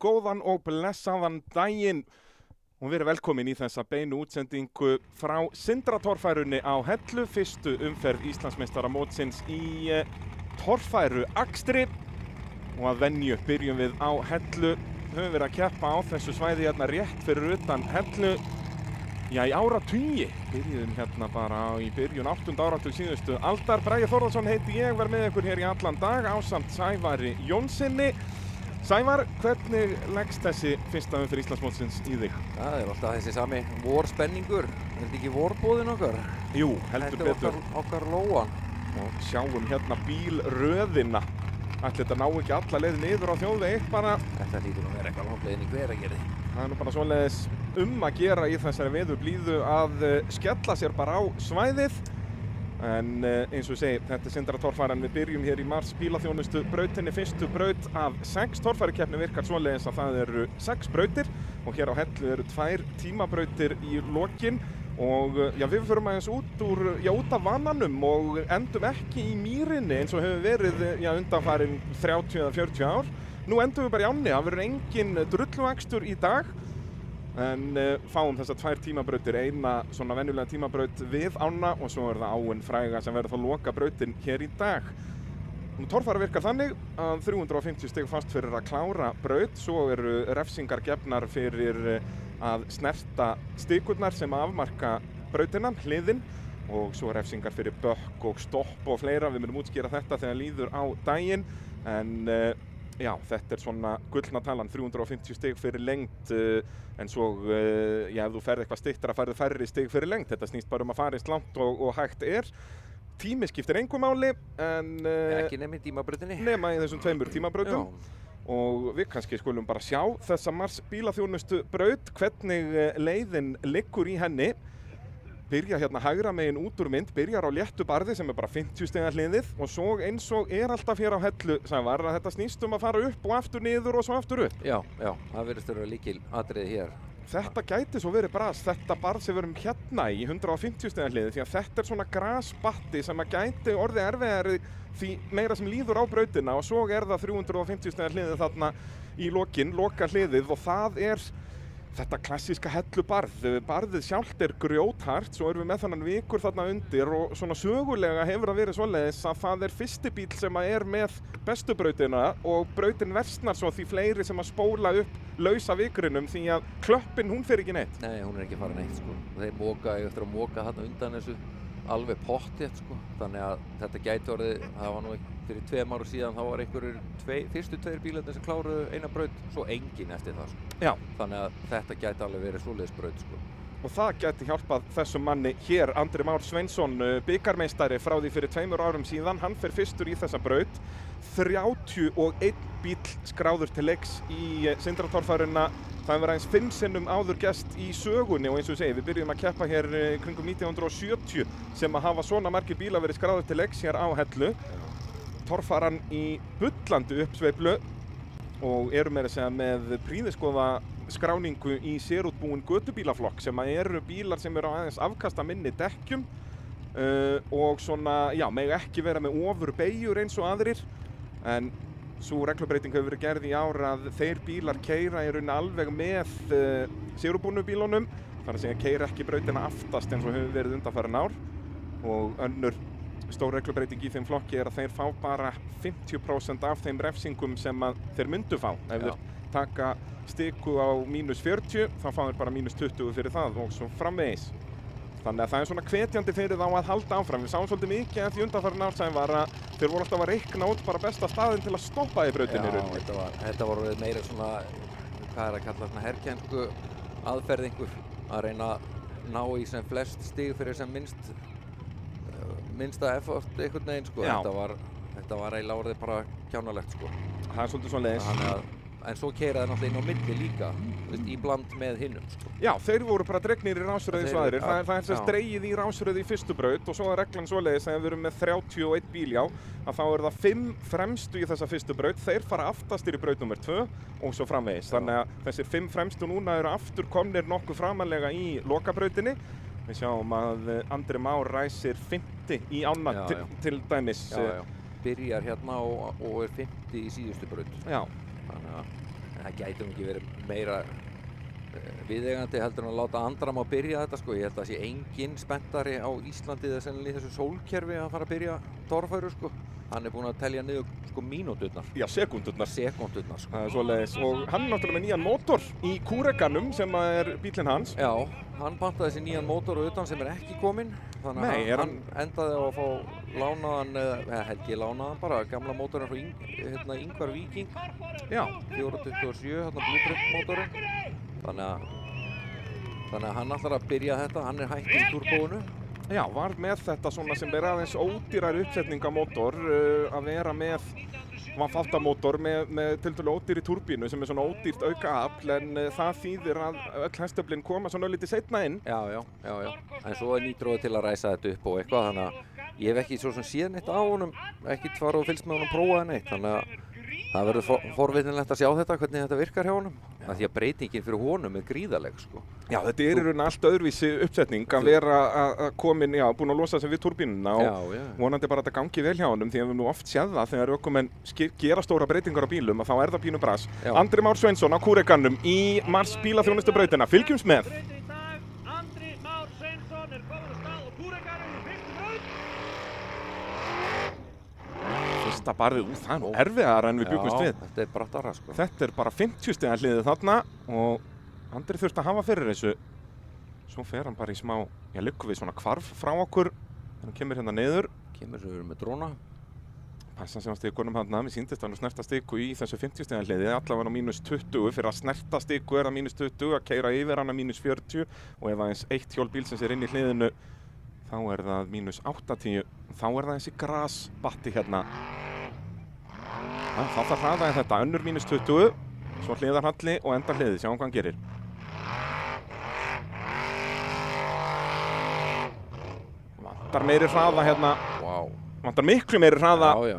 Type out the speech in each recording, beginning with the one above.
góðan og blessaðan daginn og verið velkomin í þessa beinu útsendingu frá Sindratorfærunni á Hellu, fyrstu umferð Íslandsmeistaramótsins í torfæru akstri og að venju byrjum við á Hellu. Höfum verið að keppa á þessu svæði hérna rétt fyrir utan Hellu í áratugi. Byrjuðum hérna bara í byrjun 8. áratug síðustu aldar. Bragi Þórðarson heiti ég, verð með ykkur hér í allan dag ásamt Sævari Jónssoni. Sævar, hvernig leggst þessi fyrsta umferð Íslandsmótsins í þig? Það alltaf þessi sami vorspenningur. Er þetta ekki vorbúðin okkar? Jú, heldur betur. Þetta er okkar lóan. Og sjáum hérna bílröðina. Ætli þetta ná ekki alla leið niður á þjóðveg bara. Þetta lítur að vera eitthvað langleiðin í Hveragerði. Það er nú bara svoleiðis að gera í þessari veðurblíðu að skella sér bara á svæðið. En eins og segi, þetta er Sindratorfæran. Við byrjum hér í mars bílaþjónustu brautinni, fyrstu braut af 6. Torfærukeppni virkar svoleiðis að það eru 6 brautir og hér á Hellu eru 2 tímabrautir í lokin. Og já, við förum aðeins út af vananum og endum ekki í mýrinni eins og hefur verið undanfarin 30 eða 40 ár. Nú endum við bara í ánni, það verður engin drulluakstur í dag. En fáum þessar 2 tímabrautir, eina svona venjulega tímabraut við ána og svo er það áin fræga sem verður þá loka brautin hér í dag. Torfæra virkar þannig að 350 stig fast fyrir að klára braut, svo eru refsingar gefnar fyrir að snerta stikurnar sem afmarka brautina, hliðin, og svo refsingar fyrir bökk og stopp og fleira. Við munum útskýra þetta þegar líður á daginn, en já, þetta er svona gullna talan, 350 stig fyrir lengd, en svo, ef þú ferð eitthvað styttra, færðu færri stig fyrir lengd. Þetta snýst bara að fara eins langt og hægt er. Tími skiptir engu máli, en ekki nema í tímabrautinni. Nema í þessum 2 tímabrautum. Og við kannski skulum bara sjá þessa mars bílaþjónustu braut, hvernig leiðin liggur í henni. Byrja hérna hægra megin út úr mynd, byrjar á léttu barði sem er bara 50 stiga hliðið og svo eins og er alltaf hér á Hellu, Sævar, að þetta snýst að fara upp og aftur niður og svo aftur upp. Já, það virðist vera lykil atriði hér. Þetta gæti svo verið bras, þetta barð sem við erum hérna í 150 stiga hliðið, því að þetta er svona grasbatti sem að gæti orðið erfiðari því meira sem líður á brautina og svo er það 350 stiga hliðið þarna í lokin, loka hliðið, og það er þetta klassíska Hellubarð. Barðið sjálft er grjóthart, svo erum við með þannan vikur þarna undir og svona sögulega hefur það verið svoleiðis að það er fyrsti bíl sem að er með bestu brautina og brautin versnar svo því fleiri sem að spóla upp lausa vikrinum því að klöppin hún fer ekki neitt. Nei, hún er ekki fara neitt sko. Þeir moka eftir að moka þarna undan þessu alveg pottþétt sko. Þannig að þetta gæti orðið, það var nú fyrir 2 árum síðan, þá var einhverjur fyrstu 2 bílarnir sem kláruðu eina braut, svo engin eftir það sko. Já. Þannig að þetta gæti alveg verið svoleiðis braut sko. Og það gæti hjálpað þessum manni hér, Andri Már Sveinsson, bikarmeistari frá því fyrir 2 árum síðan. Hann fer fyrstur í þessa braut. 31 bíl skráður til leiks í Sindratorfæruna. Það hefur aðeins 5 sinnum áður gerst í sögunni og eins og ég segi, við byrjum að keppa hér kringum 1970 sem að hafa svona margir bílar verið skráður til leiks hér á Hellu. Torfæran í bullandi uppsveiflu og eru meira að segja með prýðiskoða skráningu í sérútbúin götubílaflokk sem eru bílar sem eru á aðeins afkasta minni dekkjum og svona, já, mega ekki vera með ofur beygjur eins og aðrir, en svo reglubreiting hefur verið gerð í ár að þeir bílar keyra í rauninni alveg með sérútbúnu bílunum, þar að segja keyra ekki brautina aftast eins og hefur verið undanfarin ár, og önnur stór reglubreiting í þeim flokki er að þeir fá bara 50% af þeim refsingum sem að þeir myndu fá. Ef þeir taka stiku á -40, þá fá þeir bara -20 fyrir það og svo framvegis. Þannig að það er svona hvetjandi fyrir þá að halda áfram. Við sáum svolítið mikið eftir undanfarin ár sem var að þeir voru alltaf að reikna út bara besta staðinn til að stoppa í brautinni. Já, þetta var meira svona, hvað er að kalla svona herkensku aðferð einhver, að reyna að ná í sem flest stig fyrir sem minnsta effort einhvern veginn sko. Þetta var eiginlega orðið bara kjánalegt sko. Það er svolítið svoleiðis. En svo keyra þeir náttúrulega inn á milli líka, í bland með hinnum sko. Já, þeir voru bara dregnir í rásröð eins og aðrir. Það er sem dregið í rásröð í fyrstu braut og svo er reglan svoleiðis að ef við erum með 31 bíl, já, að þá er það 5 fremstu í þessa fyrstu braut. Þeir fara aftastir í braut nummer 2 og svo framvegis. Þannig að þessir 5 fremstu núna eru aftur komnir nokkuð framarlega í lokabrautinni. Við sjáum að Andri Már ræsir 50 í ána til dæmis. Já. Byrjar hérna og er 50 í síðustu braut. Já. það gæti nú ekki verið meira viðeigandi heldur en að láta Andra má byrja þetta sko. Ég held að það sé engin spenntari á Íslandi eða sennilega í þessu sólkerfi að fara að byrja torfæru sko. Hann búinn að telja niður sko mínúturnar. Já, sekúndurnar. Sekúndurnar sko. Það svoleiðis. Og hann náttúrulega með nýjan mótor í Kúrekanum sem bílinn hans. Já, hann pantaði sér nýjan mótor utan sem ekki kominn. Þannig að hann endaði á að fá lánaðan, eða held ég lánaðan bara, gamla mótorinn frá Ingvar Víking. Já. 427, Blueprint mótorinn. Þannig að hann ætlar að byrja þetta, hann hættur turbóinu. Já, var með þetta svona sem aðeins ódýrari uppsetningamótor að vera með vanfaltamótor með tiltölulega ódýri túrbínu sem svona ódýrt aukaafl en það þýðir að öll hestöflin koma svona lítið seinna inn. Já. En svo nýtróði til að ræsa þetta upp og eitthvað, þannig að ég hef ekki svo sem séð neitt á honum, ekkert farið og fylgst með honum prófaði neitt, þannig að það verður forvitnilegt að sjá þetta, hvernig þetta virkar hjá honum. Af því að breytingin fyrir honum gríðarleg sko. Já, þetta í raun allt öðruvísi uppsetning að vera að komin, búin að losa sig við túrbínuna og vonandi bara að þetta gangi vel hjá honum því að við nú oft séð það þegar ökumenn gera stóra breytingar á bílum að þá það pínu bras. Andri Már Sveinsson á Kúrekanum í Mars bílaþjónustubrautina, fylgjumst með. Andri Már Sveinsson komin á stað á Kúrekanum í fyrstu braut. Fyrsta barðið, það nú erfiðara en við bjuggumst við. Þetta brattara sko. Þetta bara 50 stiga hliðið þarna og Andri þurfti að hafa fyrir þessu. Svo fer hann bara í smá, liggur við svona hvarf frá okkur. Hann kemur hérna niður. Kemur svo með dróna. Passa sig á stikunum þarna, mér sýndist hann að snerta stiku í þessu 50 stiga hliði. Allavega á -20, fyrir að snerta stiku það -20, að keyra yfir hann -40 og ef aðeins eitt hjól bílsins inn í hliðinu þá það -80. Þá það þessi grasbatti hérna. Það þarf hraða í þetta, önnur -20, svo hliðarhalli og endar hliðið, sjáum hvað hann gerir. Vantar meiri hraða hérna, vantar miklu meiri hraða. Já.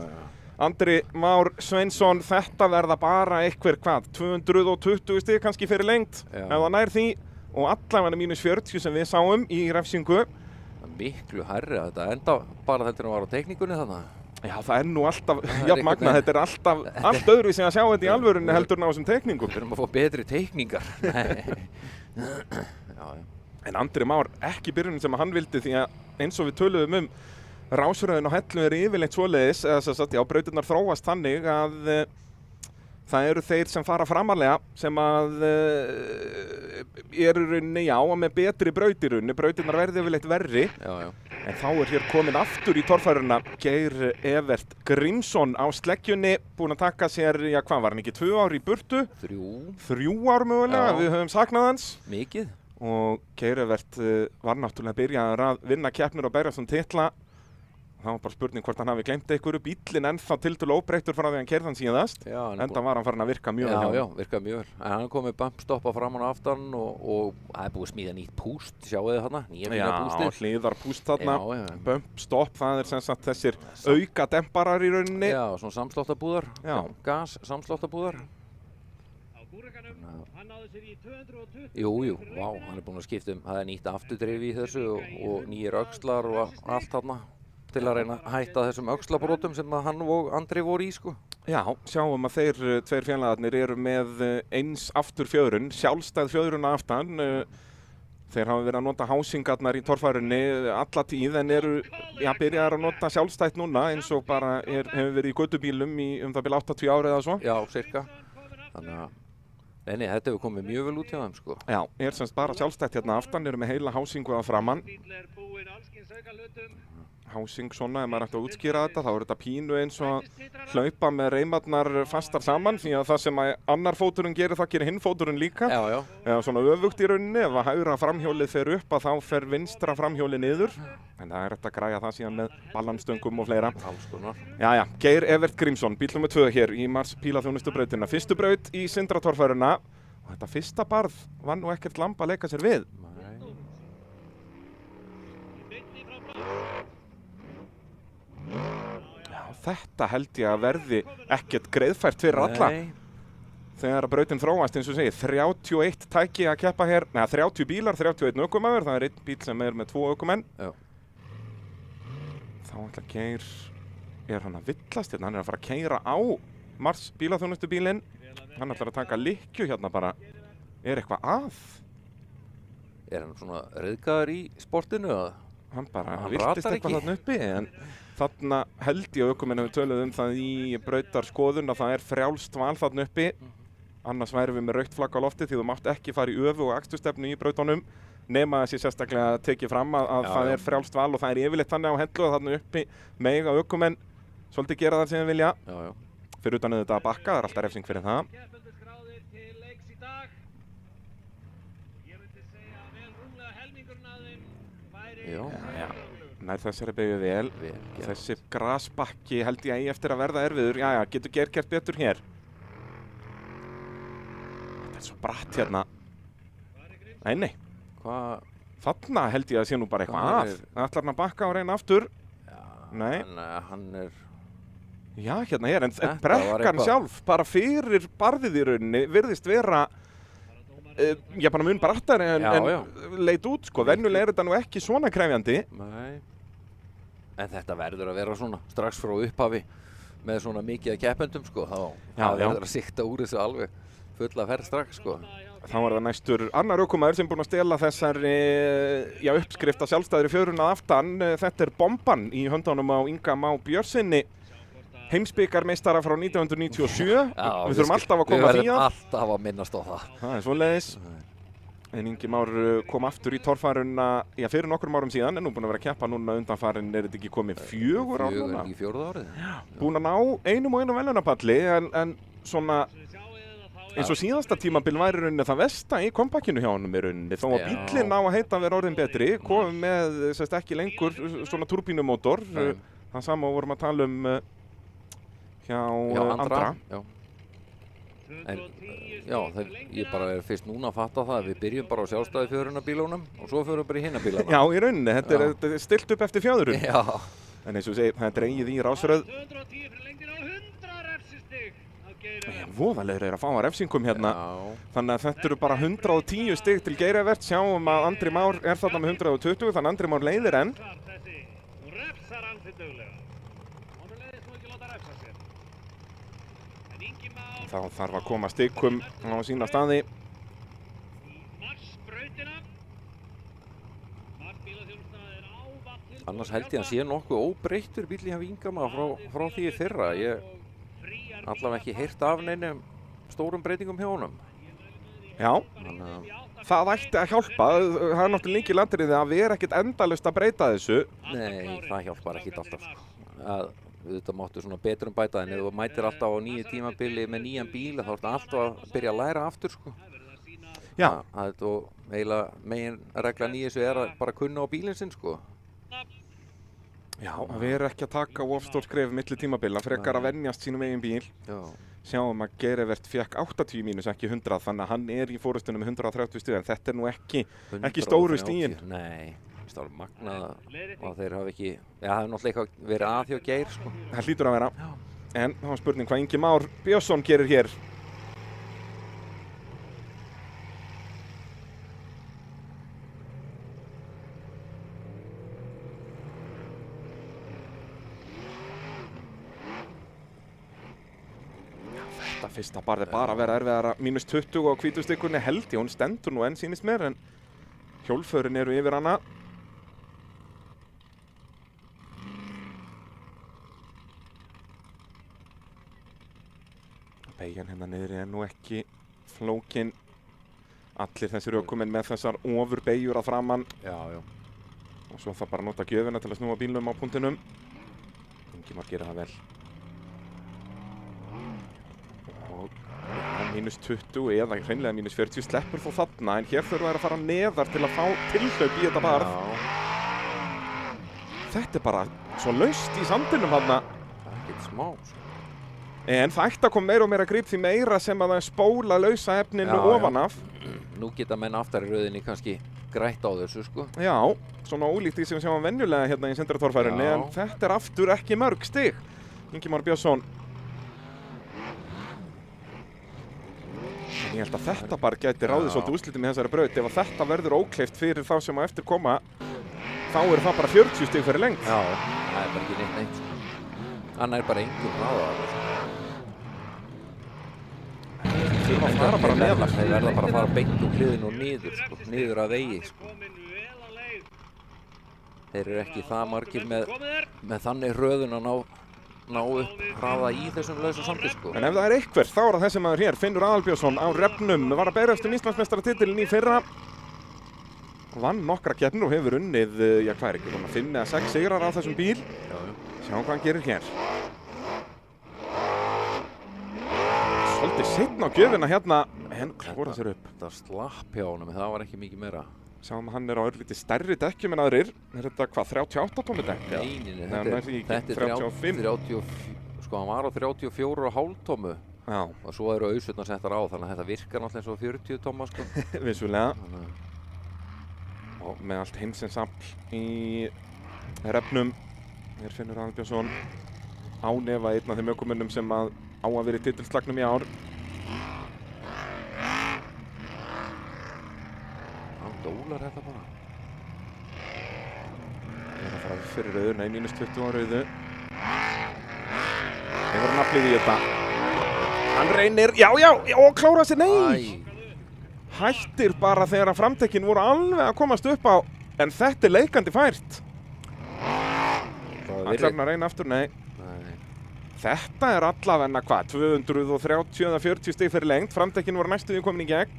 Andri Már Sveinsson, þetta verða bara einhver 220 stig kannski fyrir lengt, ef það nær því. Og allavega -40 sem við sáum í refsingu. Miklu hærri að þetta enda bara þetta var á tekníkunni þannig. Já, það nú alltaf, magnað, þetta alltaf allt öðruvísi að sjá þetta í alvörunni heldur en á þessum teikningum. Við þurfum að fá betri teikningar. Já. En Andri Már, ekki byrjunin sem hann vildi því að eins og við töluðum rásröðin á Hellu yfirleitt svoleiðis, eða brautirnar þróast þannig að það eru þeir sem fara framarlega sem að eru rauninni, með betri brautirunni, brautirnar verði yfirleitt verri. Já. En þá hér komin aftur í torfæruna Geir Evert Grímsson á sleggjunni, búinn að taka sér, hvað var hann ekki, 2 ár í burtu? 3 ár mögulega, við höfum saknað hans. Mikið. Og Geir Evert var náttúrulega byrjaður að vinna keppnir og berjast titla. Það var bara spurning hvort hann hafi gleymt einhverju, bíllinn ennþá tiltölulega óbreyttur frá því hann keyrði hann síðast. Enda var hann farin að virka mjög vel. Já, virkaði mjög vel. En hann kom með bumpstoppa framan og aftan og það búið að smíða nýtt púst, sjáu þið þarna, nýja pústið. Já, hliðarpúst þarna, bumpstopp, það sem sagt þessir auka demparar í rauninni. Já, svona samsláttabúðar, gas samsláttabúðar. Á Kúrekanum, hann náði sér í 220. Jú, hann búinn að skipta það nýtt afturdrif í þessu og nýjir öxlar og allt þarna. Til að reyna að hætta þessum öxlabrotum sem hann og Andri voru í sko. Já, sjáum að þeir tveir félagarnir eru með eins afturfjöðrun, sjálfstæð fjöðrun aftan. Þeir hafa verið að nota hásingarnar í torfærunni alla tíð en eru byrjaðar að nota sjálfstætt núna eins og bara hefur verið í göttubílum í það byrja 80 ára eða svo. Já, cirka. Þannig að þetta hefur komið mjög vel út hjá þeim sko. Já, semst bara sjálfstætt hérna aftan, eru með heila hásingu að framann. Hásing svona, ef maður ætti að útskýra þetta, þá þetta pínu eins og hlaupa með reimarnar fastar saman því að það sem annar fóturinn gerir, það gerir hinn fóturinn líka. Já. Eða svona öfugt í rauninni, ef að hægra framhjólið fer upp að þá fer vinstra framhjólið niður. En það hægt að græja það síðan með ballanstöngum og fleira. Alls konar. Jæja, Geir Evert Grímsson, bíl nr. 2 hér í Mars bílaþjónustubrautina. Fyrstu braut í Sindratorfæruna og þetta fyrsta barð var nú ekkert lamb að leika sér við. Þetta held ég að verði ekkert greiðfært fyrir alla. Þegar brautin þróast, eins og segir, 31 tæki að keppa hér, 30 bílar, 31 ökumaður, það einn bíl sem með 2 ökumenn. Þá ætla Geir, hann að villast hérna, hann að fara að keyra á Mars bílaþjónustubílinn. Hann ætlar að taka lykkju hérna bara. Er eitthvað að? Er hann svona ryðgaður í sportinu eða? Hann bara Hann virtist ratar eitthvað ekki. þarna uppi, en þarna held ég að ökumenn við töluðum það í brautarskoðun að það er frjálst val þarna uppi. Annars værum við með rautt flagg á lofti því þú mátt ekki fara í öfu og akstursstefnu í brautunum nema þessi sérstaklega tekið fram að það er frjálst val og það er yfirleitt þannig á hellu að þarna uppi mega ökumenn svolítið gera það sem þeir vilja. Já. Fyrir utan auðvitað að bakka, það er alltaf refsing fyrir það. Keppendur skráðir til leiks í dag. Ég myndi segja að vel rúmlega helmingurinn af þeim væri Já. sigurvegarar. Nær þessari beygju vel. Vel gert. Þessi grasbakki held ég eigi eftir að verða erfiður. Jæja, getur gert betur hér. Þetta er svo bratt hérna. Nei. Hvað? Þarna held ég að sé nú bara eitthvað Hann að. Ætlar hann að bakka og reyna aftur? Nei. En hann er... Já, hérna hér, en Þetta var brekkan eitthvað. sjálf, bara fyrir barðið í rauninni, virðist vera, ég bara mun brattari en leit út, sko. Venjulega er þetta nú ekki svona krefjandi. Nei. En þetta verður að vera svona strax frá upphafi með svona mikið af keppendum, sko. Já. Verður að sikta úr þessu alveg fulla ferð strax, sko. Þá er það næstur annar ökumaður sem er búinn að stela þessari uppskrift að sjálfstæðri fjörun að aftan. Þetta er bomban í höndunum á Inga Má Björnsinni, heimsbikarmeistara frá 1997. Við þurfum alltaf að koma því Við verðum alltaf að minnast á það. Það er svoleiðis. En Ingi Már kom aftur í torfæruna fyrir nokkrum árum síðan, en nú búinn að vera að keppa núna undanfarin, er þetta ekki komið 4 ár núna? Í 4. árið. Búinn að ná einum og einum velunapalli, en svona eins og síðasta tímabil væri í rauninni það versta í kompakkinu hjá honum í rauninni. Þó að bíllinn á að heita að vera orðin betri, komið með ekki lengur svona turbínumótor. Það sama vorum að tala um hjá Andra. Já. En ég bara er fyrst núna að fatta það að við byrjum bara á sjálfstæði fjörunabílunum og svo förum bara í hinna bílana. Já, í rauninni, þetta er stilt upp eftir fjöðurinn. Já. En eins og segir, það er dreigið í rásröð. 210 fyrir lengdina og 100 refsistig af Geir Evert. Voðalegur er að fá að refsingum hérna. Já. Þannig að þetta eru bara 110 stig til Geir Evert. Sjáum að Andri Már er þarna með 120, þannig að Andri Már leiðir enn. Þessi, hún refsar ansi duglega. Honum leiðist nú ekki láta refsa sér. En Ingi Már Þá þarf að koma stikum á sína staði. í Marsbrautina. Marsbílaþjónusta er ávallt tilbúin Annars held ég að hann sé nokkuð óbreyttur bíll í Inga Má frá því í fyrra. Ég allavega ekki heyrt af neinum stórum breytingum hjá honum. Já, Þannig að það ætti að hjálpa. Það er náttúrulega lykilatriði að vera ekkert endalaust að breyta þessu. nei, það hjálpar ekkit alltaf. Að auðvitað máttu svona betrum bæta en ef þú mætir alltaf á nýju tímabili með nýjan bíl þá ertu alltaf að byrja að læra aftur, sko. Já, Það er þú eiginlega megin regla nýju þessu er að bara kunna á bílinn sinn, sko. já, að vera ekki að taka of stór skref milli tímabila, frekar að venjast sínum eigin bíl. Já. Sjáum að Geir Evert fékk 80 mínus, ekki 100, þannig að hann er í fórustunum með 130 stig, en þetta er nú ekki stóru 130. stigin. Nei, það er magnað og þeir hafa ekki, það hefur náttúrulega eitthvað verið að hjá Geir, sko. Það hlýtur að vera. En þá er spurning hvað Ingi Már Björnsson gerir hér. Þetta fyrsta barð er bara að vera erfiðara. Mínus 20 á hvítustikunni held ég, hún stendur nú enn sýnist mér, en hjólförin eru yfir hana. Beygjan hérna niðri er nú ekki flókin. Allir þessir ökumenn með þessar ofurbeygjur að framann. Já. Og svo það bara að nota gjöfina til að snúa bílnum á punktinum. Ingi Már gerir það vel. Og mínus 20 eða hreinlega mínus 40 sleppur þó þarna, en hér þurfa þær að fara neðar til að fá tilhlaup í þetta barð. Þetta er bara svo laust í sandinum þarna. Það er ekkert smá, sko. En það ætti að koma meira og meira grip því meira sem að það spóla lausa efninu ofan af. Nú geta menn aftar í rauðinni kannski grætt á þessu, sko. Já, svona ólíkt því sem við sjáum venjulega hérna í sendratorfærunni, en þetta er aftur ekki mörg stig. Ingi Már Björnsson. En ég held að þetta bara gæti ráðið svolítið úrslitum í þessari braut. Ef að þetta verður ókleift fyrir þá sem á eftir koma, þá er það bara 40 stig fyrir lengt. Já, það er bara ekki neitt, sko. Hann er bara engum hraða. þurfa að fara bara neðar. Þeir verða bara að fara beint úr hliðinu og niður, sko, niður að vegi, sko. Þeir eru ekki það margir með þannig hröðun að ná upp hraða í þessum lausa sandi, sko. En ef það er eitthvað, þá er það þessi maður hér, Finnur Aðalbjörnsson á refnum, var að berjast Íslandsmeistaratitilinn í fyrra. Vann nokkra keppnir og hefur unnið, já hvað er ekki, 5 eða 6 sigrar á þessum bíl. Sjáum hvað hann gerir hér. Svolítið seinna á gjöfina hérna, en klára sér upp. Þetta slapp hjá honum, það var ekki mikið meira. Sjáum að hann er á örlítið stærri dekkjum en aðrir. Er þetta hvað, 38 tónni dekk? Nei, þetta er 35. Sko, hann var á 34,5 tómmu. Já. Og svo eru ausutnar settar á, þannig að þetta virkar náttúrulega eins og 40 tómma, sko. Vissulega. Og með allt heimsins afl í refnum. Hér Finnur Aðalbjörnsson ánefa einn af þeim ökumönnum sem á að vera í titilslagnum í ár. Hann dólar þetta bara. Ég er að fara fyrir rauðu, nei, -20 á rauðu. Hefur hann aflið í þetta. Hann reynir, já, og klára sér, nei! Hættir bara þegar að framtekin voru alveg að komast upp á, en þetta er leikandi fært. Ætlar hann að reyna aftur, nei. Þetta er allavegna hvað, 230 eða 40 stig fyrir lengt. Framtekin voru næstu því komin í gegn.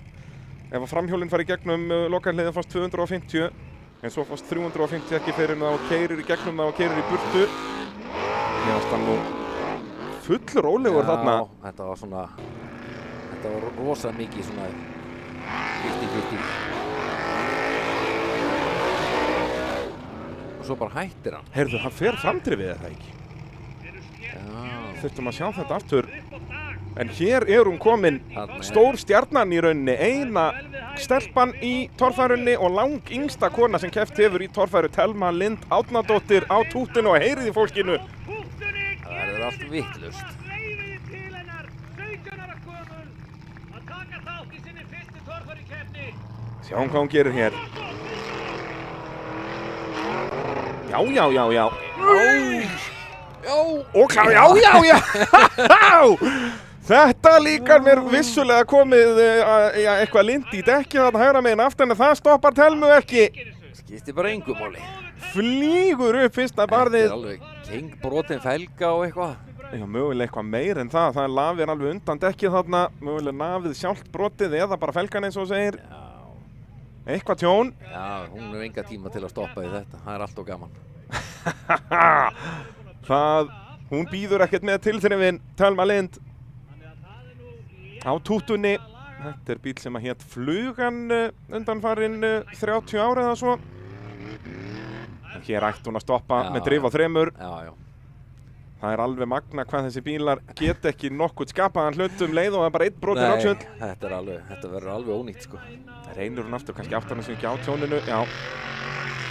Ef að framhjólinn fari í gegnum lokaðliða fannst 250, en svo fannst 350 ekki fyrir það og keyrir í gegnum það og keyrir í burtu. Mér fannst hann nú fullur rólegur þarna. Já, þetta var svona, þetta var rosa mikið svona 50-50. Og svo bara hættir hann. Heyrðu, hann fer framdrifið eða ekki? Þurftum að sjá þetta aftur. En hér er hún komin, stór stjarnan í rauninni, eina stelpan í torfærunni og lang yngsta kona sem keppt hefur í torfæru, Thelma Lind Árnadóttir á tútinu og heyrið í fólkinu. Það verður allt vitlaust. Sjáum hvað hún gerir hér. Já. Og klá, já. Þetta líkar mér vissulega komið eitthvað lind í dekki þarna hægra megin aftan, en það stoppar Thelmu ekki. Skiptir bara engu máli. Flýgur upp fyrsta barðið. Þetta er alveg kengbrotin felga og eitthvað. Já, mögulega eitthvað meir en það. Það er lafið alveg undan dekkið þarna. Mögulega nafið sjálft brotið eða bara felgan eins og segir. Eitthvað tjón. Já, hún hefur enga tíma til að stoppa í þetta. Það er allt og gaman. Hún býður ekkert með tilþrifin, Thelma Lind. Á tútunni. Þetta er bíl sem að hét Flugan undanfarinn 30 ára eða svo. Hér ætti hún að stoppa með drif á 3. Já. Það er alveg magna hvað þessi bílar get ekki nokkuð skapaðan hlutum leið og það er bara einn brotin átsöld. Þetta verður alveg ónýtt, sko. Reynir hún aftur, kannski áttan þessu ekki á tjóninu, já.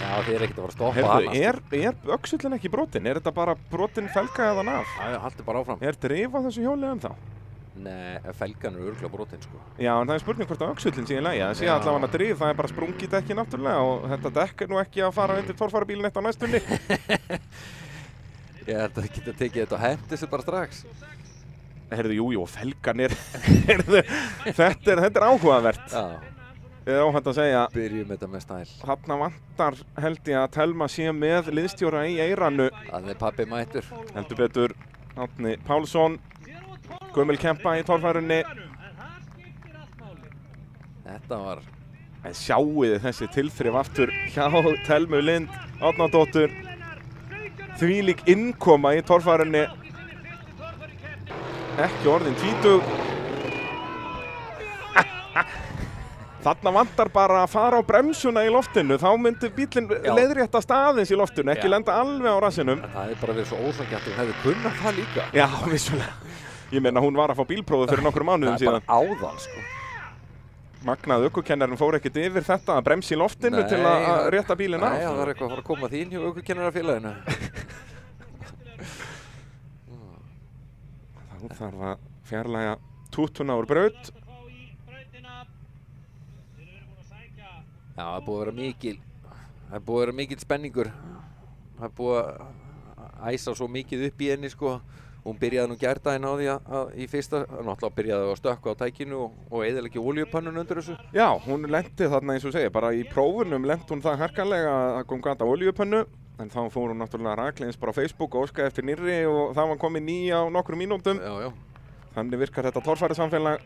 Já, þið er ekkert að fara að stoppa hana. Heyrðu, er öxullin ekki brotin? Er þetta bara brotin felga eða naf? Já, haldi bara áfram. Er drif á þessu hjóli ennþá? Nei, felgan er örugglega brotin, sko. Já, en það er spurning hvort að öxullin sé í lagi. Það sé allavega drif, það er bara sprungið dekki náttúrulega og þetta dekk er nú ekki að fara undir torfærubílinn eitt á næstunni. Ég held að þið geta tekið þetta og hendi þessu bara strax. Heyrðu, jú, felgan er... þetta er áhugavert. Já. Ég er óhætt að segja. Byrjum þetta með stæl. Þarna vantar held ég að Thelma sé með liðstjóra í eyranu. Þannig er pabbi mættur. Heldur betur Árni Pálsson, gömul kempa í torfærunni. Þetta var... En sjáuði þessi tilþrif aftur hjá Thelmu Lind Árnadóttur. Þvílík innkoma í torfærunni. Ekki orðin 20. Þarna vantar bara að fara á bremsuna í loftinu, þá myndi bílinn leiðrétta staðins í loftinu, ekki lenda alveg á rassinum. Það er bara verið svo ósanngjarnt, hún hefði kunnað það líka. Já, vissulega. Ég meina, hún var að fá bílprófið fyrir nokkrum mánuðum síðan. Það er bara áðan, sko. Magnað ökukennarinn fór ekkert yfir þetta að bremsa í loftinu til að rétta bílinn af. Nei, það er eitthvað að fara að koma þín hjá ökukennarafélaginu. Þá þarf að fjarlægja tútuna úr braut. Já, það er búið að vera mikil spenningur. Það er búið að æsa svo mikið upp í henni, sko. Hún byrjaði nú gærdaginn á því að í fyrsta, náttúrulega byrjaði að stökkva á tækinu og eyðileggja olíupönnun undir þessu. Já, hún lenti þarna eins og segja, bara í prófunum lenti hún það harkalega að það kom gata olíupönnu, en þá fór hún náttúrulega rakleins bara á Facebook og óskaði eftir nýrri og það var komið ný á nokkrum mínútum. Já, já. Þannig virkar þetta torfærusamfélag.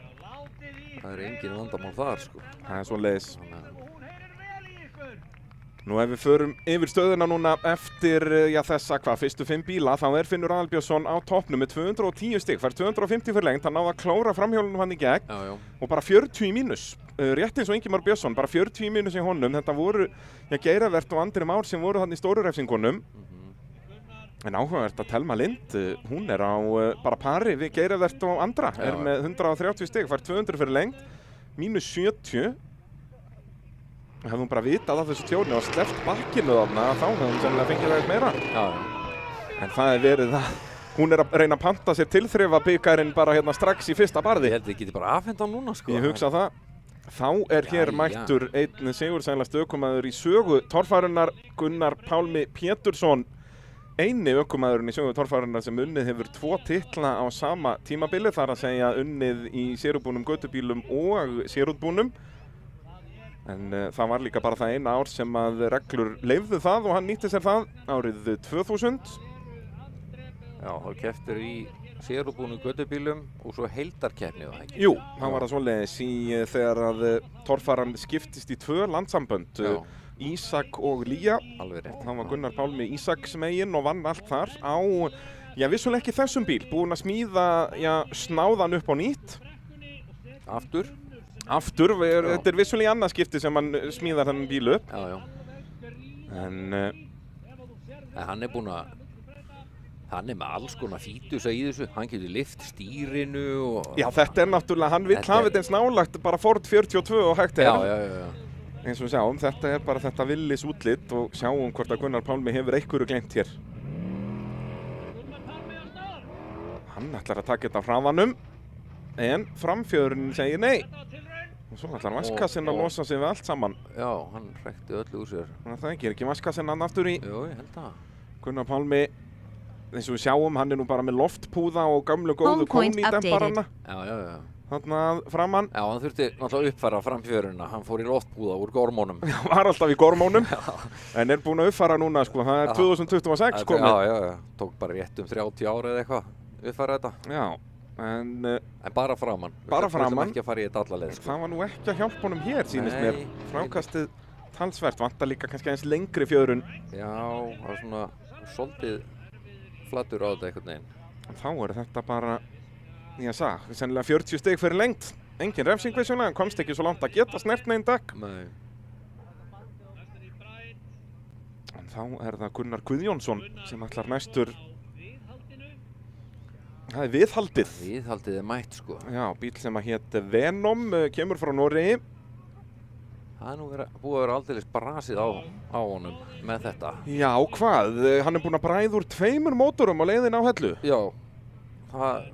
Það engin vandamál þar, sko. Það svoleiðis. Nú ef við förum yfir stöðuna núna eftir þessa fyrstu 5 bíla, þá Finnur Aðalbjörnsson á toppnum með 210 stig, fær 250 fyrir lengt, hann náði að klóra framhjólunum hann í gegn og bara 40 í mínus. Rétt eins og Ingimar Björnsson, bara 40 í mínus í honum. Þetta voru Geiravert og Andri Már sem voru hann í stóru refsingunum. En áhugavert að Telma Lind, hún á bara pari við Geiravert og Andra, með 130 stig, fær 200 fyrir lengt, mínus 70. Hefði hún bara vitað af þessu tjóni og sleppt bakkinu þarna, þá hefði hún sennilega fengið það meira. Já. En það verið það. Hún að reyna að panta sér tilþrifa bikarinn bara hérna strax í fyrsta barði. Ég held að ég geti bara afhent á núna, sko. Ég hugsa það. Þá hér mættur einn sigursælasti ökumaður í sögu torfærunnar, Gunnar Pálmi Pétursson. Eini ökumaðurinn í sögu torfærunnar sem unnið hefur 2 titla á sama tímabili, þar að segja unnið í sérútbúnum götubílum og sérútbúnum. En það var líka bara það eina ár sem að reglur leyfðu það og hann nýtti sér það árið 2000. Já, þá kepptir í sérútbúnum götubílum og svo heildarkeppni það ekki? Jú, það var það svoleiðis þegar að torfaran skiptist í 2 landsambönd, Ísak og Lía. Alveg rétt. Það var Gunnar Pálmi Ísaks megin og vann allt þar á, vissulega ekki þessum bíl, búinn að smíða, snáðan upp á nýtt. Aftur, þetta vissulega í annað skipti sem hann smíðar þennan bíl upp. Já, já. En hann búinn að, hann með alls konar fítusa í þessu, hann getur lyft stýrinu og... Já, þetta náttúrulega, hann vill hafa þetta eins nálagt bara Ford 42 og hægt er. Já. Eins og sjáum, þetta bara þetta villis útlit og sjáum hvort að Gunnar Pálmi hefur einhverju gleymt hér. Hann ætlar að taka þetta á hraðanum, en framfjörðurinn segir nei. Og svo ætlar vaskassinn að losa sig við allt saman. Já, hann hrekti öllu úr sér. Þannig að það ekki vaskassinn hann aftur í. Jú, ég held það. Gunnar Pálmi, eins og við sjáum, hann nú bara með loftpúða og gamlu góðu kónýdemparana. Já. Þarna framann. Já, hann þurfti náttúrulega uppfæra framfjöruna. Hann fór í loftpúða úr gormónum. Já, var alltaf í gormónum. En búinn að uppfæra núna, sko. Það 2026 komið. Já. Tók bara rétt 30 ára eða eitthvað uppfæra þetta. Já. En bara framann. Bara framann. Ekki að fara í þetta alla leið, sko. Það var nú ekki að hjálpa honum hér, sýnist mér. Frákastið talsvert, vantar líka kannski aðeins lengri fjörun. Já, það var svona svolítið flattur á þetta einhvern veginn. Þá þetta bara, sennilega 40 stig fyrir lengt. Engin refsing vissulega, hann komst ekki svo langt að geta snert neginn dekk. Nei. En þá það Gunnar Guðjónsson sem ætlar næstur. Það viðhaldið. Viðhaldið mætt, sko. Já, bíl sem að hét Venom, kemur frá Noregi. Það nú búið að vera aldeilis brasið á honum með þetta. Já, hvað? Hann búinn að bræða úr 2 mótorum á leiðin á Hellu. Já, það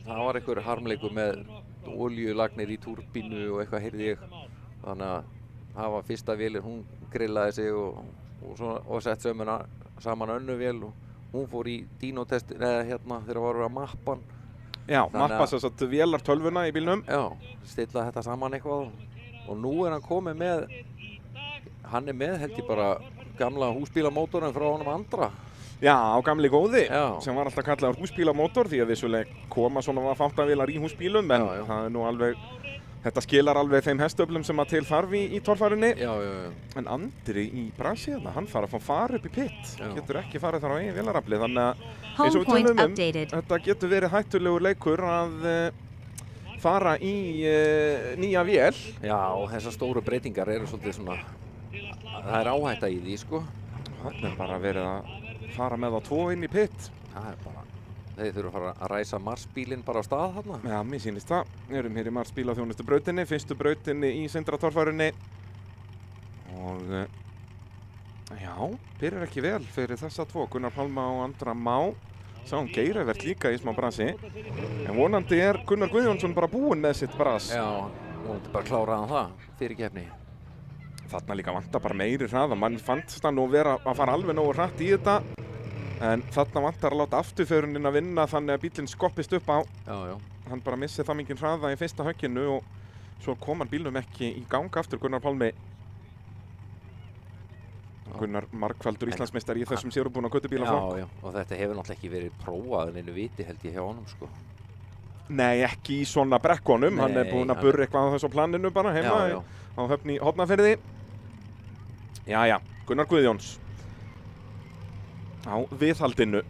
var einhver harmleikur með olíulagnir í túrbínu og eitthvað heyrði ég. Þannig að það var fyrsta vélin, hún grillaði sig og sett saman önnu vél og hún fór í dínotest þegar voru að mappa hann. Já, mappa þess að vélar tölvuna í bílnum. Já, stilla þetta saman eitthvað og nú hann komið með, hann með held ég bara gamla húsbílamótorinn frá honum Andra. Já, á gamli góði, sem var alltaf kallaður húsbílamótor því að vissulega koma svona fáttavélar í húsbílum, en það nú alveg, þetta skilar alveg þeim hestöflum sem að til þarf í torfærunni. Já. En Andri í brasiðna, hann þarf að fá fara upp í pitt. Getur ekki farið þar á eigin vélarafli, þannig að eins og við tölum þetta getur verið hættulegur leikur að fara í nýja vél. Já, þessar stóru breytingar eru svolítið svona, það áhætta í því, sko. Það bara verið að fara með á 2 inn í pitt. Það bara, þeir þurfa að fara að ræsa Marsbílinn bara á stað þarna. Já, mér sýnist það. Við erum hér í Marsbíl á þjónustu brautinni, fyrstu brautinni í Sindratorfærunni. Og byrjar ekki vel fyrir þessa 2, Gunnar Pálma og Andra Má. Sáum Geiravert líka í smá brasi. En vonandi Gunnar Guðjónsson bara búinn með sitt bras. Já, vonandi bara kláraði það fyrir keppni. Þarna líka vantar bara meiri hraða. Mann fannst það nú vera að fara alveg nógu hratt í þetta. En þarna vantar að láta afturförunin að vinna þannig að bílinn skoppist upp á. Já. Hann bara missi það mikið hraða í fyrsta högginu og svo kom hann bílnum ekki í gang aftur, Gunnar Pálmi. Gunnar margfaldur Íslandsmeistari í þessum sérubúna göttubíla flokk. Já, og þetta hefur náttúrulega ekki verið prófað en einu viti held ég hjá honum, sko. Nei, ekki í svona brekkunum. Hann er búinn að burra eitthvað á þessu planinu bara heima á Höfn í Hornafirði. Jæja, Gunnar Guðjóns á viðhaldinu.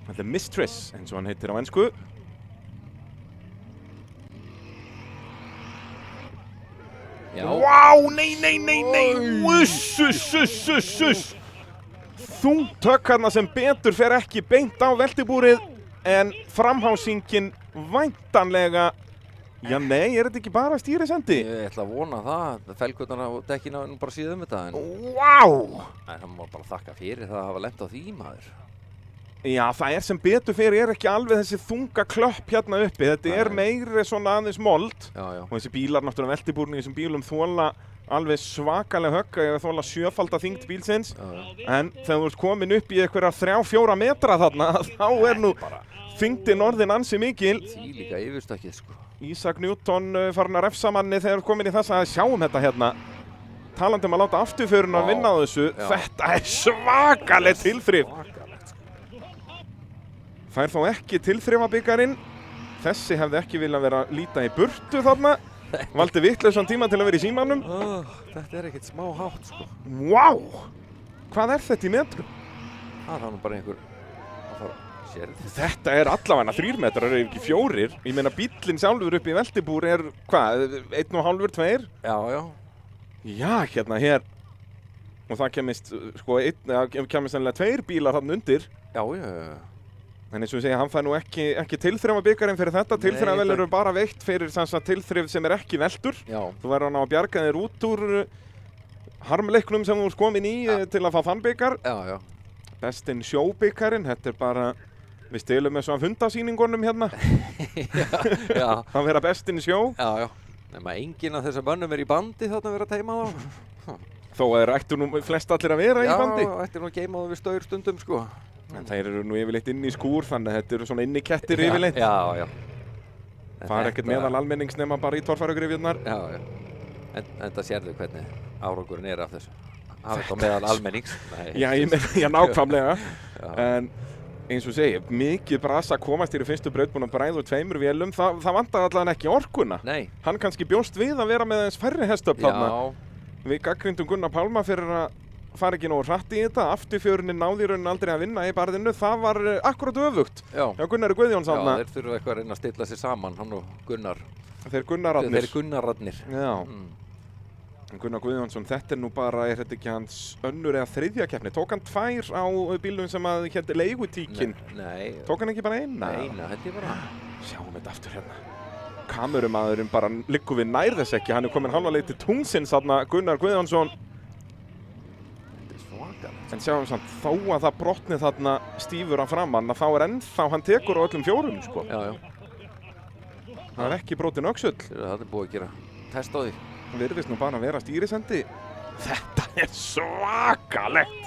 Þetta er Mistress, eins og hann heitir á ensku. Vá, nei, uss. Þungt högg þarna sem betur fer ekki beint á veltibúrið, en framhásingin væntanlega, já nei, er þetta ekki bara stýrisendi? Ég ætla að vona það, felgurnar á dekkinu nú bara síðan þetta, en það má bara þakka fyrir það að hafa lent á því, maður. Já, það er sem betur fyrir er ekki alveg þessi þunga klöpp hérna uppi. Þetta er meiri svona aðeins mold. Og þessi bílar náttúrulega veltibúrni í þessum bílum þola alveg svakalega högg, eða þola sjöfalda þyngd bílsins. En þegar þú ert komin upp í einhverja 3-4 metra þarna, þá er nú þyngdin orðin ansi mikil. Því líka yfirstökkið, sko. Ísak Newton farin að refsa manni þegar þú komin í þess að sjáum þetta hérna. Talandi að láta afturförun að vinna á þessu. Þetta er svakaleg tilþrif. Fær þó ekki tilþrifabikarinn. Þessi hefði ekki viljað vera líta í burtu þarna. Valdi vitlausan tíma til að vera í símanum. Þetta er ekkert smá hátt, sko. Vá! Hvað er þetta í metrum? Það er nú bara einhver að fara sérð. Þetta er allavega 3 metrar, ef ekki 4. Ég meina bíllinn sjálfur upp í veltibúr er, hvað, 1,5, 2? Já. Já, hérna hér. Og það kemist, sko, kemist sennilega 2 bílar þarna undir. Já. En eins og ég segja, hann fær nú ekki tilþrifabikarinn fyrir þetta. Tilþrifavel eru bara veitt fyrir tilþrif sem er ekki veltur. Þú verður hann á að bjarga þér út úr harmleiknum sem þú ert komin í til að fá þann bikar. Já. Bestinn sjóbikarinn, þetta er bara, við stilum þessu af hundasýningunum hérna. Já. Það vera bestinn sjó. Já. Nema enginn af þessar mönnum er í bandi þarna að vera að teima þá. Þó ættu nú flest allir að vera í bandi. Já, ættu nú að geima það við staur stundum, sko. En þeir eru nú yfirleitt inn í skúr, þannig að þetta eru svona innikettir yfirleitt. Já. Fara ekkert meðal almennings nema bara í torfærugrifjurnar. Já. En það sérðu hvernig árangurinn er af þessu. Hafa þetta meðal almennings. Já, nákvæmlega. En eins og segja, mikið brasa komast hér í fyrstu braut búin að bræða úr 2 vélum. Það vantar allavega ekki orkuna. Nei. Hann kannski bjóst við að vera með eins færri hestöfl þarna. Við gagnrýndum Gunnar Pálma fyrir að fara ekki nógu hratt í þetta. Afturfjörunin náði í rauninni aldrei að vinna í barðinu. Það var akkurat öfugt. Já, Gunnari Guðjóns þarna. Já, þeir þurfa eitthvað að reyna að stilla sig saman, hann og Gunnar. Þeir Gunnararnir. Þeir Gunnararnir. Já. Gunnar Guðjónsson, þetta er nú bara, er þetta ekki hans önnur eða 3. keppni? Tók hann 2 á bílum sem að hérna leigutíkin? Nei. Tók hann ekki bara 1? Nei, þetta er bara. Sjáum þetta aftur hérna. Kamerumaðurinn bara liggur við nær þess ekki. Hann er komin halva leið til tungsins þarna, Gunnar Guðjónsson. En sjáum samt, þó að það brotni þarna stífur að framann, að þá er ennþá, hann tekur á öllum 4, sko. Já. Það er ekki brotin öxull. Það er búið að gera test á því. Það virðist nú bara að vera stýrisendi. Þetta er svakalegt.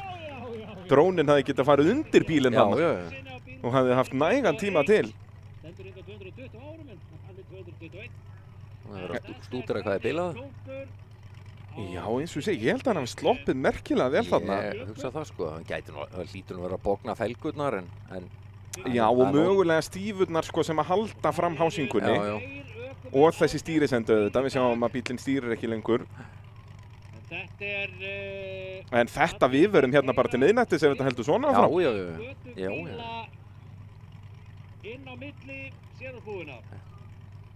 Drónin hafði getað farið undir bílinn hann. Já. Og hafði haft nægan tíma til. Það er að stúdra hvað er bilað. Já, eins og ég held að hann hafi sloppið merkilega vel þarna. Ég hugsa það, sko. Það hlýtur nú að vera að bogna felgurnar, en já, og mögulega stífurnar, sko, sem að halda fram hásingunni. Já. Og þessi stýrisendu auðvitað. Við sjáum að bílinn stýrir ekki lengur. En þetta við verum hérna bara til miðnættis ef þetta heldur svona áfram. Já. Inn á milli sérbúina.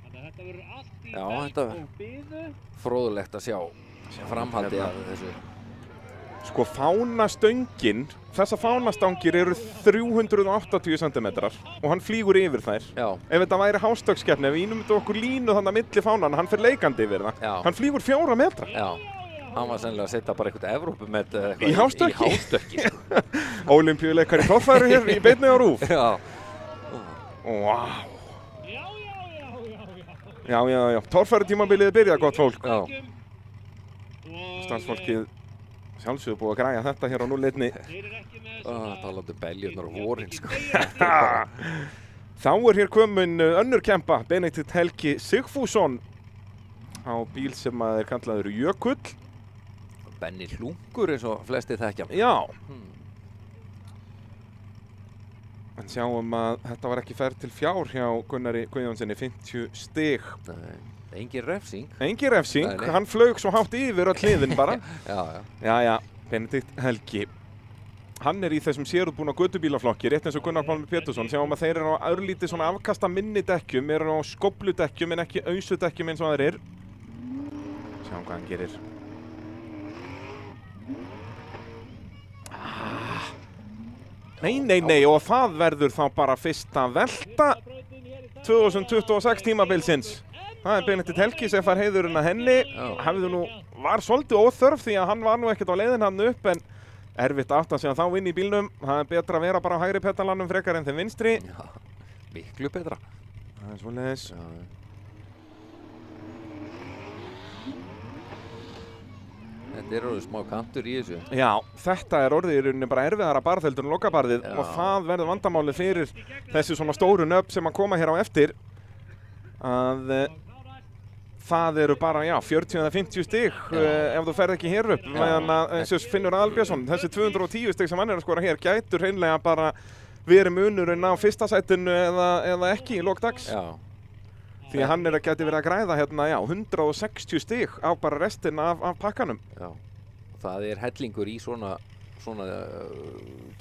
Þannig að þetta verður allt í þetta og biðu. Fróðulegt að sjá framhaldi af þessu. Sko fánastöngin, þessar fánastangir eru 380 cm og hann flýgur yfir þær. Já. Ef þetta væri hástökskeppni, ef við ímyndum okkur línu þannig að milli fánana, hann fer leikandi yfir það. Já. Hann flýgur 4 metra. Já. Hann var sennilega að setja bara eitthvað Evrópumet í hástökki. Í hástökki, sko. Ólympíuleikar í torfæru hér í beinni á RÚV. Já. Vá. Já. Torfærutímabilið er byrjað, gott fólk. Já. Starfsfólkið Sjálfsögðu búið að græja þetta hér á 0-1. Fyrir ekki með Talandi belgjurnar á vorin, sko. Þá hér komin önnur kempa, Benedikt Helgi Sigfússon á bíl sem að er kallaður Jökull. Benni Hlungur eins og flesti þekkja. Já. En sjáum að þetta var ekki ferð til fjár hjá Gunnari Guðjónssoni, 50 stig. Nei, engin refsing. Engin refsing, Nei. hann flaug svo hátt yfir öll hliðin bara. Já. Jæja, Benedikt Helgi. Hann er í þessum sérútbúna gödubílaflokki, rétt eins og Gunnar Pálmi Pétursson. Sjáum að þeir eru á örlítið svona afkasta minni dekkjum, eru á skófludekkjum en ekki ausudekkjum eins og aðrir. Sjáum hvað hann gerir. Nei, og það verður þá bara fyrsta velta 2026 tímabilsins. Það er Benedikt Helgi sem fær heiðurinn að henni. Var svolítið óþörf því að hann var nú ekkert á leiðin hann upp, en erfitt átt að segja þá inn í bílnum. Það er betra að vera bara á hægri petalanum frekar en þeim vinstri. Já, miklu betra. Það er svoleiðis. Þetta er orðið smá kantur í þessu. Já, þetta er orðið í rauninni bara erfiðara barð heldur en lokabarðið og það verður vandamálið fyrir þessi svona stóru nöfn sem að koma hér á eftir. Að það eru bara, 40 eða 50 stig ef þú ferð ekki hér upp. Meðan að eins og Finnur Aðalbjörnsson, þessi 210 stig sem hann er að skora hér gætur hreinlega bara verið munurinn á fyrsta sætinu eða ekki í lok dags. Já. Því að hann gæti verið að græða hérna, 160 stig á bara restina af pakkanum. Já, það er hellingur í svona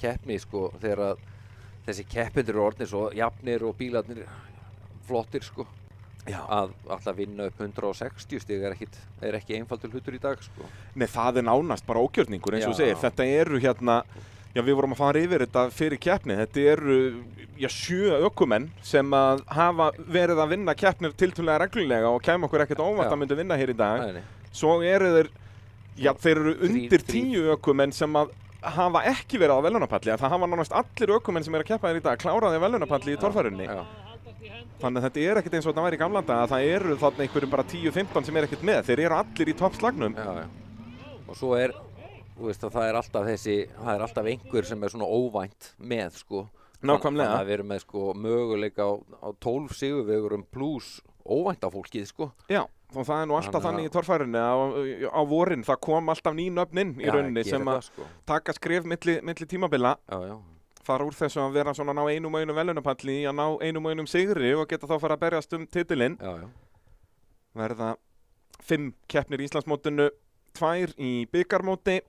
keppni, sko, þegar að þessi keppendur eru orðnir svo jafnir og bílarnir flottir, sko. Já. Að alltaf vinna upp 160 stig er ekki einfaldur hlutur í dag, sko. Nei, það er nánast bara ógjörningur eins og segir. Þetta eru hérna, við vorum að fara yfir þetta fyrir keppni. Þetta eru 7 ökumenn sem að hafa verið að vinna keppnir tiltölulega reglulega og kæm okkur ekkert óvart að myndi vinna hér í dag. Nei. Svo eru þeir eru undir 10 ökumenn sem að hafa ekki verið á verðlaunapalli. Það hafa nánast allir ökumenn sem eru að keppa hér í dag kláraði verðlaunapalli í torfærunni. Þannig að þetta er ekkert eins og þetta væri í gamla daga. Það eru þarna einhverjum bara 10-15 sem er ekkert með. Þeir eru allir í toppslagnum. Og svo þú veist að það er alltaf einhver sem er svona óvænt með, sko. Nákvæmlega. Þannig að við erum með, sko, möguleika á 12 sigurvegurum pluss óvænta fólkið, sko. Já, og það er nú alltaf þannig í torfærunni á vorin. Það kom alltaf ný nöfn inn í rauninni sem að taka skref milli tímabila. Já. Fara úr þessu að vera svona ná einum og einum verðlaunapalli í að ná einum og einum sigri og geta þá fara að berjast titilinn. Já. Verða 5 keppnir í Íslandsmótinu, 2 í bikarmóti.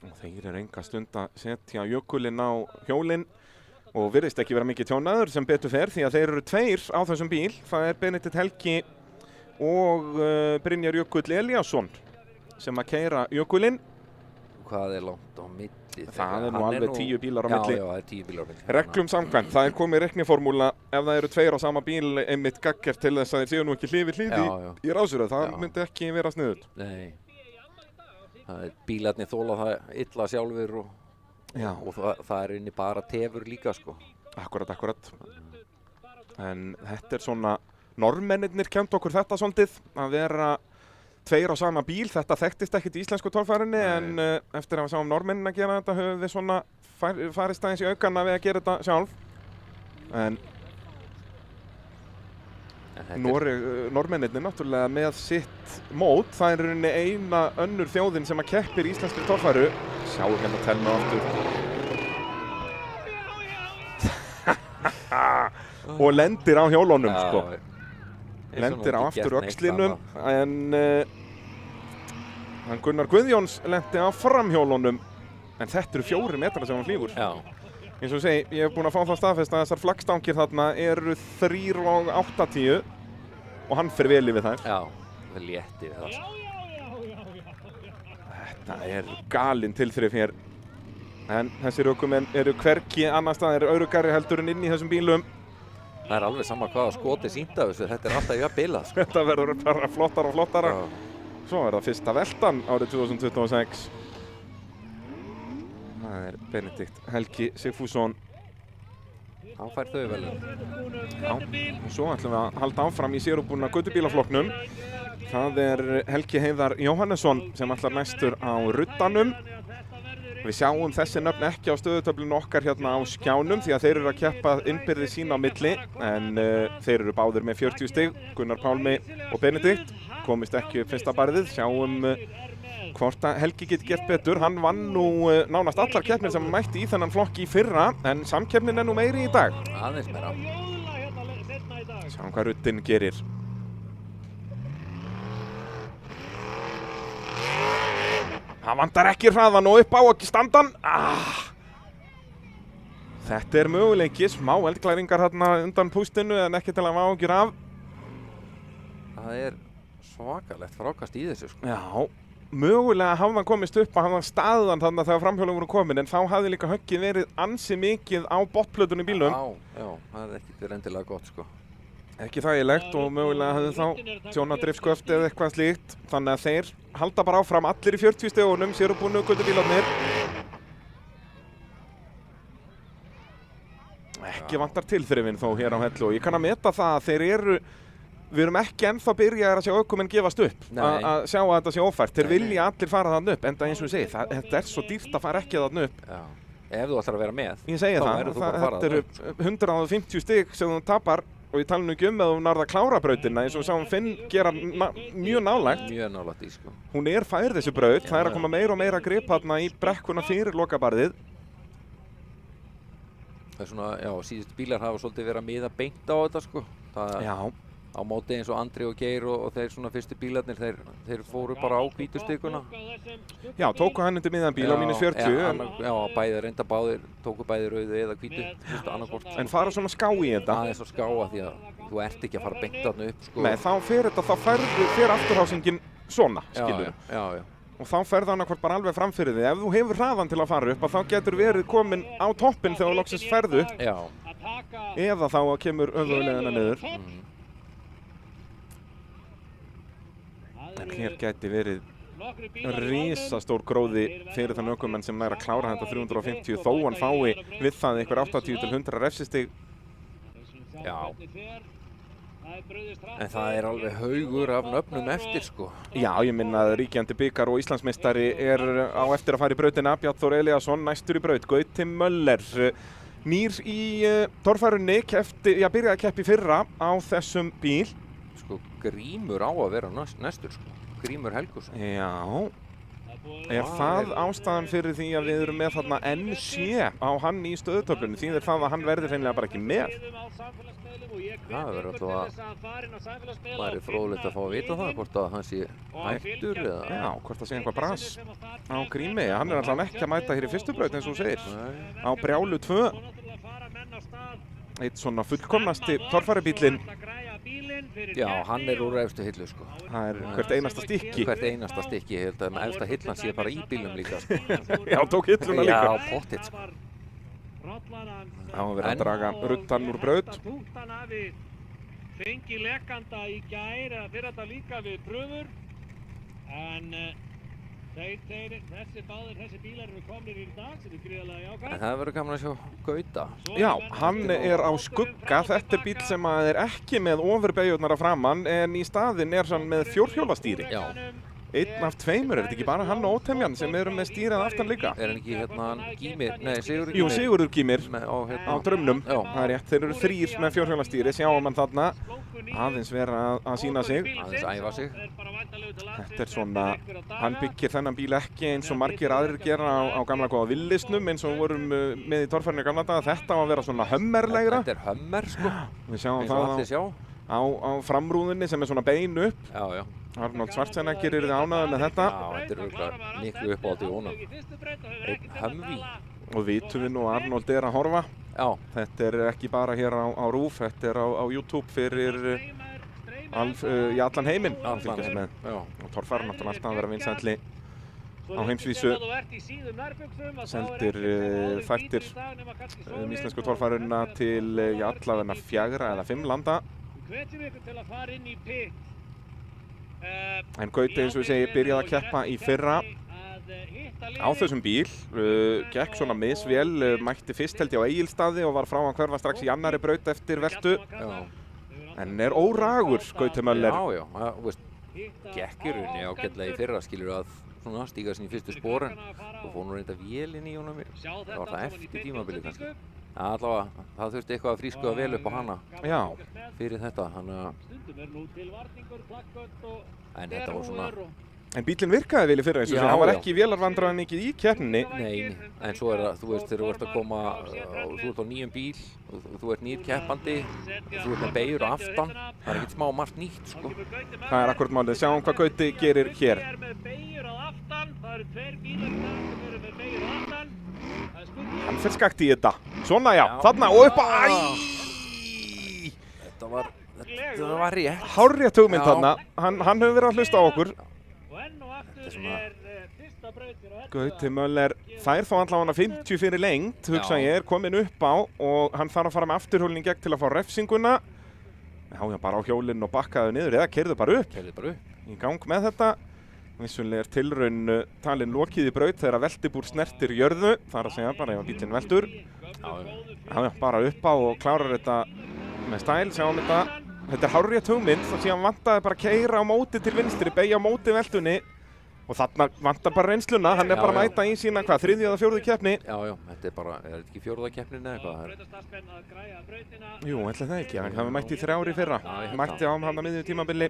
Og þeir eru enga stund að setja jökulinn á hjólinn og virðist ekki vera mikið tjónaður sem betur fer því að þeir eru 2 á þessum bíl. Það er Benedikt Helgi og Brynjar Jökull Elíasson sem að keyra jökulinn. Hvað er langt á milli? Það er nú alveg 10 bílar á milli. Já, það er 10 bílar á milli. Reglum samkvæmt, það er komið reikniformúla ef það eru 2 á sama bíl einmitt gaggjart til þess að þeir séu nú ekki hlið við hlið í rásröð. Það myndi ekki vera sniðugt. Nei. Bílarnir þola það illa sjálfur og það er inni bara tefur líka, sko. Akkurat. En þetta er svona, norðmennirnir kennt okkur þetta svolítið, að vera 2 á sama bíl. Þetta þekktist ekkert í íslensku torfærinni en eftir að við sáum norðmennina gera þetta höfum við svona farist aðeins í aukana við að gera þetta sjálf. En norðmennirnir náttúrulega með sitt mót. Það er rauninni eina önnur þjóðin sem að keppir í íslenskri torfæru. Sjáum hérna Telma aftur. Og lendir á hjólunum, sko. Lendir á aftur öxlinum. En Gunnar Guðjóns lendi á framhjólunum. En þetta eru 4 metrar sem hann flýgur. Já. Eins og segi, ég hef búin að fá það staðfest að þessar flaggstangir þarna eru 3,80 og hann fer vel yfir þær. Já, það er létti við það. Þetta er galinn tilþrif hér. En þessir ökumenn eru hvergi annar staðar öruggari heldur en inn í þessum bílum. Það er alveg sama hvaða skoti sýnt af þessu, þetta er alltaf jafn bilað, sko. Þetta verður bara flottara og flottara. Svo er það fyrsta veltan árið 2026. Það er Benedikt Helgi Sigfússon. Hann fær þau velun. Já, og svo ætlum við að halda áfram í sérútbúna göttubílaflokknum. Það Helgi Heiðar Jóhannesson sem ætlar næstur á ruddanum. Við sjáum þessi nöfn ekki á stöðutöflunum okkar hérna á skjánum því að þeir eru að keppa innbyrðis sín á milli en þeir eru báðir með 40 stig, Gunnar Pálmi og Benedikt komist ekki upp fyrsta barðið, sjáum hvort að Helgi geti gert betur. Hann vann nú nánast allar keppnir sem hann mætti í þennan flokki í fyrra en samkeppnin nú meiri í dag. Aðeins meira. Sjáum hvað ruddin gerir. Það vantar ekki hraðan og upp á ekki standan. Þetta möguleiki, smá eldglæringar hérna undan pústinu en ekki til að hafa áhyggjur af. Það svakalegt frákast í þessu sko. Já, mögulega hafði hann komist upp að hafði hann staðan þannig að þegar framhjólum voru komin en þá hafði líka höggið verið ansi mikið á botplötunni í bílum. Já, það hefði ekki verið endilega gott sko. Ekki þægilegt og mögulega hafði þá tjónadrifsköft eða eitthvað slíkt. Þannig að þeir halda bara áfram allir í 40 stegunum, sérútbúnu göttubílarnir. Ekki vantar tilþrifin þó hér á Hellu og ég kann að meta það að við erum ekki ennþá byrjaðir að sjá ökumenn gefast upp að sjá að þetta sé ófært. Þeir vilja allir fara þarna upp, enda eins og ég segi, þetta svo dýrt að fara ekki þarna upp. Já, ef þú ætlar að vera með. Ég segi þetta eru 150 stig sem þú tapar. Og ég tala nú ekki að þú nærða að klára brautina eins og við sáum Finn gera mjög nálægt. Mjög nálægt í sko. Hún fær þessi braut, það að koma meira og meira grip þarna í brekkuna fyrir lokabarðið. Það svona, já, síðustu bílar hafa svolítið verið að miða beint á þetta sko. Já. Á móti eins og Andri og Geir og þeir svona fyrstu bílarnir, þeir fóru bara á hvítustikuna. Já, tóku hann undir miðan bíl á -40. Já, báðir tóku bæði rauðu eða hvítu, annarkvort. En fara svona ská í þetta. Það svo skáa því að þú ert ekki að fara beint þarna upp sko. Nei, þá fer afturhásingin svona, skilur. Já. Og þá ferðu annarkvort bara alveg fram fyrir þig. Ef þú hefur hraðan til að fara upp, þá getur verið komin á toppinn þegar þú loksins ferðu. Já. Eða þá kemur öfugulegina niður. En hér gæti verið risastór gróði fyrir þann ökumenn sem nær að klára þetta 350 þó hann fái við það einhver 80 til 100 refsistig. Já. En það alveg haugur af nöfnum eftir sko. Já, ég minna að ríkjandi bikar og Íslandsmeistari á eftir að fara í brautina. Bjarni Þór Elíasson næstur í braut. Gauti Möller nýr í torfærunni, byrjaði að keppa í fyrra á þessum bíl. Sko, Grímur á að vera næstur sko. Grímur Helgusson. Já. Það ástæðan fyrir því að við erum með þarna NC á hann í stöðutöflunni? Þýðir það að hann verður hreinlega bara ekki með? Það verður alltaf að væri fróðlegt að fá að vita það, hvort að hann sé hættur eða... Já, hvort að sé einhvað bras á Grími. Hann alltaf ekki að mæta hér í fyrstu braut eins og þú segir. Á Brjálu 2. Eitt svona fullkomnasti torfærubílinn. Já, hann úr efstu hillu sko. Það hvert einasta stykki. Hvert einasta stykki, ég held að efsta hillan sé bara í bílum líka sko. Já, tók hilluna líka. Já, pottitt sko. Það var verið að draga ruddan úr braut. Fengi lekanda í gær eða fyrir þetta líka við pröfur. En þessi bílar eru komnir í dag sem gríðarlega jákvæð. En það verður gaman að sjá Gauta. Já, hann á skugga. Þetta bíl sem ekki með ofurbeygjurnar að framann en í staðinn hann með fjórhjólastýri. Já. Einn af tveimur, þetta ekki bara hann og Ótemjan sem eru með stýrið aftan líka? Hann ekki Gýmir, nei Sigurður Gýmir. Jú, Sigurður Gýmir á Draumnum. Já. Það rétt, þeir eru 3 með fjórhjólastýri, sjáum hann þarna. Aðeins vera að sýna sig. Aðeins æfa sig. Þetta svona, hann byggir þennan bíl ekki eins og margir aðrir gera á gamla góða villisnum eins og vorum með í torfærinu gamla daga. Þetta á að vera svona hömmerlegra. Þetta hömmer sko. Við sjáum það á framrúðinni sem svona bein upp. Já. Arnold Schwarzenegger ánægður með þetta. Já, þetta örugglega miklu uppáhaldi í honum. Einn Humvee. Og vitum við nú að Arnold að horfa. Já. Þetta ekki bara hér á RÚV, þetta á YouTube fyrir í allan heiminn. Og torfæran náttúrulega alltaf að vera vinsælli á heimsvísu. Seldir þættir íslensku torfæruna til allavega 4 eða 5 landa. En Gauti eins og ég segi byrjaði að keppa í fyrra. á þessum bíl, gekk svona misvel, mætti fyrst held ég á Egilsstaði og var frá að hverfa strax í annari braut eftir veltu. Já. En er óragur, Gauti Möller. Já, þú veist, gekk í rauninni ágætlega í fyrra, skilur að svona stíga sinni í fyrstu sporin og fór nú reynda vélinn í honum. Það var það eftir tímabilið kannski. Allavega, það þurfti eitthvað að frískuða vel upp á hana fyrir þetta, en þetta var svona... En bílinn virkaði vel í fyrra eins og hann var ekki vélarvandræðan mikið í keppninni. Nei, en svo er það, þú veist, þegar þú ert að koma, þú ert á nýjum bíl, þú ert nýr keppandi, þú ert með beygjur á aftan, það er ekkert smá margt nýtt, sko. Það er akkúrat málið, sjáum hvað Gauti gerir hér. Hann fer skakt í þetta. Svona já, þarna og upp á... Þetta var rétt. Hárrétt hugmynd þarna, hann hefur verið að hlusta á okkur. Gauti Möller fær þá allavega 50 fyrir lengt, hugsa ég, er komin upp á og hann þarf að fara með afturhjólinn í gegn til að fá refsinguna. Já, bara á hjólinn og bakkaðu niður eða keyrðu bara upp. Í gang með þetta. Vissulega er tilraun talin lokið í braut þegar veltibúr snertir jörðu. Það er að segja bara ef bílinn veltur. Já, bara upp á og klárar þetta með stæl, sjáum þetta. Þetta er hárrétt hugmynd, þá síðan vantaði bara að keyra á móti til vinstri, beygja á móti veltunni. Og þarna vantar bara reynsluna, hann er bara að mæta í sína, hvað, 3. eða 4. keppni? Já, þetta er bara, er þetta ekki 4. keppnin eða eitthvað? Jú, ætli það ekki, hann hafi mætt í 3 ár í fyrra. Mætti á hann að miðju tímabili.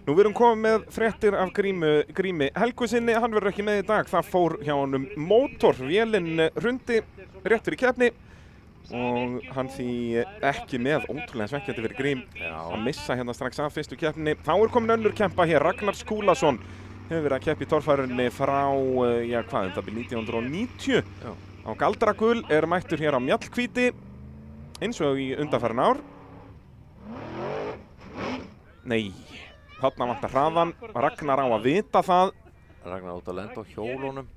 Nú við erum komið með fréttir af Grími Helgusinni, hann verður ekki með í dag. Það fór hjá honum mótor, vélinn hrundi rétt fyrir keppni. Og hann því ekki með, ótrúlega svekkjandi fyrir Grím að missa hérna strax af fyrstu keppni. Þá er komin önnur keppa hér, Ragnar Skúlason. Hefur verið að keppa í torfærunni frá, hvað, þetta byrja 1990. Á Galdragul er mættur hér á Mjallhvíti, eins og í undanfarin ár. Nei, þarna vantar hraðan, Ragnar á að vita það. Ragnar átt að lenda á hjólunum.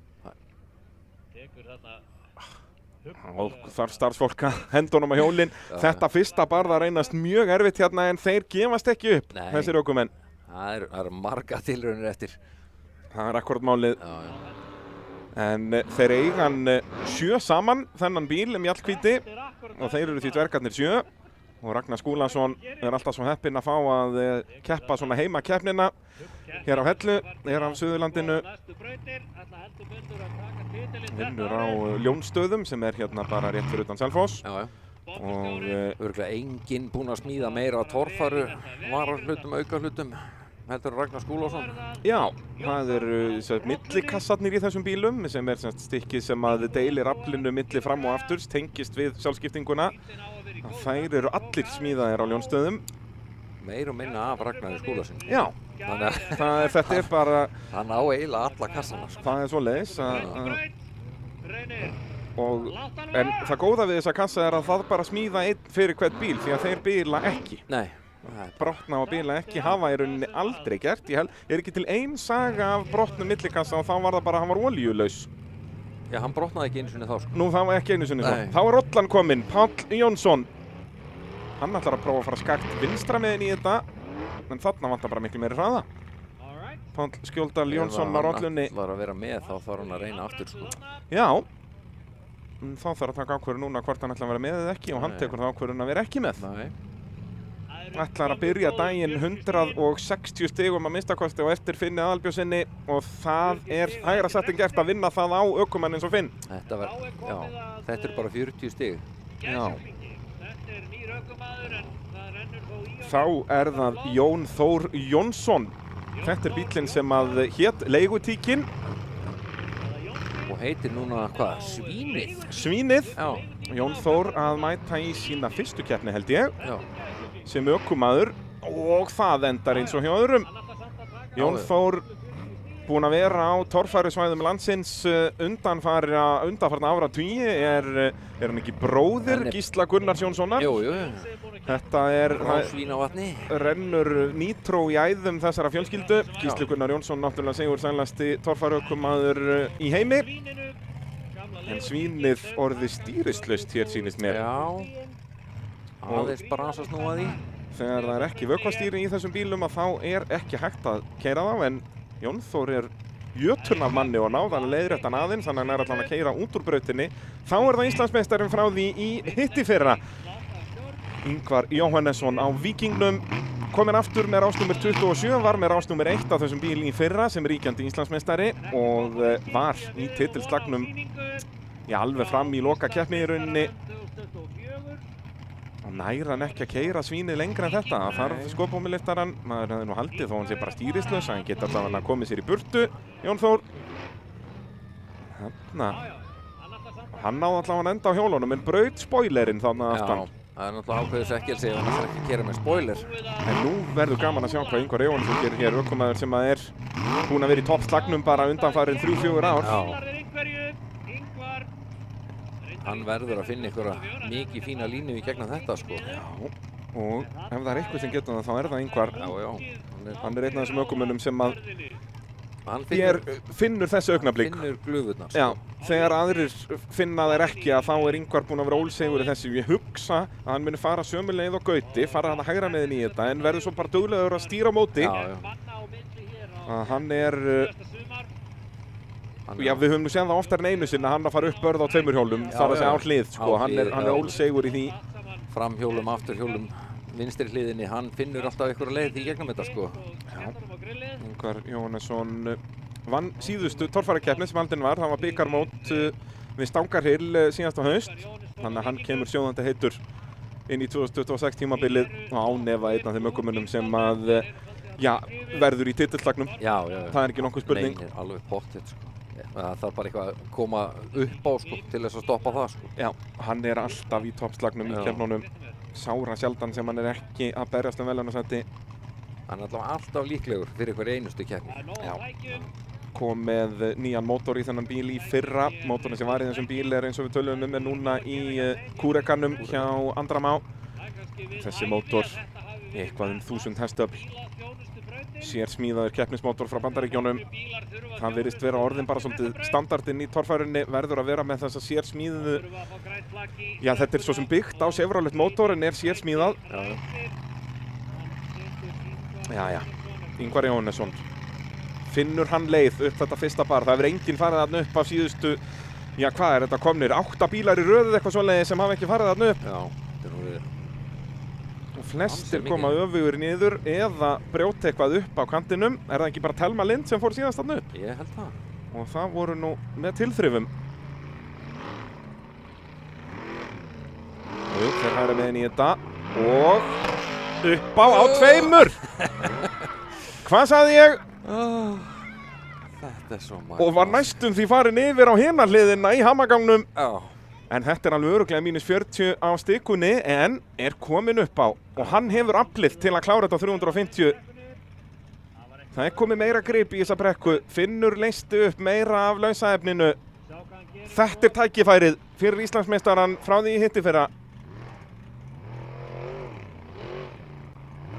Og þarf starfsfólk að henda honum á hjólinn. Þetta fyrsta barða reynast mjög erfitt hérna en þeir gefast ekki upp, þessir ökumenn. Það eru marga tilraunir eftir. Það er akkúrat málið. En þeir eiga hann 7 saman, þennan bíl Mjallhvíti, og þeir eru því dvergarnir 7. Og Ragnar Skúlason er alltaf svo heppinn að fá að keppa svona heima keppnina hér á Hellu, hér af Suðurlandinu. Vinnur á Ljónsstöðum sem er hérna bara rétt fyrir utan Selfoss. Og örugglega enginn búinn að smíða meira torfæru, varahlutum, aukahlutum heldur Ragnar Skúlason. Já, það eru millikassarnir í þessum bílum sem er stykkið sem að deilir aflinu milli fram og afturs, tengist við sjálfskiptinguna. Þær eru allir smíðaðir á Ljónsstöðum. Meir og minna af Ragnari Skúlason. Já, þetta er bara... Hann á eiginlega alla kassana. Það er svoleiðis en það góða við þessa kassa er að það bara smíða einn fyrir hvert bíl því að þeir bíla ekki. Nei. Brotna og bíla ekki hafa í rauninni aldrei gert. Ég er ekki til ein saga af brotnum millikassa og þá var það bara að hann var olíulaus. Já, hann brotnaði ekki einu sinni þá, sko. Nú, það var ekki einu sinni þá. Þá er rollan kominn, Páll Jónsson. Hann ætlar að prófa að fara skakt vinstra megin í þetta, en þarna vantar bara miklu meiri hraða. Páll Skjóldal Jónsson á rollunni. Ef hann ætlar að vera með, þá þarf hann að reyna aftur, sko. Já. Þá þarf að taka ákvörðun núna hvort hann ætlar að vera með eða ekki og hann tekur það ákvörðun að vera ekki með. Ætlar að byrja daginn 160 stigum að minnstakosti og eftir Finni Aðalbjörnsinni og það er hægra setting gert að vinna það á ökumann eins og Finn. Þetta er bara 40 stig. Já. Þá er það Jón Þór Jónsson. Þetta er bíllinn sem að hét Leigutíkin. Og heitir núna, hvað, Svínið? Svínið. Já. Jón Þór að mæta í sína fyrstu keppni held ég. Já. Sem ökumaður og það endar eins og hjá öðrum. Jón Þór búinn að vera á torfærusvæðum landsins undanfarna áratugi. Er hann ekki bróðir Gísla Gunnars Jónssonar? Jú. Þetta er Svínavatni. Rennur nítró í æðum þessara fjölskyldu. Gísli Gunnar Jónsson náttúrulega sigursælasti torfæruökumaður í heimi. En Svínið orðið stýrislaust hér sýnist mér. Já. Aðeins bara aðeins að snúa því. Þegar það er ekki vökvastýri í þessum bílum að þá er ekki hægt að keyra þá en Jón Þór er jöturn af manni og náði að leiðrétta hann aðeins, þannig að hann allan að keyra út úr brautinni. Þá það Íslandsmeistarinn frá því í hittifyrra. Ingvar Jóhannesson á Víkingnum, kominn aftur með rásnúmer 27, var með rásnúmer 1 á þessum bíl í fyrra sem ríkjandi Íslandsmeistari og var í titilslagnum alveg fram í loka keppni í rauninni. Og nær hann ekki að keyra svínið lengra en þetta. Það þarf skopómiliftaran, maður hefði nú haldið þó hann sé bara stýrislaus, hann geti allavega komið sér í burtu, Jón Þór. Þarna, hann náði allavega að enda á hjólunum, en braut spoilerinn þarna aftan. Það náttúrulega ákveðis ekkelsi ef hann ætlar ekki að keyra með spoiler. En nú verður gaman að sjá hvað Ingvar Jóhannesson gerir hér, ökumaður sem að búinn að vera í toppslagnum bara undanfarin 3-4 ár. Hann verður að finna einhverja mikið fína línu í gegnum þetta, sko. Já, og ef það eitthvað sem getur það, þá það Ingvar. Já. Hann einn af þessum ökumönnum sem að finnur þessi augnablik. Finnur glufurnar, sko. Já, þegar aðrir finna þær ekki að þá Ingvar búinn að vera ólsegur í þessu. Ég hugsa að hann muni fara sömu leið og Gauti, fara hann að hægra megin í þetta, en verður svo bara duglegur að stýra á móti. Að hann já, við höfum nú séð það oftar en einu sinni að hann að fara upp börð á 2 hjólum, þar að segja á hlið, sko. Hann er ólsegur í því. Framhjólum, afturhjólum, vinstri hliðinni, hann finnur alltaf einhverja leið í gegnum þetta, sko. Já, Ingvar Jóhannesson vann síðustu torfærakeppni sem haldin var. Það var bikarmót við Stangarhyl síðasta haust, þannig að hann kemur sjóðandi heitur inn í 2026 tímabilið og ánefa einn af þeim ökumönnum sem að, verður í titilslagnum. Já. Það ekki nokkuð spurning. Nei, alveg pottþétt, sko. Það þarf bara eitthvað að koma upp á, sko, til þess að stoppa það, sko. Já, hann alltaf í toppslagnum í keppnunum. Sára sjaldan sem hann ekki að berjast verðlaunasæti. Hann alltaf líklegur fyrir hver einustu keppni. Já. Kom með nýjan mótor í þennan bíl í fyrra. Mótorinn sem var í þessum bíl eins og við töluðum er núna í Kúrekanum hjá Andra Má. Þessi mótor, eitthvað 1000 hestöfl. Sérsmíðaður keppnismótor frá Bandaríkjónum. Það virðist vera orðin bara svolítið standardinn í torfærunni, verður að vera með þessa sérsmíðu. Já, þetta svo sem byggt á Chevrolet mótor en sérsmíðað. Já. Ingvar Jóhannesson. Finnur hann leið upp þetta fyrsta bar. Það hefur enginn farið þarna upp af síðustu, hvað er þetta komnir? 8 bílar í röðu eitthvað svoleiðis sem hafa ekki farið þarna upp. Já, þetta nú við. Og flestir koma öfugur niður eða brjóta eitthvað upp á kantinum. Er það ekki bara Telma Lind sem fór síðast þarna upp? Ég held það. Og það voru nú með tilþrifum. Þeir hægra megin í þetta og upp á 2. Hvað sagði ég? Þetta svo margt. Og var næstum því farin yfir á hina hliðina í hamagangnum. Já. En þetta alveg örugglega -40 á stikunni en komin upp á og hann hefur aflið til að klára þetta á 350. Það komið meira grip í þessa brekku. Finnur leysti upp meira af lausaefninu. Þetta tækifærið fyrir Íslandsmeistarann frá því í hittifyrra.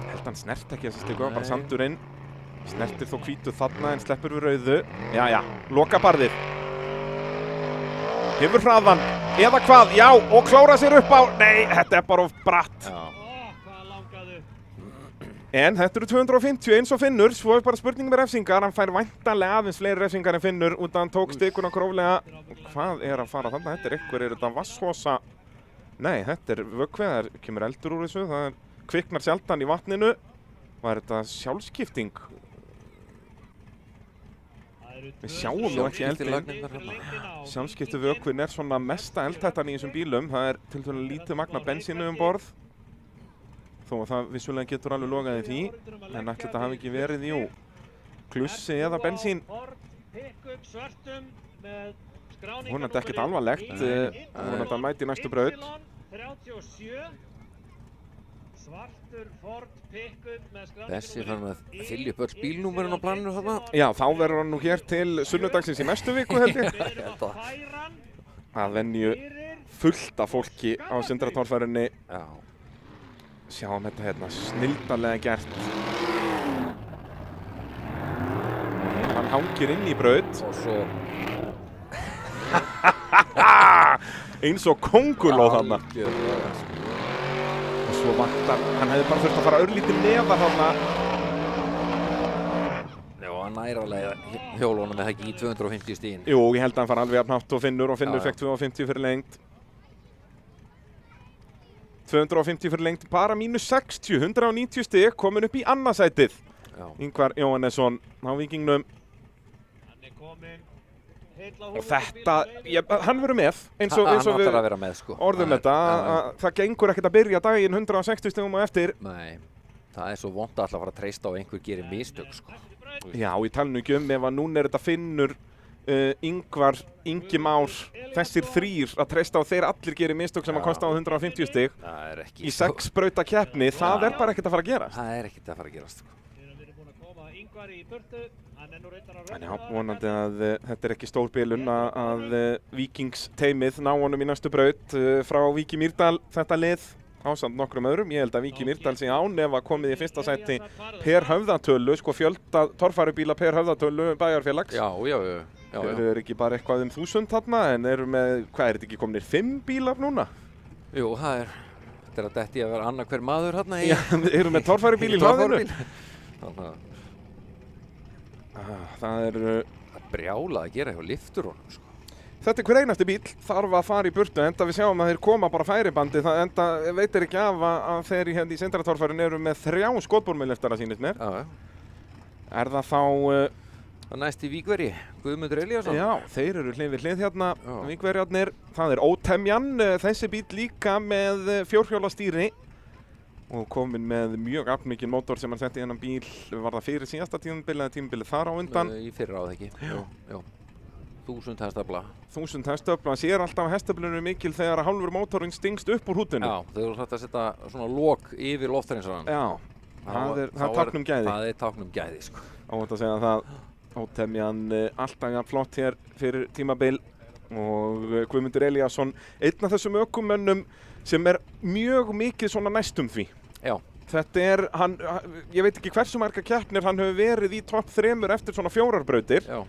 Held hann snert ekki þessa stiku, bara sandurinn. Snertir þó hvítu þarna en sleppur við rauðu. Já, loka barðið. Hefur hraðan, eða hvað, já, og klára sér upp á, nei, þetta bara of bratt. En þetta eru 250 eins og Finnur, svo bara spurning með refsingar, hann fær væntanlega aðeins fleiri refsingar en Finnur út af hann tók stikuna gróflega. Hvað að fara þarna, þetta er þetta vatnshosa, nei, þetta vökvi, það kemur eldur úr þessu, það kviknar sjaldan í vatninu. Var þetta sjálfskipting? Við sjáum nú ekki eldin. Sjálfskiptu vökvin svona mesta eldhættan í þessum bílum. Það til dæmis lítið magna bensínu borð. Þó að það vissulega getur alveg logað í því. En ætli þetta hafi ekki verið, klussi eða bensín. Vonandi ekkert alvarlegt. Vonandi að mæti næstu braut. Þessi fann að þylja upp öll bílnúmerinn á planinu þarna. Já, þá verður hann nú hér til sunnudagsins í næstu viku held ég. Að venju fullt af fólki á Sindratorfærunni. Já. Sjáum þetta hérna, snildarlega gert. Hann hangir inn í braut. Og svo eins og kónguló þarna. Og svo vantar, hann hefði bara þurft að fara örlítið neðar þarna. Já, hann nær alveg hjólunum eða ekki í 250 stíðin. Jú, ég held að hann fara alveg jafn hátt og Finnur Já. fekk 250 fyrir lengt. 250 fyrir lengt, bara mínus 60, 190 stig, komin upp í annarsætið. Já. Ingvar Jóhannesson á Víkingnum. Hann kominn. Og þetta, hann verður með, eins og Hann við ætlar að vera með, sko. orðum þetta, að það gengur ekkert að byrja daginn 160 stigum og eftir. Nei, það svo vont að alltaf fara að treysta á einhver gerir mistök, sko. Já, ég tala nú ekki ef að núna þetta Finnur, Ingvar, Ingi Már, þessir þrír að treysta á þeir allir gerir mistök sem að kosta á 150 stig Ekki, í 6 brauta keppni, það bara ekkert að fara að gerast. Það ekkert að fara að gerast, sko. Við erum búin að koma Ingvar í burtu. Hann nú reyndar að En já, vonandi að þetta ekki stór bilun að Víkingsteymið ná honum í næstu braut frá Víki Mýrdal þetta lið ásamt nokkrum öðrum. Ég held að Víki Mýrdal sé án ef að komið í fyrsta sæti per höfðatölu, sko fjölda torfærubíla per höfðatölu bæjarfélags. Já. Þeir eru ekki bara eitthvað 1000 þarna en eru með, hvað er þetta ekki kominir 5 bílar núna? Jú, þetta að detti að vera annað hver maður hérna Já, eru með torfærubíl í hlaðinu. Þannig að það er brjálað að gera hjá liftur honum, sko. Þetta hver einasti bíl þarf að fara í burtu enda við sjáum að þeir koma bara færibandi það enda veitir ekki af að þeir í sentratorfærin eru með 3 skotbórmiliftara sýnist mér. Já. Er það þá Það næst í Víkveri, Guðmundur Elíasson. Já, þeir eru hlið við hlið hérna, Já. Víkverjarnir. Það er Ótemjan, þessi bíl líka með fjórhjólastýri og kominn með mjög aflmikinn mótor sem hann setti í þennan bíl. Var það fyrir síðasta tímabilið eða tímabilið þar á undan? Í fyrra á það ekki. Já. 1000 hestafla. 1000 hestöfla, hann sér alltaf að hestöflunum mikil þegar að hálfur mótorinn stingst upp úr hútinu. Já, þau eru satt að setja svona lok yfir lofthreinsarann. Já, það er táknum gæði. Það er táknum gæði, sko. Óvænt að segja það, Ótemjan alltaf jafn flott hér fyrir tímabil og Guðmundur Elíasson, einn af þessum ökumönnum sem er mjög mikið svona næstum því. Já. Þetta hann, ég veit ekki hversu marga keppnir hann hefur verið í topp 3 eftir svona 4 brautir. Já.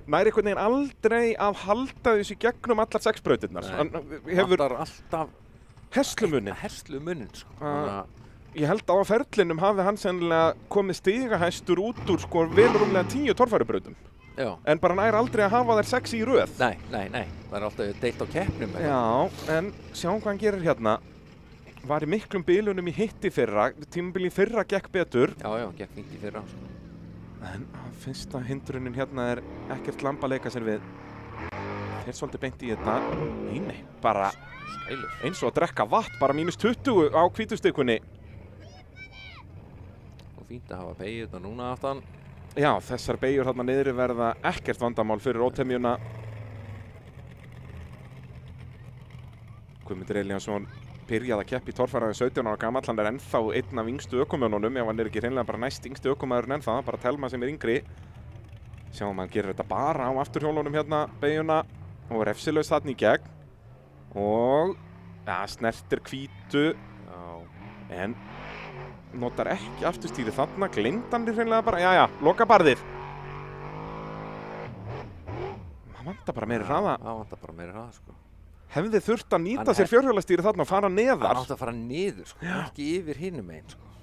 Nær einhvern veginn aldrei að halda þessu gegnum allar 6 brautirnar. Hann hefur alltaf herslumuninn. Herslumuninn, sko. Ég held á ferlinum hafi hann sennilega komið stigahæstur út úr sko velrúmlega 10 torfærubrautum. Já. En bara nær aldrei að hafa þær 6 í röð. Nei. Það er alltaf deilt á keppnum. Já, en sjáum hvað hann gerir hérna. Var í miklum bilunum í hitti fyrra, tímabili fyrra gekk betur. Já, gekk fínt í fyrra, sko. En fyrsta hindrunin hérna er ekkert lamb að leika sér við. Þeir svolítið beint í þetta. Nei, bara Skælur. Eins og að drekka vatn, bara mínus 20 á hvítustikunni. Og fínt að hafa beigið þetta núna aftan. Já, þessar beigjur þarna niðri verða ekkert vandamál fyrir Ótemjuna. Guðmundur Elíasson byrjaði að keppa í torfæraði 17 ára gamall, hann er ennþá einn af yngstu ökumönnunum, ef hann er ekki hreinlega bara næst yngstu ökumæðurinn ennþá, bara Telma sem er yngri. Sjáum hann gerir þetta bara á afturhjólunum hérna, beigjuna, og refsilaus þarna í gegn. Og, ja, snertir hvítu, en notar ekki afturstýri þarna, gleymd hann hreinlega bara, jæja, loka barðið. Það vantar bara meiri hraða. Það vantar bara meiri hraða, sko. Hefði þurft að nýta sér fjórhjólastýri þarna og fara neðar. Hann átti að fara niður, sko, ekki yfir hinum einn, sko.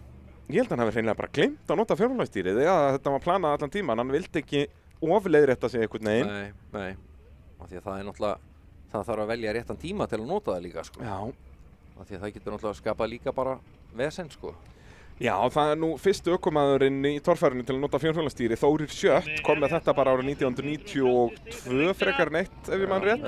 Ég held að hann hafi hreinlega bara glemt að nota fjórhjólastýrið. Já, þetta var planað allan tíman, hann vildi ekki ofleiðrétta sig einhvern veginn. Nei, af því að það er náttúrulega, það þarf að velja réttan tíma til að nota það líka, sko. Já. Af því að það getur náttúrulega skapað líka bara vesen, sko. Já, það er nú fyrstu ökumaðurinn í torfærinu til að nota fjórhjólastýri. Þórir Sjött kom með þetta bara árið 1992 frekar en eitt, ef ég man rétt.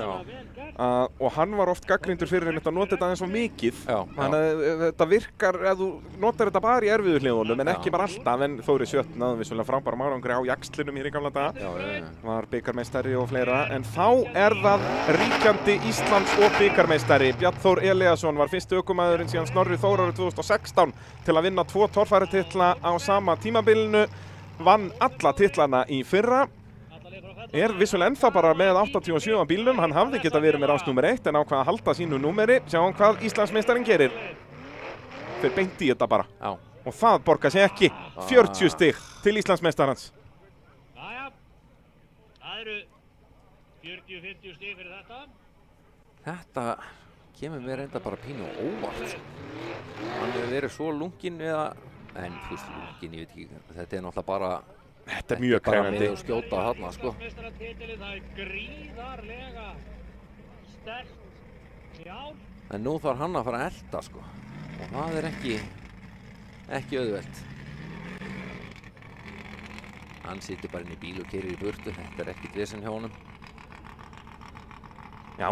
Og hann var oft gagnrýndur fyrir að nota þetta aðeins svo mikið. Þannig að þetta virkar, ef þú notar þetta bara í erfiðu hliðunum, en ekki bara alltaf. En Þórir Sjött náði vissulega frábærum árangri á jaxlinum hér í gamla daga. Var bikarmeistari og fleira. En þá er það ríkjandi Íslands og bikarmeistari. Bjarn Þór Elíasson var fyrstu ökumaðurinn síðan Snorri Þór árið 2016 til að vinna 2 torfærutitla á sama tímabilinu. Vann alla titlana í fyrra. Er vissulega ennþá bara með 87 á bílnum, hann hafði geta verið með rás númer 1 en ákvað að halda sínu númeri. Sjáum hvað Íslandsmeistarinn gerir. Þeir beint í þetta bara. Já. Og það borgar sig ekki. 40 stig til Íslandsmeistarans. Jæja, það eru 40-50 stig fyrir þetta. Þetta kemur mér reynda bara pínu óvart, sko. Hann hefur verið svo lunginn eða, en þú veist lunginn, ég veit ekki, þetta er náttúrulega bara Þetta er mjög bara krefjandi. með að skjóta þarna sko. Meistaratitilinn, það gríðarlega sterkt í ár. En nú þarf hann að fara að elta sko. Og það er ekki auðvelt. Hann situr bara inn í bíl og keyrir í burtu. Þetta er ekkert vesen hjá honum. Já.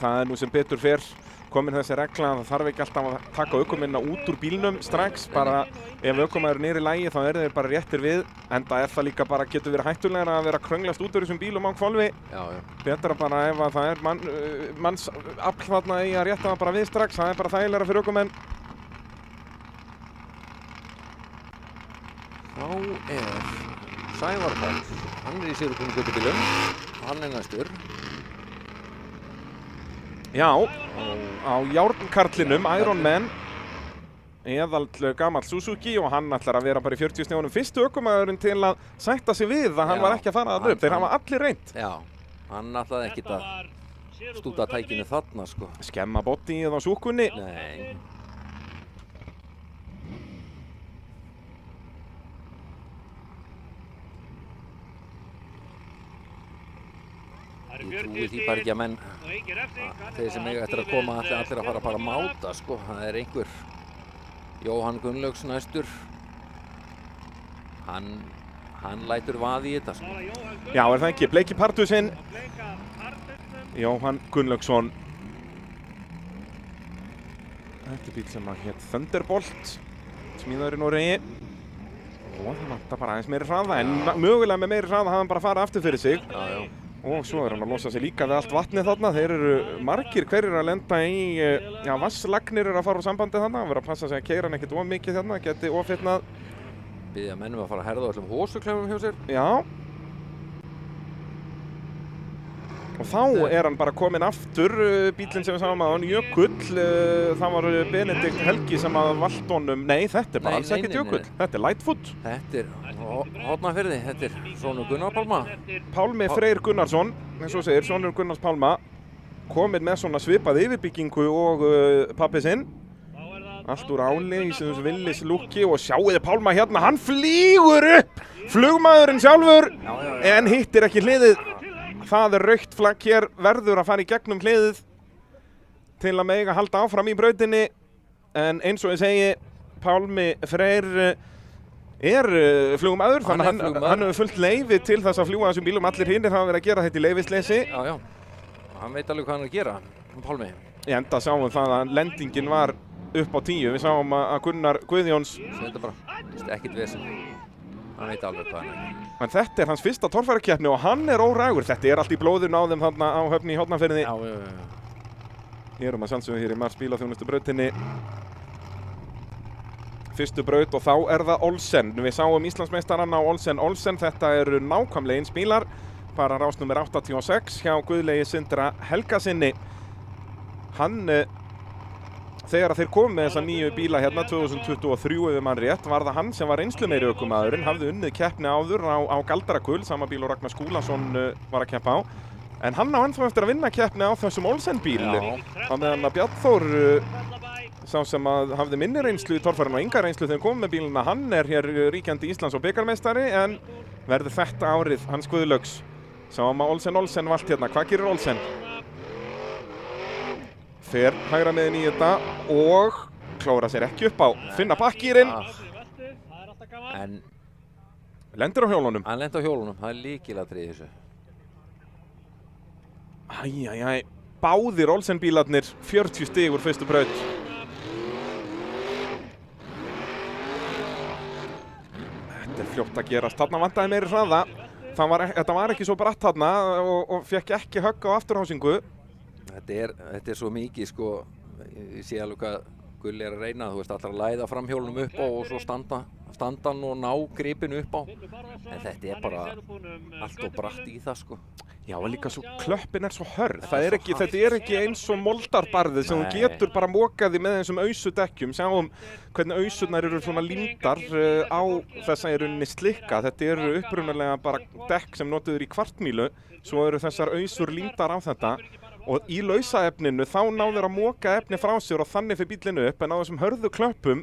Það er nú sem betur fer komin þessi regla að það þarf ekki alltaf að taka ökumennina út úr bílnum strax. Bara ef ökumaður er í lagi þá eru þeir bara réttir við. Enda er það líka bara, getur verið hættulegra að vera að krönglast út úr þessum bílum á hvolfi. Já. Betra bara ef að það er manns afl þarna í að rétta það bara við strax. Það er bara þægilegra fyrir ökumenn. Þá er Sævar Páll. Hann er í Sigurðsson götubílum. Hann er næstur. Já, á járnkarlinum, Iron Man, eðall gamall Suzuki og hann ætlar að vera bara í 40 snegunum fyrstu ökumaðurinn til að sætta sig við að hann var ekki að fara þarna upp. Þeir hafa allir reynt. Já, hann ætlaði ekkert að stúta tækinu þarna sko. Skemma bodyið á súkunni. Nei. Ég trúi því bara ekki að menn, þeir sem eiga eftir að koma allir að fara bara að máta sko. Það er einhver Jóhann Gunnlaugs næstur. Hann lætur vaði í þetta sko. Já, er það ekki? Bleiki Partusinn, Jóhann Gunnlaugsson. Þetta er bíl sem að hét Thunderbolt, smíðaður í Noregi. Og það vantar bara aðeins meiri hraða, en mögulega með meiri hraða hafði hann bara farið aftur fyrir sig. Já. Og svo er hann að losa sig líka við allt vatnið þarna. Þeir eru margir hverjir að lenda í, vasslagnir eru að fara úr sambandi þarna. Það verður að passa sig að keyra hann ekkert of mikið þarna, geti ofitnað. Biðja mennum að fara að herða öllum hósuklefum hjá sér. Já. Og þá er hann bara kominn aftur, bílinn sem við sáum að hann, Jökull. Það var Benedikt Helgi sem að valt honum. Nei, þetta er bara alls ekkert Jökull. Þetta er Lightfoot. Þetta er Hornafirði, þetta er sonur Gunnar Pálma. Pálmi Freyr Gunnarsson, eins og segir, sonur Gunnars Pálma, kominn með svona svipað yfirbyggingu og pabbi sinn. Allt úr áli í þessu Willis lúkki og sjáuði Pálma hérna, hann flýgur upp! Flugmaðurinn sjálfur, en hittir ekki hliðið. Það er rautt flagg hér, verður að fara í gegnum hliðið til að mega halda áfram í brautinni. En eins og ég segi, Pálmi Freyr er flugmaður, þannig að hann hefur fullt leyfi til þess að fljúga þessum bílum. Allir hinnir hafa verið að gera þetta í leyfisleysi. Já, hann veit alveg hvað hann er að gera, Pálmi. Í enda sáum það að lendingin var upp á 10. Við sáum að Gunnar Guðjóns... Þetta bara, ekkert vesen. Hann veit alveg hvað hann er. En þetta er hans fyrsta torfærukeppni og hann er órægur. Þetta er allt í blóðinu á þeim þarna á Höfni í Hornafirði. Já. Hér erum að sjálfsögðu hér í Mars bílaþjónustu brautinni. Fyrstu braut og þá er það Olsen. Við sáum Íslandsmeistarann á Olsen. Þetta eru nákvæmlega eins bílar. Bara rás nummer 86 hjá Guðlegi Sindra Helgasinni. Hann, þegar þeir komu með þessa nýju bíla hérna 2023 ef mann rétt, var það hann sem var reynslumeiri ökumaðurinn, hafði unnið keppni áður á Galdrakull, sama bíl og Ragnar Skúlason var að keppa á. En hann á ennþá eftir að vinna keppni á þessum Olsen bíl. Á meðan að Bjarnþór, sá sem að hafði minni reynslu í torfærinu og enga reynslu þegar komið með bíluna, hann er hér ríkjandi Íslands- og bikarmeistari, en verður þetta árið hans Guðlaugs. Sáum að Olsen valt hérna. Hvað gerir Olsen? Fer hægra megin í þetta og klóra sér ekki upp á. Finna bakkýrin. En lendir á hjólunum. hann lendir á hjólunum, það er lykilatriði í þessu. Æjæjæj, báðir Olsen bílarnir 40 stig úr fyrstu braut. Þetta er fljótt að gerast. Þarna vantaði meiri hraða. Þetta var ekki svo bratt þarna og fekk ekki högg á afturhásingu. Þetta er svo mikið sko, ég sé alveg hvað Gulli er að reyna, þú veist, allar að læða framhjólunum upp á og svo standa hann og ná gripinu upp á. En þetta er bara allt og bratt í það sko. Já, en líka svo klöppin er svo hörð. Þetta er ekki eins og moldarbarðið sem þú getur bara mokaði með þessum ausudekkjum. Sjáum hvernig ausurnar eru svona límdar á þessa í rauninni slikka. Þetta eru upprunalega bara dekk sem notuður í kvartmílu. Svo eru þessar ausur límdar á þetta. Og í lausaefninu þá náður að moka efni frá sér og þannig fyrir bílinu upp, en á þessum hörðu klöppum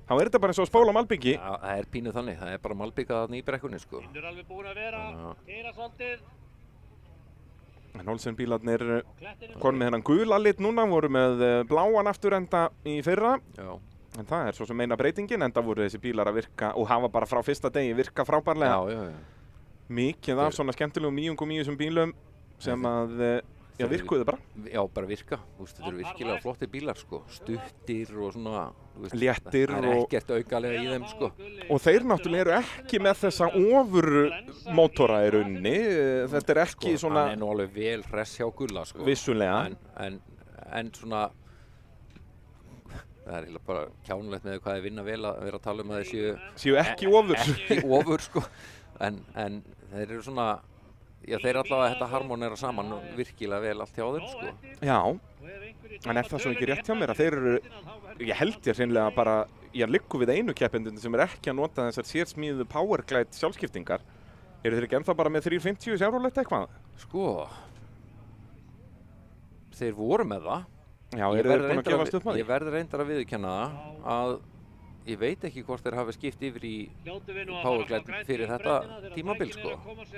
þá er þetta bara eins og að spóla á malbyggi. Já, það er pínu þannig, það er bara malbygga þarna í brekkunni sko. Finnur alveg búin að vera, keyra svolítið. En Olsen bílarnir konum með hennan gula lit núna, voru með bláan afturenda í fyrra. Já. En það er svo sem meina breytingin, enda voru þessi bílar að virka og hafa bara frá fyrsta degi virka frábærlega. Já. Mikið af svona skemmtilegum nýjungum í þessum bílum sem að virkuðu bara. Já, bara virka. Þetta eru virkilega flottir bílar sko. Stuttir og svona, léttir það er ekkert aukalega í þeim sko. Og þeir náttúrulega eru ekki með þessa ofurmótora í rauninni. Þetta er ekki sko, svona... Hann er nú alveg vel hress hjá Gulla sko. Vissulega. En svona... Það er bara kjánulegt með hvað þið vinna vel að vera að tala að þeir séu ekki ofur. Ekki ofur sko. En þeir eru svona... Já, þeir allavega þetta harmonera saman virkilega vel allt hjá þeim sko. Já, en er það svo ekki rétt hjá mér að þeir eru, ég held ég hreinlega bara, ég liggur við einu keppendun sem er ekki að nota þessar sérsmíðu Powerglide sjálfskiptingar. Eru þeir ekki ennþá bara með 350 Chevrolet eitthvað? Sko, þeir voru með það. Já, eru þeir búin að gefast upp með því? Ég verður reyndar að viðurkenna það að ég veit ekki hvort þeir hafi skipt yfir í Powerglide fyrir þetta tímabil sko.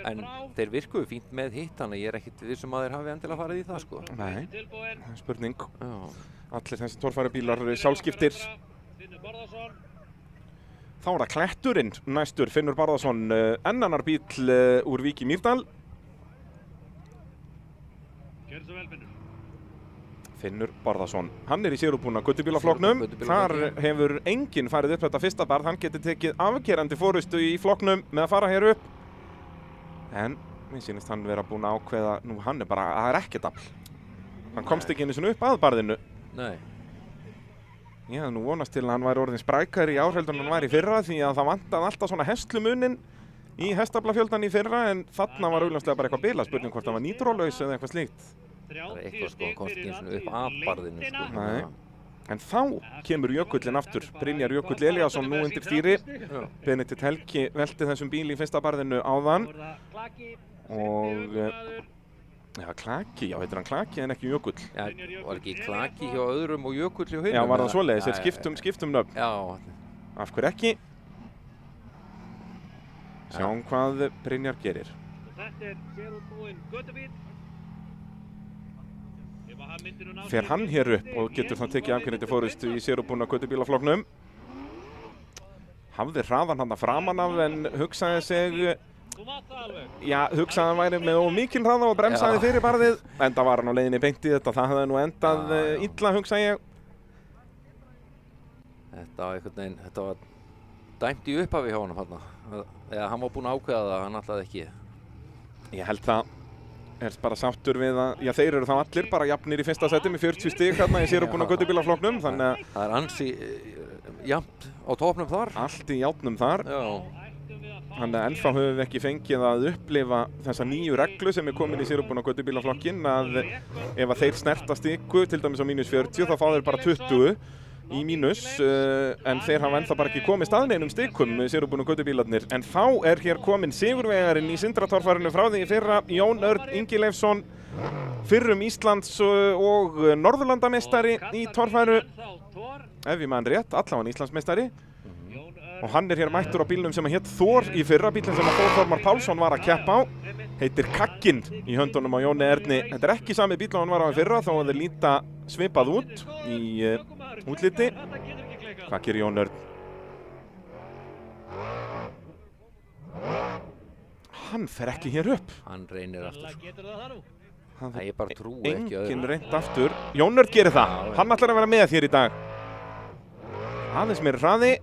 En þeir virkuðu fínt með hitt, þannig ég er ekkert vissum að þeir hafi endilega farið í það sko. Nei, spurning. Já. Allir þessi torfærubílar sjálfskiptir. Þá er það kletturinn næstur, Finnur Barðarsson, enn annar bíl úr Vík í Mýrdal. Gjörðu svo vel, Finnur. Finnur Barðarsson. Hann er í sérútbúna göttubílaflokknum. Þar hefur enginn farið upp þetta fyrsta barð. Hann getur tekið afgerandi forystu í flokknum með að fara hér upp. En mér sýnist hann vera búinn að ákveða, nú hann er bara, það er ekkert afl. Hann komst ekki einu sinni upp að barðinu. Nei. Já, nú vonast til að hann væri orðin sprækari í ár heldur en hann væri í fyrra því að það vantaði alltaf svona hestlumunin í hestaflafjöldan í fyrra en þarna var augljóslega bara eitthvað bila, spurning hvort hann var nýtrolaus eða eitthvað slíkt. Það er eitthvað sko, komst ekki eins og upp að barðinu sko. Nei. En þá kemur jökullinn aftur. Brynjar Jökull Elíasson nú undir stýri. Benedikt Helgi velti þessum bíl í fyrsta barðinu áðan. Og... Já, Klaki. Já, heitir hann Klaki en ekki Jökull. Já, var ekki Klaki hjá öðrum og Jökull hjá hinum? Já, var það svoleiðis. Þeir skiptum nöfn. Já. Af hverju ekki? Sjáum hvað Brynjar gerir. Þetta er sérútbúinn göttubíll. Fer hann hér upp og getur þá tekið afgerandi forystu í sérútbúna göttubílaflokknum. Hafði hraðan hann að framan af en hugsaði sig... Já, hugsaði hann væri með ómikinn hraða og bremsaði fyrir barðið. Enda var hann á leiðinni beint í þetta, það hefði nú endað illa, hugsaði ég. Þetta var dæmt í upphafi hjá honum hann. Eða hann var búinn að ákveða það, hann ætlaði ekki. Ég held það. Er bara sáttur við að, já þeir eru þá allir bara jafnir í fyrsta seti með 40 stig hérna í sérútbúna göttubílaflokknum, þannig að... Það er ansi jafnt á topnum þar. Allt í játnum þar. Já. Þannig að ennþá höfum við ekki fengið að upplifa þessa nýju reglu sem er komin í sérútbúna göttubílaflokkin að ef að þeir snerta stiku, til dæmis á -40, þá fá þeir bara 20 í mínus, en þeir hafa ennþá bara ekki komið staðneinum stikum sérútbúna göttubílarnir. En þá er hér komin sigurvegarinn í Sindratorfarinu frá því í fyrra, Jón Örn Ingileifsson, fyrrum Íslands og Norðurlandameistari í torfæru, ef ég man rétt, allavega Íslandsmeistari. Og hann er hér mættur á bílnum sem hétt Þór í fyrra, bílinn sem að Þórmar Pálsson var að keppa á. Heitir Kagginn í höndunum á Jóni Erni. Þetta er ekki sami bíl og hann var á í fyrra, þó að þeir líta svipað út í útliti. Hvað gerir Jón Örn? Hann fer ekki hér upp. Hann reynir aftur. Það ég bara trúi ekki öðru. Enginn reynt aftur. Jón Örn gerir það. Hann ætlar að vera með hér í dag. Aðeins meiri hraði.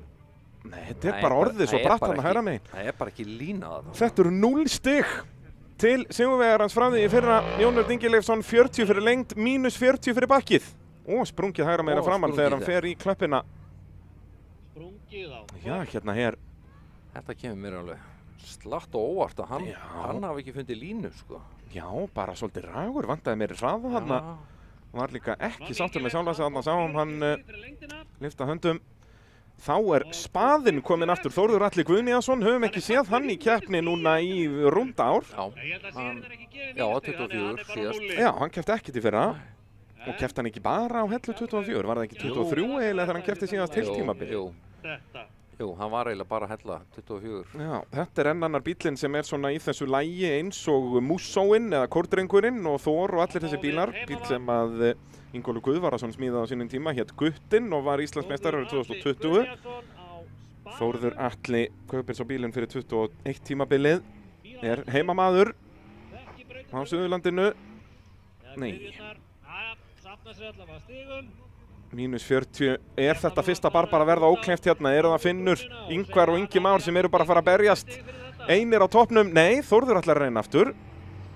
Nei, þetta er bara orðið svo bratt hann að hægra megin. Það er bara ekki lína þarna. Þetta eru 0 stig til sigurvegarans frá því í fyrra. Jón Örn Ingileifsson 40 fyrir lengd, -40 fyrir bakkið. Og sprungið hægra meira framann þegar hann fer í klöppina. Sprungið á. Já, hérna hér. Þetta kemur mér alveg slatt og óvart að hann hafi ekki fundið línu, sko. Já, bara svolítið ragur, vantaði meiri hraða þarna. Var líka ekki sáttur með sjálfa sig þarna, sáum hann lyfta höndum. Þá er spaðinn kominn aftur, Þórður Atli Guðnýjason, höfum ekki séð hann í keppni núna í rúmt ár. Já, 24 síðast. Já, hann keppti ekkert í fyrra. Og keppti hann ekki bara á hellu 24, var það ekki 23 eiginlega þegar hann keppti síðast heilt tímabil? Jú, þetta. Jú, hann var eiginlega bara að hella 24. Já, þetta enn annar bílinn sem svona í þessu lægi eins og Mússóinn eða Kórdrengurinn og Þór og allir þessi bílar. Bíl sem að Ingólfur Guðvarason smíðaði á sínum tíma, hét Guttinn og var Íslandsmeistari árið 2020. Þórður Atli kaupir svo bílinn fyrir 21 tímabilið. Heimamaður á Suðurlandinu. Nei. Mínus 40. Þetta fyrsta bar bara að verða ókleift hérna? Það Finnur, Ingvar og Ingi Már sem eru bara að fara að berjast? Einir á toppnum? Nei, Þórður ætlar að reyna aftur.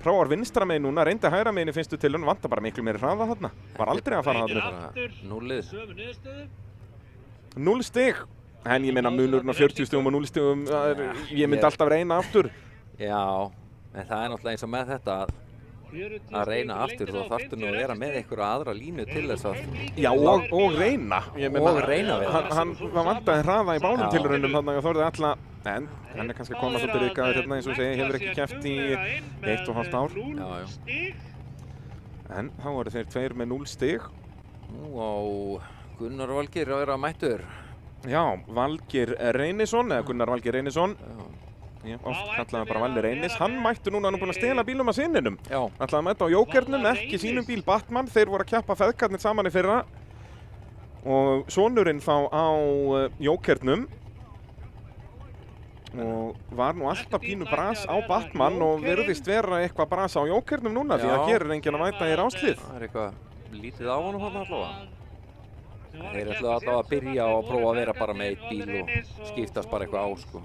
Prófar vinstra megin núna, reyndi hægra megin í fyrstu tilraun, vantar bara miklu meiri hraða þarna. Var aldrei að fara þarna. 0 stig. En ég meina munurinn á 40 stigum og 0 stigum, ég myndi alltaf reyna aftur. Já, en það náttúrulega eins og með þetta að reyna aftur, þá þarftu nú að vera með einhverja aðra línu til þess að... Já, og reyna. Og reyna við það. Hann vantaði hraða í báðum tilraunum þarna og Þórður Atla, en hann kannski að koma svolítið rykaður hérna eins og segi, hefur ekki keppt í 1,5 ár. Já. En þá eru þeir tveir með 0 stig. Nú á Gunnar Valgeir að vera mættur. Já, Valgeir Reynisson, eða Gunnar Valgeir Reynisson. Ég oft kallaði bara Valli Reynis. Hann mættu núna, hann er búinn að stela bílum að syninum. Já. Ætlaði að mæta á Jókernum, ekki sínum bíl Batman. Þeir voru að keppa feðgarnir saman í fyrra. Og sonurinn þá á Jókernum. Og var nú alltaf pínu bras á Batman og virðist vera eitthvað bras á Jókernum núna. Því að hér er enginn að mæta í ráslið. Það er eitthvað lítið á honum hann allavega. Þeir ætlaðu allavega að byrja og prófa að vera bara með 1 bíl og skiptast bara eitthvað á, sko.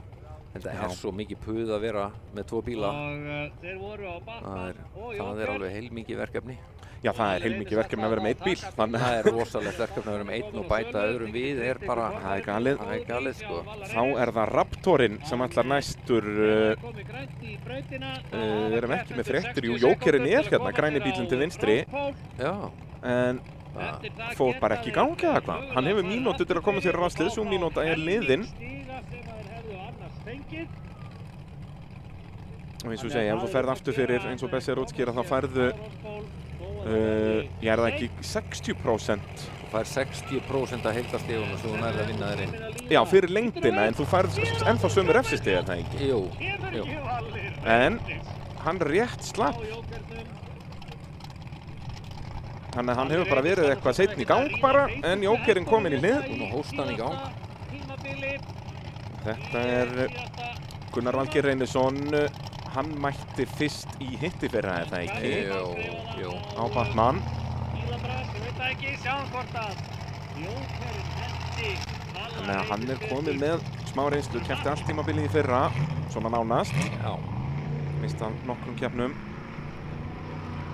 Þetta er svo mikið puð að vera með 2 bíla. Það er alveg heilmikið verkefni. Já, það er heilmikið verkefni að vera með 1 bíl. Það er rosalegt verkefni að vera með 1 og bæta öðrum við er bara... Það er galið. Það er galið, sko. Þá er það Raptorinn sem ætlar næstur... Við erum ekki með fréttir. Jú, Jókerinn er hérna, græni bílinn til vinstri. Já. En fór bara ekki í gangi eða hvað. Hann hefur mínútu til að koma sér á ráslið, svo mínúta er liðin. Og eins og segja, ef þú ferð aftur fyrir eins og Bessi er útskýra, þá færðu, ég er það ekki 60%. Þú fær 60% af heildarstígunum sem þú nærið að vinna þér inn. Já, fyrir lengdina, en þú færð ennþá sömu refsistig, er það ekki? Jú. En hann rétt slapp. Þannig að hann hefur bara verið eitthvað seinni í gang bara, en Jókerinn kominn í hlið. Nú hóst hann í gang. Þetta er Gunnar Valgeir Reynisson. Hann mætti fyrst í hittifyrra, er það ekki? Jú. Á Batman. Þannig að hann er komið með smá reynslu, keppti allt tímabilið í fyrra, svona nánast. Já. Mist af nokkrum keppnum.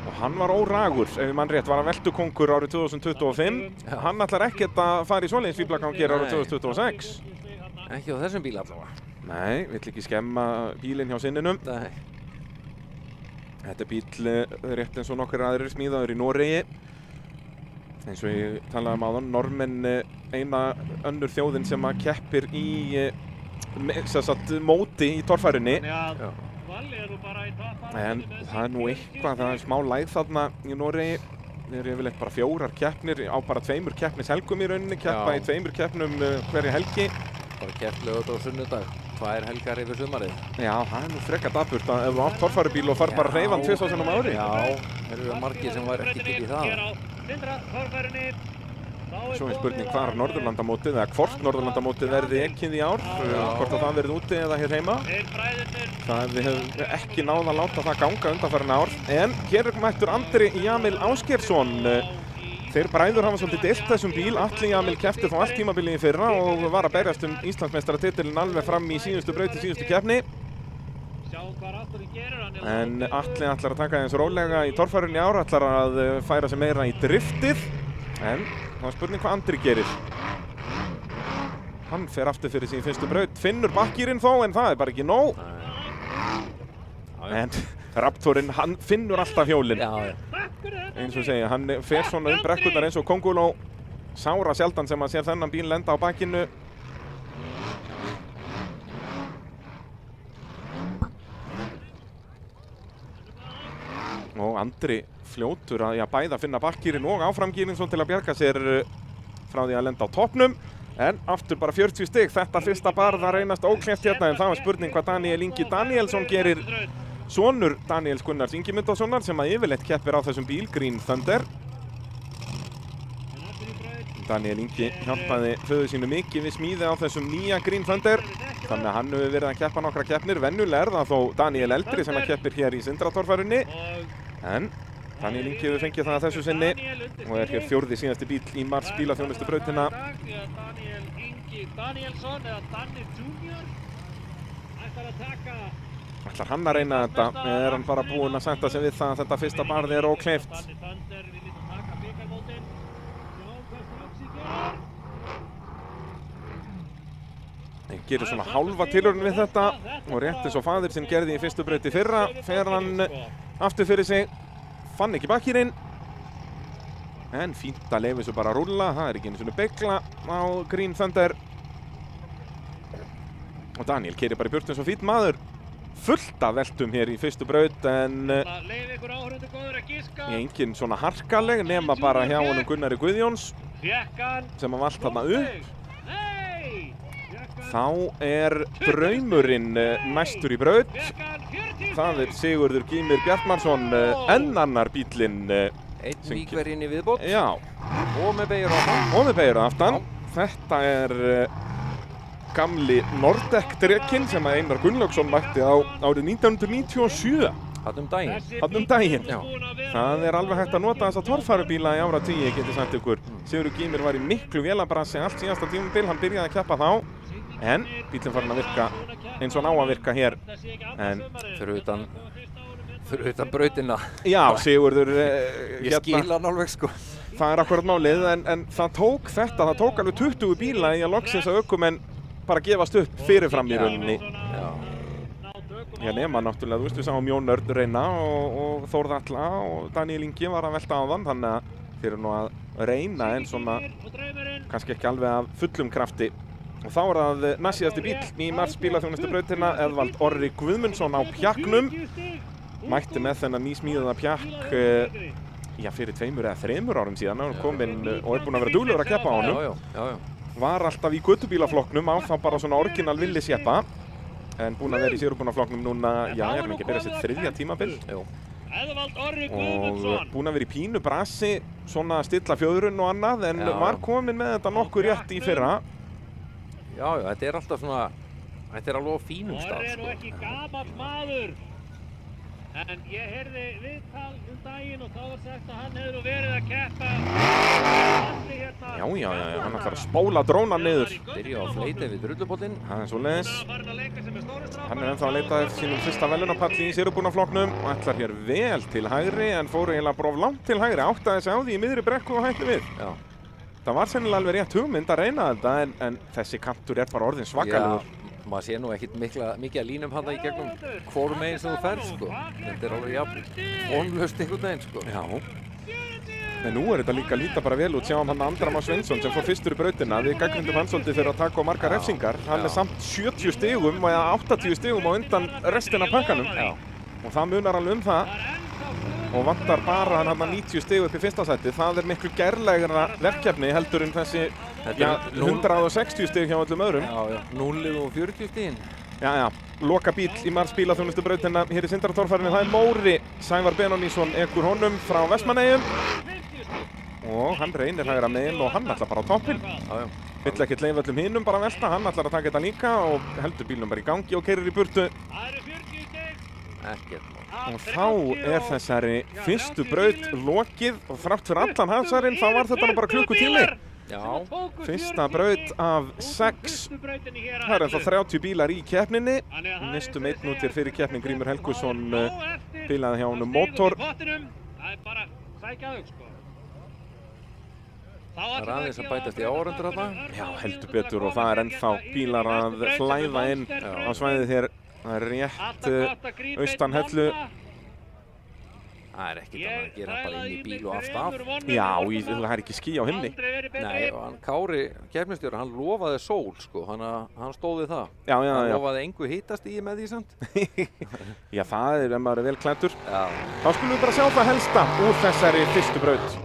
Og hann var óragur, ef ég mann rétt, var hann veltukóngur árið 2025. Já. Hann ætlar ekkert að fara í svoleiðis fíflagangir árið 2026. Ekki á þessum bíl allavega. Nei, vill ekki skemma bílinn hjá sinninum. Nei. Þetta er bíl rétt eins og nokkur aðrir smíðaður í Noregi. Eins og ég talaði um áðan, Normenn eina önnur þjóðin sem að keppir í móti í torfærunni. Já. En það er nú eitthvað, það er smá lægð þarna í Noregi. Þeir eru yfirleitt bara 4 keppnir á bara 2 keppnishelgum í rauninni, keppa í 2 keppnum hverja helgi. Bara keppt laugardag og sunnudag, 2 helgar yfir sumarið. Já, það er nú frekar dapurt að ef þú átt torfærubíl og fær bara hreyfan 2 sinnum á ári. Já, þeir eru margir sem var ekki til í það. Svo er spurning hvar Norðurlandamótið, eða hvort Norðurlandamótið verði ekið í ár, hvort að það verði úti eða hér heima. Við hefum ekki náð að láta það ganga undanfarin ár. En hér er mættur Andri Jamil Ásgeirsson. Þeir bræður hafa svolítið deilt þessum bíl. Atli Jamil keppti þá allt tímabilið í fyrra og var að berjast Íslandsmeistaratitilinn alveg fram í síðustu braut í síðustu keppni. En Atli ætlar að taka eins rólega í torfærunni í ár, ætlar að færa sig meira í driftið. En það var spurning hvað Andri gerir. Hann fer aftur fyrir sín fyrstu braut, finnur bakkýrinn þó, en það er bara ekki nóg. En Raptorinn, hann finnur alltaf hjólinn. Eins og segja, hann fer svona brekkurnar eins og Konguló. Sára sjaldan sem að sér þennan bíl lenda á bakkinu. Og Andri fljótur að bæða finna bakkýrinn og áframgýrinn svo til að bjarga sér frá því að lenda á toppnum. En aftur bara 40 stig, þetta fyrsta barð að reynast ókleift hérna, en það var spurning hvað Daniel Ingi Danielsson gerir, sonur Daniels Gunnars Ingimundarsonar, sem að yfirleitt keppir á þessum bíl, Green Thunder. Daniel Ingi hjálpaði föður sínu mikið við smíði á þessum nýja Green Thunder, þannig að hann hefur verið að keppa nokkra keppnir. Venjulega er það þó Daniel eldri sem að keppir hér í Sindratorfærunni, en Daniel Ingi hefur fengið það að þessu sinni og er hér fjórði síðasti bíl í Mars bílaþjónustubrautina. Daniel Ingi Danielsson eða Danny Junior ætlar að taka. Ætlar hann að reyna þetta, eða er hann bara búinn að senda sig við það að þetta fyrsta barð er ókleift? Danny Thunder vil líta taka bikarmótin. Hann gerir svona hálfa tilraun við þetta og rétt eins og faðir sinn gerði í fyrstu brauti fyrra fer hann aftur fyrir sig, fann ekki bakkýrin, en fínt að leyfa þessu bara að rúlla, það er ekki einu svona beigla á Green Thunder. Og Daniel keyrir bara í burtu eins og fínn maður, fullt af veltum hér í fyrstu braut, en Leyf ykkur áhorfendur góður að giska. engin svona harkaleg nema bara hjá honum Gunnari Guðjóns sem að valt þarna upp. Þá er draumurinn næstur í braut. Það er Sigurður Gýmir Bjartmarsson, enn annar bílinn. Einn víkverjinn í viðbót. Já. Og með beygju aftan. Og með beygju aftan. Þetta er gamli Nordek-drekinn sem að Einar Gunnlaugsson mætti á árið 1997. Þarna daginn. Þarna daginn. Já. Það er alveg hægt að nota þessa torfærubíla í áratugi, geti sagt ykkur. Sigurður Gýmir var í miklu vélabrasi allt síðasta tímabil, hann byrjaði að keppa þá. En bílinn farin að virka eins og hann á að virka hér. En fyrir utan brautina. Já, Sigurður, Ég skil hann alveg sko. það er akkurat málið, en það tók alveg 20 bíla í að loksins að ökumenn bara gefast upp fyrirfram í rauninni. Já. Já, nema náttúrulega, þú veist, við sáum Jón Örn reyna og Þórð Atla og Daniel Ingi var að velta á þann, þannig að þeir eru nú að reyna en svona kannski ekki alveg af fullum krafti. Og þá er það næstsíðasti bíl í Mars bílaþjónustubrautina, Eðvald Orri Guðmundsson á pjakknum. Mætti með þennan nýsmíðaða pjakk fyrir 2 eða 3 árum síðan. Hann kominn og er búinn að vera duglegur að keppa á honum. Já. Var alltaf í göttubílaflokknum á þá bara svona orginal villisjeppa. En búinn að vera í sigurbúnaflokknum núna, er hann ekki að byrja sitt 3. tímabil. Og búinn að vera í pínu brasi, svona stilla fjöðrun og annað, en var kominn með þetta nokkuð rétt í fyrra. Já, þetta er alltaf svona, þetta er alveg á fínum stað, Og er nú ekki gamall maður. En ég heyrði viðtal daginn og þá var sagt að hann hefði nú verið að keppa. Já, hann ætlar að spóla drónan niður. Byrja á fleiti við drullubóllinn. Það er svoleiðis. Hann er ennþá að leita eftir sínum fyrsta velunapalli í sigurbúnaflokknum og ætlar hér vel til hægri, en fór eiginlega bara of langt til hægri, áttaði sig á því í miðri brekku og hætti við. Já. Það var sennilega alveg rétt hugmynd að reyna þetta, en þessi kantur er bara orðinn svakalegur. Maður sé nú ekkert mikið að línum hana í gegnum hvorum meginn sem þú ferð, sko. Þetta er alveg jafn vonlaust einhvern veginn, sko. Já. En nú er þetta líka að líta bara vel út. Sjáum hann Andra Már Sveinsson sem fór fyrstur í brautina. Við gagnrýndum hann svolítið fyrir að taka á margar refsingar. Hann er samt 70 stigum eða 80 stigum á undan restina af pakkanum. Já. Og það munar alveg það. Og vantar bara hann 90 stig upp í fyrsta sæti. Það er miklu gerlegra verkefni heldur en þessi 160 stig hjá öllum öðrum. Já. 0 og 40 stigin. Já. Loka bíl í Mars bílaþjónustubrautina hér í Sindratorfærunni. Það er Móri Sævar Benónísson ekur honum frá Vestmannaeyjum. Og hann reynir hægra meginn og hann ætlar bara á toppinn. Vill ekkert leyfa öllum hinum bara að velta. Hann ætlar að taka þetta líka og heldur bílnum bara í gangi og keyrir í burtu. Ekkert mál. Og þá er þessari fyrstu braut lokið og þrátt fyrir allan hasarinn þá var þetta nú bara klukkutími. Já. Fyrsta braut af 6. Það er ennþá 30 bílar í keppninni. Mistum 1 nútir fyrir keppnin. Grímur Helgusson bílaði hjá honum mótor. Það er aðeins að bætast í áhorfendur þarna. Já, heldur betur, og það er ennþá bílar að flæða inn á svæðið hér. Það er rétt austan Hellu. Það er ekkert annað að gera bara inn í bíl og af stað. Já, það er ekki ský á himni. Nei, og hann Kári, keppnisstjóri, hann lofaði sól, sko, hann stóð við það. Já. Hann lofaði engu hitastig með því, samt. Já, það er ef maður er vel klæddur. Já. Þá skulum við bara sjá það helsta úr þessari fyrstu braut.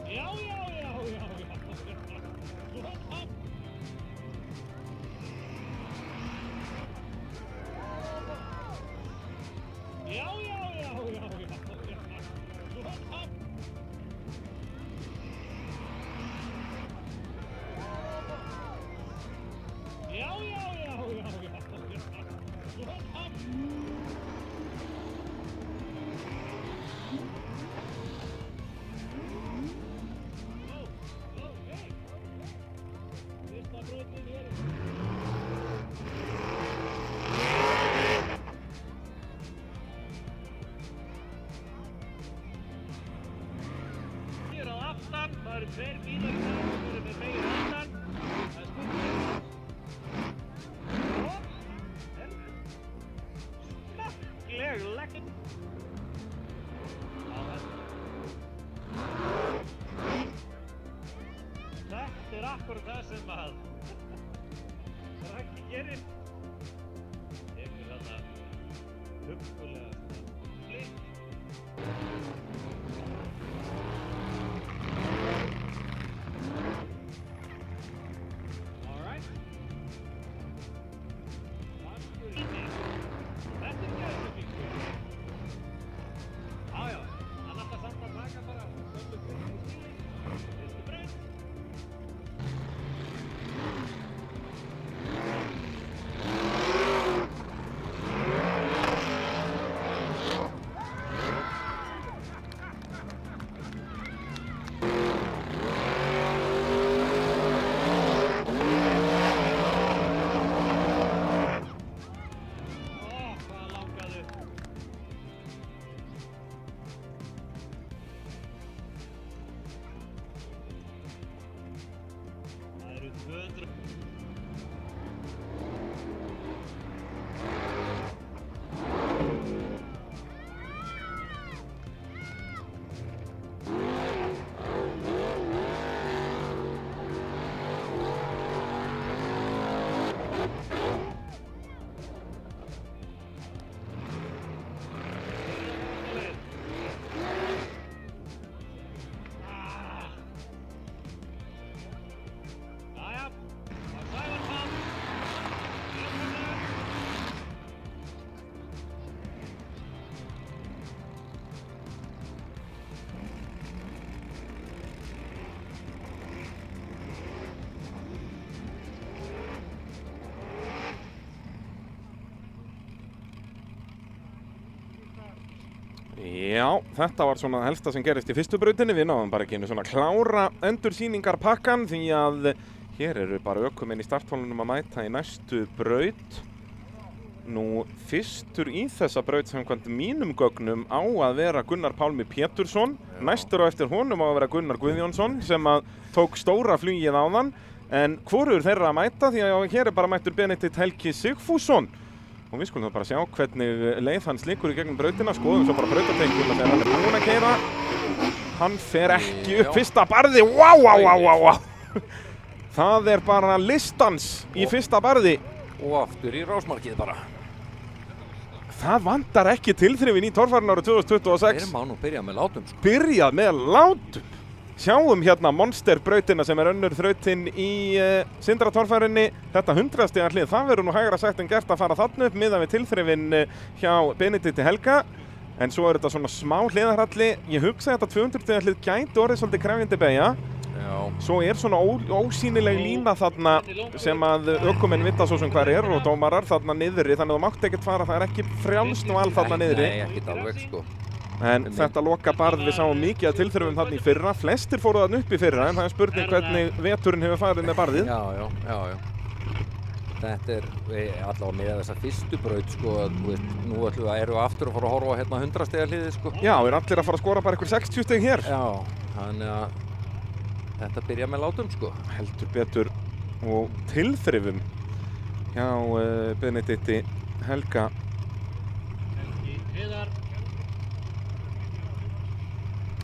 Já. Það eru tveir bílar sem eru með megin aftan. Það spurning. Smekkleg legging. Þetta akkurat það sem að Raggi gerir. Tekur þarna huggulega flip. Já, þetta var svona helsta sem gerist í fyrstu brautinni. Við náðum bara ekki einu svona klára endursýningarpakkan því að hér eru bara ökumenn í starthólunum að mæta í næstu braut. Nú, fyrstur í þessa braut samkvæmt mínum gögnum á að vera Gunnar Pálmi Pétursson. Næstur á eftir honum á að vera Gunnar Guðjónsson sem að tók stóra flugið áðan. En hvorugur þeirra að mæta því að hér er bara mættur Benedikt Helgi Sigfússon. Og við skulum þá bara sjá hvernig leið hans liggur í gegnum brautina. Skoðum svo bara brautatenguna þegar hann er búinn að keyra. Hann fer ekki upp fyrsta barði. Vá. Það er bara listans í fyrsta barði. Og aftur í rásmarkið bara. Það vantar ekki tilþrifin í torfærinu árið 2026. Þeir má nú byrja með látum sko. Byrjað með látum. Sjáum hérna monsterbrautina sem er önnur þrautin í Sindratorfærinni. Þetta 100 stiga hlið, það verður nú hægra sagt en gert að fara þarna upp miðað við tilþrifin hjá Benedikti Helga. En svo er þetta svona smá hliðarhalli. Ég hugsa að þetta 200 stiga hlið gæti orðið svolítið krefjandi beygja. Svo er svona ósýnileg lína þarna sem að ökumenn vita svo sem hver er og dómarar þarna niðri, þannig að þú mátt ekkert fara, það er ekki frjálst val þarna niðri. Nei, ekkert alveg sko. En þetta loka barð, við sáum mikið að tilþrifum þarna í fyrra, flestir fóru þarna upp í fyrra en það er spurning hvernig veturinn hefur farið með barðið. Já. Þetta er allavega með þessa fyrstu braut sko, nú erum við aftur að fara að horfa hérna 100 stiga hliðið sko. Já, við erum allir að fara að skora bara ykkur 60 stig hér. Já, þannig að þetta byrja með látum sko. Heldur betur og tilþrifum hjá Benedikti Helga.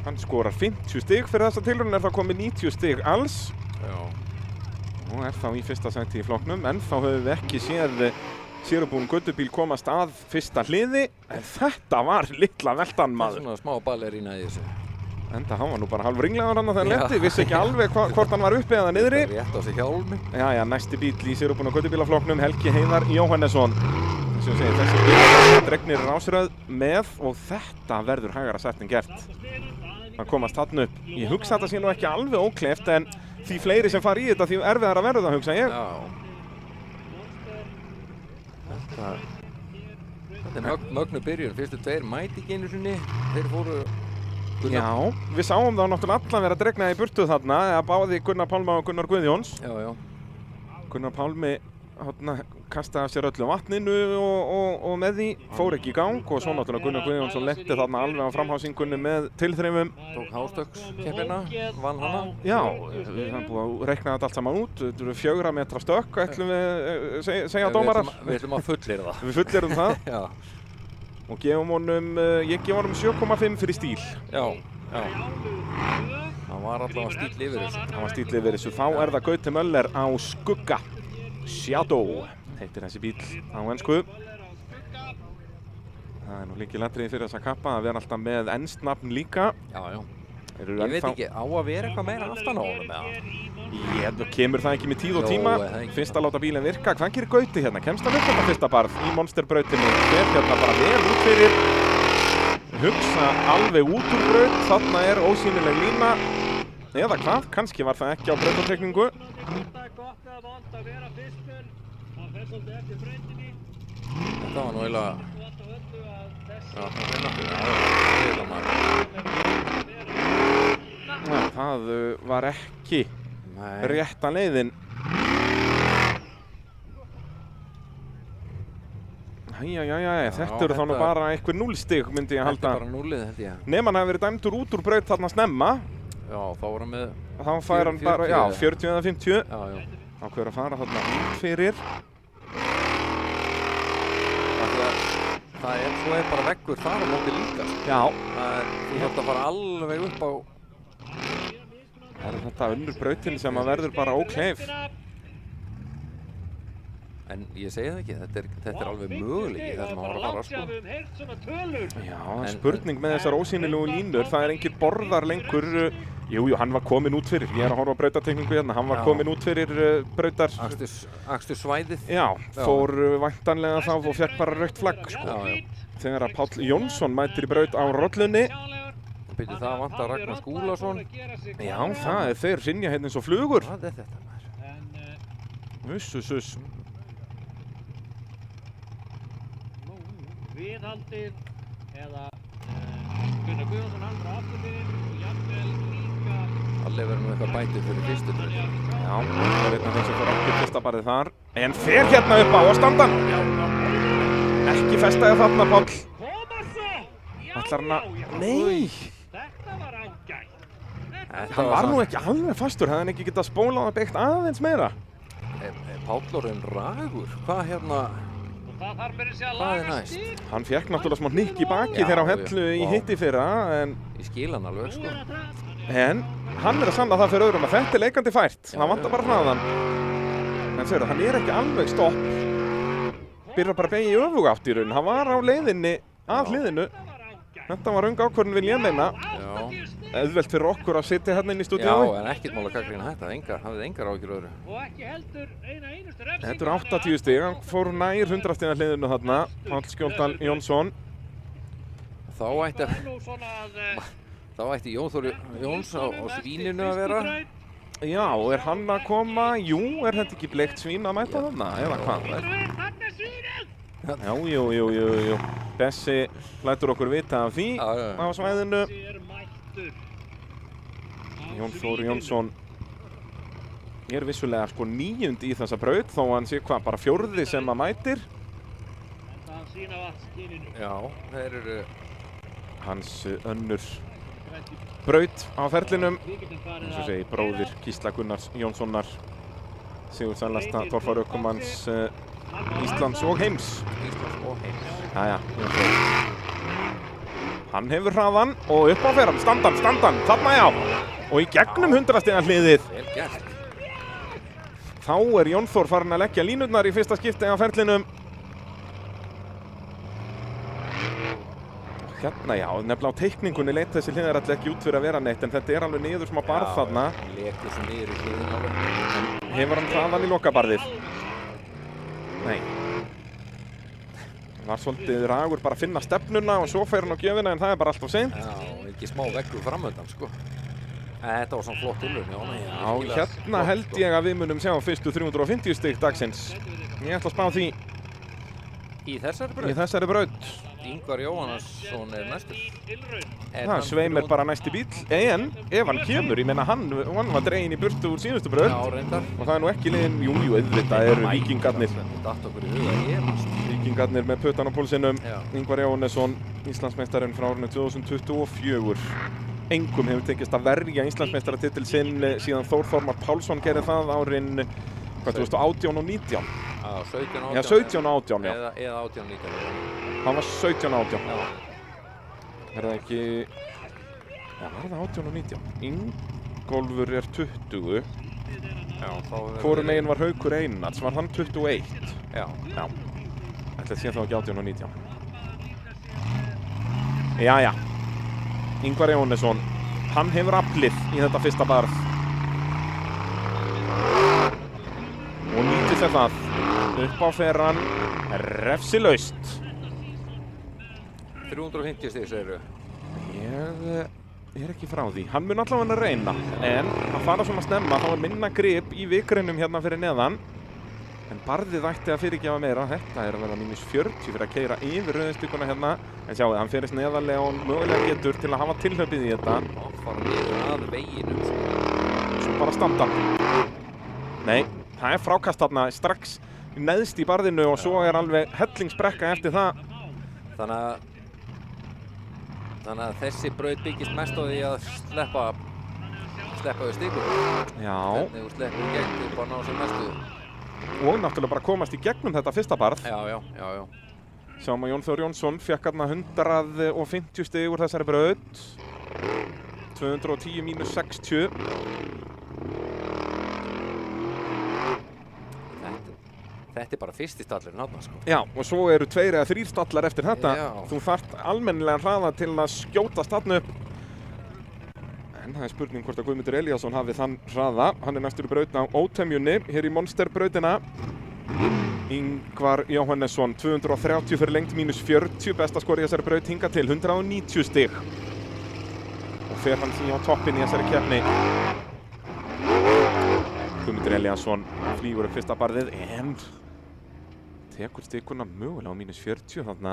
Hann skorar 50 stig fyrir þessa tilraun, er þá komið 90 stig alls. Já. Og er þá í fyrsta sæti í flokknum, en þá höfum við ekki séð sérubúinn gödubíl komast að fyrsta hliði, en þetta var litla veltan, Það er maður. svona smá ballerína í þessu. Enda hann var nú bara halvringlegaður hann þegar Já. lendi, vissi ekki alveg hvort hann var uppi eða niðri. Rétt á sig hjálmi. Jæja, næsti bíl í sérubúna gödubílaflokknum, Helgi Heiðar Jóhannesson. Þessi bíl dregnir rásröð með og þetta verður hægara sagt en gert. Að komast þarna upp. Ég hugsa þetta sé nú ekki alveg ókleift, en því fleiri sem fara í þetta því erfiðara verður það, hugsa ég. Já. Þetta er mögnu byrjun. Fyrstu tveir mæti ekki einu sinni. Þeir fóru... Já, við sáum þá náttúrulega allan vera dregna í burtu þarna, eða báði Gunnar Pálma og Gunnar Guðjóns. Já. Gunnar Pálmi kastaði af sér öllu vatninu og með því fór ekki í gang og svo náttúrulega Gunnar Guðjónsson letti þarna alveg á framhásingunni með tilþreifum. Tók hástökskeppnina, vann hana. Já, við höfum búið að reikna þetta allt saman út. Þetta eru 4 metra stökk, ætlum við segja dómarar. Við ætlum að fullyrða það. Við fullyrðum það. Já. Og gefum honum, ég gef honum 7,5 fyrir stíl. Já. Það var allavega stíll yfir þessu. Það var stíl yfir þessu. Þá er það Gauti Möller á skugga. Shadow heitir þessi bíl á ensku. Það er nú lykilatriði fyrir þessa kappa að vera alltaf með enskt nafn líka. Já. Ég veit ekki, á að vera eitthvað meira aftan á honum eða? Kemur það ekki með tíð og tíma? Fyrst að láta bílinn virka. Hvað gerir Gauti hérna? Kemst hann upp þetta fyrsta barð í monsterbrautinni? Fer hérna bara vel út fyrir. Hugsa alveg út úr braut. Þarna er ósýnileg lína. Eða hvað? Kannski var það ekki á brautateikningu. Þetta var nú eiginlega... Það var ekki rétta leiðin. Þetta eru þá nú bara einhver 0 stig, myndi ég halda. Þetta er bara 0, held ég. Nefn hann hafi verið dæmdur út úr braut þarna snemma. Já, þá var hann með... Þá fær hann bara, 40 eða 50. Já. Þá hver að fara þarna út fyrir. Það er bara veggur þar á móti líka. Já. Þú þarft að fara alveg upp á... Það er þetta önnur brautin sem að verður bara ókleif. En ég segi það ekki, þetta er alveg möguleiki það sem hann var að fara, sko. Já, spurning með þessar ósýnilegu línur, það er engin borðar lengur. Jú, hann var komin út fyrir, ég er að horfa á brautatekningu hérna, hann var komin út fyrir brautar... Akstursvæðið. Já, fór væntanlega þá og fekk bara rautt flagg, sko. Já. Þegar að Páll Jónsson mætir í braut á rollunni. Byrju, það vantar Ragnar Skúlason. Já, þeir hrynja hérna eins og flugur. Hvað er þetta, maður? Uss. Viðhaldið eða Gunnar Guðjónsson hann frá afturfyrir og jafnvel líka Allir verður nú eitthvað bætið fyrir fyrstu brautinni. Já, það er einn af þeim sem fór ekki fyrsta barið þar. En fer hérna upp á standan. Ekki festaði þarna, Páll. Ætlar hann að... Nei! Þetta var ágætt. Hann var nú ekki alveg fastur, hefði hann ekki getað spólað og beitt aðeins meira. Pállorinn Ragur, hvað hérna... Það þarf verið sér að Hvað er laga næst? stíl. Hann fékk náttúrulega smá hnykk í baki Já, þegar á hellu í vá. hitti fyrra, en Ég skil hann alveg, sko. hann er að sanna það fyrir öðrum að þetta er leikandi fært. Það vantar bara hraðan. En segir hann er ekki alveg stopp. Byrjar bara að beygja í öfugátt í raun. Hann var á leiðinni að hliðinu. Þetta var röng ákvörðun vil ég meina. Já. Auðvelt fyrir okkur að sitja hérna inn í Já, stúdíói. en ekkert mál að gagnrýna þetta. Hafið engar áhyggjur öðru. Og ekki heldur einustu refsingu. Þetta eru 80 stig. Hann fór nær 100 stiga hliðinu þarna. Páll Skjóldal Jónsson. Þá ætti Jón Þór Jóns á svíninu að vera. Já, er hann að koma? Jú, er þetta ekki bleikt svín að mæta þarna? Eða hvað? Þarna er svínið! Já, jú. Bessi lætur okkur vita af því Já. á svæðinu. Þessi er mættur. Jón Þór Jónsson er vissulega sko 9. í þessa braut þó hann sé hvað, bara 4. sem að mætir. Þetta hann sína vatnskyninu. Já, þeir eru... Hans önnur braut á ferlinum. Við getum farið Eins og segi, bróðir Gísla Gunnars Jónssonar, sigursælasta torfæruökumanns Íslands og heims. Jæja, hann hefur hraðan og upp á fer hann, standan, þarna já. Og í gegnum 100 stiga hliðið. Vel gert. Þá er Jón Þór farin að leggja línurnar í fyrsta skipti á ferlinum. Hérna já, nefnilega á teikningunni leit þessi hliðarall ekki út fyrir að vera neitt, en þetta er alveg niður smá barð þarna. Hann lekur svo niður í hliðin alveg. Hefur hann hraðan í lokabarðið? Nei. Það var svolítið ragur bara að finna stefnuna og svo fer hann á gjöfina, en það er bara allt of seint. Já, ekki smá veggur framöndan, sko. Þetta var svona flott tilraun, já, hérna held ég að við munum sjá fyrstu 350 stig dagsins. Ég ætla að spá því í þessari braut. Í þessari braut. Ingvar Jóhannesson er næstur. Það Sveimir bara næsti bíl, en ef hann kemur, ég meina hann var dreginn í burtu úr síðustu braut. Já, reyndar. Og það er nú ekki liðin, jú, auðvitað eru víkingarnir. Datt okkur í huga, efast. Víkingarnir með puttan á púlsinum. Ingvar Jóhannesson, Íslandsmeistarinn frá árinu 2024. Engum hefur tekist að verja Íslandsmeistaratitil sinn síðan Þór Þormar Pálsson gerði það árin 2018 og 19. Já, 17 og 18. Já, 17 og 18, já. Eða 18 og 19. Það var 17 og 18. Já. Er það ekki... Já, var það 18 og 19? Ingólfur er 20. Já, þá... Hvorum meginn var Haukur Einars? Var hann 21? Já. Já. Ætli sé þá ekki 18 og 19. Jæja. Ingvar Jóhannesson, hann hefur aflið í þetta fyrsta barð og nýtir sér það. Upp á fer hann refsilaust. 350 stig, segirðu? Ég er ekki frá því. Hann mun allavega að reyna, en að fara svona snemma þá er minna grip í vikreinum hérna fyrir neðan. En barðið ætti að fyrirgefa meira. Þetta er að vera -40 fyrir að keyra yfir rauðstíkuna hérna. En sjáu, hann ferist neðarlega og mögulega getur til að hafa tilhlaupið í þetta. Og fara niður að veginum, sko. Svo bara standa. Nei, það er frákast þarna strax neðst í barðinu og svo er alveg hellingsbrekka eftir það. Þannig að þessi braut byggist mest á því að sleppa við stíkum. Já. Hvernig þú sleppur í gegn til bara ná sem mestu. Og náttúrulega bara komast í gegnum þetta fyrsta barð. Já. Sjáum að Jón Þór Jónsson fékk hérna 150 stig úr þessari braut. 210 mínus 60. Þetta er bara fyrsti stallurinn þarna, sko. Já, og svo eru 2 eða 3 stallar eftir þetta. Já. Þú þarft almennilega hraða til að skjóta stallinu upp. En það er spurning hvort að Guðmundur Elíasson hafi þann hraða. Hann er næstur í braut á Ótemjunni, hér í Monsterbrautina. Ingvar Jóhannesson, 230 fyrir lengt, -40, besta skor í þessari braut hingað til, 190 stig. Og fer hann því á toppinn í þessari keppni. Guðmundur Elíasson flýgur upp fyrsta barðið, en tekur stikuna mögulega á -40 þarna.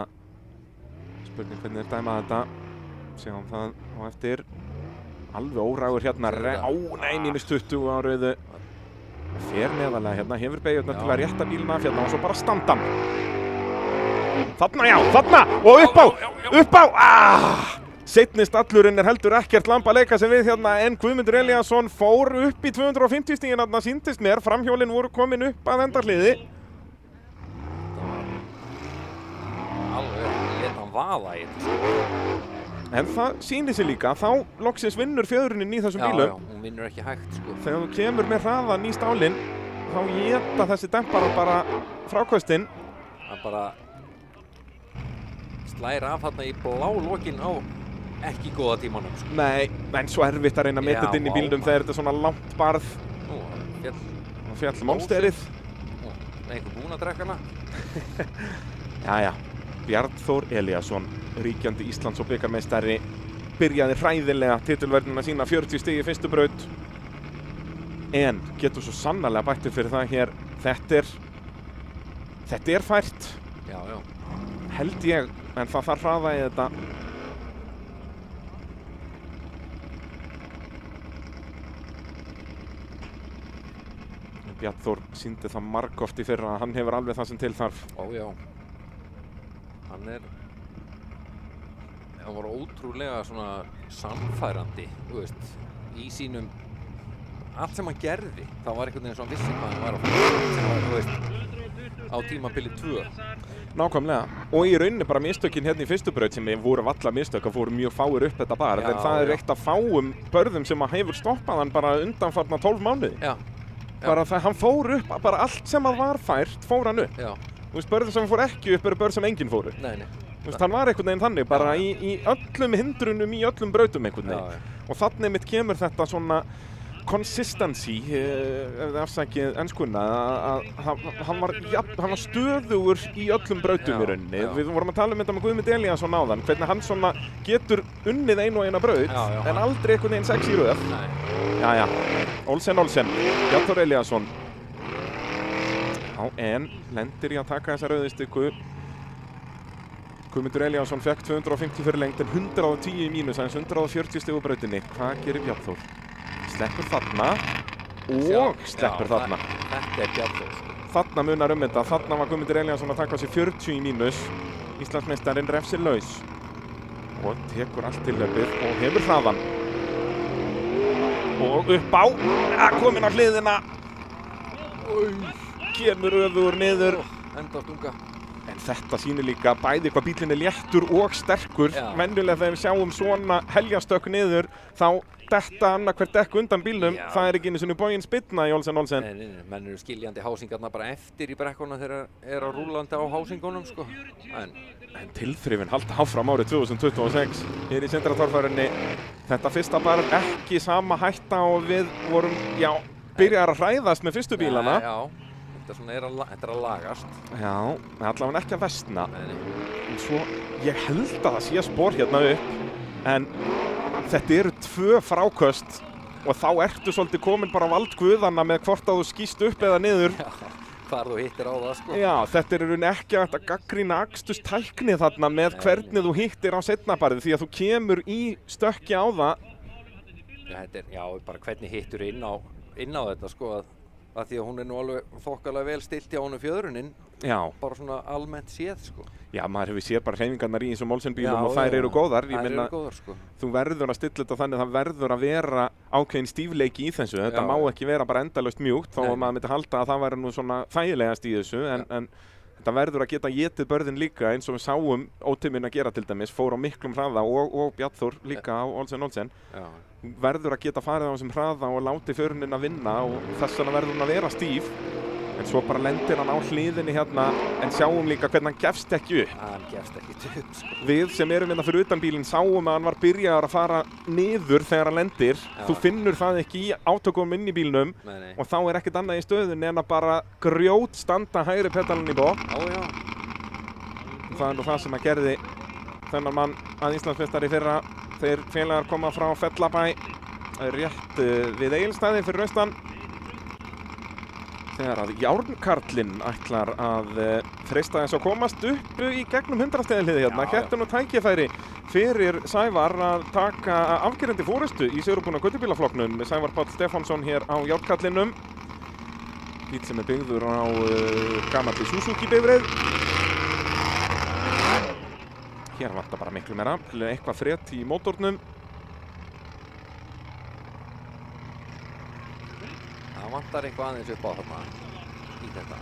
Spurning hvernig dæma þetta. Sjáum það á eftir. Alveg órægur hérna, nei, -20 á rauðu. Fer neðarlega hérna, hefur beygjurnar til að rétta bíluna af hérna og svo bara standa hann. Þarna, já, þarna og upp á, Seinni stallurinn er heldur ekkert lamb að leika sem við hérna, en Guðmundur Elíasson fór upp í 250 stigin þarna, sýndist mér, framhjólin voru komin upp að endarhliði. Alveg, lét hann vaða í þetta. En það sýnir sig líka, þá loksins vinnur fjöðrunin í þessum bílum. Já, hún vinnur ekki hægt, sko. Þegar þú kemur með hraðan í stálinn, þá éta þessi demparar bara frákvöstin. Hann bara slær af þarna í blá lokin á ekki góða tímanum, sko. Nei, en svo erfitt að reyna að meta þetta inn í bílnum þegar þetta er svona langt barð. Fjall monsterið. Nei, einhver búinn að drekka hana. Jæja, Bjarnþór Elíasson, ríkjandi Íslands- og bikarmeistari, byrjaði hræðilega titilvörnina sína 40 stig í fyrstu braut. En getur svo sannarlega bættur fyrir það hér. Þetta er fært. Já. Held ég, en það þarf hraða í þetta. Bjarnþór sýndi það margoft í fyrra að hann hefur alveg það sem til þarf. Já. Hann var ótrúlega svona sannfærandi, þú veist, í sínum, allt sem hann gerði, það var einhvern veginn svona vissi hvað hann var að fara, þú veist, á tímabili 2. Nákvæmlega, og í rauninni bara mistökin hérna í fyrstu braut sem voru valla mistök, það fóru mjög fáir upp þetta barð, en það er eitt af fáum börðum sem hefur stoppað hann bara undanfarna 12 mánuði. Já. Bara það, hann fór upp, bara allt sem var fært fór hann upp. Já. Þú veist, börður sem fór ekki upp eru börð sem enginn fór upp. Nei. Hann var einhvern veginn þannig, bara í öllum hindrunum, í öllum brautum einhvern veginn. Og þannig mitt kemur þetta svona consistency, ef þið afsakið enskuna, að hann var stöðugur í öllum brautum í rauninni. Við vorum að tala þetta með Guðmund Elíasson áðan, hvernig hann svona getur unnið einu og eina braut, en aldrei einhvern veginn 6 í röð. Jæja, Olsen, Bjartur Elíasson. Já, en lendir í að taka þessa rauðistikku. Guðmundur Elíasson fekk 250 fyrir lengt, en 110 í mínus, aðeins 140 stigu brautinni. Hvað gerir Bjartur? Sleppur þarna og sleppur þarna. Þetta Bjartur. Þarna munar þetta. Þarna var Guðmundur Elíasson að taka á sig 40 í mínus. Íslandsmeistarinn refsir laus. Og tekur allt tilhlaupið og hefur hraðan. Og upp á. Kominn á hliðina. Kemur öfugur niður. Enda stunga. En þetta sýnir líka bæði hvað bílinn léttur og sterkur. Venjulega þegar við sjáum svona helgastökk niður, þá detta annarhvert dekk undan bílnum. Það er ekki einu sinni boginn spynna í Olsen. Nei, menn eru skiljandi hásingarna bara eftir í brekkuna þegar er að rúllandi á hásingunum, sko. En tilþrifin halda áfram árið 2026 hér í Sindratorfærinni. Þetta fyrsta bara ekki sama hætta og við vorum, byrjar að hræðast með fyrstu bílana. Þetta er að lagast. Já, allavega ekki að versna. En svo, ég held að það sé spor hérna upp, en þetta eru 2 fráköst og þá ertu svolítið komin bara á vald guðanna með hvort að þú skýst upp eða niður. Hvar þú hittir á það, sko. Já, þetta er ekki að gagnrýna akstustækni þarna með hvernig þú hittir á seinnabarið, því að þú kemur í stökki á það. Bara hvernig hittur inn á þetta, sko, að því að hún er nú alveg þokkalega vel stilt hjá honum fjöðrunin. Bara svona almennt séð, sko. Já, maður hefur séð bara hreyfingarnar í þessum Olsen bílum og þær eru góðar. Ég meina, sko. Þú verður að stilla þetta þannig að það verður að vera ákveðin stífleiki í þessu. Þetta má ekki vera bara endalaust mjúkt, þó að maður myndi halda að það væri nú svona þægilegast í þessu, en þetta verður að geta étið börðin líka, eins og við sáum Ótiminn að gera til dæmis, fór á miklum hraða og Bjartur líka á Olsen. Verður að geta farið á þessum hraða og láti förunin að vinna og þess vegna verður hún að vera stíf. En svo bara lendir hann á hliðinni hérna, en sjáum líka hvernig hann gefst ekki upp. Hann gefst ekki upp, sko. Við sem erum hérna fyrir utan bílinn sáum að hann var byrjaður að fara niður þegar hann lendir. Þú finnur það ekki í átökum inn í bílnum. Nei. Og þá er ekkert annað í stöðunni en að bara grjót standa hægri pedalinn í bók. Það er nú það sem að gerði þennan mann að Íslandsmeistari fyrra. Þeir félagar koma frá Fellabæ rétt við Egilsstaði fyrir austan. Þegar að Járnkarlinn ætlar að freista þess að komast upp í gegnum 100-stigahlið hérna. Hérna nú tækifæri fyrir Sævar að taka afgerandi forystu í sigurbúna göttubílaflokknum. Sævar Páll Stefánsson hér á Járnkarlinnum. Bíl sem er byggður á gamalli Suzuki-bifreið. Hér vantar bara miklu meira, eitthvað frétt í mótornum. Það vantar eitthvað aðeins upp á þarna í þetta.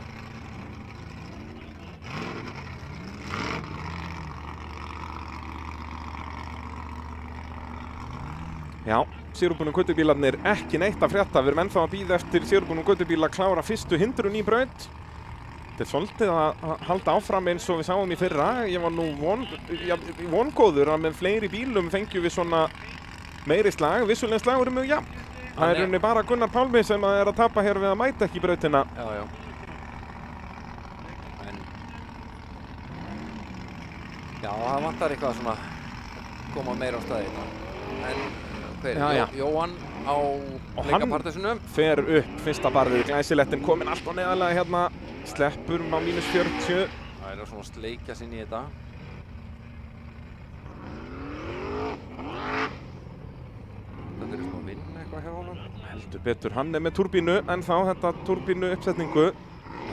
Já, sigurbúnum göttubílarnir ekki neitt að frétta. Við erum ennþá að bíða eftir sigurbúnum göttubíla að klára fyrstu hindrun í braut. Þetta er svolítið að halda áfram eins og við sáum í fyrra. Ég var nú vongóður að með fleiri bílum fengjum við svona meiri slag. Vissulega slag eru mjög jafn. Það er rauninni bara Gunnar Pálmi sem er að tapa hér við að mæta ekki brautina. Já, það vantar eitthvað svona koma meira á staði. En hver er Jóhann á leikapartisunum? Fer upp fyrsta barðið, glæsilettin komin allt á neðarlega hérna. Sleppur á mínus 40. Það er svona sleikja sinni í þetta. Þetta er svona að vinna eitthvað hjá honum. Heldur betur, hann er með turbínu ennþá, þetta turbínu uppsetningu.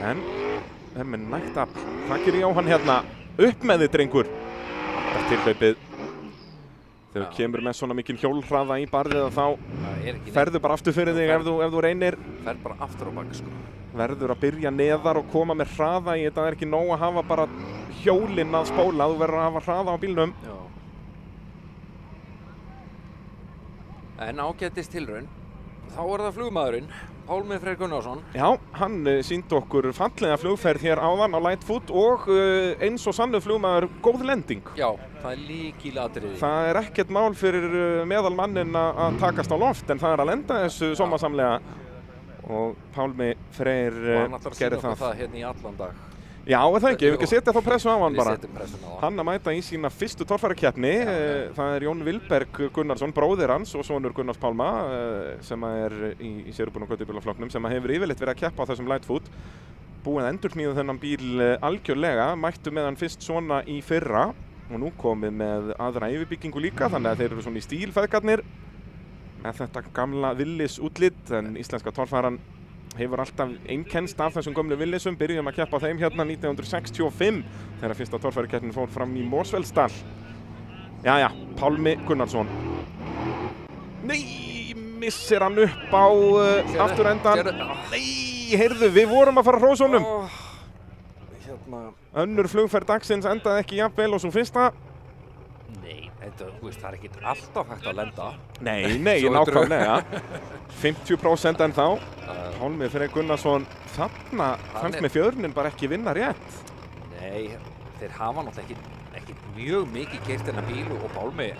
En er með nægt afl. Hvað gerir Jóhann hérna? Upp með þið, drengur. Þetta er tilhlaupið. Þegar þú kemur með svona mikinn hjólhraða í barðið þá ferðu bara aftur fyrir þig ef þú reynir. Ferð bara aftur á bak, sko. Verður að byrja neðar og koma með hraða í þetta. Það er ekki nóg að hafa bara hjólinn að spóla. Þú verður að hafa hraða á bílnum. En ágætist tilraun. Þá er það flugmaðurinn, Pálmi Freyr Gunnarsson. Já, hann sýndi okkur fallega flugferð hér áðan á Lightfoot og eins og sannu flugmaður góð lending. Já, það er lykilatriði. Það er ekkert mál fyrir meðalmannin að takast á loft en það er að lenda þessu sómasamlega og Pálmi Freyr gerði það. Hérna í allan dag. Já, er það ekki? Ef við ekki setja þá pressu á hann bara. Við setjum pressun á hann. Hann að mæta í sína fyrstu torfærukeppni. Það er Jón Vilberg Gunnarsson, bróðir hans og sonur Gunnars Pálma sem er í Sigurbjörn og Götubílaflokknum sem hefur yfirleitt verið að keppa á þessum Lightfoot. Búið að endursmíða þennan bíl algjörlega, mættu með hann fyrst svona í fyrra og nú komið með aðra yfirbyggingu líka þannig að þeir eru svona í stíl feðgarnir með þetta gamla Willys útlit en íslenska torfæran hefur alltaf einkennst af þessum gömlu Willysum, byrjum að keppa á þeim hérna 1965 þegar fyrsta torfærukeppnin fór fram í Mosfellsdal. Jæja, Pálmi Gunnarsson. Nei, missir hann upp á afturendan. Nei, heyrðu, við vorum að fara að hrósa honum. Hérna. Önnur flugferð dagsins endaði ekki jafn vel og svo fyrsta. Nei, það er ekki alltaf hægt að lenda. Nei, nákvæmlega. 50% en þá. Pálmi Freyr Gunnarsson, þarna fannst með fjörnin bara ekki vinna rétt. Nei, þeir hafa náttúrulega ekki mjög mikið keyrt þennan bíl og Pálmi,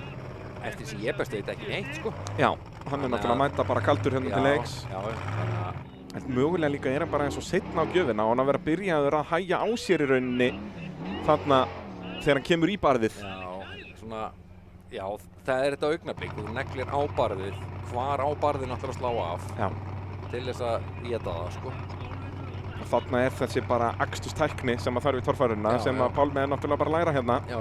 eftir sem ég best veit ekki neitt, sko. Já, hann er náttúrulega að mæta bara kaldur hérna til leiks. Já, En mögulega líka er hann bara eins og seinna á gjöfina og hann að vera byrjaður að hægja á sér í rauninni þarna þegar hann kemur í barðið. Já, það er þetta augnablik, þú neglir á barðið, hvar á barðið náttúrulega að slá af. Já. Til þess að éta það, sko. Og þarna er þessi bara akstustækni sem að þarf í torfæruna sem að Pálmi er náttúrulega bara að læra hérna. Já.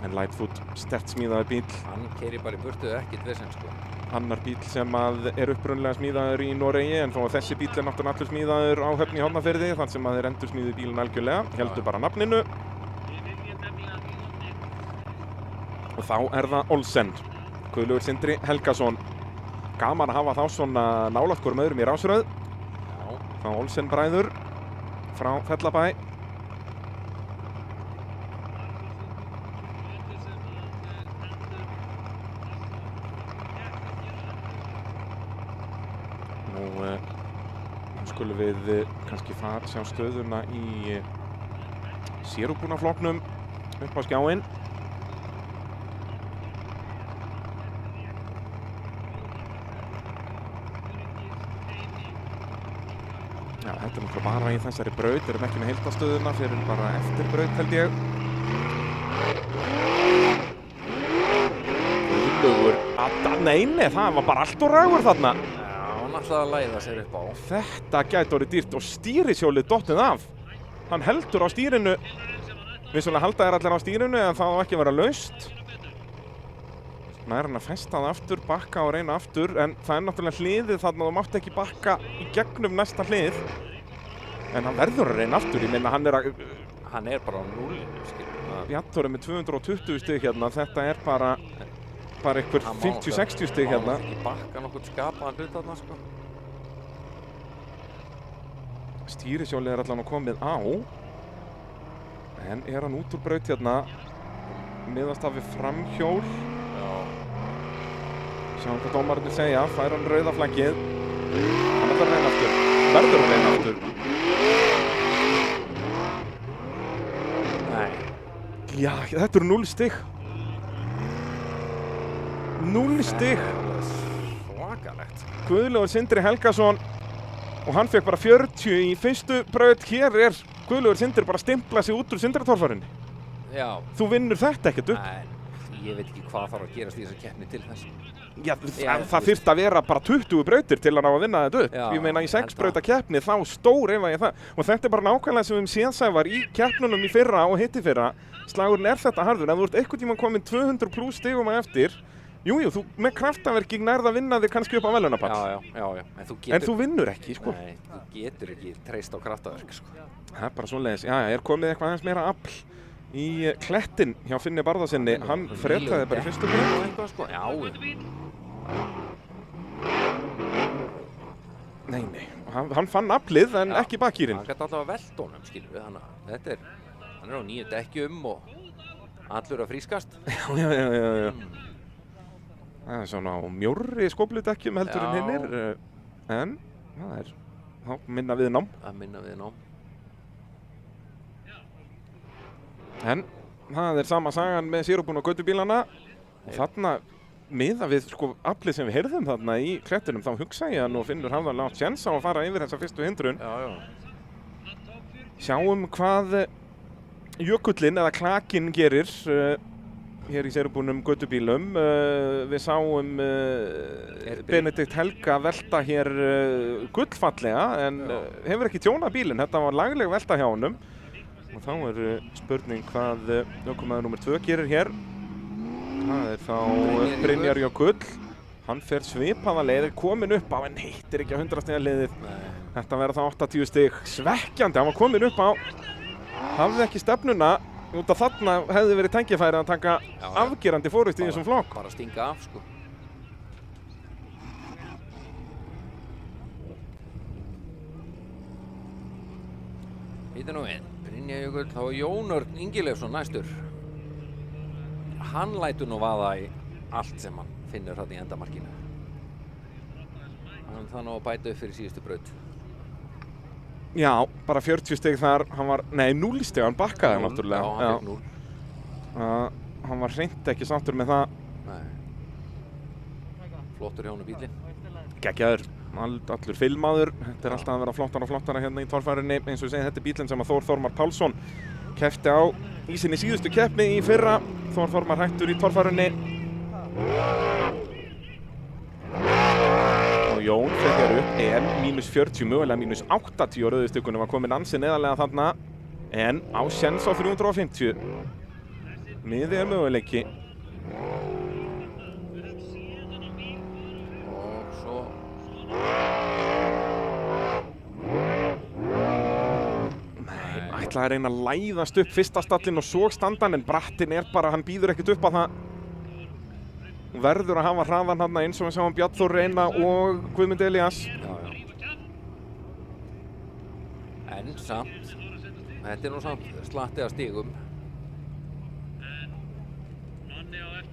En Lightfoot, sterkt smíðaður bíl. Hann keyrir bara í burtu ekkert vesen, sko. Annar bíl sem að er upprunlega smíðaður í Noregi en þó að þessi bíl er náttúrulega allur smíðaður á Höfn í Hornafirði þar sem að þeir endursmíðu bílinn algjörlega, heldur bara nafninu. Og þá er það Olsen, Guðlaugur Sindri Helgason. Gaman að hafa þá svona nálægt hvorum öðrum í rásröð. Þá Olsen bræður frá Fellabæ. Nú skulum við kannski sjá stöðuna í sérútbúnaflokknum upp á skjáinn. Já, þetta er náttúrulega bara í þessari braut, erum ekki með heildastöðuna fyrir bara eftir braut held ég. Guðlaugur, nei, það var bara allt og rægur þarna. Já, hann ætlaði að læða sér upp á. Þetta gæti orðið dýrt og stýrishjólið dottið af. Hann heldur á stýrinu, vissulega halda þér allir á stýrinu en það á ekki að vera laust. Nær hann að festa það aftur, bakka og reyna aftur en það er náttúrulega hliðið þarna þú mátt ekki bakka í gegnum næsta hlið en hann verður að reyna aftur, ég meina hann er bara á núllinu, skilur. Bjartur er með 220 stig hérna, þetta er bara einhver 50-60 stig hérna. Hann má ekki bakka nokkuð skapaðan hlut þarna, sko. Stýrishjólið er allan komið á en er hann út úr braut hérna miðast af við framhjól. Sjáum hvað dómararnir segja, fær hann rauða flaggið. Hann ætlar að reyna aftur. Verður að reyna aftur. Nei. Já, þetta eru 0 stig. 0 stig. Svakalegt. Guðlaugur Sindri Helgason og hann fekk bara 40 í fyrstu braut. Hér er Guðlaugur Sindri bara að stimpla sig út úr Sindratorfærunni. Já. Þú vinnur þetta ekkert upp. Nei, ég veit ekki hvað þarf að gerast í þessari keppni til þess. Já, það þyrfti að vera bara 20 brautir til að ná að vinna þetta upp. Já, ég meina í 6 brauta keppni þá stór ef að ég það. Og þetta er bara nákvæmlega sem við séð Sævar í keppnunum í fyrra og hitti fyrra. Slagurinn er þetta harður. Ef þú ert einhvern tímann komin 200 pluss stigum að eftir, jújú, þú með kraftaverki nærð að vinna þig kannski upp á velunapall. Já. En þú vinnur ekki, sko. Nei, þú getur ekki treyst á kraftaverk, sko. Það er bara svoleiðis. Já, er komið eitthvað aðeins meira afl í klettinn hjá Finni Barðarsinni. Hann fretaði bara í fyrstu braut. Sko. Já. Nei, hann fann aflið en ekki bakkýrin. Hann gæti alltaf að velta honum, skilur við, hann er á 9 dekkjum og allur að frískast. Já. Það er svona á mjórri skófludekkjum heldur en hinnir. En það er þá minna viðnám. að minna við ná. En það er sama sagan með sérubún og göttubílana. Og þarna, miða við sko aflið sem við heyrðum þarna í klettunum, þá hugsa ég að nú Finnur hafði átt séns á að fara yfir þessa fyrstu hindrun. Já. Sjáum hvað jökullinn eða klakinn gerir hér í sérubúnum göttubílum. Við sáum Benedikt Helga velta hér gullfallega en hefur ekki tjónað bílinn. Þetta var lagleg velta hjá honum. Og þá er spurning hvað ökumaður númer 2 gerir hér. Það er þá Brynjar Jökull. Hann fer svipaða leið, komin upp á en hittir ekki á 100 stiga leiðið. Þetta verður þá 80 stig. Svekkjandi, hann var komin upp á. Hafði ekki stefnuna. Út af þarna hefði verið tækifæri að taka afgerandi fórust í þessum flokk. Bara stinga af sko. Býta nú við. Brynjar Jökull, þá er Jón Örn Ingileifsson næstur. Hann lætur nú vaða í allt sem hann finnur þarna í endamarkinu. Hann það nú að bæta upp fyrir síðustu braut. Já, bara 40 stig þar. Hann var, nei 0 stig, hann bakkaði náttúrulega. Já, hann fekk 0. Hann var hreint ekki sáttur með það. Nei. Flottur hjá honum bílinn. Geggjaður, allur filmaður. Þetta er alltaf að vera flottara og flottara hérna í torfærinni. Eins og ég segi, þetta er bílinn sem að Þór Þormar Pálsson keppti á í sinni síðustu keppni í fyrra. Þór Þormar hættur í torfærinni. Og Jón fekk upp en -40, mögulega -80 á rauðustykunum var komin ansi neðarlega þarna. En á séns á 350. Miði er möguleiki. Og svo Ætlaði að reyna að læðast upp fyrsta stallinn og svo standan en brattinn er bara, hann býður ekkert upp á það. Verður að hafa hraðan hann eins og við sjáum Bjarn Þór reyna og Guðmund Elías. Já. En samt, þetta er nú samt slatti að stigum.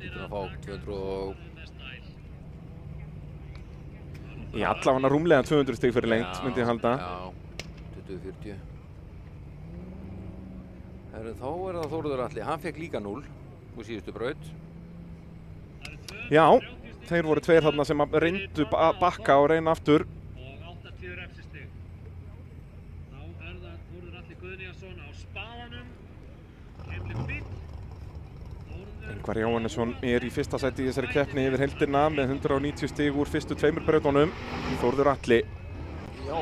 Þetta að fá 200 og... Í allavega rúmlega 200 stig fyrir lengt, myndi ég halda. Já, 20-40. Þá er það Þórður Atli, hann fekk líka 0 úr síðustu braut. Já, þeir voru tveir þarna sem reyndu bakka og reyna aftur. Og 80 refsistig. Þá er það Þórður Atli Guðnýjarsson á spaðanum. Kemur bíll. Ingvar Jóhannesson er í fyrsta sæti í þessari keppni yfir heildina með 190 stig úr fyrstu 2 brautunum. Þórður Atli. Já.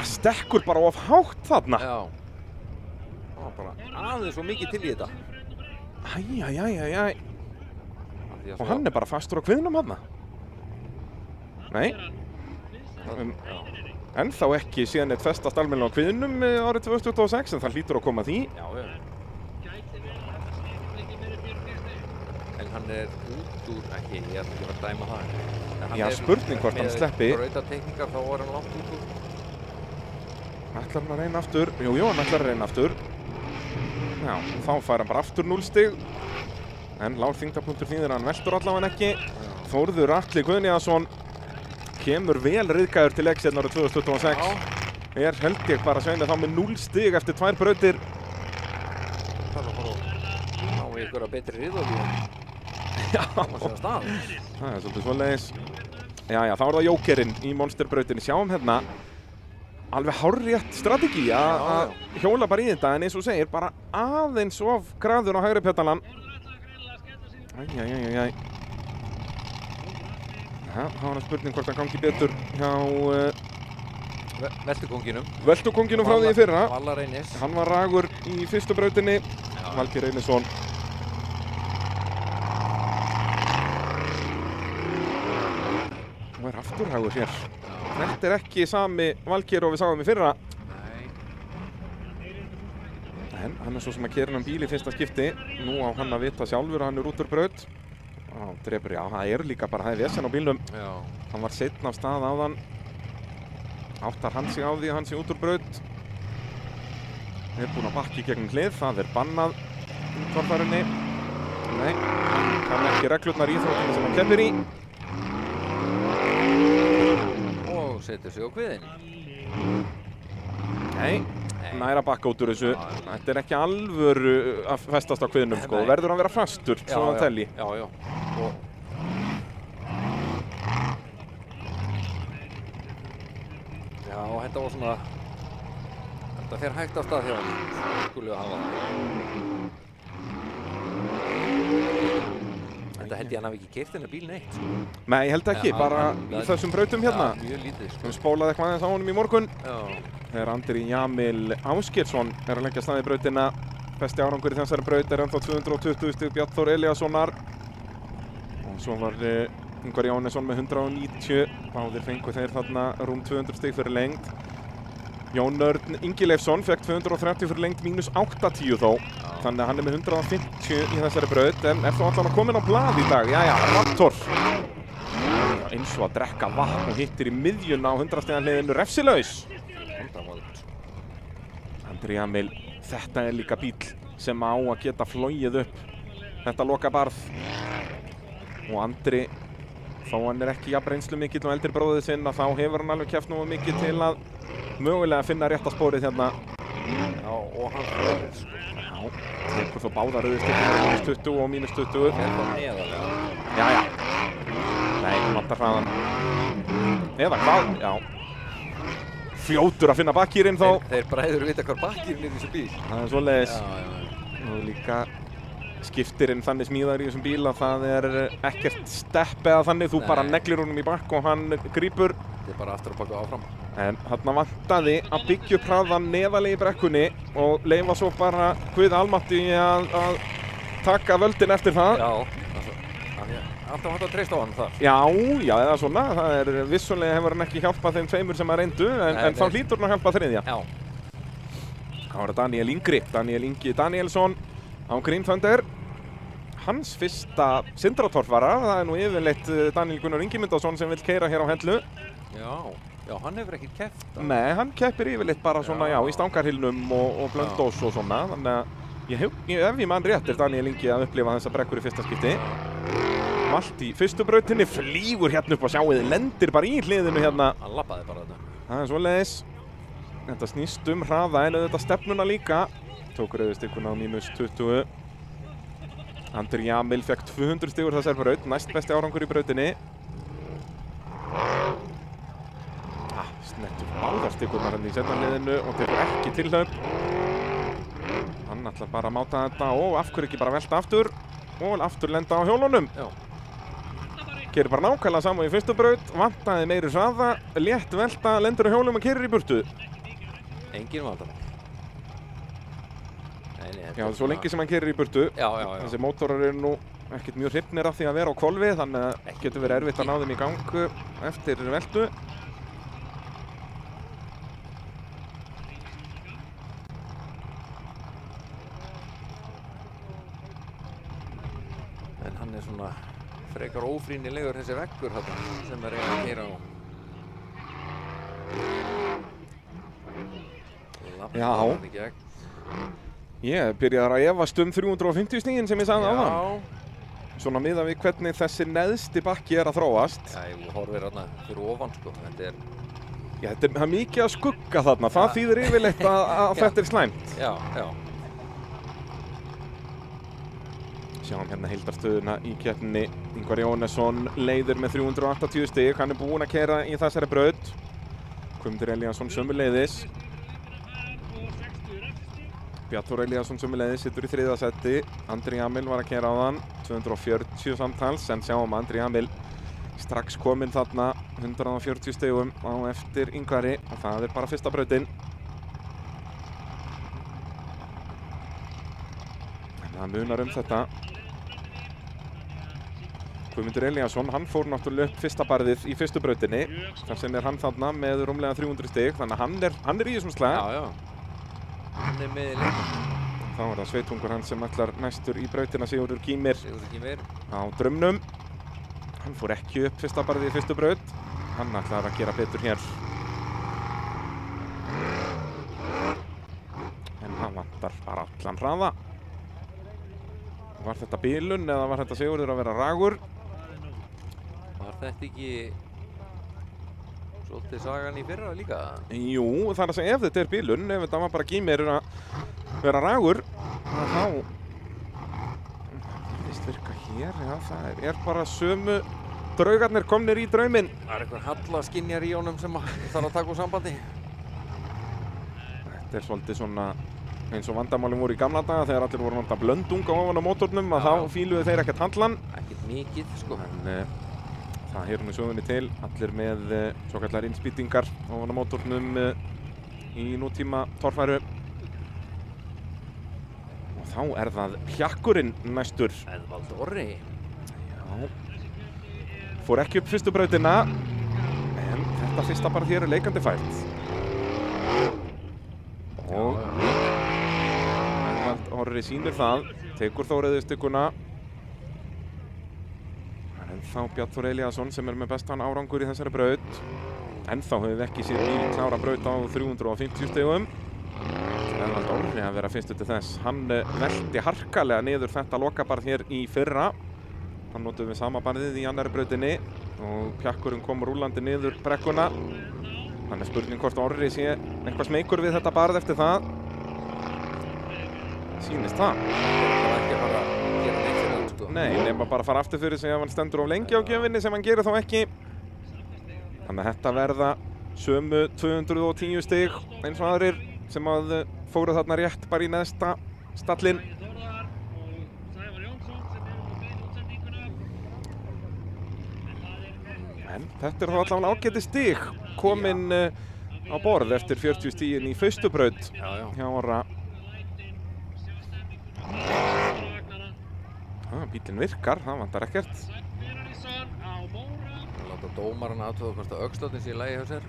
Stekkur bara of hátt þarna. Já. Það var bara aðeins svo mikið til í þetta. Æjæjæjæjæj. Og hann er bara fastur á kviðnum þarna. Nei. Ennþá ekki síðan eitt festast almennilega á kviðnum árið 2026 en það hlýtur að koma því. Já. En hann er út úr, ekki, ég ætla ekki að dæma það. Já, spurning hvort hann sleppi. Með brautatekníkar þá er hann langt út úr. Ætlar hann að reyna aftur? Jú, hann ætlar að reyna aftur. Já, þá fær hann bara aftur 0 stig. En lágur þyngdarpunktur þýðir að hann veltur allavega ekki. Þórður Atli Guðnýjarsson kemur vel ryðgæður til leiks hérna árið 2026. Er held ég bara sveina þá með 0 stig eftir 2 brautir. Það er að fara að ná ykkur að betri riðolíu. Já, Það er svolítið svoleiðis. Já, þá er það jókerinn í monsterbrautinni. Sjáum hérna alveg hárrétt strategi að hjóla bara í þetta en eins og segir bara aðeins of graður á hægri pjötalan. Æjæjæjæjæj. Það var spurning hvort það gangi betur hjá Veltukonginum frá því í fyrra. Vallar Reynis. Hann var ragur í fyrstu brautinni. Valgeir Reynisson. Og er aftur ragur hér. Þetta er ekki sami Valgeir og við sáum í fyrra. En hann er svo sem að keyra hann bíl í fyrsta skipti. Nú á hann að vita sjálfur að hann er út úr braut. Drepur, já, það er líka bara, það er vesen á bílnum. Já. Hann var seinna af stað áðan. Áttar hann sig á því að hann sé út úr braut. Er búinn að bakka í gegnum hlið, það er bannað í torfærinni. Nei, hann kann ekki reglurnar í íþróttinni sem hann keppir í. setur sig á kviðinn. Nei, næra bakka út úr þessu. Þetta er ekki alvöru að festast á kviðnum, sko. Verður hann vera fastur, svo hann telli. Já. Já, þetta var svona... Þetta fer hægt á stað hjá hann. Skulum við hafa það. Þetta held ég hann hafi ekki keyrt þennan bíl neitt, sko. Nei, ég held ekki, bara í þessum brautum hérna. Já, mjög lítið, sko. Við spólaði eitthvað aðeins á honum í morgun. Já. Þegar Andri Jamil Ásgeirsson er að leggja stað í brautina. Besti árangur í þessari braut er ennþá 220 stig Bjarni Þór Elíassonar. Og svo var Ingvar Jóhannesson með 190. Báðir fengu þeir þarna rúm 200 stig fyrir lengd. Jón Örn Ingileifsson fekk 230 fyrir lengd -80 þó. Þannig að hann er með 150 í þessari braut en er þó allan að komin á blað í dag. Jæja, Raptor. Eins og að drekka vatn og hittir í miðjun á 100 stiga hliðinu refsilaus. Andri Jamil, þetta er líka bíl sem á að geta flogið upp þetta lokabarð. Og Andri, þó hann er ekki jafn reynslu mikill og eldri bróðið sinn, að þá hefur hann alveg keppt nú mikið til að mögulega finna rétta spórið hérna. Já, og hann fyrir, sko. Já, tekur þó báðar rauðstökkum -20 og -20. Þetta neðarlega. Jæja. Nei, vantar hraðan. Eða hvað? Já. Fljótur að finna bakkýrin þó. Þeir bræður vita hvar bakkýrin er í þessu bíl. Það er svoleiðis. Já. Og líka skiptirinn þannig smíðaður í þessum bíl að það er ekkert stepp eða þannig. Þú bara neglir honum í bakk og hann grípur. Þetta er bara aftur að baka áfram. En þarna vantaði að byggja upp hraðan neðarlega í brekkunni og leyfa svo bara Guð almáttugi að taka völdin eftir það. Já, alltaf hægt að treysta á hann þar. Já, eða svona. Það er vissulega hefur hann ekki hjálpað þeim tveimur sem að reyndu, en þá hlýtur hann að hjálpa þriðja. Já. Það var Daniel Ingri, Daniel Ingi Danielsson á Green Thunder. Hans fyrsta Sindratorfara, það er nú yfirleitt Daniel Gunnar Ingimundarson sem vill keyra hér á Hellu. Já, hann hefur ekki keppt. Nei, hann keppir yfirleitt bara svona, já, í stangarhylnum og blöndós og svona. Þannig að ef ég mann rétt er Daniel Ingi að upplifa þessa brekkur í fyrsta skipti. Allt í fyrstu brautinni, flýgur hérna upp og sjáuði, lendir bara í hliðinu hérna. Hann labbaði bara þetta. Það er svoleiðis. Þetta snýst hraða en auðvitað stefnuna líka. Tók rauðstikkuna á -20. Andri Jamil fekk 200 stigur þessari braut, næst besti árangur í brautinni. Snettur báðarstikkurnar hann í seinna hliðinu og tekur ekki tilhlaup. Hann ætlar bara að máta þetta og af hverju ekki bara velta aftur og aftur lenda á hjólunum. Já. Gerir bara nákvæmlega saman í fyrstu braut, vantaði meiri hraða, létt velta, lendur á hjólum og keyrir í burtu. Engin vandamál. Já, svo lengi sem hann keyrir í burtu. Já. Þessi mótorar eru nú ekkert mjög hrifnir af því að vera á hvolfi, þannig að getur verið erfitt að ná þeim í gang eftir veltu. En hann er svona frekar ófrýnilegur þessi veggur þarna sem er að keyra á. Já. Ég byrjaði að efast 350 stigin sem ég sagði áðan. Svona miðað við hvernig þessi neðsti bakki er að þróast. Já, ég horfir þarna fyrir ofan, sko. Þetta er mikið að skugga þarna. Það þýðir yfirleitt að þetta er slæmt. Já. Sjáum hérna heildarstöðuna í keppninni. Ingvar Jóhannesson leiðir með 380 stig. Hann er búinn að keyra í þessari braut. Guðmundur Elíasson sömuleiðis. Bjarni Þór Elíasson sömuleiðis situr í þriðja seti. Andri Jamil var að keyra á þann. 240 samtals, en sjáum Andri Jamil strax kominn þarna 140 stigum á eftir Ingvari og það er bara fyrsta brautin. En það munar þetta. Guðmundur Elíasson, hann fór náttúrulega upp fyrsta barðið í fyrstu brautinni. Þar sem er hann þarna með rúmlega 300 stig, þannig að hann er í þessum slag. Já. Hann er með í leiknum. Þá er það sveitungur hann sem ætlar næstur í brautina, Sigurður Gýmir á Drumnum. Hann fór ekki upp fyrsta barðið í fyrstu braut. Hann ætlar að gera betur hér. En hann vantar bara allan hraða. Var þetta bilun eða var þetta Sigurður að vera ragur? Var þetta ekki svolítið sagan í fyrra líka. Jú, það er að segja ef þetta er bilun, ef þetta var bara Gýmir að vera ragur, þá virðist virka hér, já, það er bara sömu draugarnir komnir í drauminn. Það er einhver hallaskinjar í honum sem þarf að taka úr sambandi. Þetta er svolítið svona eins og vandamálin voru í gamla daga þegar allir voru nota blöndunga ofan á mótornum að þá fíluðu þeir ekkert handlan. Ekkert mikið, sko. En það heyrir nú sögunni til, allir með svo kallar innspýtingar ofan á mótornum í nútíma torfæru. Og þá er það Pjakkurinn næstur. Eðvald Orri. Já. Fór ekki upp fyrstu brautina, en þetta fyrsta bara hér er leikandi fært. Og Eðvald Orri sýnir það, tekur þó reiðustykkuna. Ennþá Bjarn Þór Elíasson sem er með bestan árangur í þessari braut. Ennþá höfum við ekki séð bíl klára braut á 350 stigum. Eðvald Orri að vera fyrstur til þess. Hann velti harkalega niður þetta lokabarð hér í fyrra. Hann notuðum við sama barðið í annari brautinni og Pjakkurinn kom rúllandi niður brekkuna. Þannig er spurning hvort Orri sé eitthvað smeykur við þetta barð eftir það. Sýnist það. Það var ekki að fara að gera neitt fyrir hann, sko. Nei, nema bara fara aftur fyrir sig ef hann stendur of lengi á gjöfinni sem hann gerir þá ekki. Þannig að þetta verða sömu 210 stig eins og aðrir sem að fóru þarna rétt bara í neðsta stallinn. En þetta er þá allavega ágæti stig kominn á borð eftir 40 stigin í fyrstu braut hjá Orra. Bílinn virkar, það vantar ekkert. Láta dómarann aðtöða hvort að öxlóttin sé í lagi hjá sér.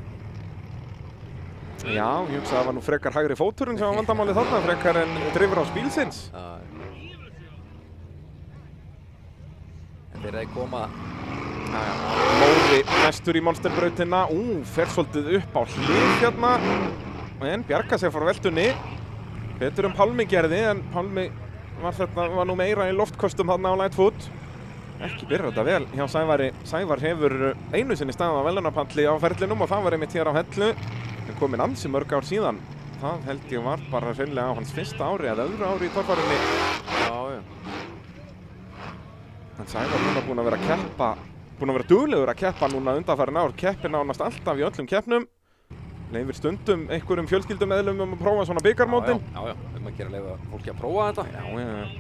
Já, ég hugsa að það var nú frekar hægri fóturinn sem var vandamálið þarna, frekar en drifrás bílsins. En þeir að koma. Móri næstur í monsterbrautina. Fer svolítið upp á hlið hérna. En bjarga sér frá veltunni. Betur Pálmi gerði, en Pálmi var nú meira í loftkostum þarna á Lightfoot. Ekki byrjar þetta vel hjá Sævari. Sævar hefur einu sinni staðið á velunarpalli á ferlinum og það var einmitt hér á Hellu. En kominn ansi mörg ár síðan. Það held ég var bara hreinlega á hans fyrsta ári eða öðru ári í torfærunni. Já. En Sævar núna búinn að vera að keppa, búinn að vera duglegur að keppa núna undanfarin ár. Keppir nánast alltaf í öllum keppnum. Leifir stundum einhverjum fjölskyldumeðlumum að prófa svona bikarmótin. Já, að gera leiða fólki að prófa þetta. Já,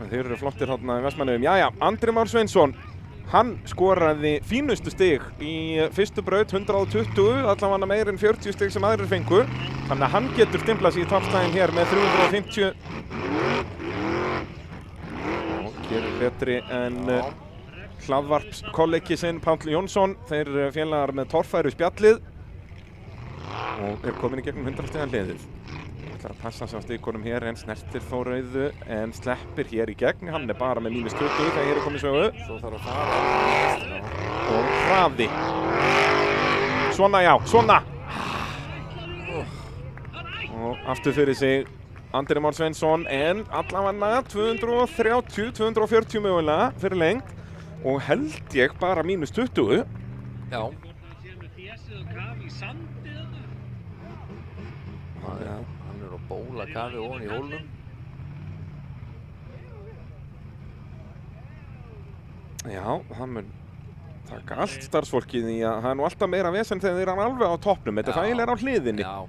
þeir eru flottir þarna í Vestmannaeyjum. Jæja, Andri Már Sveinsson, hann skoraði fínustu stig í fyrstu braut, 120, allavega meir en 40 stig sem aðrir fengu. Þannig að hann getur stimplað sig í toppslaginn hér með 350. Og gerir betri en hlaðvarpskollegi sinn Páll Jónsson. Þeir félagar með torfæru spjallið. Og er komin í gegnum 100 stiga hliðið. ætlar að passa sig á stikunum hér en snertir þó rauðu en sleppir hér í gegn. Hann er bara með -20 þegar hér er komið sögu. Svo þarf að fara og hraði. Svona já, svona! Og aftur fyrir sig Andri Már Sveinsson en allavega 230, 240 mögulega fyrir lengt og held ég bara -20. Já. Hann er að bóla kafi ofan í hólnum. Já, það mun taka allt starfsfólkið í að það er nú alltaf meira vesen þegar þeir eru alveg á toppnum. Þetta þægilega er á hliðinni. Já.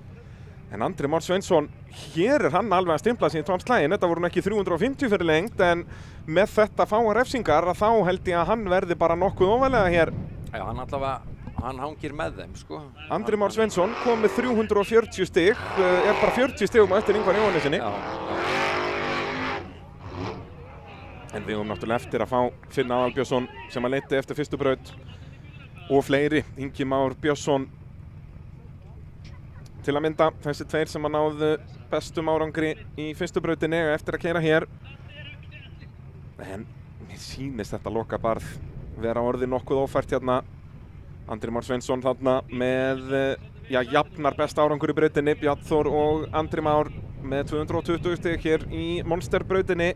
En Andri Már Sveinsson, hér er hann alveg að stimpla sig í toppslaginn. Þetta voru nú ekki 350 fyrir lengt en með þetta fáa refsingar að þá held ég að hann verði bara nokkuð ofalega hér. Já, hann allavega, hann hangir með þeim, sko. Andri Már Sveinsson kom með 340 stig, er bara 40 stigum á eftir Ingvar Jóhannesinni. Já. En við höfum náttúrulega eftir að fá Finna Aðalbjörnsson sem að leiti eftir fyrstu braut og fleiri, Ingi Már Björnsson til að mynda, þessi tveir sem að náðu bestum árangri í fyrstu brautinni eftir að keyra hér. En mér sýnist þetta lokabarð vera orðið nokkuð ófært hérna. Andri Már Sveinsson þarna með, jafnar besta árangur í brautinni, Bjarn Þór og Andri Már með 220 stig hér í monsterbrautinni.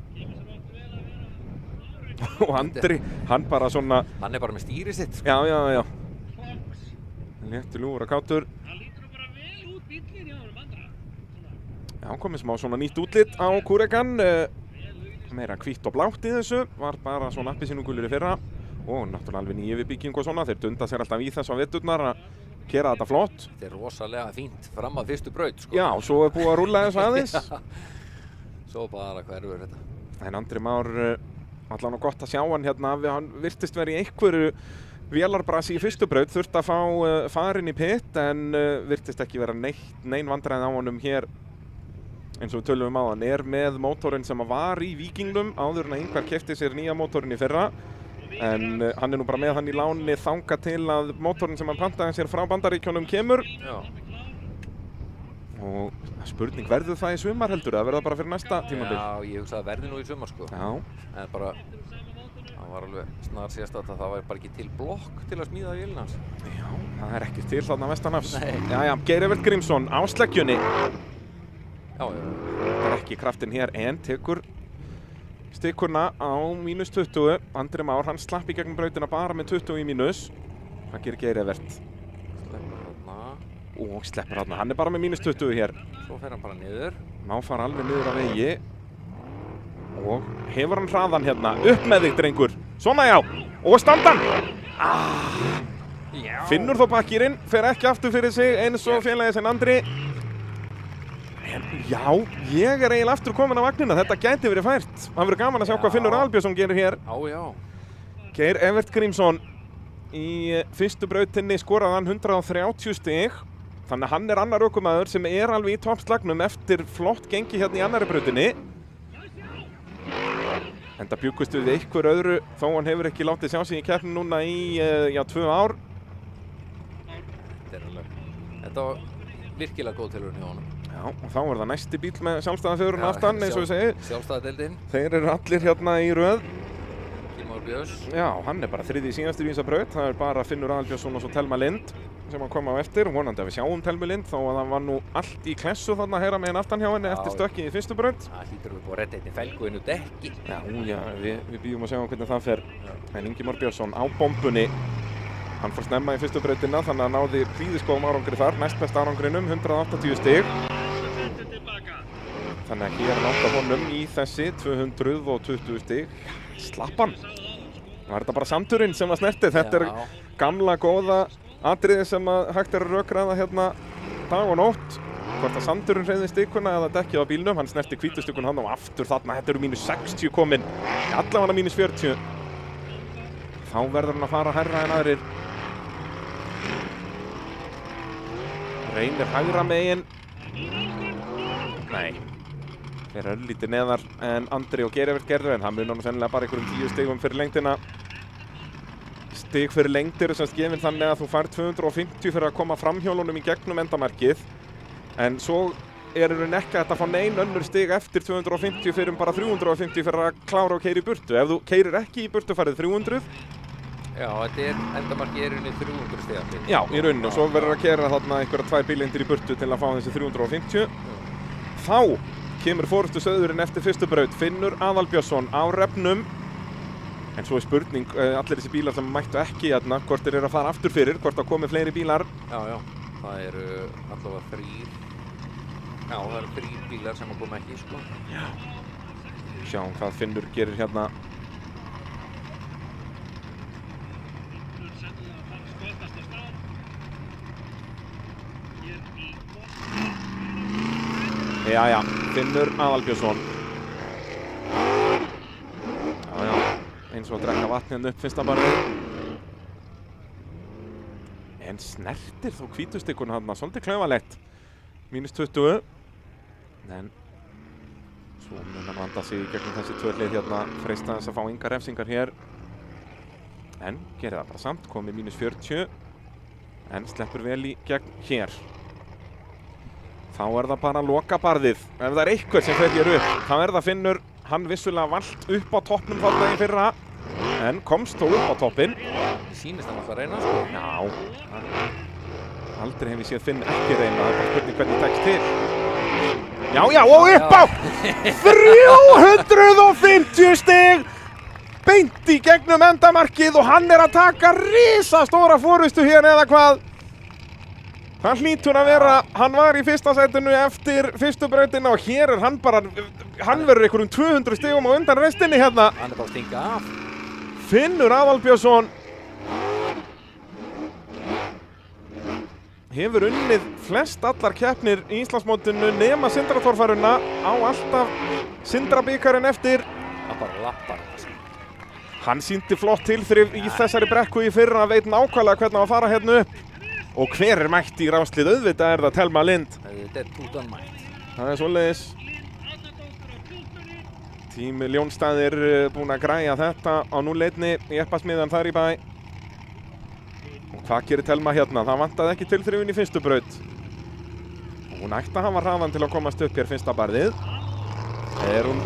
Og Andri, hann bara svona... Hann er bara með stýri sitt, sko. Já. Léttur lúfur og kátur. Það lítur nú bara vel út bíllinn hjá honum andra. Já, komið smá svona nýtt útlit á Kúrekan. Meira hvítt og blátt í þessu. Var bara svona appelsínugulur í fyrra. Og náttúrulega alveg nýju við bygging og svona. Þeir dunda sér alltaf í þessu á veturnar að gera þetta flott. Þetta rosalega fínt fram að fyrstu braut, sko. Já, svo búið að rúlla þessu aðeins. Svo bara hverfur þetta. En Andri Már, allan og gott að sjá hann hérna. Hann virtist verið í einhverju vélarbrasi í fyrstu braut. Þurfti að fá farinn í pit en virtist ekki vera nein vandræði á honum hér. Eins og við tölum á hann með mótorinn sem var í Víkingnum áður en að Ingvar keypti sér nýja mótorinn í fyrra. En hann nú bara með hann í láni þangað til að mótorinn sem hann pantaði sér frá Bandaríkjunum kemur. Já. Og spurning, verður það í sumar heldur eða verður það bara fyrir næsta tímabil? Já, ég hugsa að verði nú í sumar, sko. Já. En bara, það var alveg snar sérstætt að það var bara ekki til blokk til að smíða vélina hans. Já, það er ekki til þarna vestanafs. Nei. Jæja, Geir Evert Grímsson á sleggjunni. Já. Það er ekki kraftinn hér en tekur stikurna á -20. Andri Már, hann slapp í gegnum brautina bara með 20 í mínus. Hvað gerir Geir Evert? Sleppur þarna. Og sleppur þarna, hann er bara með -20 hér. Svo fer hann bara niður. Má fara alveg niður á vegi. Og hefur hann hraðan hérna. Upp með þig, drengur. Svona já. Og standan. Já. Finnur þó bakkýrinn, fer ekki aftur fyrir sig eins og félagið sinn Andri. En já, ég er eiginlega aftur komin á vagnina. Þetta gæti verið fært. Það verður gaman að sjá hvað Finnur Aðalbjörnsson gerir hér. Já. Geir Evert Grímsson í fyrstu brautinni skoraði hann 130 stig. Þannig að hann er annar ökumaður sem er alveg í toppslagnum eftir flott gengi hérna í annari brautinni. Enda bjuggust við einhver öðru þó hann hefur ekki látið sjá sig í keppni núna í 2 ár. Þetta var virkilega góð tilraun hjá honum. Já, og þá er það næsti bíl með sjálfstæðafjörun aftan, eins og við segið. Sjálfstæðadeildin. Þeir eru allir hérna í röð. Már Björns. Já, hann er bara þriði síðastur í þessa braut. Það er bara Finnur Aðalbjörnsson og svo Telma Lind sem hann kom á eftir. Vonandi að við sjáum Telmu Lind þó að það var nú allt í klessu þarna að heyra með henni aftan hjá henni eftir stökkið í fyrstu braut. Það hlýtur við búið að redda einni felgu innu dekki. Já, við býðum að sjá hvernig það fer. En Ingi Már Björnsson á bombunni. Hann fór snemma í fyrstu brautina þannig að náði prýðisgóðum árangri þar. Næstbesta árangrinum, 180 stig. Þannig að hér nátt honum í þessi 220 stig. Slappan. Var þetta bara samturinn sem var snertið? Þetta er gamla góða atriði sem að hægt er að rökraða hérna dag og nótt. Hvort að samturinn hreyði stikkuna eða dekkið á bílnum. Hann snerti hvítustikkun hann og aftur þarna. Þetta eru -60 komin. Allavega -40. Þá verður hann að fara hærra en aðrir. Reynir hægra megin. Nei. Þeir eru lítið neðar en Andri og Geir Evert gerðu en það munar nú sennilega bara einhverjum 10 stigum fyrir lengdina. Stig fyrir lengd eru semst gefin þannig að þú fær 250 fyrir að koma framhjólunum í gegnum endamarkið. En svo er ekki hægt að fá nein önnur stig eftir 250 fyrir bara 350 fyrir að klára og keyra í burtu. Ef þú keyrir ekki í burtu farið 300. Já, þetta er endamarkið í rauninni 300 stigandi. Já, í rauninni og svo verður að keyra þarna einhverja 2 bílengdir í burtu til að fá þessi 350. Þá kemur forystusauðurinn eftir fyrstu braut, Finnur Aðalbjörnsson á refnum. En svo er spurning, allir þessi bílar sem mættu ekki hérna, hvort þeir eru að fara aftur fyrir, hvort það komi fleiri bílar. Já, það eru allavega 3. Já, það eru 3 bílar sem að koma ekki, sko. Já. Sjáum hvað Finnur gerir hérna. Jæja, Finnur Aðalbjörnsson. Já, eins og að drekka vatni hérna upp fyrsta barðið. En snertir þó hvítustikkun hann, svolítið klaufalegt. -20. En svo mun hann vanda sig í gegnum þessi 2 hlið hérna, freista þess að fá engar refsingar hér. En gerir það bara samt, komið -40. En sleppur vel í gegn hér. Þá er það bara lokabarðið. Ef það er eitthvað sem fer hér upp, þá er það Finnur. Hann vissulega valt upp á toppnum þarna í fyrra, en komst þó upp á toppinn. Sýnist hann alltaf að reyna, sko. Já. Aldrei hef ég séð Finn ekki reyna. Það er bara spurning hvernig tekst til. Já, og upp á 350 stig! Beint í gegnum endamarkið og hann er að taka risastóra forystu hér eða hvað? Það hlýtur að vera, hann var í fyrsta sætinu eftir fyrstu brautina og hér er hann bara, hann verður einhverjum 200 stigum á undan restinni hérna. Hann er bara að stinga af. Finnur Aðalbjörnsson hefur unnið flest allar keppnir í Íslandsmótinu nema Sindratorfæruna, á alltaf Sindrabikarinn eftir. Hann bara lappar. Hann sýndi flott tilþrif í þessari brekku í fyrra, veit nákvæmlega hvernig að fara hérna upp. Og hver er mætt í ráslið? Auðvitað er það Thelma Lind. Þetta er Tútan mætt. Það er svoleiðis. Tími Ljónstæðir búinn að græja þetta á 0-1 í eppasmiðjan þar í bæ. Og hvað gerir Thelma hérna? Það vantaði ekki tilþrifin í fyrstu braut. Hún ætti að hafa hraðan til að komast upp hér fyrsta barðið. Er hún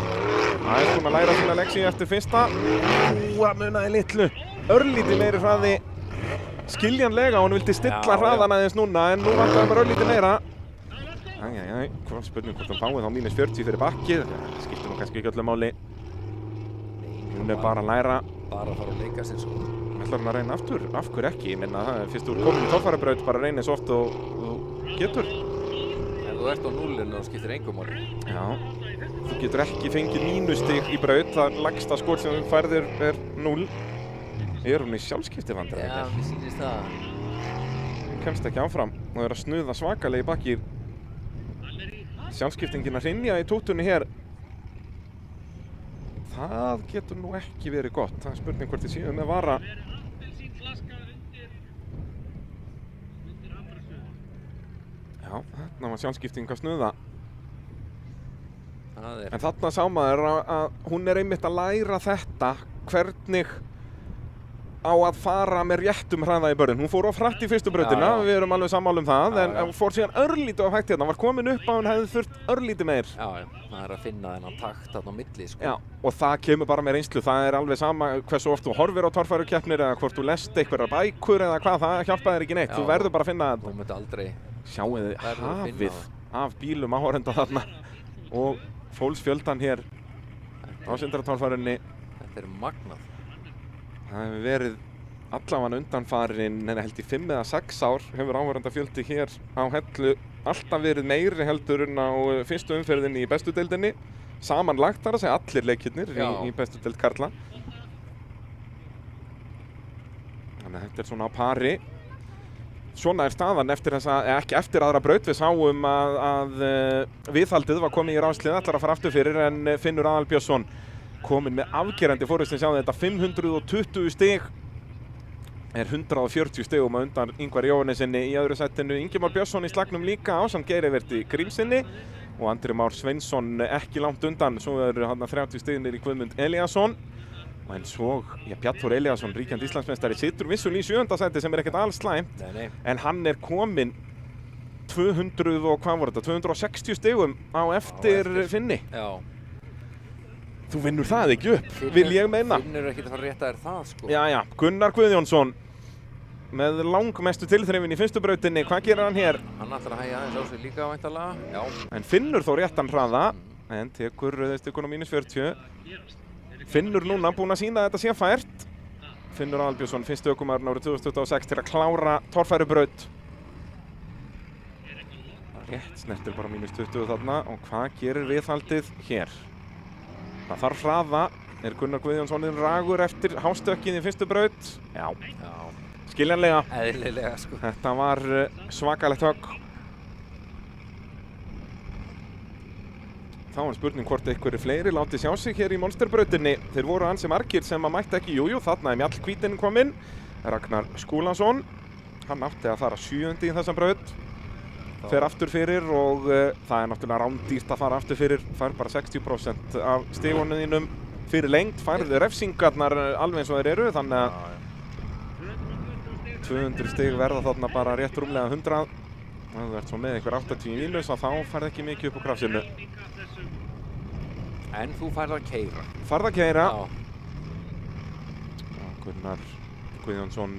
aðeins búinn að læra sína leksi eftir fyrsta. Það munaði litlu. Örlítið meiri hraði. Skiljanlega, hún vildi stilla hraðan aðeins núna, en nú vantaði bara örlítið meira. Æjæjæj, hvað spurning hvort hún fáið þá mínus 40 fyrir bakkið. Það skiptir nú kannski ekki öllu máli. Hún er bara að læra. Bara að fara að leika sér svo. Ætlar hún að reyna aftur? Af hverju ekki? Ég minna það er fyrst úr komin í torfærubraut, bara reyna eins oft og getur. Ef þú ert á 0 þá skiptir engum máli. Já, þú getur ekki fengið mínustig í braut, það lægsta skor sem þú færðir er 0. Er hún í sjálfskipti vandræði? Já, mér sýnist það. Hún kemst ekki áfram og er að snuða svakalega í bakki. Sjálfskiptingin að hrynja í tútunni hér. Það getur nú ekki verið gott. Það er spurning hvort þið séu með vara. Já, þarna var sjálfskipting að snuða. En þarna sá maður að hún er einmitt að læra þetta, hvernig á að fara með réttum hraða í börnin. Hún fór of hratt í fyrstu brautina, við erum alveg sammála um það, en hún fór síðan örlítið of hægt hérna. Hún var komin upp að hún hefði þurft örlítið meir. Já, það er að finna þennan takt þarna á milli, sko. Já, og það kemur bara með reynslu. Það er alveg sama hversu oft þú horfir á torfærukeppnir eða hvort þú lest einhverjar bækur eða hvað, það hjálpaði þér ekki neitt. Þú verður bara að finna þetta. Þú myndi aldrei. Sjáið þið hafið af bílum áhorfenda þarna og fólksfjöldan hér á Sindratorfærunni. Þetta er magnað. Það hefur verið allavega undanfarin, held í 5 eða 6 ár hefur áhorfendafjöldi hér á Hellu alltaf verið meiri heldur en á fyrstu umferðinni í bestu deildinni. Samanlagt þar að segja allir leikirnir í bestu deild karla. Þannig að þetta er svona á pari. Svona er staðan eftir þessa, ekki eftir aðra braut. Við sáum að viðhaldið var komið í ráslið, ætlar að fara aftur fyrir, en Finnur Aðalbjörnsson kominn með afgerandi fórustin. Sjáðu þetta, 520 stig, er 140 stigum á undan Ingvar Jóhannesinni í öðru sætinu. Ingimar Björnsson í slagnum líka ásamt Geiriverti Grímsinni og Andri Már Sveinsson ekki langt undan. Svo eru hann 30 stignir í Guðmund Elíasson. En svo, Bjarnþór Elíasson, ríkjandi Íslandsmeistari, situr vissulega í 7. sæti sem er ekkert alls slæmt. En hann er kominn 260 stigum á eftir Finni. Já. Þú vinnur það ekki upp, vil ég meina. Finnur ekkert að fara rétt að þér það, sko. Já, Gunnar Guðjónsson með langmestu tilþrifin í fyrstu brautinni. Hvað gerir hann hér? Hann ætlar að hægja aðeins á sig líka væntanlega. Já. En Finnur þó réttan hraða, en tekur stikun á mínus 40. Finnur núna búinn að sína að þetta sé fært. Finnur Aðalbjörnsson, fyrstu ökumaðurinn árið 2026 til að klára torfærubraut. Rétt snertir bara mínus 20 þarna. Og hvað gerir viðhaldið hér? Það þarf hraða. Er Gunnar Guðjónsson ragur eftir hástökkið í fyrstu braut? Já. Skiljanlega. Eðlilega, sko. Þetta var svakalegt högg. Þá var spurning hvort einhverju fleiri láti sjá sig hér í monsterbrautinni. Þeir voru ansi margir sem að mætti ekki. Jújú, þarna er Mjallhvítinn kominn. Ragnar Skúlason. Hann átti að fara 7. í þessa braut. Fer aftur fyrir og það er náttúrulega rándýrt að fara aftur fyrir. Fær bara 60% af stigunum þínum fyrir lengt. Færðu refsingarnar alveg eins og þeir eru. Þannig að 200 stig verða þarna bara rétt rúmlega 100. Ef þú ert svo með einhver 80 mínus þá færðu ekki mikið upp á krafsinu. En þú færð að keyra. Færð að keyra. Já. Gunnar Guðjónsson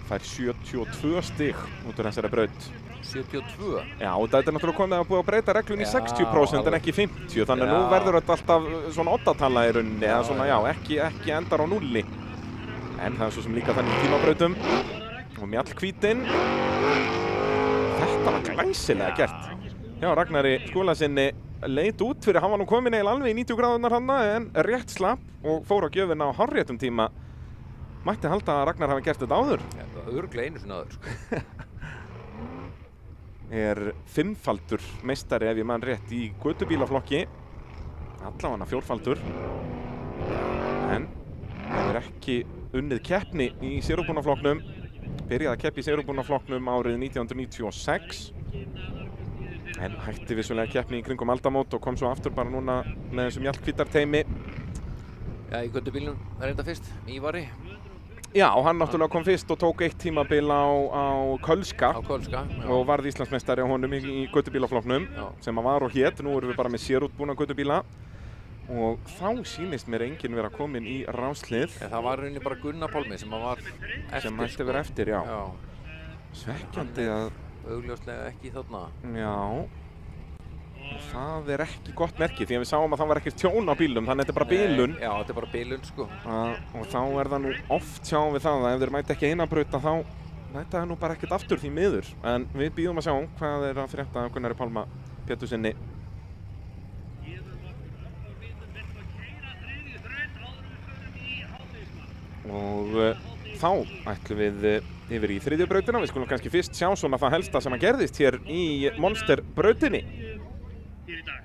fær 72 stig út úr þessari braut. 72? Já, og þetta er náttúrulega komið að búið að breyta reglun í 60% en ekki 50. Þannig að nú verður þetta alltaf svona oddatala í rauninni. Eða svona, ekki endar á 0. En það er svo sem líka þannig í tímabrautum. Og Mjallhvítinn. Þetta var glæsilega gert. Já, Ragnari Skúlasinni leit út fyrir, hann var nú komin eiginlega alveg í 90 gráðurnar hann, en rétt slapp og fór á gjöfina á hárréttum tíma. Mætti halda að Ragnar hafi gert þetta áður. Örugglega einu sinni áður, sko. Er 5-faldur meistari ef ég man rétt í götubílaflokki. Allavega 4-faldur. En hefur ekki unnið keppni í sérúbúnaflokknum. Byrjaði að keppa í sérúbúnaflokknum árið 1996. En hætti vissulega keppni í kringum aldamót og kom svo aftur bara núna með þessum mjallhvítarteymi. Já, í göttubílnum reynda fyrst, Ívari. Já, hann náttúrulega kom fyrst og tók 1 tímabil á Kölska. Á Kölska, já. Og varð Íslandsmeistari á honum í göttubílaflokknum, sem að var og hét. Nú erum við bara með sérútbúna göttubíla. Og þá sýnist mér enginn vera komin í ráslið. En það var rauninni bara Gunnar Pálmi sem að var eftir. Sem hætti vera eftir, já. Já. Svekkjandi að... Augljóslega ekki þarna. Já. Það er ekki gott merki því að við sáum að það var ekkert tjón á bílum, þannig að þetta er bara bilun. Já, þetta er bara bilun, sko. Og þá er það nú oft sjáum við það að ef þeir mæti ekki eina brauta þá mæta það nú bara ekkert aftur því miður. En við bíðum að sjá hvað er að frétta af Gunnari Pálma Pétursinni. Og þá ætlum við yfir í 3. brautina. Við skulum kannski fyrst sjá svona það helsta sem að gerðist hér í Monster brautinni. Hér í dag.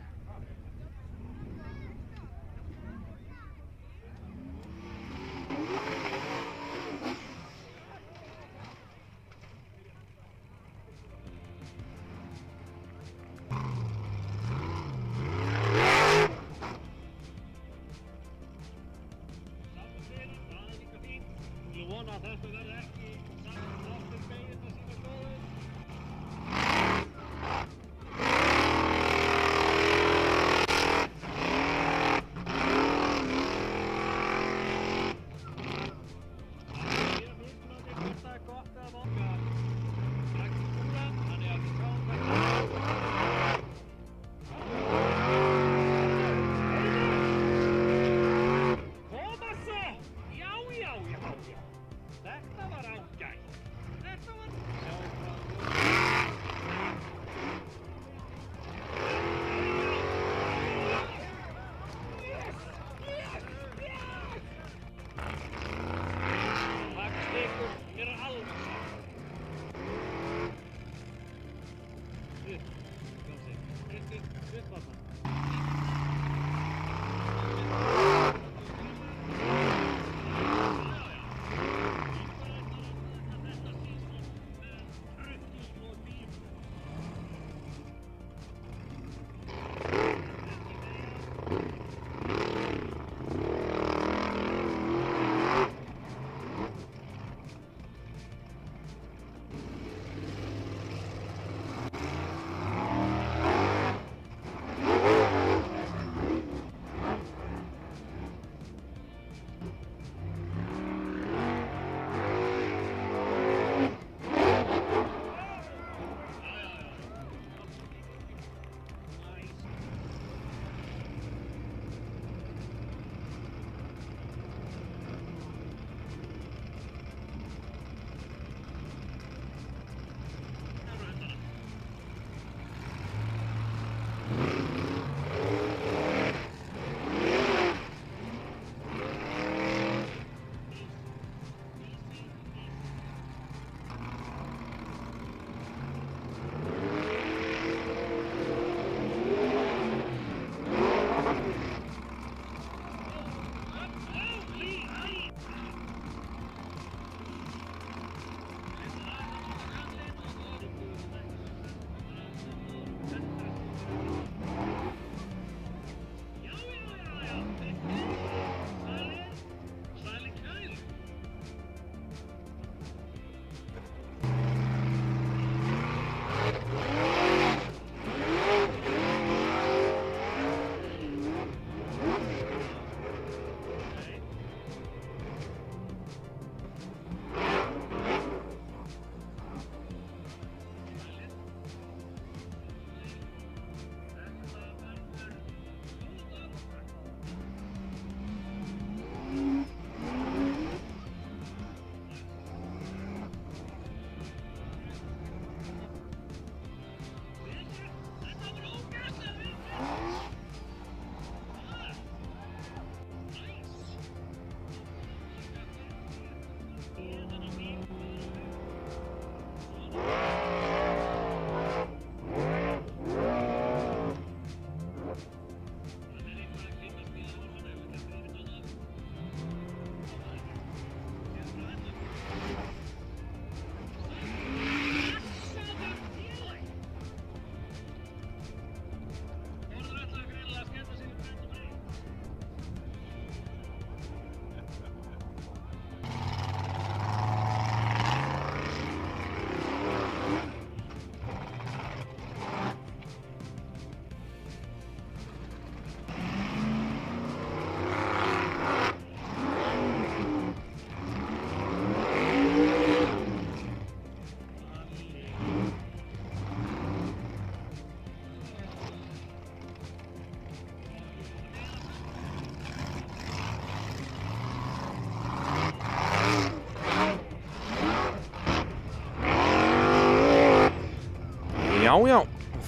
Já,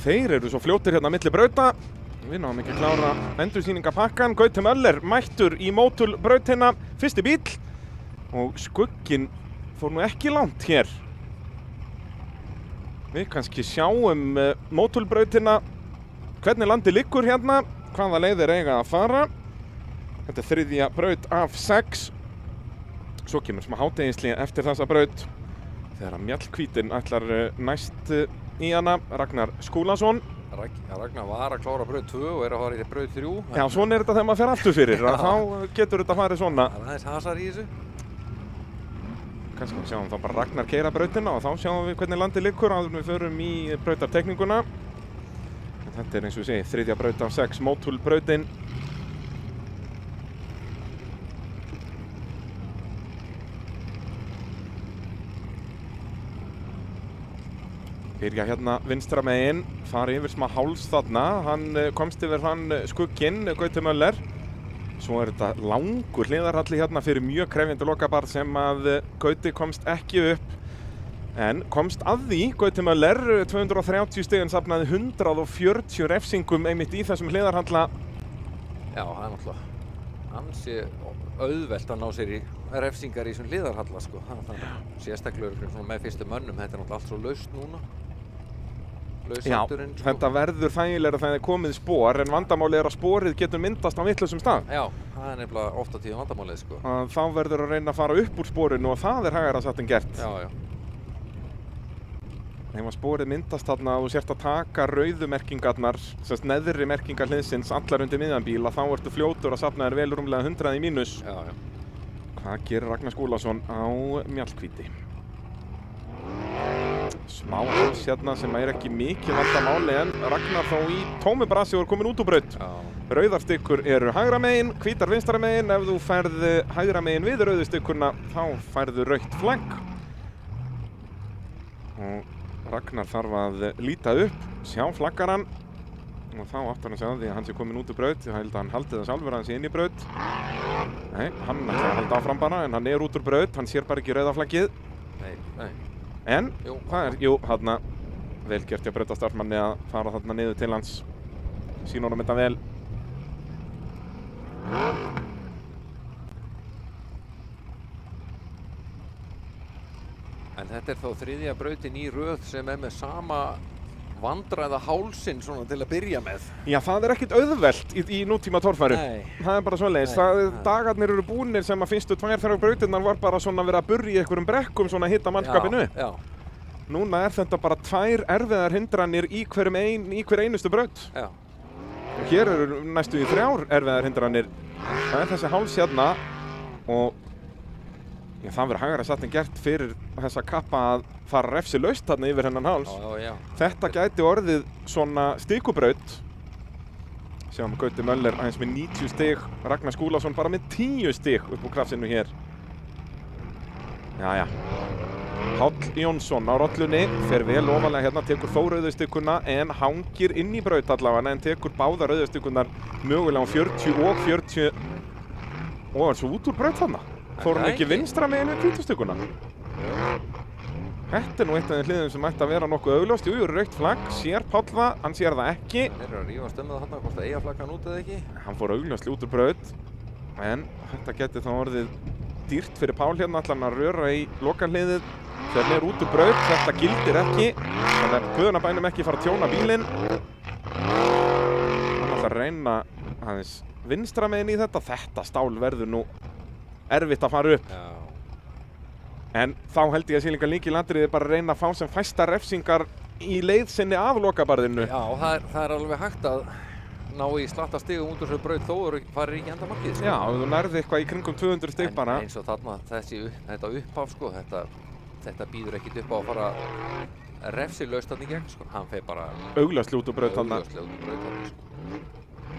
þeir eru svo fljótir hérna milli brauta. Við náðum ekki að klára endursýningapakkan. Gauti Möller mættur í mótulbrautina, fyrsti bíll. Og skugginn fór nú ekki langt hér. Við kannski sjáum mótulbrautina, hvernig landi liggur hérna, hvaða leiðir eiga að fara. Þetta er þriðja braut af 6. Svo kemur smá hádegisli eftir þessa braut þegar Mjallhvítinn ætlar næst í hana, Ragnar Skúlason. Ragnar var að klára braut 2 og er að fara í braut 3. Já, svona er þetta þegar maður fer aftur fyrir, þá getur þetta farið svona. Það er aðeins hasar í þessu. Kannski sjáum þá bara Ragnar keyra brautina og þá sjáum við hvernig landið liggur áður en við förum í brautartekninguna. Þetta er eins og ég segi, þriðja braut af 6, mótulbrautin. Byrja hérna vinstra megin, fara yfir smá háls þarna, hann komst yfir hann skugginn, Gauti Möller. Svo er þetta langur hliðarhalli hérna fyrir mjög krefjandi lokabarð sem að Gauti komst ekki upp. En komst að því, Gauti Möller, 230 stigin safnaði 140 refsingum einmitt í þessum hliðarhalla. Já, það er náttúrulega ansi auðvelt að ná sér í refsingar í þessum hliðarhalla, sko. Sérstaklega með fyrstu mönnum, þetta er náttúrulega allt svo laust núna. Já, þetta verður þægilega þegar það er komið spor, en vandamálið er að sporið getur myndast á vitlausum stað. Já, það er nefnilega oft á tíðum vandamálið, sko. Þá verður að reyna að fara upp úr sporinu og það er hægara satt en gert. Já, já. Ef sporið myndast þarna og þú sért að taka rauðu merkingarnar, sérst neðri merkingar hliðsins allar undir miðjan bíl, þá ertu fljótur að safna þér vel rúmlega 100 í mínus. Já, já. Hvað gerir Ragnar Skúlason á Mjallhvíti? Smá háls hérna sem er ekki mikið vandamáli en Ragnar þá í tómu brasi og er komin út úr braut. Rauðar stykkur eru hægra megin, hvítar vinstra megin. Ef þú ferð hægra megin við rauðu stykkurna þá færðu rautt flagg. Og Ragnar þarf að líta upp, sjá flaggarann og þá áttar hann sig að því að hann sé komin út úr braut. Ég held að hann haldi það sjálfur að hann sé inn í braut. Nei, hann ætlar að halda áfram bara en hann er út úr braut, hann sér bara ekki rauða flaggið. Nei. En það er, þarna vel gert hjá brautastarfsmanni að fara þarna niður til hans. Sýna honum þetta vel. En þetta er þá þriðja brautin í röð sem er með sama vandræða hálsinn svona til að byrja með. Já, það er ekkert auðvelt í nútíma torfæru. Nei. Það er bara svoleiðis. Dagarnir eru búnir sem að fyrstu 2-3 brautirnar var bara svona verið að burja í einhverjum brekkum svona að hitta mannskapinu upp. Já. Núna er þetta bara 2 erfiðar hindranir í hver einustu braut. Já. Og hér eru næstu í 3 erfiðar hindranir. Það er þessi háls hérna og það verður hægara satt en gert fyrir þessa kappa að fara refsilaust þarna yfir hennan háls. Já. Þetta gæti orðið svona stikubraut. Sjáum Gauti Möller aðeins með 90 stig, Ragnar Skúlason bara með 10 stig upp úr krafsinu hér. Jæja. Páll Jónsson á rollunni, fer vel ofalega hérna, tekur þó rauðustykkuna en hangir inn í braut allavega en tekur báða rauðustykkunar mögulega á 40 og 40 og er svo út úr braut þarna. Fór hann ekki vinstra megin við hvítustykkuna? Þetta er nú eitt af þeim hliðum sem ætti að vera nokkuð augljóst. Jú, rautt flagg, sér Páll það, hann sér það ekki. Þeir eru að rífast þarna, hvort að eiga flaggan út eða ekki. Hann fór augljóslega út úr braut, en þetta geti þá orðið dýrt fyrir Pál hérna, ætlar hann að röra í lokahliðið. Þegar hann er út úr braut, þetta gildir ekki. Þannig að guðanabænum ekki fara að tjóna bílinn. Hann ætlar að reyna aðeins vinstra megin í þetta. Þetta stál verður nú erfitt að fara upp. Já. En þá held ég að sé líka lykilatriði bara að reyna að fá sem fæsta refsingar í leið sinni af lokabarðinu. Já, það er alveg hægt að ná í slatta stigum út úr þessu braut þó farir ekki enda markið. Já, þú nærði eitthvað í kringum 200 stig bara. En eins og þarna þetta upphaf sko, þetta býður ekkert upp á að fara refsilaust þarna í gegn sko. Hann fer bara augljóslega út úr braut þarna. Augljóslega út úr braut þarna sko.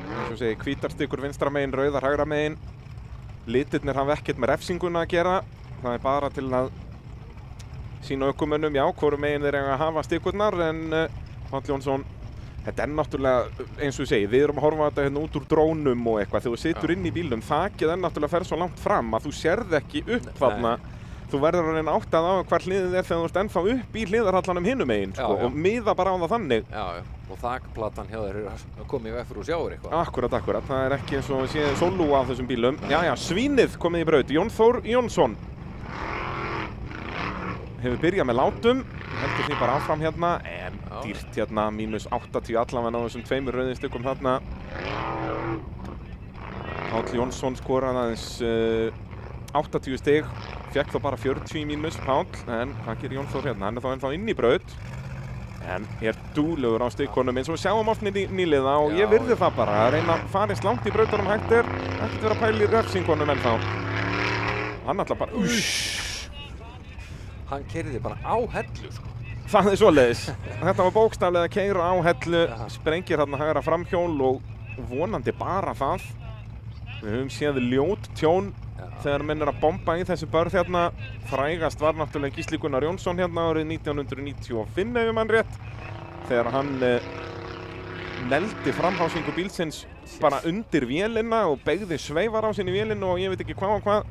Eins og segi, hvítar stykkur vinstra megin, rauðar hægra megin. Litirnir hafa ekkert með refsinguna að gera. Það er bara til að sína ökumönnum, já, hvoru megin þeir eiga að hafa stykkurnar, en Páll Jónsson, þetta er náttúrulega, eins og ég segi, við erum að horfa þetta hérna út úr drónum og eitthvað, þegar þú situr inn í bílnum, þakið er náttúrulega að fer svo langt fram að þú sérð ekki upp þarna þú verður að reyna áttað á hvar hliðið þegar þú ert ennþá upp í hliðarhallanum hinum megin, sko, Já. og miða bara á það þannig. Já, og þakplatan hjá þér að koma í veg fyrir og sjáur eitthvað. Akkurat, það er ekki eins og við séum sólú af þessum bílum. Jæja, svínið komið í braut, Jón Þór Jónsson. Hefur byrjað með látum, heldur því bara áfram hérna, en dýrt hérna, -80 allavega á þessum 2 rauðum stykkum þarna. Páll Jónsson skoraði aðeins 80 stig, fekk þó bara 40 mínus Páll, en hvað gerir Jón Þór hérna? Hann er þá ennþá inn í braut, en er dúlegur á stigkonum eins og við sjáum oft nýliða og ég virði það bara að reyna að fara eins langt í brautunum hægt er, ekkert vera að pæla í refsingunum ennþá. Hann ætla bara, Hann keyrði bara á hellu, sko. Það er svoleiðis. Þetta var bókstaflega að keyra á hellu, sprengir hérna hægra framhjól og vonandi bara það. Við höfum séð ljót tjón þegar menn er að bomba í þessu börð hérna. Frægast var náttúrulega Gísli Gunnar Jónsson hérna árið 1995 ef mann rétt. Þegar hann neldi framhásingu bílsins bara undir vélina og beygði sveifarásinn í vélinu og ég veit ekki hvað og hvað.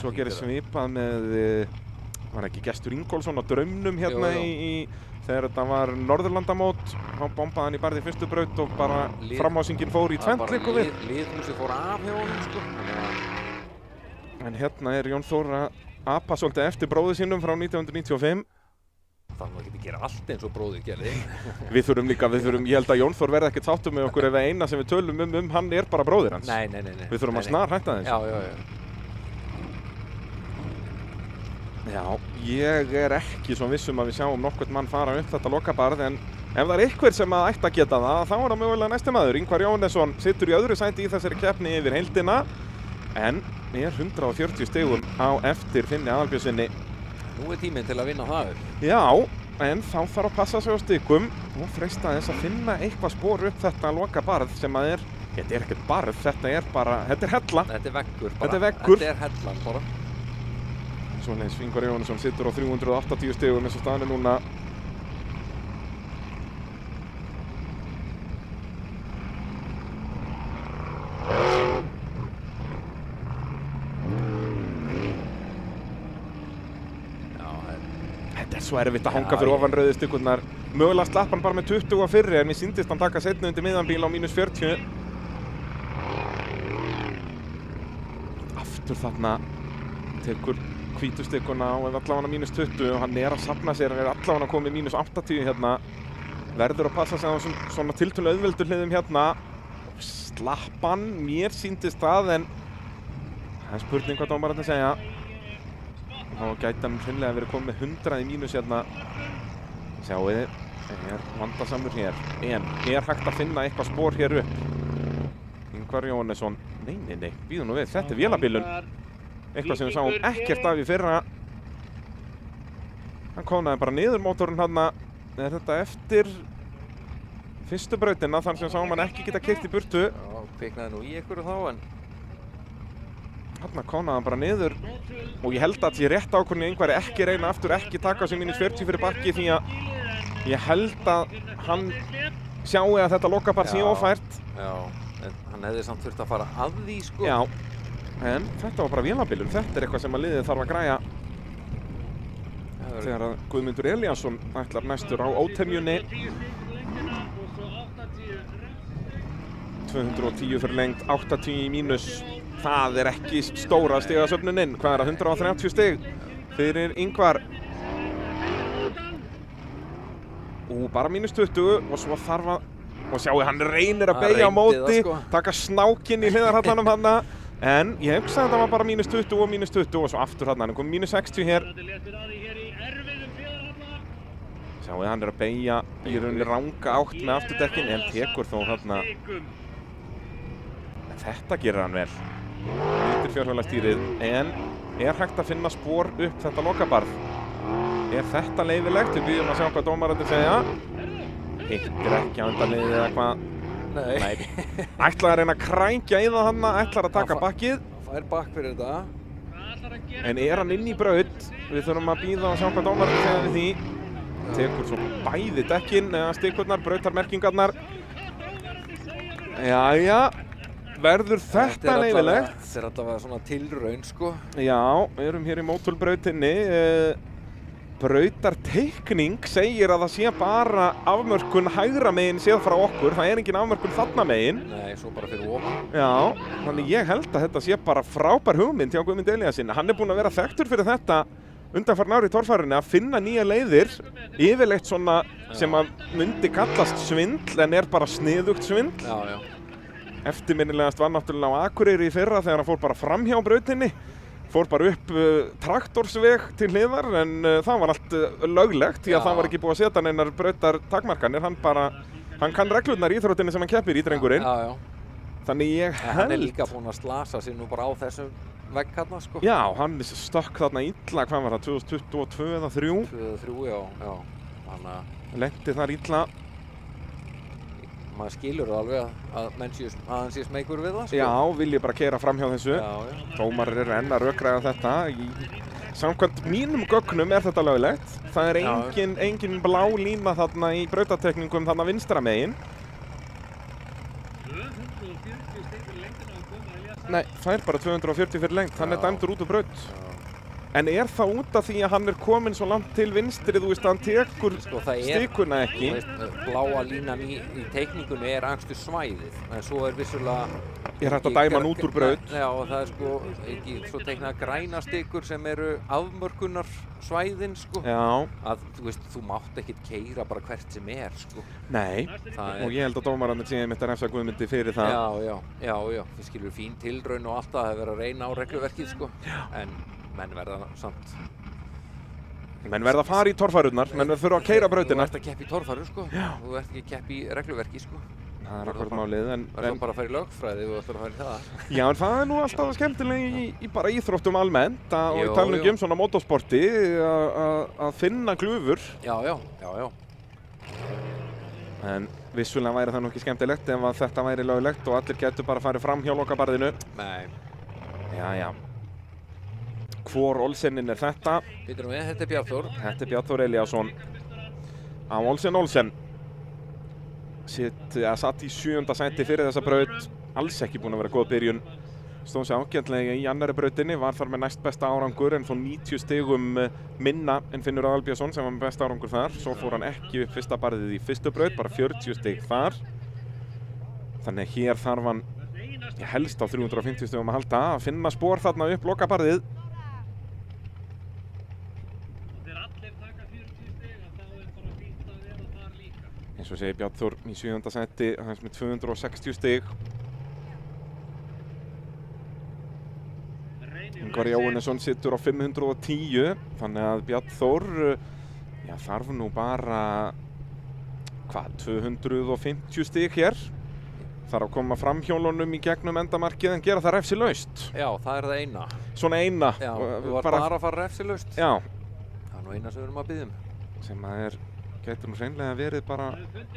Svo gerir svipað með, var ekki Gestur Ingólfsson á Draumnum hérna þegar þetta var Norðurlandamót, þá bombaði hann í barði fyrstu braut og bara framhásingin fór í tvennt líka við. Liðhúsi fór af hjá honum, sko. En hérna er Jón Þór að apa svolítið eftir bróðu sínum frá 1995. Það má ekki gera allt eins og bróðir gerði. Við þurfum líka, ég held að Jón Þór verði ekkert þáttum með okkur ef eina sem við tölum hann er bara bróðir hans. Nei. Við þurfum að snar hætta þess. Já. Já, ég er ekki svo viss að við sjáum nokkurt mann fara upp þetta lokabarð, en ef það er einhver sem að ætti að geta það, þá er það mögulega næsti maður. Ingvar Jóhannesson situr í öðru sæti í þessari keppni yfir heildina, en er 140 stigum á eftir Finni Aðalbjörnssyni. Nú er tíminn til að vinna það. Já, en þá þarf að passa sig á stigum og freista þess að finna eitthvað spor upp þetta lokabarð sem að þetta er ekkert barð, þetta er hella. Þetta er veggur bara. Þetta er veggur. Þetta er hellan bara. Svoleiðis Ingvar Jóhannesson situr á 380 stigum eins og staðan er núna. Þetta er svo erfitt að hanga fyrir ofan rauðu stykkurnar. Mögulega slapp hann bara með 20 að fyrri, en mér sýndist hann taka seinna undir miðanbíl á -40. Aftur þarna tekur hvítu stykkuna á allavega -20 og hann er að safna sér, hann er allavega komið -80 hérna. Verður að passa sig á svona tiltölu auðveldur hliðum hérna. Slapp hann, mér sýndist það, en það er spurning hvað dómararnir segja. Þá gæti hann hreinlega verið komið með 100 í mínus hérna. Sjáu þið, er vandasamur hér. En er hægt að finna eitthvað spor hér upp? Ingvar Jóhannesson, nei, býðu nú við, þetta er vélabilun. Eitthvað sem við sáum ekkert af í fyrra. Hann kónaði bara niður mótorinn hérna. Er þetta eftir fyrstu brautina, þar sem sáum hann ekki geta keyrt í burtu. Já, kviknaði nú í einhverju þá, en Þarna kónaði hann bara niður og ég held að því rétt ákvörðin Ingvar ekki reyna aftur, ekki taka sig -40 fyrir bakki, því að ég held að hann sjái að þetta lokabarð sé ófært. Já, en hann hefði samt þurft að fara að því, sko. Já, en þetta var bara vélabilun. Þetta er eitthvað sem að liðið þarf að græja þegar að Guðmundur Elíasson ætlar næstur á ótemjunni. 210 fyrir lengt, 80 í mínus. Það er ekki stóra stigasöfnunin. Hvað er það? 130 stig fyrir Ingvar. Bara -20 og svo þarf að... Og sjáu, hann reynir að beygja á móti, sko. taka snákinn í hliðarhallanum hann. En ég hugsa að það var bara -20 og -20 og svo aftur hann. Hann kom -60 hér. Sjáu, hann er að beygja í rauninni ranga átt með afturdekkin, en tekur þó hann. Þetta gerir hann vel. Lítur fjórhjólastýrið, en er hægt að finna spor upp þetta lokabarð. Er þetta leyfilegt? Við byrjum að sjá hvað dómararnir segja. Hittir ekki á undanliðið eða hvað? Nei. Ætlar að reyna að krækja í það hann, ætlar að taka bakkið. Fær bakk fyrir þetta. En er hann inn í braut? Við þurfum að bíða og sjá hvað dómararnir segja við því. Tekur svo bæði dekkin, eða stikkurnar, brautarmerkingarnar. Jæja. Verður þetta leiðilegt? Þetta er allavega svona tilraun, sko. Já, við erum hér í mótulbrautinni. Brautarteikning segir að það sé bara afmörkun hægra megin séð frá okkur. Það er engin afmörkun þarna megin. Nei, svo bara fyrir ofan. Já, þannig ég held að þetta sé bara frábær hugmynd hjá Guðmundi Elíassyni. Hann er búinn að vera þekktur fyrir þetta undanfarn ár í torfærunni að finna nýja leiðir, yfirleitt svona sem að myndi kallast svindl en er bara sniðugt svindl. Já. Eftirminnilegast var náttúrulega á Akureyri í fyrra þegar hann fór bara framhjá brautinni. Fór bara upp traktorsveg til hliðar en það var allt löglegt því að það var ekki búið að setja neinar brautar takmarkanir. Hann kann reglurnar í íþróttinni sem hann keppir í, drengurinn. Já. Þannig ég held... Hann er líka búinn að slasa sig nú bara á þessum vegg hérna, sko. Já, hann stökk þarna illa, hvað var það, 2022 eða 2003? 2003, já. Þannig að... Lenti þar illa. Maður skilur alveg að hann sé smeykur við það, sko. Já, vil ég bara keyra fram hjá þessu. Já. Dómarar eru enn að rökræða þetta. Samkvæmt mínum gögnum er þetta löglegt. Það er engin blá lína þarna í brautatekningum þarna vinstra megin. 240 stig fyrir lengdina að koma Elías. Nei, það er bara 240 fyrir lengt. Hann er dæmdur út úr braut. En er það út af því að hann er kominn svo langt til vinstri, þú veist að hann tekur stikuna ekki? Bláa línan í teikningunni er akstursvæðið, en svo er vissulega... Er hægt að dæma hann út úr braut? Já, og það er sko ekki svo teiknað græna stikur sem eru afmörkunarsvæðin, sko. Já. Að, þú veist, þú mátt ekkert keyra bara hvert sem er, sko. Nei, og ég held að dómararnir séu einmitt að refsa Guðmundi fyrir það. Já, þið skilur fín tilraun og allt það, það er verið að reyna á regluverkið, sko. En menn verða samt... Menn verða að fara í torfærurnar, menn þurfa að keyra brautina. Þú ert að keppa í torfæru, sko. Þú ert ekki að keppa í regluverki, sko. Það er akkurat málið, en... Verður bara að fara í lögfræði og ætlar að fara í það. Já, en það er nú alltaf skemmtilega í bara íþróttum almennt og í talningu svona motorsporti að finna glufur. Já. En vissulega væri það nú ekki skemmtilegt ef að þetta væri löglegt og allir getur bara farið fram hjá lokabarðinu. Nei. Já. Hvor Olsenin er þetta? Býtum við, þetta er Bjarnþór. Þetta er Bjarnþór Elíasson. Á Olsen. Satt í 7. sæti fyrir þessa braut. Alls ekki búinn að vera góð byrjun. Stóð sig ágætlega í annarri brautinni. Var þar með næst besta árangur en þó 90 stigum minna en Finnur Aðalbjörnsson sem var með besta árangur þar. Svo fór hann ekki upp fyrsta barðið í fyrstu braut, bara 40 stig þar. Þannig að hér þarf hann helst á 350 stigum að halda. Að finna spór þarna upp lokabarðið. Eins og segir Bjarnþór í 7. sæti, hans með 260 stig. Ingvar Jóhannesson situr á 510, þannig að Bjarnþór þarf nú bara 250 stig hér. Þarf að koma framhjólunum í gegnum endamarkið en gera það refsilaust. Já, það er það eina. Svona eina. Já, við varum bara að fara refsilaust. Já. Það er nú eina sem við erum að biðja um. Sem að gætur nú hreinlega verið bara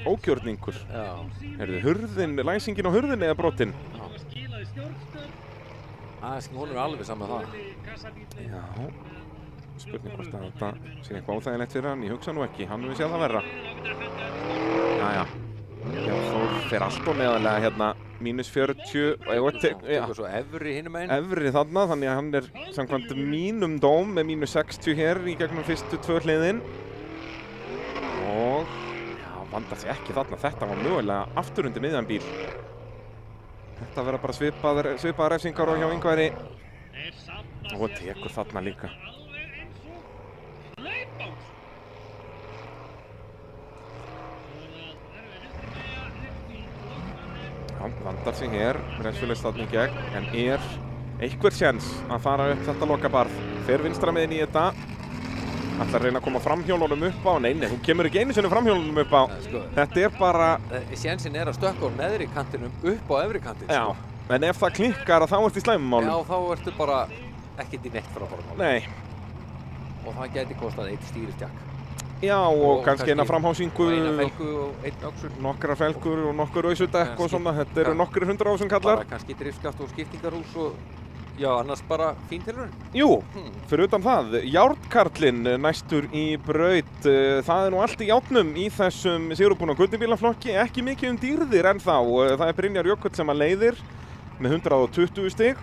ógjörningur. Já. Læsingin á hurðinni eða brotin? Hún er alveg saman með það. Já. Spurning hvort að þetta sé eitthvað óþægilegt fyrir hann. Ég hugsa nú ekki, hann vil sé það verra. Já. Þór fer allt og neðarlega hérna -40. Tekur svo efri hinum einn. Efri þarna, þannig að hann er samkvæmt mínum dóm með -60 hér í gegnum fyrstu 2 hliðin. Og vandar sig ekki þarna, þetta var mögulega aftur undir miðjan bíl. Þetta verða bara svipaðar refsingar og hjá Ingvari. Og tekur þarna líka. Já, vandar sig hér, refsulegst þarna í gegn, en er einhver séns að fara upp þetta lokabarð. Fer vinstra megin í þetta. Ætlar að reyna að koma framhjólunum upp á. Nei, hún kemur ekki einu sinni framhjólunum upp á. Þetta er bara... Sénsinn er að stökka á neðri kantinum upp á efri kantin. Já, en ef það klikkar þá ertu í slæmum málum. Já, þá ertu bara ekkert í neitt frábærum málum. Nei. Og það gæti kostað 1 stýristjakk. Já, og kannski eina framhásingu. Og eina felgu og 1 öxul. Nokkrar felgur og nokkur ausudekk og svona. Þetta eru nokkrir 100.000 kallar. Bara kannski driftskaft og skiptingarhús og... Já, annars bara fín tilraun. Jú, fyrir utan það. Járnkarlinn næstur í braut. Það er nú allt í járnum í þessum sigurbúna gullibílaflokki. Ekki mikið dýrðir ennþá. Það er Brynjar Jökull sem að leiðir. með 120 stig.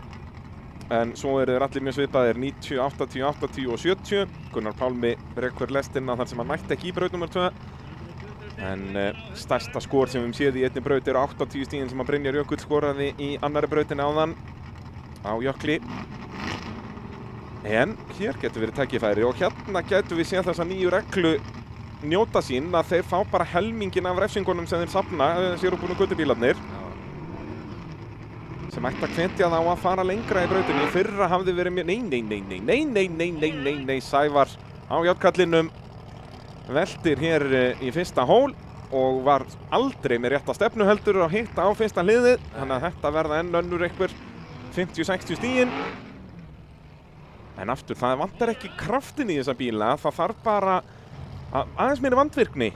En svo eru þeir allir mjög svipaðir, 90, 80, 80 og 70. Gunnar Pálmi rekur lestina þar sem hann mætti ekki í braut nr. 2. En stærsta skor sem við höfum séð í einni braut eru 80 stigin sem að Brynjar Jökull skoraði í annari brautinni áðan á Jökli. En hér getur verið tækifæri og hérna getur við séð þessa nýju reglu njóta sín að þeir fá bara helmingin af refsingunum sem þeir safna, sérúbúnu göttubílarnir. Sem ætti að hvetja þá að fara lengra í brautinni. Fyrra hafði verið mjög... Nei, Sævar á járnkallinum veltir hér í fyrsta hól og var aldrei með rétta stefnu heldur að hitta á fyrsta hliðið. Þannig að þetta verða enn önnur einhver 50-60 stigin. En aftur, það vantar ekki kraftin í þessa bíla. Það þarf bara aðeins meiri vandvirkni.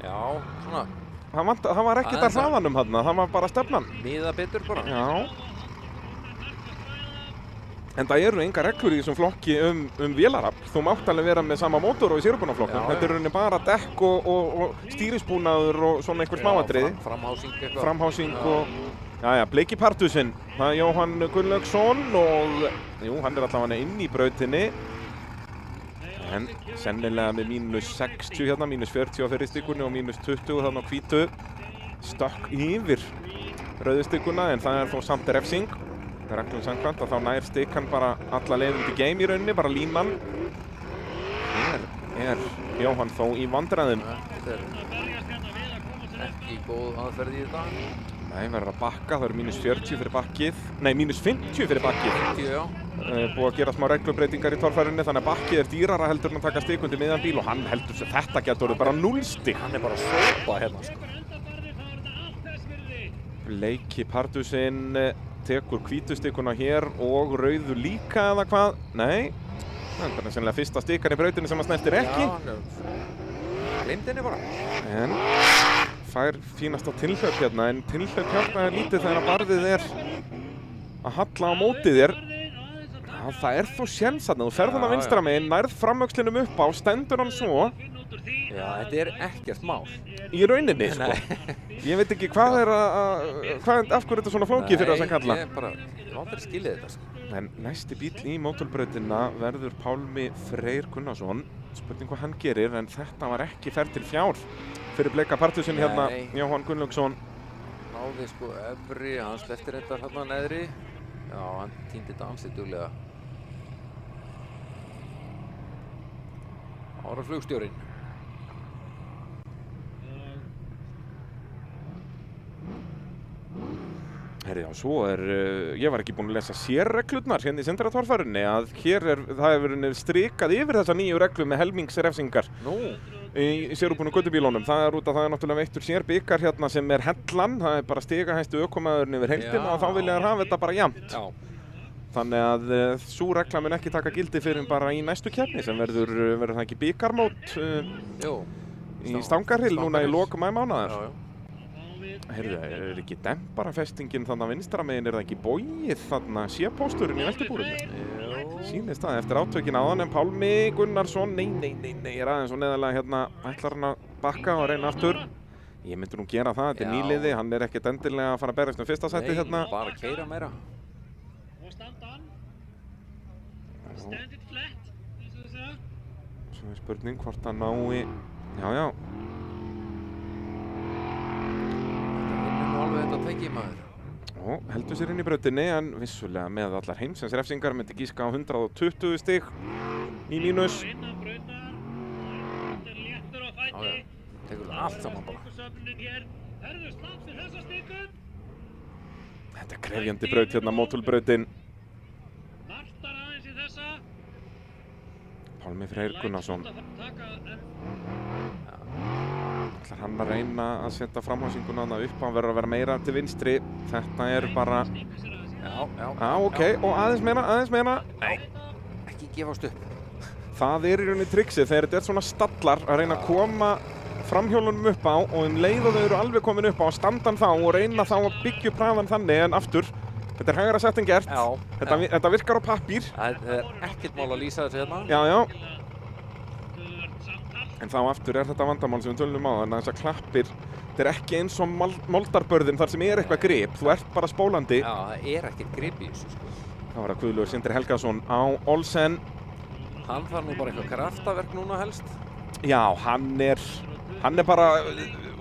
Já, svona. Það var ekkert að hraðanum þarna, það var bara stefnan. Miða betur bara. Já. En það eru engar reglur í þessum flokki vélarafl. Þú mátt alveg vera með sama mótor og í sérubúnaflokknum. Þetta er rauninni bara dekk og stýrisbúnaður og svona einhver smáatriði. Framhásing eitthvað. Framhásing og... Jæja, Bleiki Partusinn. Það er Jóhann Gunnlaugsson og... Jú, hann er allavega inn í brautinni. En sennilega með mínus 60 hérna, mínus 40 á fyrri stikunni og mínus 20 þarna á hvítu. Stökk yfir rauðu stikuna en það er þó samt refsing. Reglum samkvæmt að þá nær stikan bara alla leið út í game í rauninni, bara línan. Hér er Jóhann þó í vandræðum. Þetta er ekki góð aðferð í þetta. Nei, verður að bakka, það eru mínus 40 fyrir bakkið. Nei, mínus 50 fyrir bakkið. 50, já. Búið að gera smá reglubreitingar í torfærunni, þannig að bakkið er dýrara heldur en að taka stik undir miðjan bíl og hann heldur sem þetta getur orðið bara 0 stig. Hann er bara að sópa hérna, sko. Bleiki Partusinn tekur hvítustikuna hér og rauðu líka eða hvað? Nei, það er sennilega fyrsta stikan í brautinni sem hann snertir ekki. Já, gleymdi henni bara. En fær fínast á tilhlaup hérna, en tilhlaup hjálpa er lítið þegar að barðið er að halla á mótið þér. Já, það er þó séns þarna, þú ferð hann að vinstra megin, nærð framöxlinum upp á, stendur hann svo. Já, þetta er ekkert mál. Í rauninni, sko. Ég veit ekki hvað er af hverju þetta svona flókið fyrir þess að kalla. Nei, ég bara, aldrei skilið þetta, sko. En næsti bíl í mótorbrautina verður Pálmi Freyr Gunnarsson. Spurning hvað hann gerir, en þetta var ekki ferð til fjár fyrir Bleika Partusinn hérna, Jóhann Gunnlaugsson. Náði sko efri, hann sleppti reyndar hérna neðri. Já, hann týndi dansið duglega. Ára flugstjórinn. Herri, já, svo ég var ekki búinn að lesa sérreglurnar hérna í sentratorfærunni að það hefur strikað yfir þessa nýju reglu með helmingsrefsingar í sérúbúnu göttubílunum. Það er út að það er náttúrulega veittur sérbikar hérna sem er hellan, það er bara stigahæstu ökumaðurinn yfir heildina og þá vilja þær hafa þetta bara jafnt. Já. Þannig að sú regla mun ekki taka gildi fyrir bara í næstu keppni sem verður það ekki bikarmót í Stangarhyl núna í lok maímánaðar. Heyrðu, er ekki demparafestingin þannig að vinstra megin, er það ekki bogið þarna sé-pósturinn í veltibúrinu? Sýnist það eftir átökin áðan en Pálmi Gunnarsson, nei, er aðeins og neðarlega hérna ætlar hann að bakka og reyna aftur. Ég myndi nú gera það, þetta er nýliði, hann er ekkert endilega að fara að berast fyrsta sæti hérna. Nei, bara keyra meira. Og standa hann. Stand it flat, eins og það segja. Svo er spurning hvort hann nái, já. Alveg þetta tæki maður. Og heldur sér inn í brautinni en vissulega með allar heimsins refsingar myndi gíska á 120 stig í mínus. Tekur allt saman bara. Þetta er krefjandi braut hérna, mótulbrautin. Pálmi Freyr Gunnarsson. Ætlar hann að reyna að setja framhásinguna upp á, hann verður að vera meira til vinstri. Þetta er bara... Já, ok, og aðeins meina. Nei, ekki gefast upp. Það er í rauninni trixið þegar þetta er svona stallar að reyna að koma framhjólunum upp á og leið og þau eru alveg komin upp á að standa hann þá og reyna þá að byggja upp hraðan þannig en aftur. Þetta er hægara sett en gert. Þetta virkar á pappír. Það er ekkert mál að lýsa þessu hérna. Já. En þá aftur er þetta vandamál sem við tölum á, þannig að þessar klappir, þetta er ekki eins og moldarbörðin þar sem er eitthvað grip, þú ert bara spólandi. Já, það er ekkert grip í þessu sko. Það var að Guðlaugur Sindri Helgason á Olsen. Hann þarf nú bara eitthvað kraftaverk núna helst. Já, hann er bara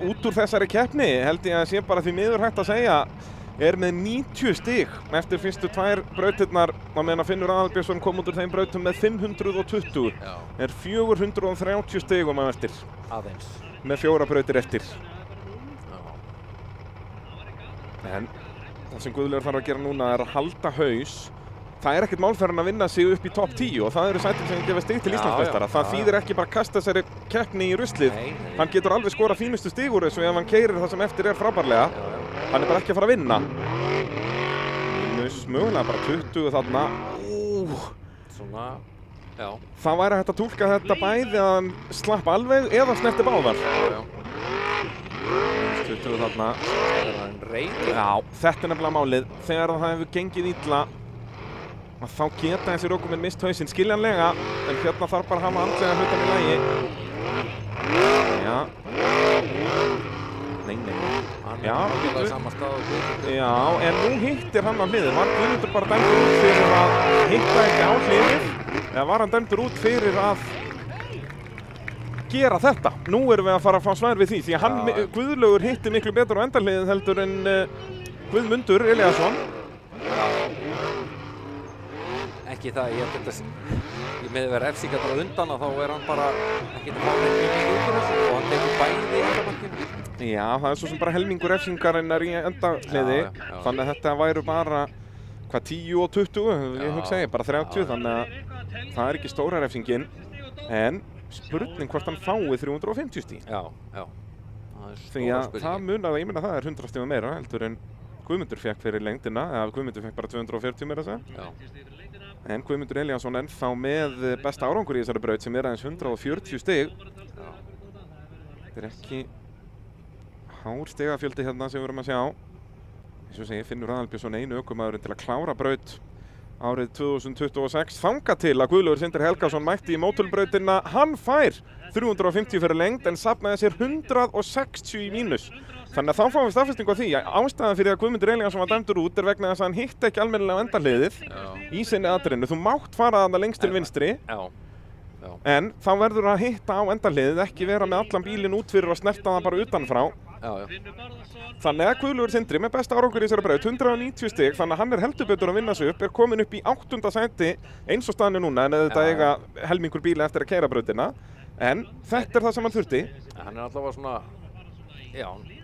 út úr þessari keppni, held ég að sé bara því miður hægt að segja. Er með 90 stig eftir fyrstu 2 brautirnar, á meðan að Finnur Aðalbjörnsson kom út úr þeim brautum með 520. Já. Er 430 stigum á eftir. Aðeins. Með 4 brautir eftir. Já. En það sem Guðlaugur þarf að gera núna er að halda haus. Það er ekkert mál fyrir hann að vinna sig upp í topp 10 og það eru sætin sem gefa stig til Íslandsmeistara. Það þýðir ekki bara að kasta þessari keppni í ruslið. Nei. Hann getur alveg skorað fínustu stig úr þessu ef hann keyrir það sem eftir er frábærlega. Hann er bara ekki að fara að vinna. Mögulega bara 20 þarna. Svona, já. Það væri hægt að túlka þetta bæði að hann slapp alveg eða snerti báðar. Já. 20 þarna. Það er hann reyður. Já, þetta er nefnilega málið. Þegar það hefur gengið illa, þá geta þessi ökumenn mist hausinn skiljanlega, en hérna þarf bara að hafa andlega hlutan í lagi. Já. Nei. Hann Já, er bara sama stað og Guðmundur. Já, en nú hittir hann á hliðið. Var Guðmundur bara dæmdur út fyrir að hitta ekki á hliðið? Eða var hann dæmdur út fyrir að gera þetta? Nú erum við að fara að fá svar við því, því að Guðlaugur hitti miklu betur á endarhliðið heldur en Guðmundur Elíasson. Ekki það, ég held þetta með að vera refsingar bara undan og þá er hann bara ekkert að fá neitt mikið út úr þessu og hann tekur bæði í endamarkinu. Já, það er svo sem bara helmingur refsingarinnar í endahliði, þannig að þetta væru bara, 10 og 20, ég hugsa ég, bara 30, þannig að það er ekki stóra refsingin, en spurning hvort hann fái 350 stig. Já. Því að það munar, ég meina það er 100 stigum meira heldur en Guðmundur fekk fyrir lengdina, eða Guðmundur fekk bara 240 meira þess að. En Guðmundur Elíasson ennþá með besta árangur í þessari braut sem er aðeins 140 stig. Þetta er ekki hár stigafjöldi hérna sem við erum að sjá. Eins og segi, Finnur Aðalbjörnsson einu ökumaðurinn til að klára braut árið 2026. Þangað til að Guðlaugur Sindri Helgason mætti í mótulbrautina. Hann fær 350 fyrir lengd en safnaði sér 160 í mínus. Þannig að þá fáum við staðfestingu á því að ástæðan fyrir að Guðmundur Elíasson var dæmdur út er vegna þess að hann hitti ekki almennilega á endahliðið í sinni atriðinu. Þú mátt fara þarna lengst til vinstri, en þá verður að hitta á endahliðið, ekki vera með allan bílinn út fyrir og snerta það bara utanfrá. Þannig að Guðlaugur Sindri með besta árangur í þessari braut, 190 stig, þannig að hann er heldur betur að vinna sig upp, er komin upp í 8. sæti eins og staðan er núna, en auðvitað eiga helmingur bíla eftir að keyra brautina. En þetta er það sem hann þurfti. Hann er allavega svona,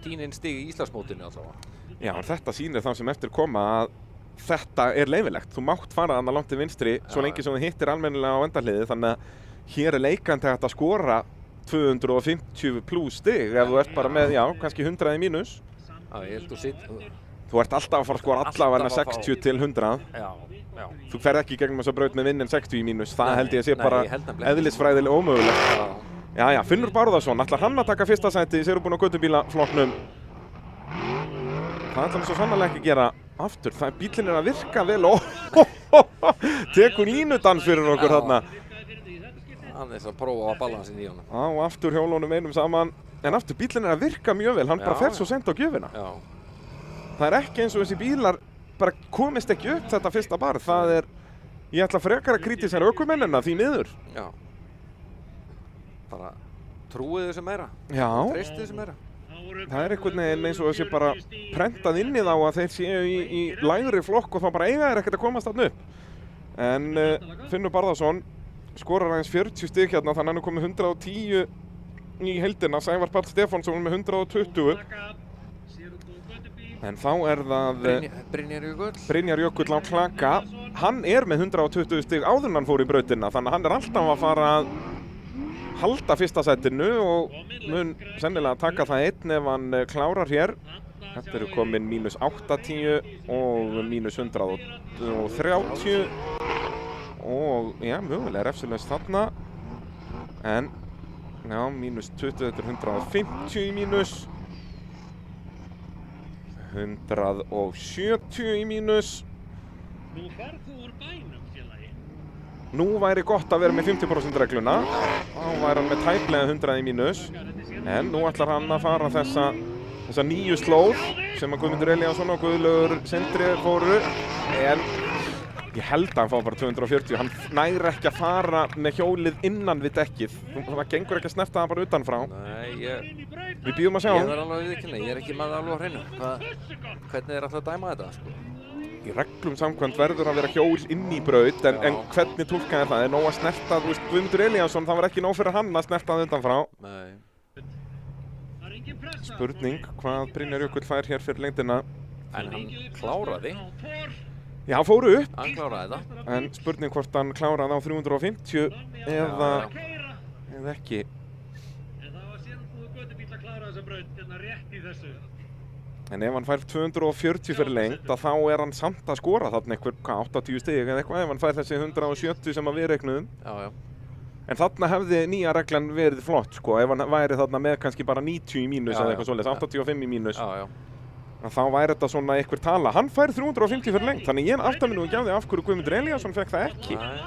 tíninn stig í Íslandsmótinu allavega. Já, þetta sýnir þá sem eftir koma að þetta er leyfilegt. Þú mátt fara þarna langt til vinstri svo lengi sem þú hittir almennilega á endahliðið, þannig að hér er leikandi hægt að skora 250 pluss stig ef þú ert bara með, kannski 100 í mínus. Ég held þú ert alltaf að fara að skora allavega 60 til 100. Þú ferð ekki gegnum þessa braut með vinnin 60 í mínus. Það held ég að sé bara eðlisfræðilega ómögulegt. Finnur Bárðarsson, ætlar hann að taka fyrsta sæti í sérubúna göttubílaflokknum? Það ætlar hann svo sannarlega ekki að gera aftur. Bílinn er að virka vel tekur línudans fyrir okkur þarna. Hann er að prófa að balansin í honum. Og aftur hjólunum einum saman. En aftur, bílinn er að virka mjög vel, hann bara fer svo sent á gjöfina. Það er ekki eins og þessi bílar bara komist ekki upp þetta fyrsta barð. Það er, ég ætla frekar að krítisera ökumennina því miður. Bara trúið þessu meira. Treystið þessu meira. Það er einhvern veginn eins og þessi bara prentað inn í þá að þeir séu í lægri flokk og þá bara eiga þeir ekkert að komast þarna upp. En Finnur Bárðarsson skorar aðeins 40 stig hérna, þannig að hann er komið 110 í heildina. Sævar Páll Stefánsson með 120. En þá er það Brynjar Jökull á klaka. Hann er með 120 stig áður en hann fór í brautina, þannig að hann er alltaf að fara að halda fyrsta sætinu og mun sennilega taka það einn ef hann klárar hér. Þetta eru komin mínus 80 og mínus 130 og mögulega refsilaust þarna. En mínus 20, þetta er 150 í mínus. 170 í mínus. Nú ferð þú úr bænum, félagi. Nú væri gott að vera með 50% regluna. Þá væri hann með tæplega 100 í mínus. En nú ætlar hann að fara þessa nýju slóð sem að Guðmundur Elíasson og Guðlaugur Sindri fóru. En ég held að hann fá bara 240. Hann næri ekki að fara með hjólið innan við dekkið. Það gengur ekki að snerta það bara utanfrá. Nei, Við býðum að sjá. Ég verð alveg viðurkenna, ég er ekki með það alveg á hreinu. Hvernig er alltaf að dæma þetta, sko? Í reglum samkvæmt verður að vera hjól inn í braut, en hvernig túlkaði það? Er nóg að snerta, þú veist, Guðmundur Elíasson, það var ekki nóg fyrir hann að snerta það utanfrá. Nei. Spurning hvað Brynjar Jökull fær hér fyrir lengdina. En hann kláraði. Já, hann fóru upp. Hann kláraði þetta. En spurning hvort hann kláraði á 350 eða ekki. En það var síðan búið göttubíl að klára þessa braut, hérna rétt í þessu. En ef hann fær 240 fyrir lengt, þá er hann samt að skora þarna einhver 80 stig eða eitthvað, ef hann fær þessi 170 sem að við reiknuðum. Já. En þarna hefði nýja reglan verið flott, sko, ef hann væri þarna með kannski bara 90 í mínus eða eitthvað svoleiðis, 85 í mínus. Já. Þá væri þetta svona einhver tala. Hann fær 350 fyrir lengt, þannig ég átta mig nú ekki á því af hverju Guðmundur Elíasson fekk það ekki. Nei.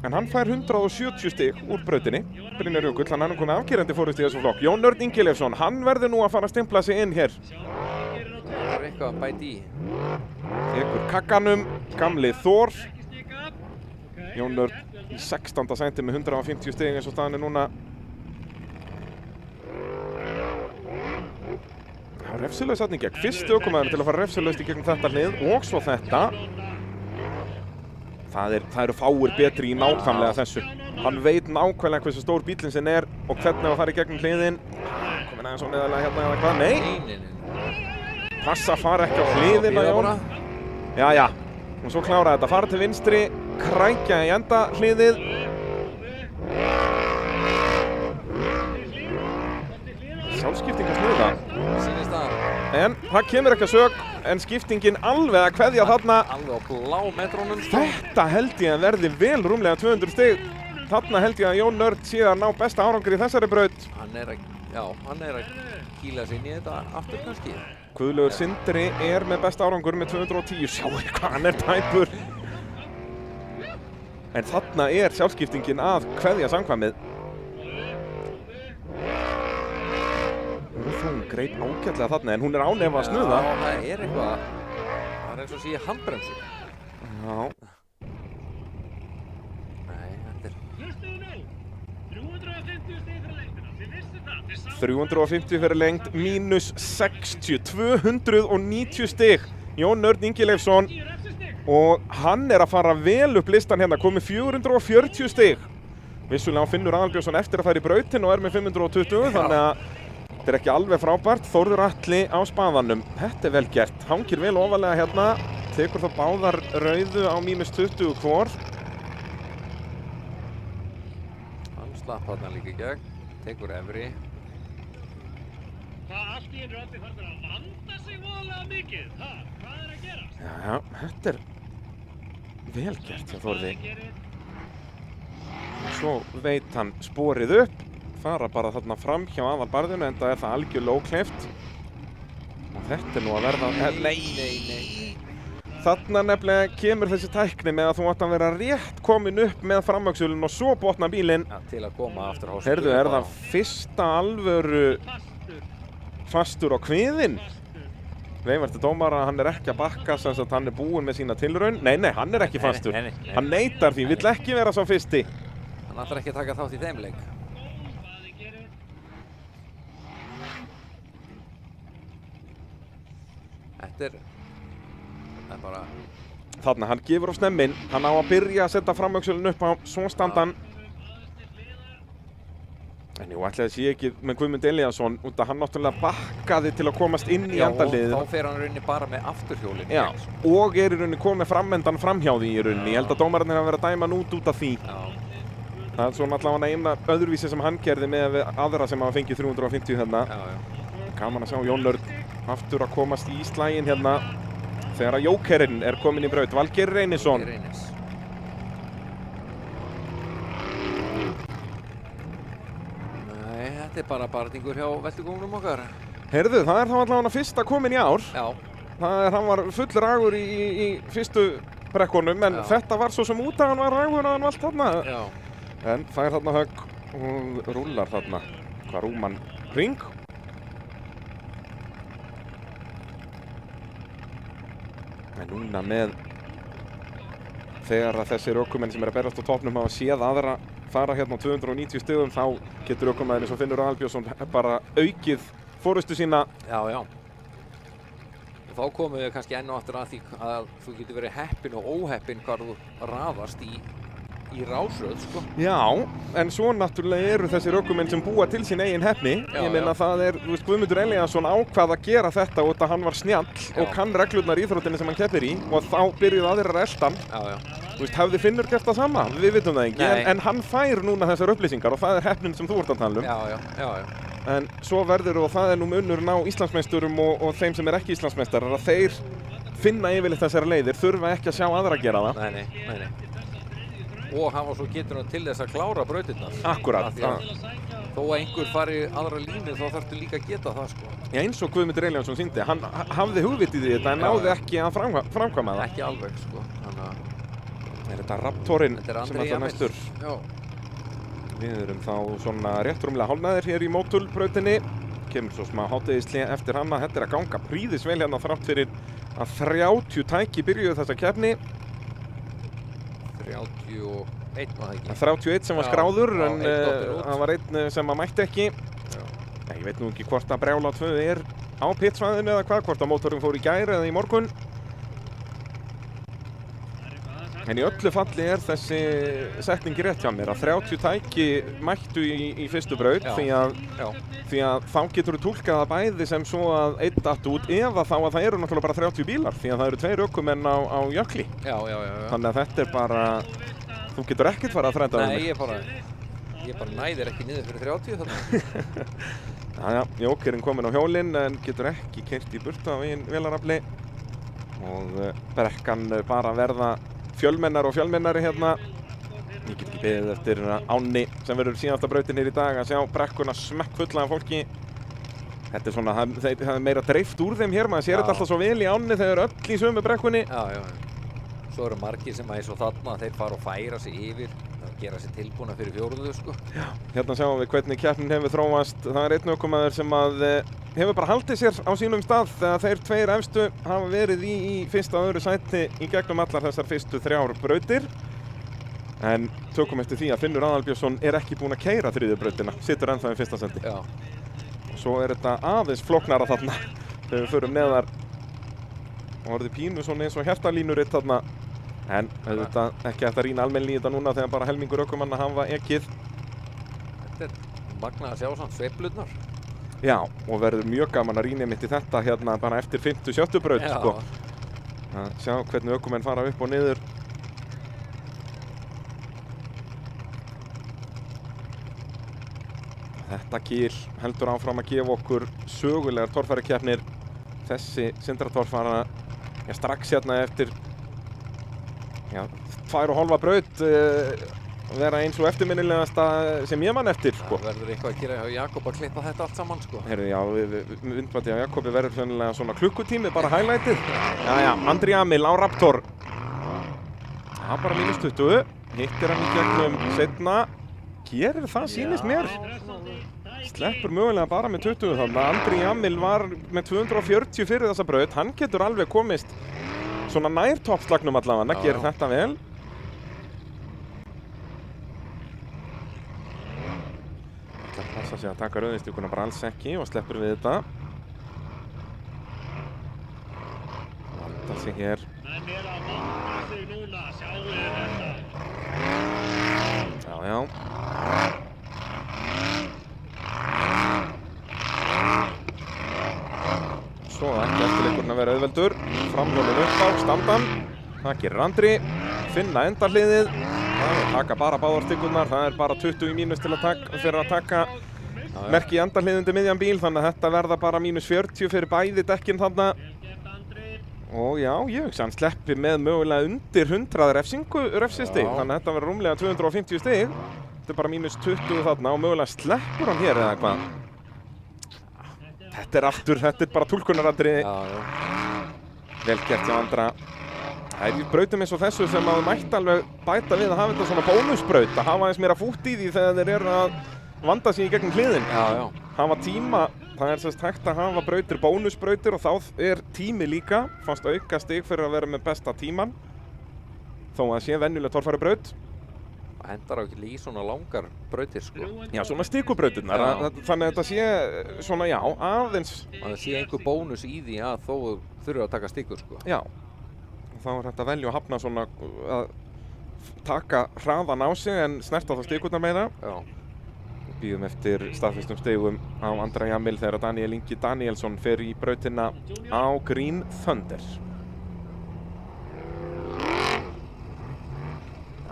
En hann fær 170 stig úr brautinni. Brynjar Jökull, hann er nú komið afgerandi fórust í þessum flokk. Jón Örn Ingileifsson, hann verður nú að fara að stimpla sig inn hér. Það er eitthvað að bæti í. Tekur kakkanum, gamli Þór. Jón Örn í 16. sæti með 150 stig eins og staðan er núna. Það er refsilaus þarna í gegn. Fyrsti ökumaðurinn til að fara refsilaust í gegn þetta hlið og svo þetta. Það eru fáir betri í nákvæmlega þessu. Hann veit nákvæmlega hversu stór bílinn sinn er og hvernig að fara í gegnum hliðin. Komin aðeins svo neðarlega hérna eða hvað? Nei! Passa að fara ekki á hliðina, Jón. Já. Og svo klára þetta. Fara til vinstri, krækja í enda hliðið. Sjálfskipting að snuða. Sýnist það. En það kemur ekki að sök, en skiptingin alveg að kveðja þarna. Alveg á blá metrónum. Þetta held ég að verði vel rúmlega 200 stig. Þarna held ég að Jón Örn sé að ná besta árangur í þessari braut. Hann er að kýla sig inn í þetta aftur kannski. Guðlaugur Sindri er með besta árangur með 210. Sjáu hvað hann er tæpur. En þarna er sjálfskiptingin að kveðja samkvæmið. Hún greip ágætlega þarna, en hún er ánefa að snuða. Já, það er eitthvað. Það er eins og sé handbremsu. Já. Nei, þetta er... Hlustuðu nú! 350 stig fyrir lengdina. Þið vissu það. Þið sáu 350 fyrir lengt, mínus 60. 290 stig. Jón Örn Ingileifsson. 10 refsistig. Og hann er að fara vel upp listan hérna, komið 440 stig. Vissulega finnur Aðalbjörnsson eftir að fara í brautin og er með 520, þannig að þetta er ekki alveg frábært. Þórður Atli á spaðanum. Þetta er vel gert. Hangir vel ofalega hérna. Tekur þá báðar rauðu á mínus 20 hvor. Hann slapp þarna líka í gegn. Tekur efri. Hvað allt í einu er allir farnir að vanda sig voðalega mikið? Hvað er að gerast? Já, þetta er vel gert hjá Þórði. Svo veit hann sporið upp. Fara bara þarna fram hjá aðalbarðinu, enda er það algjörlega ókleift. Og þetta er nú að verða... Nei. Þarna nefnilega kemur þessi tækni með að þú átt að vera rétt komin upp með framöxulinn og svo botna bílinn. Ja, til að koma aftur á hóstum. Heyrðu, er það fyrsta alvöru fastur á kviðinn? Veivartur dómara, hann er ekki að bakka sem sagt hann er búinn með sína tilraun. Nei, hann er ekki fastur. Nei. Hann neitar því, vill ekki vera sá fyrsti. Hann ætlar ekki að taka þátt í þeim leik. Þetta er bara... Þarna, hann gefur á snemminn, hann á að byrja að setja framöxulinn upp á svo standan. En jú, ætlaði sé ekki með Guðmund Elíasson, út að hann náttúrulega bakkaði til að komast inn í endaliðið. Já, þá fer hann í rauninni bara með afturhjólinn. Já, og er í rauninni komið framendan framhjá því í rauninni. Ég held að dómararnir hafa verið að dæma hann út af því. Já. Það er svona allavega eina öðruvísi sem hann gerði með aðra sem hafa fengið 350 hérna. Já. Gaman að sjá Jón Örn aftur að komast í slaginn hérna þegar að jókerinn er komin í braut. Valgeir Reynisson. Nei, þetta er bara barningur hjá veltugóngnum okkar. Heyrðu, það er þá allavega fyrsta komin í ár. Já. Hann var full ragur í fyrstu brekkunum, en Já. þetta var svo sem út að hann var rægur að hann allt þarna. Já. En fær þarna högg og rúllar þarna. Hvað rúman hring. En núna með þegar að þessir ökumenn sem eru að berast á topnum hafa séð aðra fara hérna á 290 stigum, þá getur ökumenn eins og Finnur Aðalbjörnsson bara aukið forystu sína. Já, já. Og þá komum við kannski enn og aftur að því að þú getur verið heppinn og óheppinn hvar þú raðast í rásröð, sko. Já, en svo náttúrulega eru þessir ökumenn sem búa til sín eigin heppni. Já, Ég meina já. það er, þú veist, Guðmundur Elíasson ákvað að gera þetta út að hann var snjall og Já. kann reglurnar í íþróttinni sem hann keppir í, og þá byrjuðu aðrir að elta hann. Já, já. Þú veist, hefði Finnur gert það sama? Við vitum það ekki, Nei. en hann fær núna þessar upplýsingar og það er heppnin sem þú ert að tala um. Já, já, já, já. En svo verður, og það er nú munurinn á Íslandsmeisturum og þeim sem er ekki Íslandsmeistarar, að þeir finna yfirleitt þessar leiðir, þurfa ekki að sjá aðra að gera það. Nei. Og hafa svo geturna til þess að klára brautirnar. Akkúrat. Af því að þó að einhver fari aðra línu þá þarftu líka að geta það, sko. Já, eins og Guðmundur Elíasson sýndi, hann hafði hugvitið í þetta en Já, náði já. ekki að framkvæma það. Ekki alveg, sko. Þannig að Er þetta Raptorinn þetta er sem Andri ætlar Emil. næstur? Já. Við erum þá svona rétt rúmlega hálfnaðir hér í mótulbrautinni. Kemur svo smá hádegishlé eftir hana. Þetta er að ganga prýðisvel hérna þrátt fyrir að 30 tæki byrjuðu þessa keppni. 31 var það ekki. 31 sem var Já, skráður, já, en einn dottinn út. það var einn sem að mætti ekki. Nei, ég veit nú ekki hvort að Brjála 2 er á pitsvæðinu eða hvað, hvort að mótorinn fór í gær eða í morgun. En í öllu falli er þessi setning rétt hjá mér að 30 tæki mættu í fyrstu braut, Já. því að þá getur þú túlkað það bæði sem svo að einn datt út, eða þá að það eru náttúrulega bara 30 bílar, því að það eru 2 ökumenn á jökli. Já. Þannig að þetta er bara, þú getur ekkert farið að þræta Nei, ég bara næðir ekki niður fyrir 30 þarna. Jæja, jókerinn kominn á hjólinn en getur ekki keyrt í burtu á eigin vélarafli og brekkan bara verða fjölmennar og fjölmennari hérna. Ég get ekki beðið eftir ánni sem verður síðasta brautin hér í dag að sjá brekkuna smekkfulla af fólki. Þetta er svona, það er meira dreift úr þeim hér, maður sér þetta alltaf svo vel í ánni þegar öll í sömu brekkunni. Já. Svo eru margir sem eins og þarna, þeir fara og færa sig yfir, gera sig tilbúna fyrir fjórðu, sko. Hérna sjáum við hvernig keppnin hefur þróast. Það er einn ökumaður sem að hefur bara haldið sér á sínum stað þegar þeir 2 efstu hafa verið í fyrsta og öðru sæti í gegnum allar þessar fyrstu 3 brautir. En tökum eftir því að Finnur Aðalbjörnsson er ekki búinn að keyra 3. brautina, situr ennþá í fyrsta sæti. Já. Svo er þetta aðeins flóknara þarna þegar við förum neðar og orðið pínu svona eins og hjartalínuritt þarna. En auðvitað ekki hægt að rýna almennilega í þetta núna þegar bara helmingur ökumanna hafa ekið. Þetta er magnað að sjá svona sveiflurnar. Já, og verður mjög gaman að rýna mitt í þetta hérna bara eftir 50-70 braut, Já. sko. Að sjá hvernig ökumenn fara upp og niður. Þetta gil heldur áfram að gefa okkur sögulegar torfærukeppnir. Þessi sindratorfara er strax hérna eftir 2,5 braut vera eins og eftirminnilegasta sem ég man eftir, sko. Það verður eitthvað að gera hjá Jakob að klippa þetta allt saman, sko. Heyrðu, já, myndbandi á Jakobi verður sennilega svona klukkutími, bara highlightið. Jæja, Andri Emil á Raptor. Það er bara -20, hittir hann í gegnum seinna. Gerir það, sýnist mér. Sleppur mögulega bara með 20 þannig að Andri Emil var með 240 fyrir þessa braut. Hann getur alveg komist svona nær toppslagnum allavega, gerir þetta vel. Það passa sig að taka rauðinstjúkuna bara alls ekki og sleppur við þetta. Vanda sig hér. Menn er að vanda sig núna, sjáu þið þetta. Já. Svo ekki eftirleikurinn að vera auðveldur. Framhjólinn upp á, standan. Það gerir Andri. Finna endahliðið. Það er að taka bara báðarstyggunar. Það er bara 20 í mínus til að fyrir að taka merki í endahliðið undir miðjan bíl. Þannig að þetta verða bara -40 fyrir bæði dekkin þarna. Og já, ég hugsa hann sleppi með mögulega undir 100 refsistig. Þannig að þetta verður rúmlega 250 stig. Þetta er bara -20 þarna og mögulega sleppur hann hér eða hvað. Þetta er bara túlkunaratriði. Já. Vel gert hjá Andra. Það er í brautum eins og þessu sem að mætti alveg bæta við að hafa þetta svona bónusbraut, að hafa eins meira fútt í því þegar þeir eru að vanda sig í gegnum hliðin. Já. Hafa tíma, það er sérst hægt að hafa brautir, bónusbrautir, og þá er tími líka, fannst auka stig fyrir að vera með besta tíman, þó að sé venjuleg torfærubraut. Það hendar á ekki í svona langar brautir, sko. Já, svona stikubrautirnar, þannig að þetta sé svona, já, aðeins. Það sé einhver bónus í því að þó þurfa að taka stikur, sko. Já, og þá er þetta velju að hafna svona að taka hraðan á sig en snerta þá stikurnar meira. Já. Við bíðum eftir staðfestum stigum á Andra Jamil þegar Daniel Ingi Danielsson fer í brautina á Green Thunder.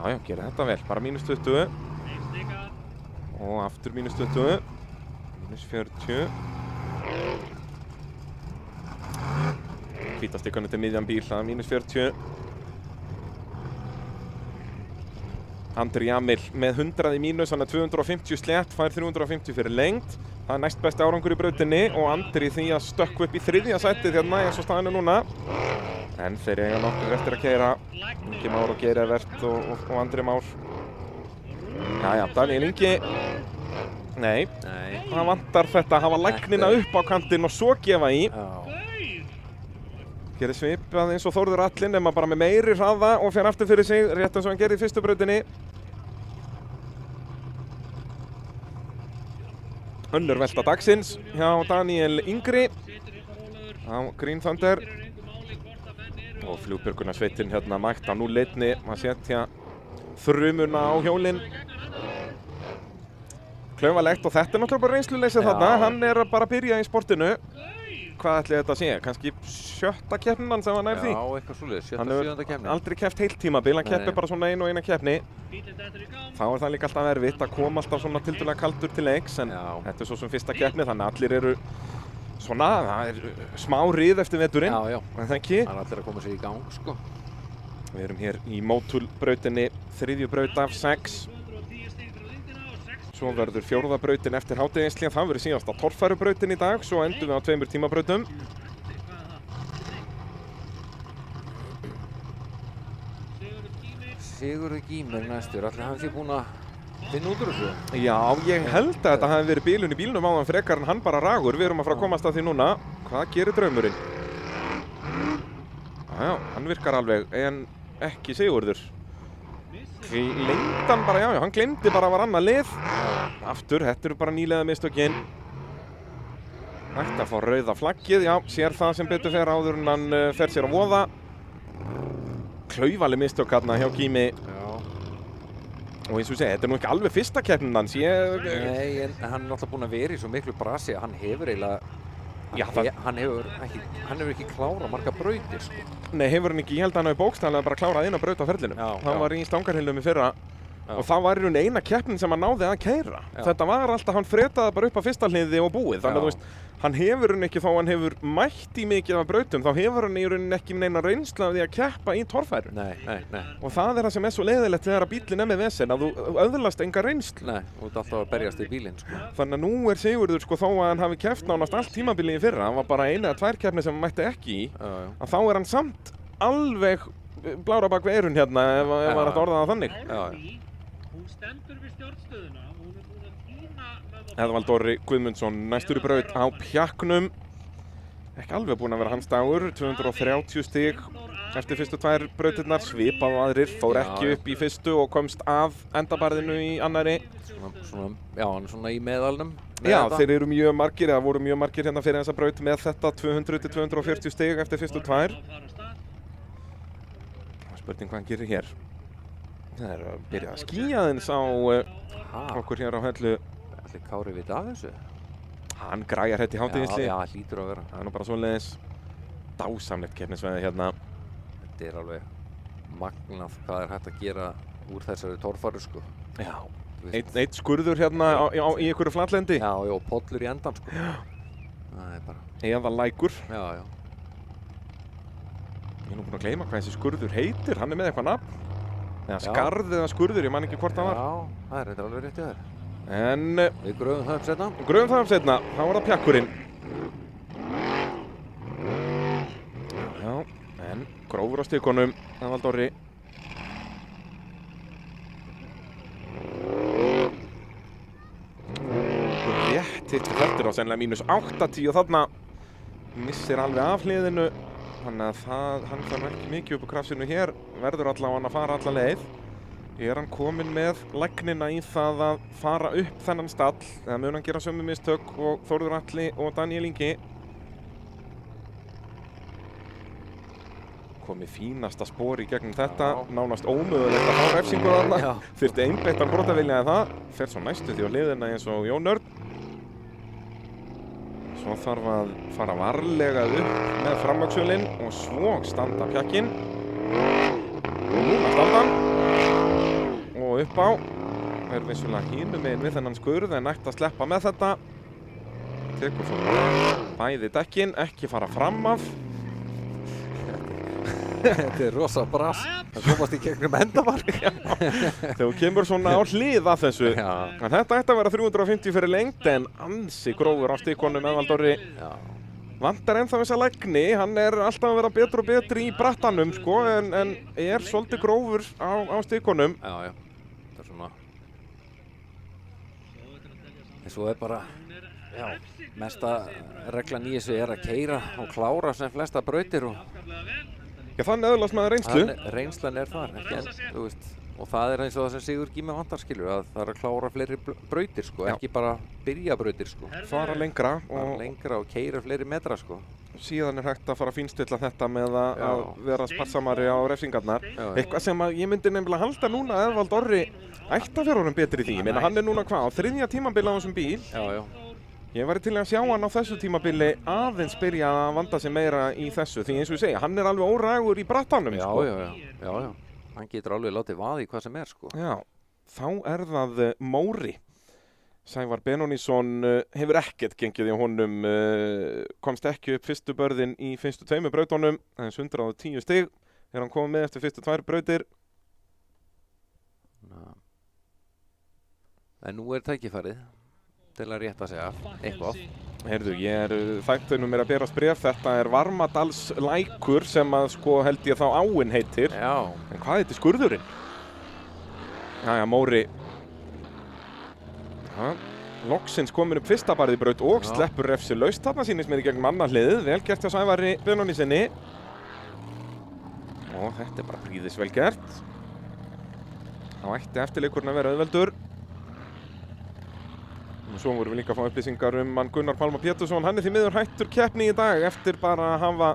Já, gerir þetta vel, bara mínus 20 og aftur mínus 20, mínus 40. Hvítastikkan til miðjan bíl, það er mínus 40. Andri Jamil með 100 í mínus, hann er 250 slétt, fær 350 fyrir lengd. Það er næst besti árangur í brautinni og Andri því að stökkva upp í 3. sætið hérna eins og staðinu núna. En þeir eiga nokkuð eftir að keyra. Ingi Már og Geir Evert og Andri Már. Jæja, Daniel Ingi. Nei, það vantar þetta að hafa læknina upp á kantinn og svo gefa í. Gerir svipað eins og Þórður Atli nema bara með meiri hraða og fer aftur fyrir sig, rétt eins og hann gerði í fyrstu brautinni. Önnur velta dagsins hjá Daniel Ingri á Green Thunder. Og flugbjörgunarsveitin hérna mætt á 0-1 að setja þrumuna á hjólinn. Klaufalegt, og þetta er náttúrulega bara reynsluleysið þarna. Hann er bara að byrja í sportinu. Hvað ætli þetta sé? Kannski 7. keppnin sem hann nær því? Já, eitthvað svoleiðis, 7. 7. keppni. Hann hefur aldrei keppt heilt tímabil, hann keppir bara svona eina keppni. Þá er það líka alltaf erfitt að koma alltaf svona tildulega kaldur til leiks, en þetta er svo sem fyrsta keppni, þannig að allir eru svona, það er smá rið eftir veturinn. Já. En það ekki. Það er allir að koma sér í gang, sko. Við erum hér í Motul-brautinni, 3. braut af 6. Svo verður 4. brautin eftir hádegishlé, það verður síðasta torfærubrautin í dag, svo endum við á 2 tímabrautum. Sigurður Gímer næstur, allir hann sé búinn að finna út úr þessu? Já, ég held að þetta hafi verið bílun í bílnum áðan frekar en hann bara ragur. Við erum að fara að komast að því núna. Hvað gerir draumurinn? Já, hann virkar alveg, en ekki Sigurður. Gleymdi hann bara, já, hann gleymdi bara að var annað lið. Aftur, þetta eru bara nýlega mistökin. Ætti að fá rauða flaggið, já, sér það sem betur fer áður en hann fer sér að voða. Klaufaleg mistök hérna hjá Gími. Og eins og ég segi, þetta er nú ekki alveg fyrsta keppnin hans. Nei, en hann er náttúrulega búinn að vera í svo miklu brasi að hann hefur eiginlega, hann hefur ekki klárað marga brautir, sko. Nei, hefur hann ekki, ég held að hann hefur bókstaflega bara klárað eina braut á ferlinum. Hann var í Stangarhylnum í fyrra og það var í raun eina keppnin sem hann náði að keyra. Þetta var alltaf, hann fretaði bara upp á fyrsta hliði og búið. Þannig að þú veist, hann hefur hann ekki, þó hann hefur mætt í mikið af brautum, þá hefur hann í raun ekki neina reynslu af því að keppa í torfæru. Nei. Og það er það sem er svo leiðilegt þegar að bíllinn er með vesen, að þú öðlast enga reynslu. Nei, þú ert alltaf að berjast í bílinn, sko. Þannig að nú er Sigurður, sko, þó að hann hafi keppt nánast allt tímabilið í fyrra, hann var bara 1 eða 2 keppnir sem hann mætti ekki í, að þá er hann samt alveg blára bak við eyrun hérna ef hann er að orða það þannig. Hún stendur við stjórnstöðuna, hún er búin að tína með það. Eðvald Orri Guðmundsson næstur í braut á Pjaknum. Ekki alveg búinn að vera hans dagur, 230 stig eftir fyrstu 2 brautirnar, svipað og aðrir, fór ekki upp í fyrstu og komst af endabarðinu í annari. Já, hann er svona í meðalnum. Já, þeir eru mjög margir, eða voru mjög margir hérna fyrir þessa braut með þetta 200-240 stig eftir fyrstu 2. Spurning hvað hann gerir hér. Það er að byrja að skýja aðeins á okkur hér á Hellu. Ætli Kári vita af þessu? Hann græjar þetta í hátíðisli. Já, hlýtur að vera. Það er nú bara svoleiðis dásamlegt keppnisvæði hérna. Þetta er alveg magnað hvað er hægt að gera úr þessari torfæru, sko. Já, eitt skurður hérna í einhverju flatlendi. Já, og pollur í endan, sko. Það er bara... Eða lækur. Já. Ég er nú búinn að gleyma hvað þessi skurður heitir. Hann er með eitthvað nafn. Eða skarð eða skurður, ég man ekki hvort það var. Já, það er reyndar alveg rétt í þér. En... Við gröfum það upp seinna. Gröfum það upp seinna. Þá var það Pjakkurinn. Já, en Grófur á stikunum, Eðvald Orri. Rétt hitt þetta á sennilega -8-10 og þarna missir alveg af hliðinu. Þannig að hann þarf ekki mikið upp á krafsinu hér, verður allavega að fara alla leið. Er hann kominn með lægnina í það að fara upp þennan stall, eða mun hann gera sömu mistök og Þórður Atli og Daníel Ingi. Komið fínasta spor í gegnum þetta, nánast ómögulegt að fá refsingu þarna. Þyrfti einbeittan brotavilja eða það, fer svo næstu því á hliðina eins og Jón Örn. Svo þarf að fara varlega upp með framvöxulinn og svo standa pjakkinn. Og núna standa hann. Og upp á. Er vissulega hinum megin við þennan skurð en ætti að sleppa með þetta. Tekur svo bæði dekkin, ekki fara fram af. Þetta er rosa brass. Það komast í gegnum endamark. Þegar þú kemur svona á hlið að þessu. En þetta ætti að vera 350 fyrir lengd en ansi grófur á stikunum Eðvald Orri. Vantar ennþá þessa lægni, hann er alltaf að vera betur og betri í brattanum sko, en er svolítið grófur á stikunum. Já. Það er svona. En svo er bara, mesta reglan í þessu er að keyra og klára sem flesta brautir og Já, þannig öðlast maður reynslu. Reynslan er þar, ekki enn, þú veist. Og það er eins og það sem Sigur Gími vantar, skilur, að það er að klára fleiri brautir, sko, ekki bara byrja brautir, sko. Fara lengra og keyra fleiri metra, sko. Síðan er hægt að fara að fínstilla þetta með að vera sparsamari á refsingarnar. Eitthvað sem að ég myndi nefnilega halda núna að Eðvald Orri ætti að vera honum betri í því. Ég meina, hann er núna hvað, á 3. tímabili á þessum bíl. Já. Ég væri til að sjá hann á þessu tímabili aðeins byrja að vanda sig meira í þessu. Því eins og ég segja, hann er alveg órægur í brattanum, sko. Já. Hann getur alveg látið vaði í hvað sem er, sko. Já, þá er það Móri. Sævar Benónísson hefur ekkert gengið í honum, komst ekki upp fyrstu börðin í fyrstu 2 brautunum, aðeins 110 stig. Er hann komið með eftir fyrstu 2 brautir. En nú er tækifærið til að rétta sig af eitthvað. Heyrðu, þættunum er að berast bréf. Þetta er Varmadalslækur sem að sko held ég þá áin heitir. Já. En hvað heitir skurðurinn? Jæja, Móri. Loksins komin upp fyrsta barði braut og sleppur refsi laust. Þarna sýnist mér í gegnum annað hliðið. Vel gert hjá Sævari Benónísinni. Og þetta er bara prýðis vel gert. Þá ætti eftirleikurinn að vera auðveldur. Svo vorum við líka að fá upplýsingar mann Gunnar Pálma Pétursson. Hann er því miður hættur keppni í dag eftir bara að hafa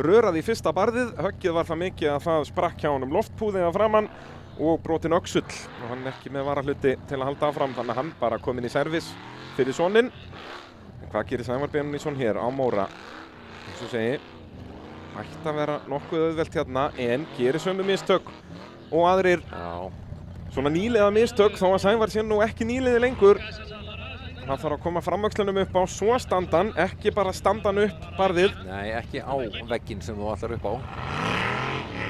rörað í fyrsta barðið. Höggið var það mikið að það sprakk hjá honum loftpúði að framann og brotin öxull. Og hann er ekki með varahluti til að halda áfram, þannig að hann bara kominn í servis fyrir soninn. En hvað gerir Sævar Benónísson hér á Móra? Eins og segi, ætti að vera nokkuð auðvelt hérna en gerir sömu mistök og aðrir. Svona nýliða mistök þó að Sævar sé nú ekki nýliði lengur. Það þarf að koma framvöxlunum upp á svo standan, ekki bara standan upp barðið. Nei, ekki á vegginn sem þú ætlar upp á.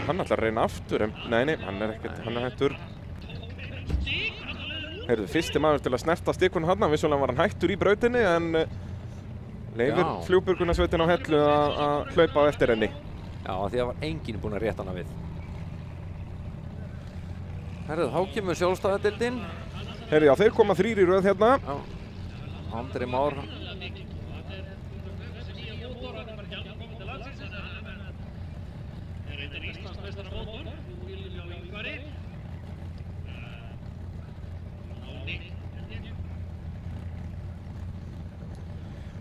Hann ætlar að reyna aftur, en nei, hann er hættur. Heyrðu, fyrsti maður til að snerta stikunum hann, vissulega var hann hættur í brautinni, en leyfir flugbjörgunarsveitin á Hellu að hlaupa á eftir henni. Já, því að var enginn búinn að rétta hana við. Heyrðu, þá kemur sjálfstæðadeildin. Heyrðu, já, þeir koma 3 í röð hérna. Já. Andri Már.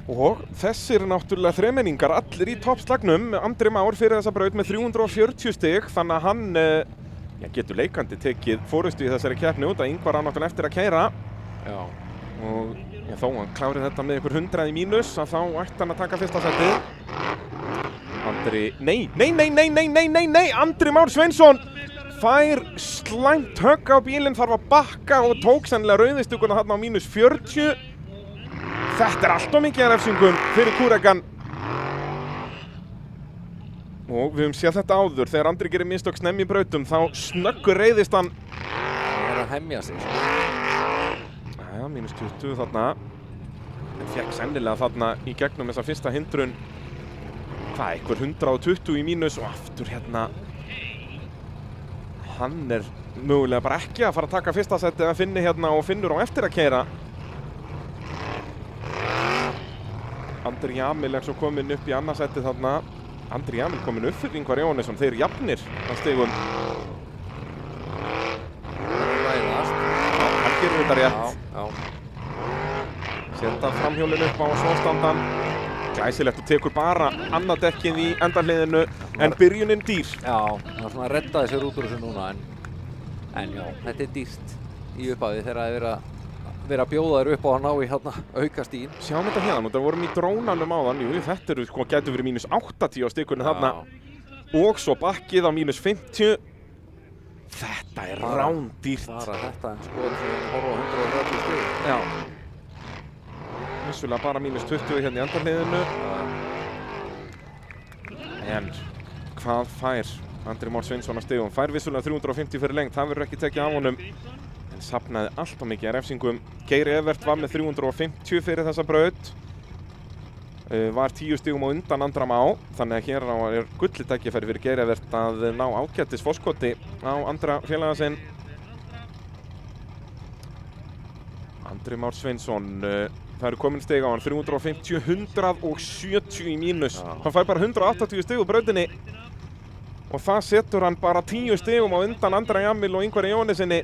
Og þessir náttúrulega þremenningar allir í toppslagnum. Andri Már fyrir þessa braut með 340 stig, þannig að hann getur leikandi tekið forystu í þessari keppni út að Ingvar á náttúrulega eftir að keyra. Já. Og þó hann klárið þetta með ykkur 100 í mínus að þá ætti hann að taka fyrsta setið. Nei, Andri Már Sveinsson fær slæmt högg á bílinn, þarf að bakka og tók sennilega rauðistuguna þarna á mínus 40. Þetta er alltof mikið af refsingum fyrir Kúrekan. Og við höfum séð þetta áður, þegar Andri gerir mistök snemmi í brautum þá snöggur reiðist hann. Það er að hemja sig. Jæja, mínus 20 þarna. En fekk sennilega þarna í gegnum þessa fyrsta hindrun hvað, einhver 120 í mínus og aftur hérna. Hann mögulega bara ekki að fara að taka fyrsta seti að Finni hérna og Finnur á eftir að keyra. Andri Jamil svo kominn upp í annað seti þarna. Andri Jamil kominn upp fyrir Ingvar Jóhannesson. Þeir jafnir að stigum. Hann gerir þetta rétt. Senda framhjólinn upp á svostandan. Glæsilegt og tekur bara annað dekkið í endarhliðinu en byrjunin dýr. Já, það svona reddaði sér út úr þessu núna en já, þetta dýrt í upphafi þegar það vera að bjóða þér upp á að ná í hérna auka stíðin. Sjáum þetta hérna, það vorum í drónanum áðan, jú, þetta sko getur verið mínus 80 á stikunni þarna og svo bakkið á mínus 50. Þetta rándýrt. Bara þetta en sko sem við horfum á 130 stig. Já. Vissulega bara mínus 20 hérna í endarhliðinu. En hvað fær Andri Már Sveinsson að stigum? Fær vissulega 350 fyrir lengt, það verður ekki tekið af honum. En safnaði allt of mikið refsingum. Geir Evert var með 350 fyrir þessa braut. Var 10 stigum á undan Andra Má. Þannig að hér gullið tækifæri fyrir Geir Evert að ná ágætis forskoti á Andra félaga sinn. Andri Már Sveinsson, það eru komin stig á hann, 350, 170 í mínus. Hann fær bara 180 stig úr brautinni. Og það setur hann bara 10 stigum á undan Andra Jamil og Ingvari Jóhannesinni.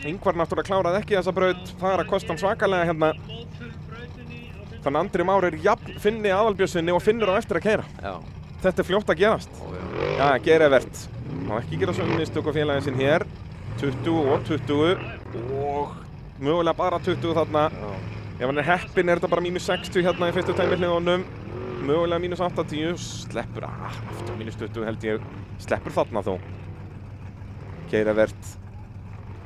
Ingvar náttúrulega kláraði ekki þessa braut, það að kosta hann svakalega hérna. Þannig að Andri Már jafn Finni Aðalbjörnsssyni og Finnur á eftir að keyra. Já. Þetta fljótt að gerast. Já, Geir Evert. Má ekki gera sömu mistök á félaginn sinn hér. 20 og 20 og mögulega bara 20 þarna. Ef hann heppinn þetta bara mínus 60 hérna í fyrstu tæmihliðunum. Mögulega mínus 80, sleppur, aftur mínus 20 held ég, sleppur þarna þó. Geir Evert,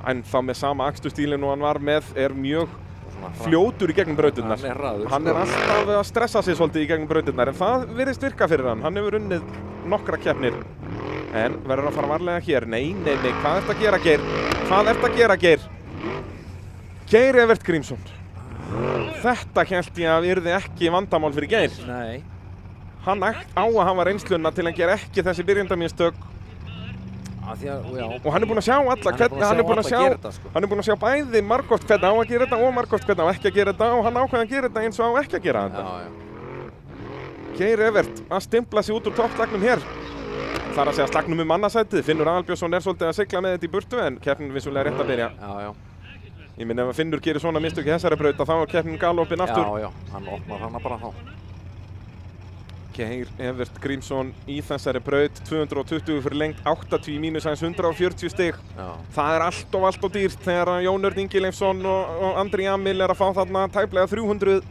en þá með sama aksturstílinn og hann var með, mjög fljótur í gegnum brautirnar. Hann alltaf að stressa sig svolítið í gegnum brautirnar, en það virðist virka fyrir hann. Hann hefur unnið nokkra keppnir, en verður að fara varlega hér. Nei, hvað ert að gera, Geir? Hvað ert að gera, Geir? Geir Evert Grímsson. Þetta hélt ég að yrði ekki vandamál fyrir Geir. Nei. Hann á að hafa reynsluna til að gera ekki þessi byrjandamistök. Og hann búinn að sjá alla hvernig, hann búinn að sjá bæði margoft hvernig á að gera þetta og margoft hvernig á ekki að gera þetta og hann ákveði að gera þetta eins og á ekki að gera þetta. Geir Evert að stimpla sig út úr topplagnum hér. Það að segja slagnum annasætið. Finnur Aðalbjörnsson svolítið að sigla með þetta í burtu en keppnin vissulega rétt að byrja. Ég minn ef að Finnur gerir svona mistök í þessari braut þá keppnin galopin aftur. Já, hann opnar hana bara þá. Geir Evert Grímsson í þessari braut, 220 fyrir lengt, 80 í mínus aðeins 140 stig. Það allt of dýrt þegar Jón Örn Ingi Leifsson og Andri Jamil að fá þarna tæplega 300.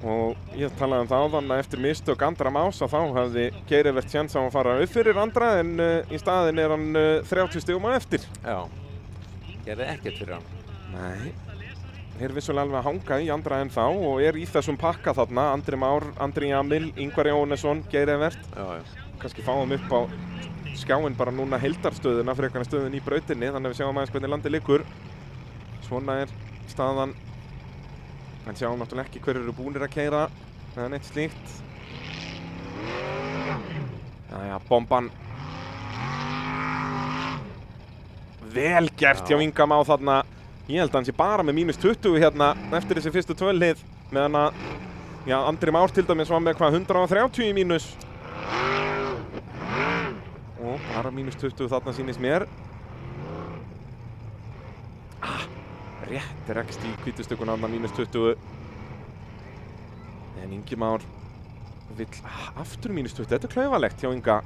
Og ég talaði það áðan að eftir mistök Andra Más þá hefði Geir Evert séns á að fara upp fyrir Andra en í staðinn hann 30 stigum á eftir. Já, gerði ekkert fyrir hann. Nei. Vissulega alveg að hanga í Andra en þá og í þessum pakka þarna. Andri Már, Andri Jamil, Ingvar Jóhannesson, Geir Evert. Kannski fáum upp á skjáinn bara núna heildarstöðuna frekar en stöðun í brautinni þannig að við sjáum aðeins hvernig landið liggur. Svona staðan. En sjáum náttúrulega ekki hverju eru búnir að keyra eða neitt slíkt. Jæja, bomban. Vel gert hjá Inga Má þarna. Ég held að hann sé bara með mínus 20 hérna eftir þessi fyrstu tvölhlið meðan að Andri Már til dæmis var með 130 í mínus. Og bara mínus 20 þarna sýnist mér. Rétt rekst í hvítustökkuna þarna mínus 20. En Ingi Már vill aftur mínus 20. Þetta klaufalegt hjá Inga.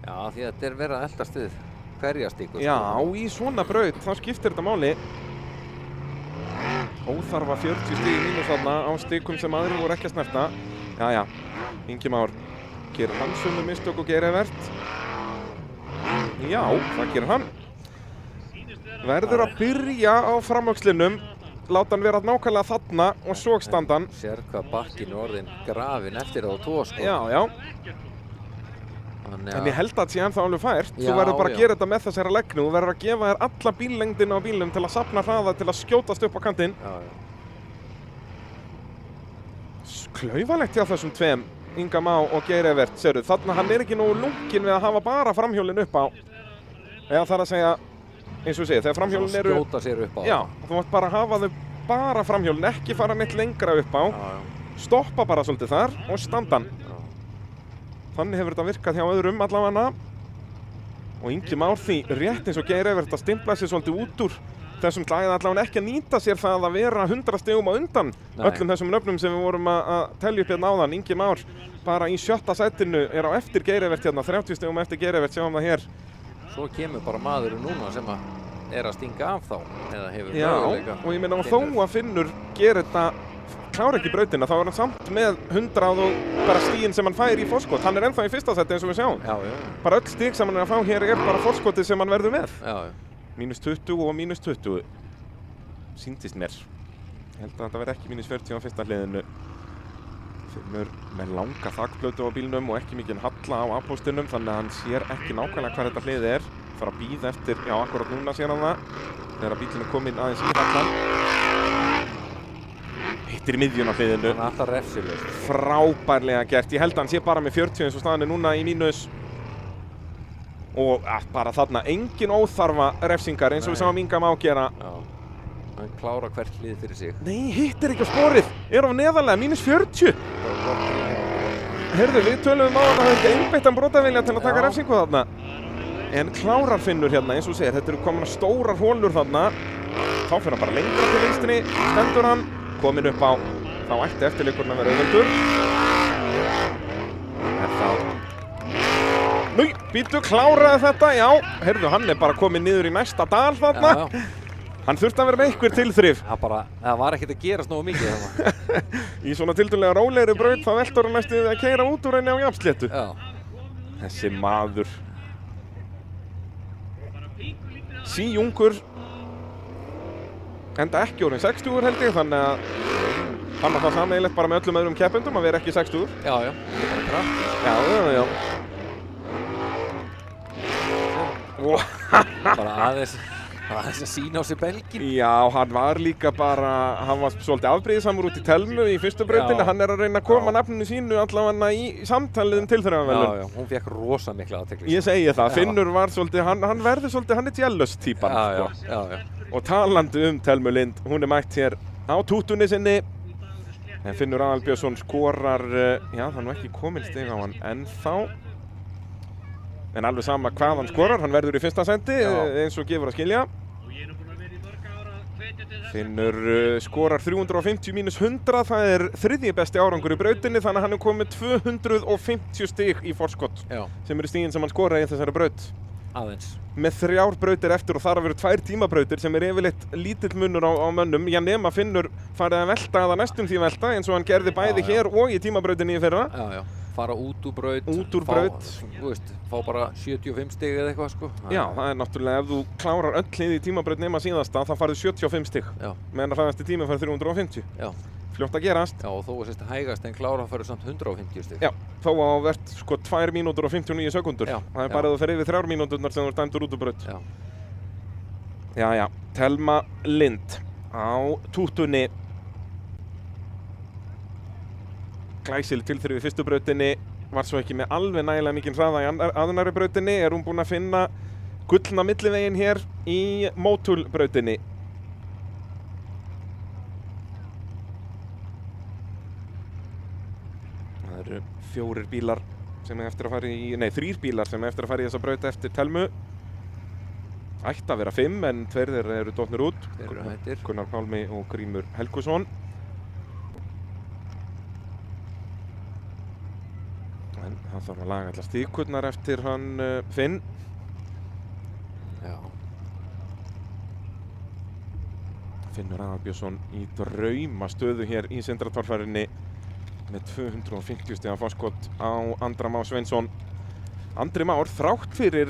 Já, því að þetta verið að elda stuð. Hverja stíkur. Já, í svona braut þá skiptir þetta máli. Óþarfa 40 stig í mínus þarna á stikum sem aðrir voru ekki að snerta. Jæja, Ingi Már gerir hann sömu mistök og Geir Evert. Já, það gerir hann. Verður að byrja á framöxlinum, láta hann vera nákvæmlega þarna og svo standa hann. Sér hvað bakkinn orðin grafinn eftir það á tvo sko. Já. En ég held að það sé ennþá alveg fært. Þú verður bara að gera þetta með þessari legnu. Þú verður að gefa þér alla bíllengdina á bílnum til að safna hraða til að skjótast upp á kantinn. Klaufalegt hjá þessum tveim. Inga Má og Geir Evert, sérðu. Þarna hann ekki nógu lunginn við að hafa bara framhjólinn upp á. Eða þarf að segja, eins og ég segi, þegar framhjólinn eru... Skjóta sér upp á. Já, þú mátt bara hafa þau bara framhjólinn, ekki fara neitt lengra upp á. Stoppa bara svolítið þar og standa hann. Þannig hefur þetta virkað hjá öðrum allavega. Og Ingi Már því rétt eins og Geir Evert að stimpla sér svolítið út úr þessum lagið allavega ekki að nýta sér það að vera 100 stigum á undan öllum þessum nöfnum sem við vorum að telja upp hérna áðan. Ingi Már bara í 7. sætinu er á eftir Geir Evert hérna, 30 stigum eftir Geir Evert, sjáum það hér. Svo kemur bara maðurinn núna sem er að stinga af þá, eða hefur möguleika. Já, og ég meina þó að Finnur gerir þetta, klára ekki brautina, þá er hann samt með 100 og bara stiginn sem hann fær í forskot. Hann er ennþá í 1. sæti eins og við sjáum. Já. Bara öll stig sem hann er að fá hér er bara forskotið sem hann verður með. Já. -20 og -20 sýndist mér. Ég held að þetta verði ekki -40 á fyrsta hliðinu. Finnur með langa þakplötu á bílnum og ekki mikinn halla á apóstinum, þannig að hann sér ekki nákvæmlega hvað þetta hlið er. Fara að bíða eftir, já akkurat núna sér hann það. Þegar bílinn er kominn aðeins í hallan. Hittir í miðjun á hliðinu. Hann er alltaf refsilegur. Frábærlega gert. Ég held að hann sé bara með 40 eins og staðan er núna í mínus. Og bara þarna engin óþarfa refsingar eins og við sáum Inga Má gera. Já, hann klára hvert hlið fyrir sig. Nei, hittir ekki á sporið. Er á neðarlega, -40. Heyrðu, við tölum á hann að þetta einbeittan brotavilja til að taka refsingu þarna. En klárar Finnur hérna, eins og segir, þetta eru komin stórar hólur þarna. Þá fyrir hann bara lengra til vinstri, stendur hann, kominn upp á. Þá ætti eftirleikurinn að vera auðveldur. Nú, býtu, kláraði þetta, já. Heyrðu, hann er bara kominn niður í næsta dal þarna. Já. Hann þurfti að vera með einhver tilþrif. Það var ekkert að gerast nógu mikið þarna. Í svona tiltölulega rólegri braut þá veltur hann næstu við að keyra út úr henni á jafnsléttu. Já. Þessi maður. Síungur. Enda ekki orðinn 60 held ég, þannig að hann á það sameiginlegt bara með öllum öðrum keppendum að vera ekki 60. Já, það er bara kraft. Já. Bara aðeins að sína á sig belginn. Já, hann var líka bara, hann var svolítið afbrýðisamur út í Telmu í fyrstu brautinni. Hann er að reyna að koma nafninu sínu allavega í samtaliðum tilþrifamvelun. Já, hún fekk rosa mikla athygli. Ég segi það, Finnur var svolítið, hann verður svolítið, hann er jealous típan. Já. Og talandi Telmu Lind, hún er mætt hér á tútunni sinni. En Finnur Aðalbjörnsson skorar, já það er nú ekki kominn stig á hann ennþá. En alveg sama hvað hann skorar, hann verður í 1. sæti eins og gefur að skilja. Finnur skorar 350 - 100, það er 3. besti árangur í brautinni, þannig að hann er komið 250 stig í forskott. Sem eru stigin sem hann skoraði í þessari braut. Aðeins. Með 3 brautir eftir og þar að vera 2 tímabrautir sem er yfirleitt lítill munur á mönnum. Já, nema Finnur farið að velta eða næstum því velta eins og hann gerði bæði hér og í tímabrautinni í fyrra. Já. Fara út úr braut. Fá bara 75 stig eða eitthvað sko. Já, það er náttúrulega, ef þú klárar öll hlið í tímabraut nema síðasta, þá farið 75 stig. Meðan að hraðasti tími farið 350. Já. Fljótt að gerast. Já, og þó að sérst hægast en klára farið samt 150 stig. Já, þó að verðt sko 2 mínútur og 59 sekundur. Það er bara að þú fer yfir 3 mínúturnar sem þú ert dæmdur út úr braut. Já. Telma Lind á tútunni. Glæsileg tilþrif í fyrstu brautinni, var svo ekki með alveg nægilega mikinn hraða í annarri brautinni. Er hún búin að finna gullna milliveginn hér í Mótul-brautinni. Það eru 4 bílar sem er eftir að fara í, nei 3 bílar sem er eftir að fara í þessa braut eftir Telmu. Ætti að vera 5 en 2 þeirra eru dottnir út. Gunnar Pálmi og Grímur Helgusson. Það þarf að laga allar stíkurnar eftir hann Finn. Já. Finnur Aðalbjörnsson í draumastöðu hér í Sindratorfærinni með 250 stiga forskot á Andra Má Sveinsson. Andri Már, þrátt fyrir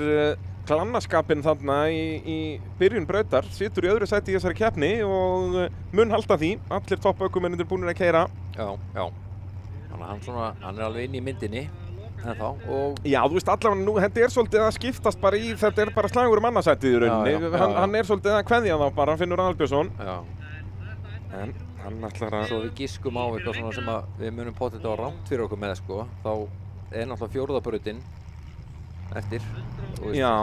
glannaskapinn þarna í byrjun brautar, situr í öðru sæti í þessari keppni og mun halda því. Allir toppökumennir búnir að keyra. Já. Þannig að hann er alveg inn í myndinni. Já, þú veist allavega nú, þetta er svolítið að skiptast bara í, þetta er bara slagur mannasætið í rauninni. Hann er svolítið að kveðja þá bara, Finnur Aðalbjörnsson. Já. En Hann ætlar að... Svo við giskum á eitthvað svona sem að við munum potið á rangt fyrir okkur með, sko, þá náttúrulega fjórðabrautin eftir. Já,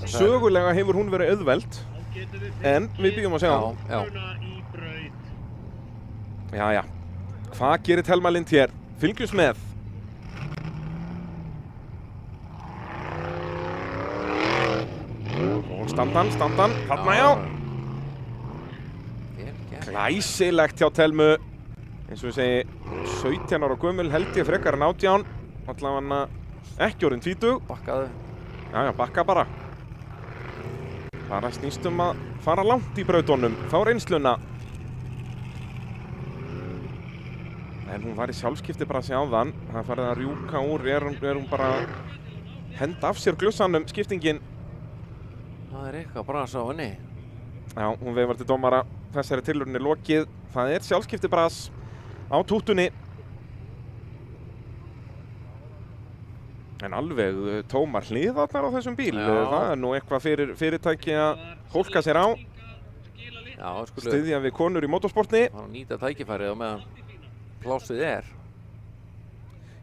sögulega hefur hún verið auðveld, en við bíðum að sjá. Já. Hvað gerir Telma Lind hér? Fylgjumst með. Og standan, þarna já. Glæsilegt hjá Telmu. Eins og við segi, 17 ára gömul held ég frekar en 18. Allavega ekki orðin 20. Bakkaðu. Já, bakka bara. Bara snýst að fara langt í brautunum, fá reynsluna. En hún var í sjálfskipti bara að sjá þann. Það farið að rjúka úr, er hún bara henda af sér glussanum, skiptingin. Það eitthvað bras á henni. Já, hún veifar til dómara. Þessari tilrauninni lokið. Það er sjálfskipti bras á tútunni. En alveg tómar hliðarnar á þessum bíl. Það er nú eitthvað fyrir fyrirtæki að hólka sér á. Já, styðja við konur í motorsporti. Það nýta tækifærið á meðan plásið er.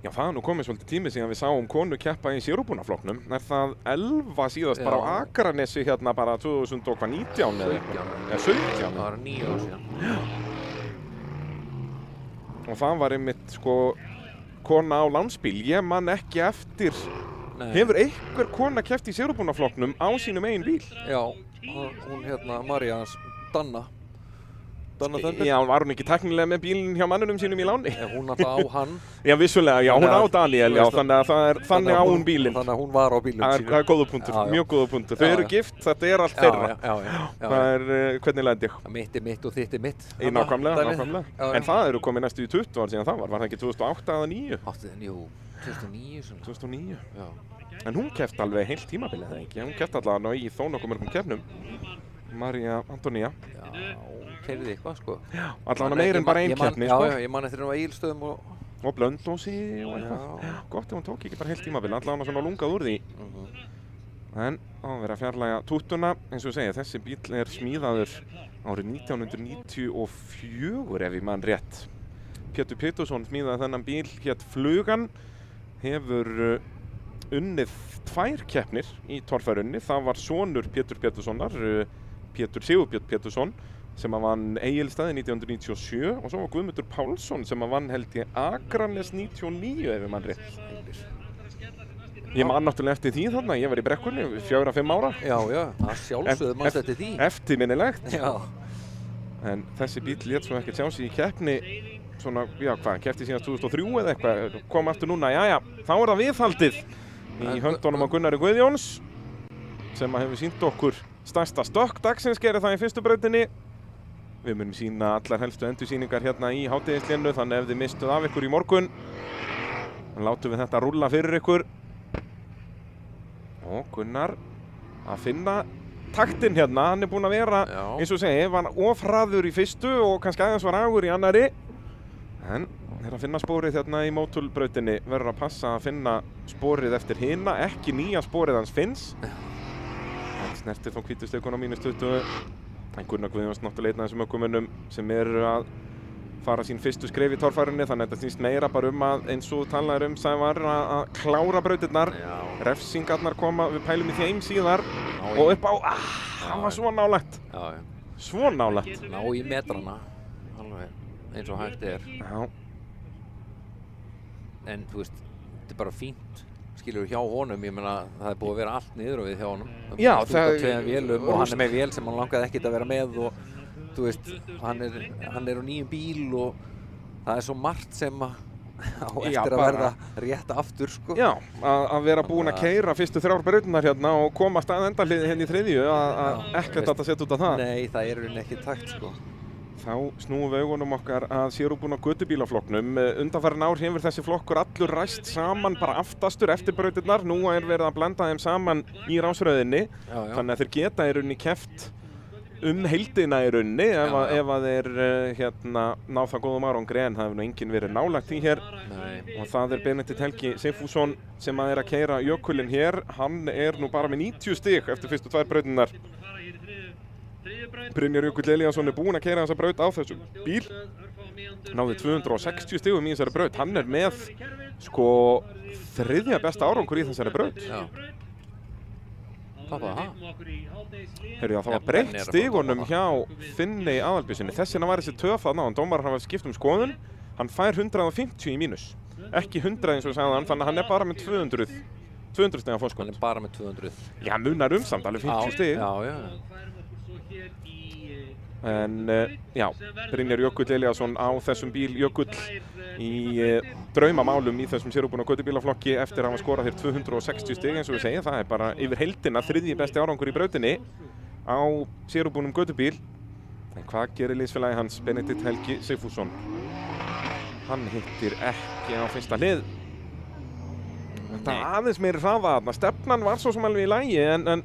Já, það er nú komið svolítið tími síðan við sáum konu keppa í sérubúnaflokknum. Er það Elva síðast bara á Akranesi hérna bara 2019 eða 17? Það var 9 ár síðan. Og það var einmitt sko kona á landsbíl. Ég man ekki eftir. Nei. Hefur einhver kona keppt í sérubúnaflokknum á sínum eigin bíl? Já, hún hérna María Danna Þöndel. Já, var hún ekki teknilega með bílinn hjá mannunum sínum í láni? Hún alltaf á hann. Já, vissulega, já, hún á Daniel, já, þannig að það er þannig á hún bílinn. Þannig að hún var á bílinn sínum. Það er góða punktur, mjög góða punktur. Þau eru gift, þetta er allt þeirra. Það er, hvernig lendi ég? Mitt er mitt og þitt er mitt. Nákvæmlega. En það eru komið næstu í 20 ár síðan það var það ekki 2008 eða 2009? Jú, 2009 svona. 2009? Já. En hún keppt alveg heilt tímabilið, það ekki? Hún keppt allavega í þó nokkuð mörgum keppnum. María Antonía. Keyrði eitthvað, sko. Já, allavega meir en bara ein keppni, sko. Já, ég man eftir hún á Egilsstöðum og Blönduósi og eitthvað. Gott ef hún tók ekki bara heilt tímabilið, allavega svona lungað úr því. En á að vera að fjarlægja tútuna, eins og ég segja, þessi bíl er smíðaður árið 1994 ef ég man rétt. Pétur Pétursson smíðaði þennan bíl, hét Flugan, hefur unnið 2 keppnir í torfærunni. Það var sonur Pétur Péturssonar, Pétur Sigurbjörn Pétursson, sem að vann Egilsstaði 1997 og svo var Guðmundur Pálsson sem að vann held ég Akranes 99 ef ég man rétt. Ég man náttúrulega eftir því þarna, ég var í brekkunni 4-5 ára. Já, það sjálfsögðu mannst eftir því. Eftirminnilegt. Já. En þessi bíl lét svo ekkert sjá sig í keppni svona, já hvað, keppti síðan 2003 eða eitthvað, kom aftur núna, já, þá er það viðhaldið í höndunum á Gunnari Guðjóns sem að hefur sýnt okkur stærsta stökk dagsins, gerir það í fyrstu brautinni. Við munum sína allar helstu endursýningar hérna í hádegislénu, þannig ef þið mistuð af ykkur í morgun, þá látum við þetta rúlla fyrir ykkur. Og Gunnar að finna taktinn hérna, hann er búinn að vera, eins og segi, var ofhraður í fyrstu og kannski aðeins var agur í annari. En er að finna spórið hérna í mótulbrautinni, verður að passa að finna spórið eftir hina, ekki nýja spórið hans finns. Hann snertir þó hvítustökun á -20. En Gunnar Guðjóns náttúrulega einn af þessum ökumönnum sem eru að fara sín fyrstu skref í torfærunni, þannig að þetta snýst meira bara að, eins og talaður Sævar, að klára brautirnar. Refsingarnar koma, við pælum í þeim síðar og upp á, það var svo nálægt. Svo nálægt. Ná í metrana, alveg, eins og hægt er. Já. En þú veist, þetta er bara fínt. Skilur hjá honum, ég meina það er búið að vera allt niður á við hjá honum. Já, það er 2 vélum og hann er með vél sem hann langaði ekkert að vera með og þú veist, hann er á nýjum bíl og það er svo margt sem á eftir að verða rétt aftur, sko. Já, að vera búinn að keyra fyrstu 3 brautirnar hérna og komast að endahliði hérna í 3. að ekkert að setja út af það. Nei, það er ekki takt, sko. Þá snúum við augunum okkar að sérúbúna götubílaflokknum. Undanfarin ár hefur þessi flokkur allur ræst saman bara aftastur eftir brautirnar. Nú er verið að blanda þeim saman í rásröðinni. Þannig að þeir geta í rauninni keppt heildina í rauninni ef að þeir ná það góðum árangri, en það hefur nú enginn verið nálægt í hér. Nei. Og það er Benedikt Helgi Sigfússon sem að er að keyra jökulinn hér. Hann er nú bara með 90 stig eftir fyrstu 2 brautirnar. Brynjar Jökull Elíasson búinn að keyra þessa braut á þessum bíl. Náði 260 stigum í þessari braut. Hann með sko 3. besta árangur í þessari braut. Já. Hvað var það? Heyrðu, það var breytt stigunum hjá Finney Aðalbjörnsinni. Þess vegna var þessi töf þarna og dómarar hafa skipt skoðun. Hann fær 150 í mínus. Ekki 100 eins og sagði hann, þannig að hann bara með 200 stiga fórskot. Hann bara með 200. Já, munar samt alveg 50 stig. Já. En já, Brynjar Jökull Elíasson á þessum bíl. Jökull í draumamálum í þessum sérúbúna götubílaflokki eftir að hafa skorað hér 260 stig eins og við segjum. Það er bara yfir heildina 3. besti árangur í brautinni á sérúbúnum götubíl. En hvað gerir liðsfélagi hans, Benedikt Helgi Sigfússon? Hann hittir ekki á fyrsta hlið. Þetta aðeins meiri hraða þarna. Stefnan var svo sem alveg í lagi en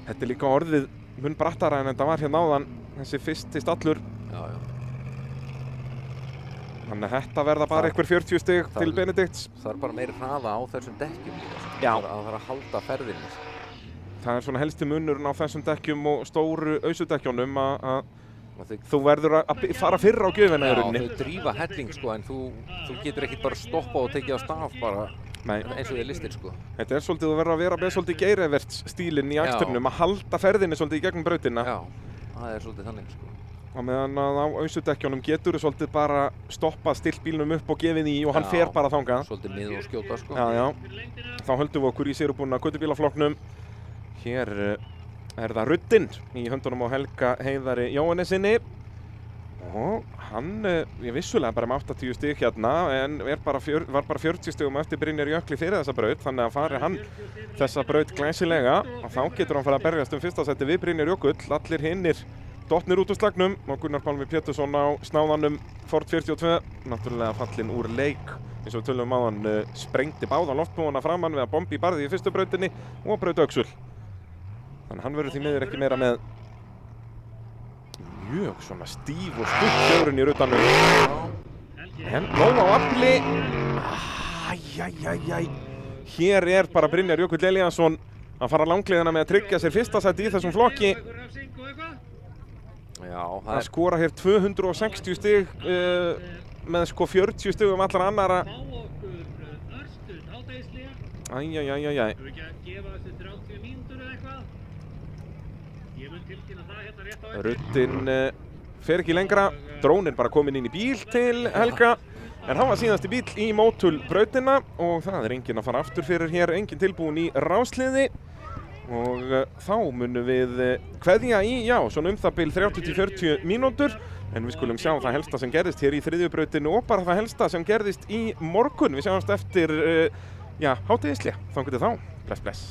þetta er líka orðið mun brattara en þetta var hérna áðan. Þessi fyrsti stallur. Já. Þannig að þetta verða bara einhver 40 stig til Benedikts. Það er bara meiri hraða á þessum dekkjum. Já. Það þarf að halda ferðinni. Það er svona helsti munurinn á þessum dekkjum og stóru ausudekkjónum að þú verður að fara fyrr á gjöfina í rauninni. Já, þau drífa helling sko, en þú getur ekkert bara stoppa og tekið á staf bara. Nei. Eins og þið listir sko. Þetta er svolítið að vera með svolítið Geirivert stílinn í aksturnum, að halda ferðinni svolítið í gegnum brautina. Já, það er svolítið þannig sko. Og meðan að á ausudekkjónum getur þú svolítið bara stoppað, stillt bílnum upp og gefið í og hann fer bara þangað. Svolítið mið og skjóta sko. Já. Þá höldum við okkur í sérúbúna götubílaflokknum. Hér er það Ruddinn í höndunum á Helga Heiðari Jóhannesinni. Og hann er vissulega bara með 80 stig hérna en var bara 40 stigum eftir Brynjar Jökli fyrir þessa braut, þannig að fari hann þessa braut glæsilega og þá getur hann fara að berjast fyrsta sæti við Brynjar Jökull. Allir hinnir dottnir út úr slagnum og Gunnar Pálmi Pétursson á snáðanum Ford 42, náttúrulega fallinn úr leik eins og við tölum á hann, sprengdi báða loftbúana framann við að bombi barði í fyrstu brautinni og braut öxul. Þannig hann verður því miður ekki meira með mjög svona stíf og stutt fjörun í ruttanum. En nóg á afli. Hér er bara Brynjar Jökull Elíasson að fara langleiðina með að tryggja sér fyrsta sæti í þessum flokki. Já, það skora hér 260 stig með sko 40 stigum allra annara. Ruddinn fer ekki lengra, drónin bara komin inn í bíl til Helga en hann var síðasti bíl í mótulbrautina og það er enginn að fara aftur fyrir hér, enginn tilbúin í rásliði og þá munum við kveðja í, svona það bil 30-40 mínútur en við skulum sjá það helsta sem gerðist hér í þriðju brautinu og bara það helsta sem gerðist í morgun. Við sjáumst eftir, hátíðislega, þangað til þá, bless.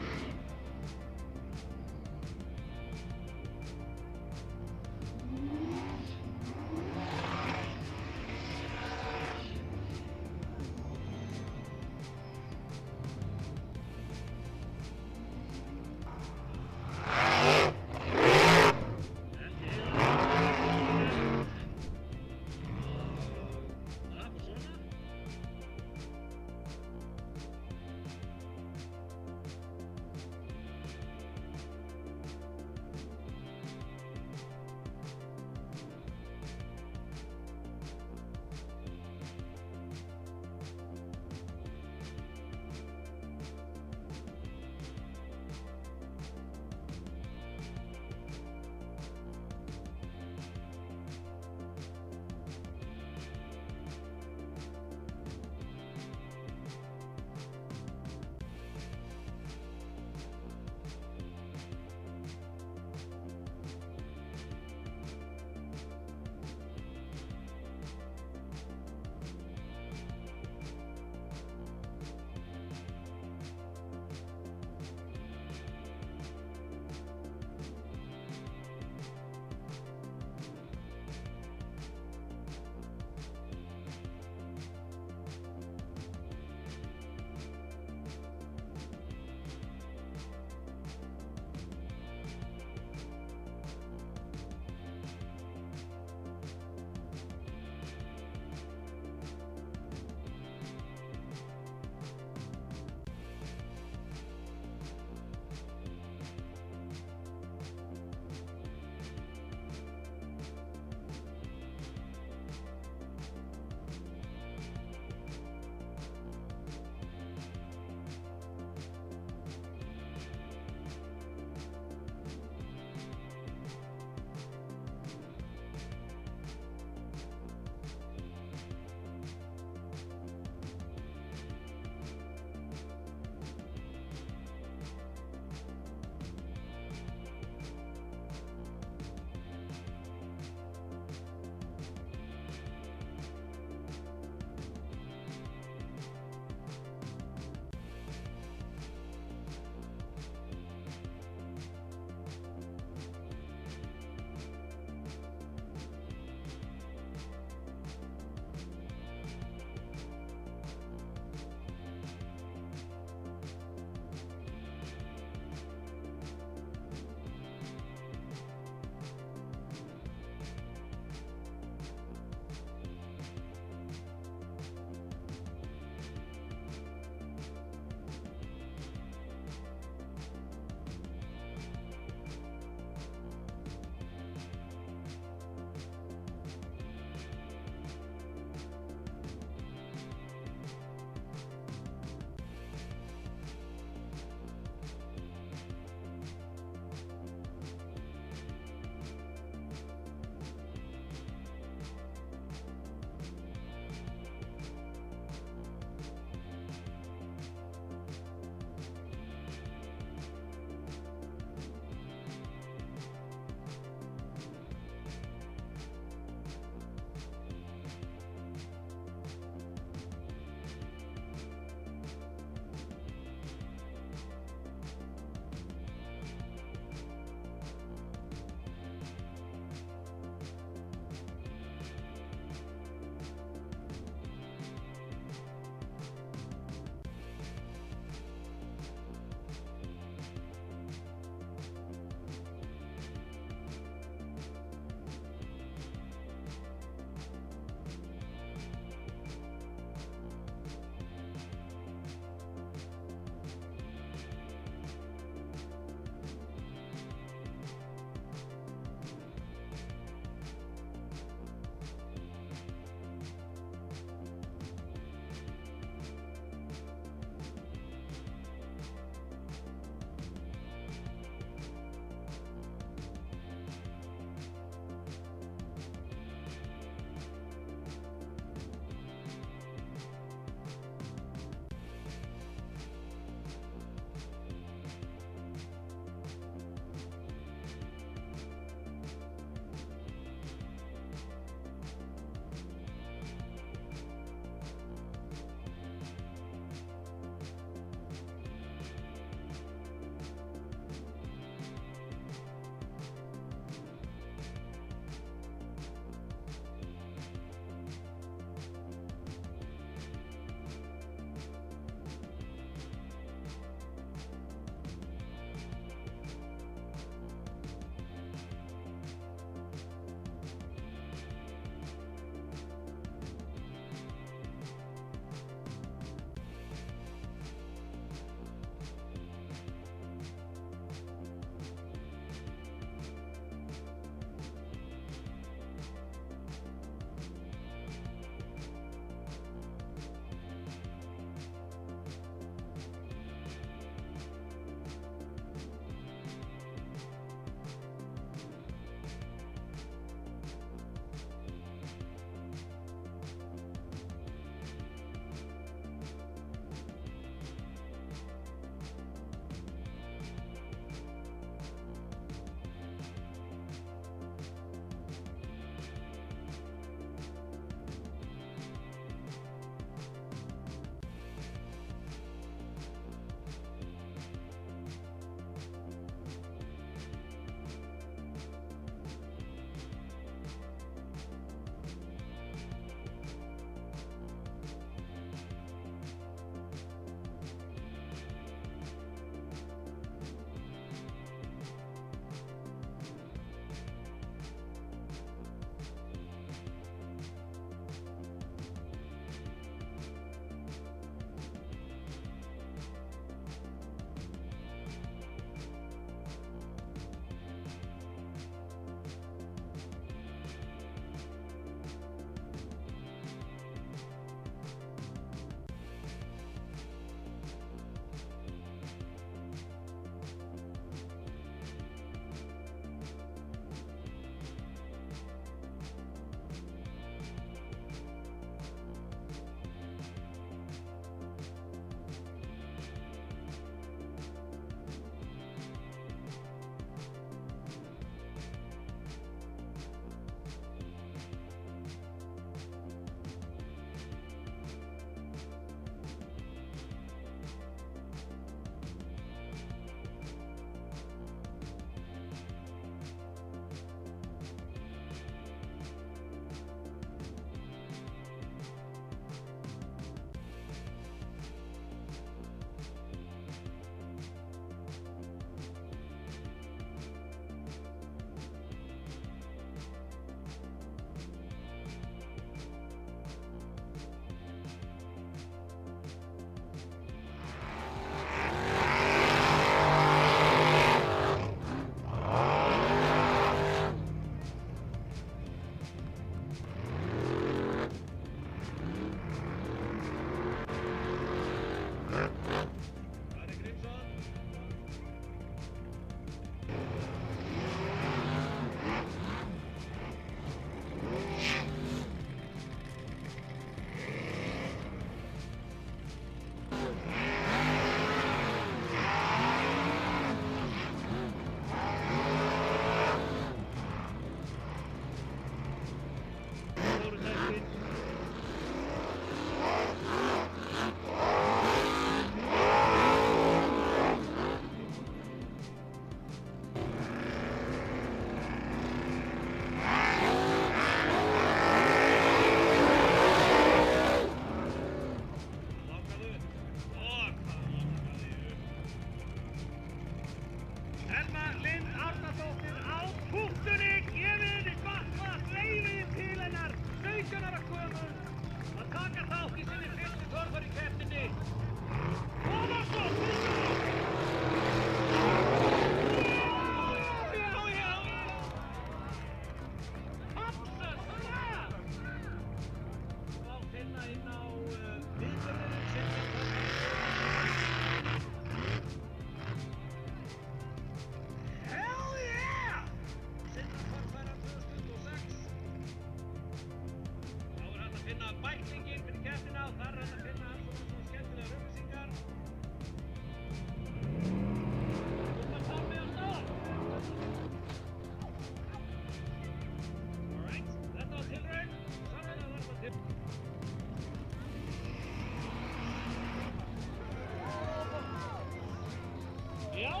Já.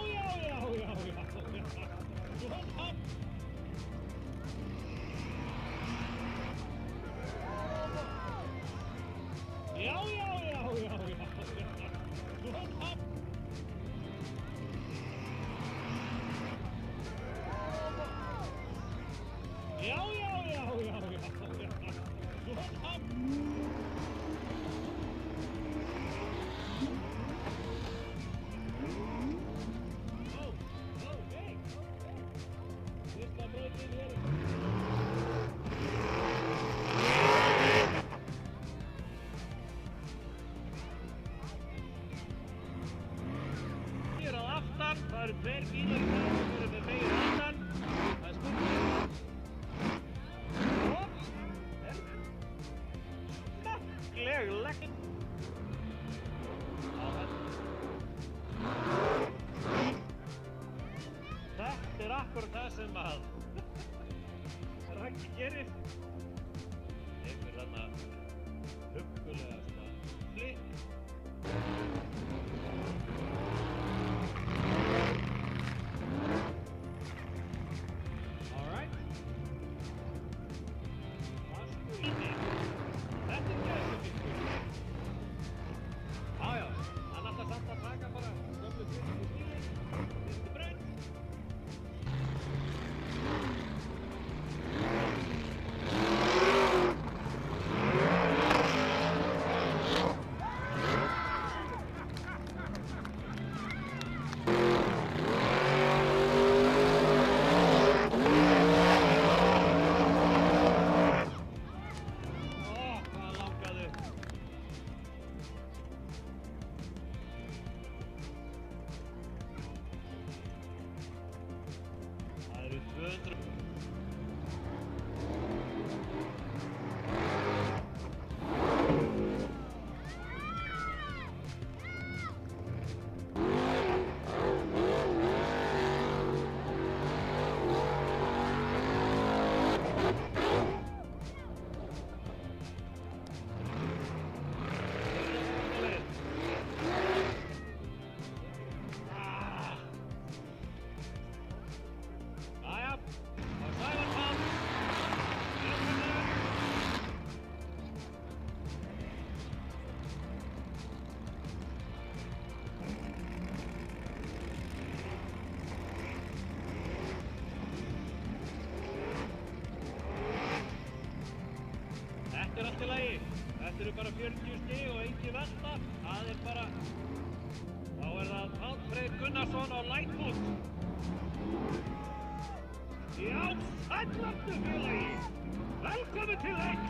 Svona. Já. Svona. Já. Okay. Fyrsta brautin hér. Hér á aftan, það eru tveir bílar í það sem eru með megin aftan. Það er spurning. Smekkleg legging. Þetta er akkurat það sem að Raggi gerir. Einhver þarna huggulegasta flikk. Alright. Vaskur inni. Þetta er gæðsumískur. Já, hann ætlar samt að taka bara gömlu fyrir bílinn. Fyrstu braut. Hvað langaði. Það eru 200. Jæja, þá er Sævar Páll. Þetta er allt í lagi. Þetta eru bara 40 stig og engin velta. Það er bara... Þá er það Páll Freyr Gunnarsson á Lightfoot. Já, sællartu félagi! Velkomin til X!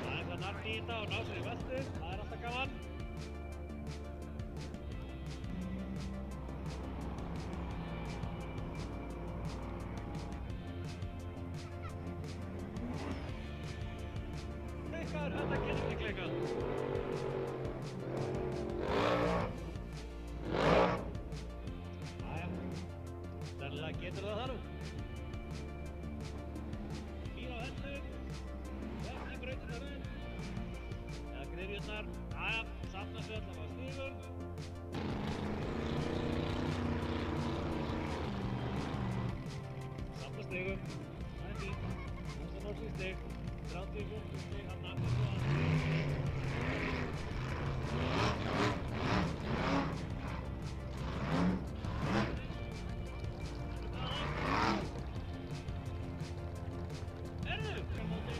Það er það narni í þetta og ná sér í veltu. Það er alltaf gaman. Leikar, þetta getur ekki leikað. Jæja, sennilega getur það nú. Bíl á hendur, ekki brautirnar upp, eða gryfjurnar. Jæja, safnast við allavega stigum. Safna stigum, það er fínt. Næsta norski stig, 34 stig, hann nafnir svo að... Herðu, hvað móti?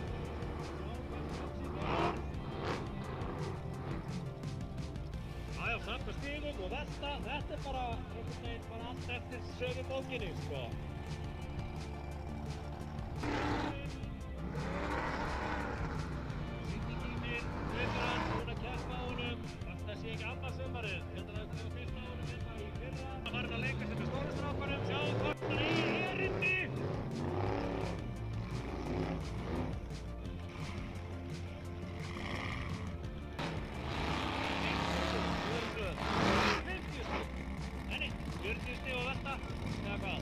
Jæja, safna stigum og velta, þetta er bara einhvern veginn bara allt eftir sömu bókinni, sko. Signintíminn, hlauparinn, búinn að keppa á honum. Það sé ekki annað sumarið. Hérna er það fyrsta á honum hérna í fyrra. Það var að leika sem er stóru strákanum. Sjáum hvort það eigi erindi. Nei, 40 stig og velta. Eða hvað?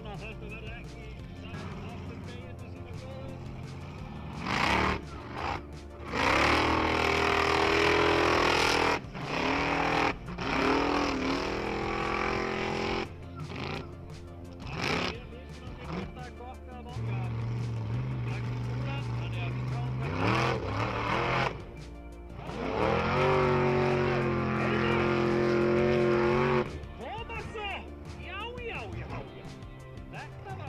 vona að þetta verði ekki aftur beginni sem góður. Þetta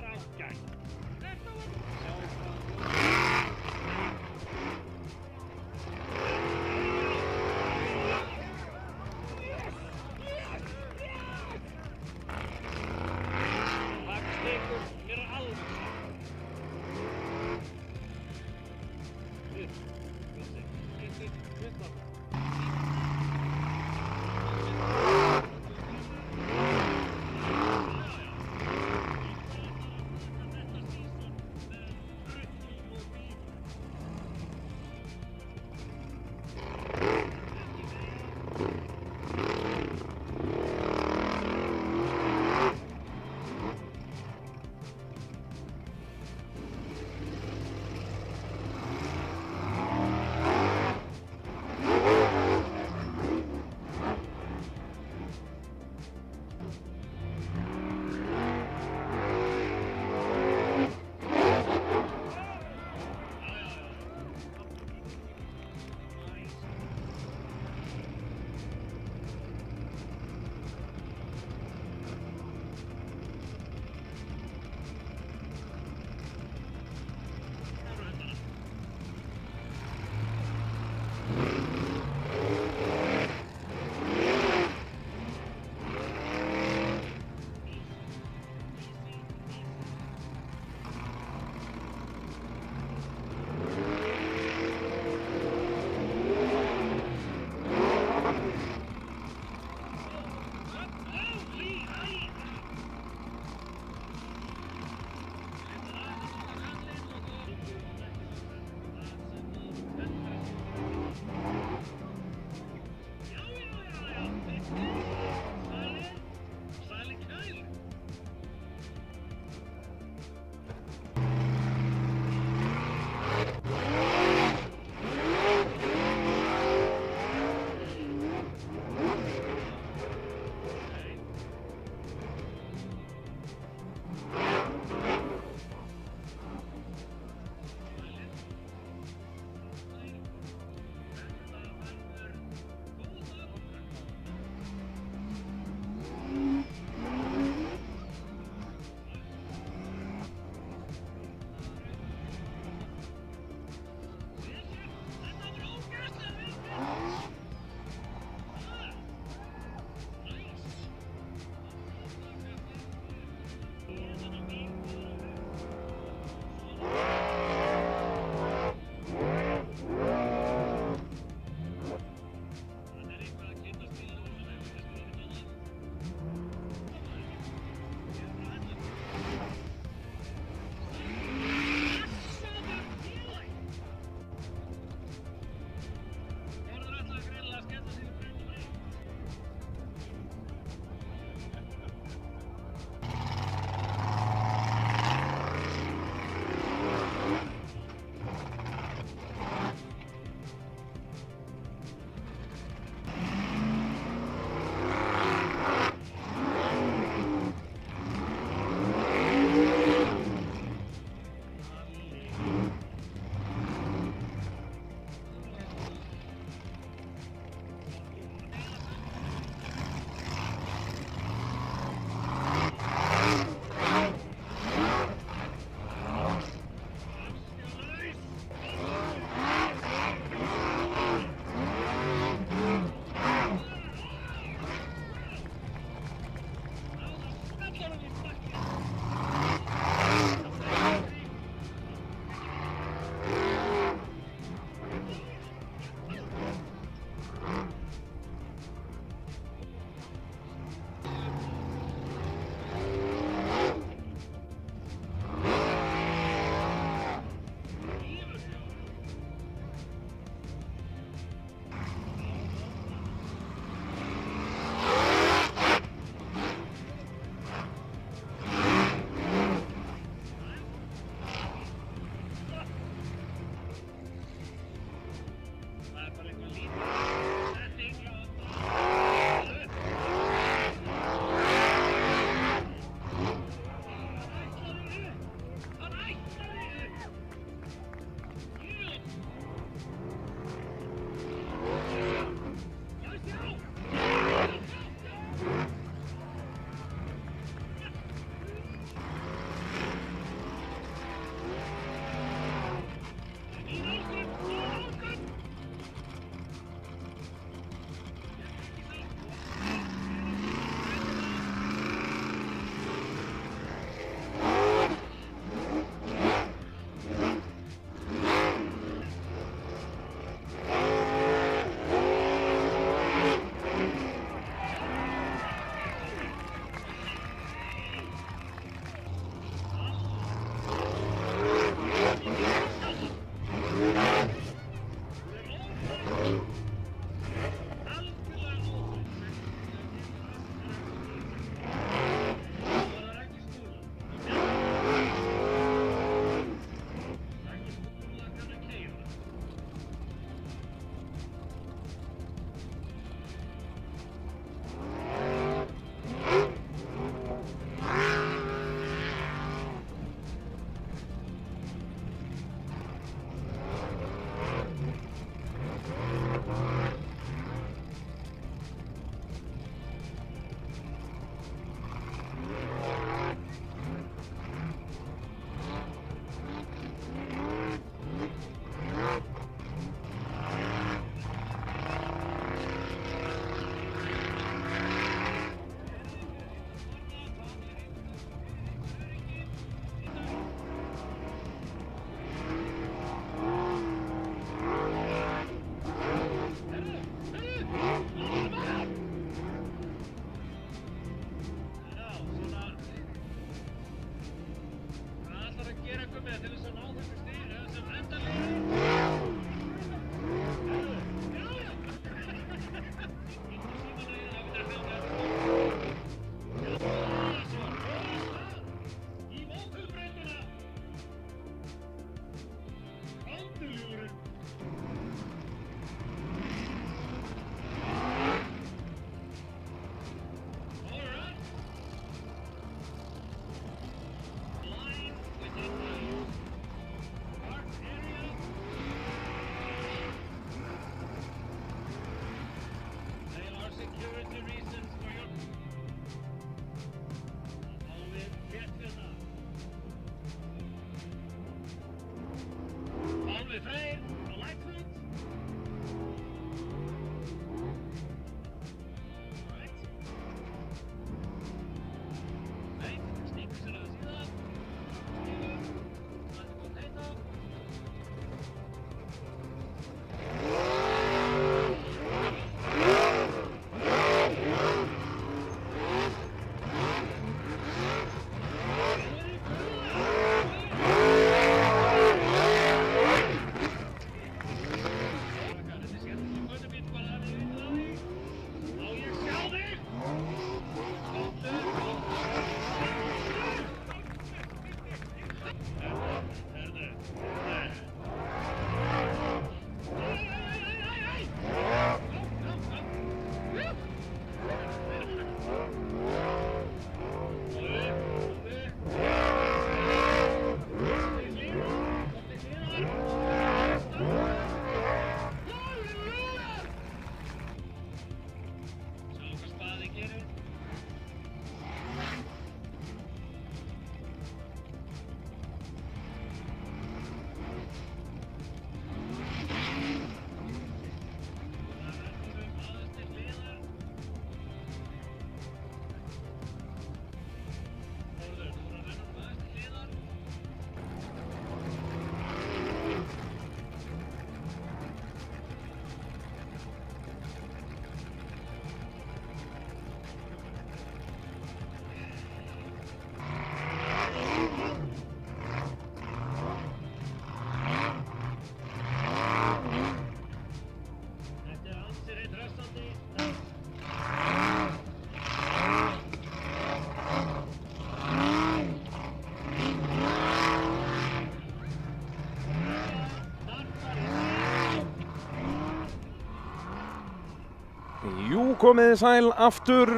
komiði sæl aftur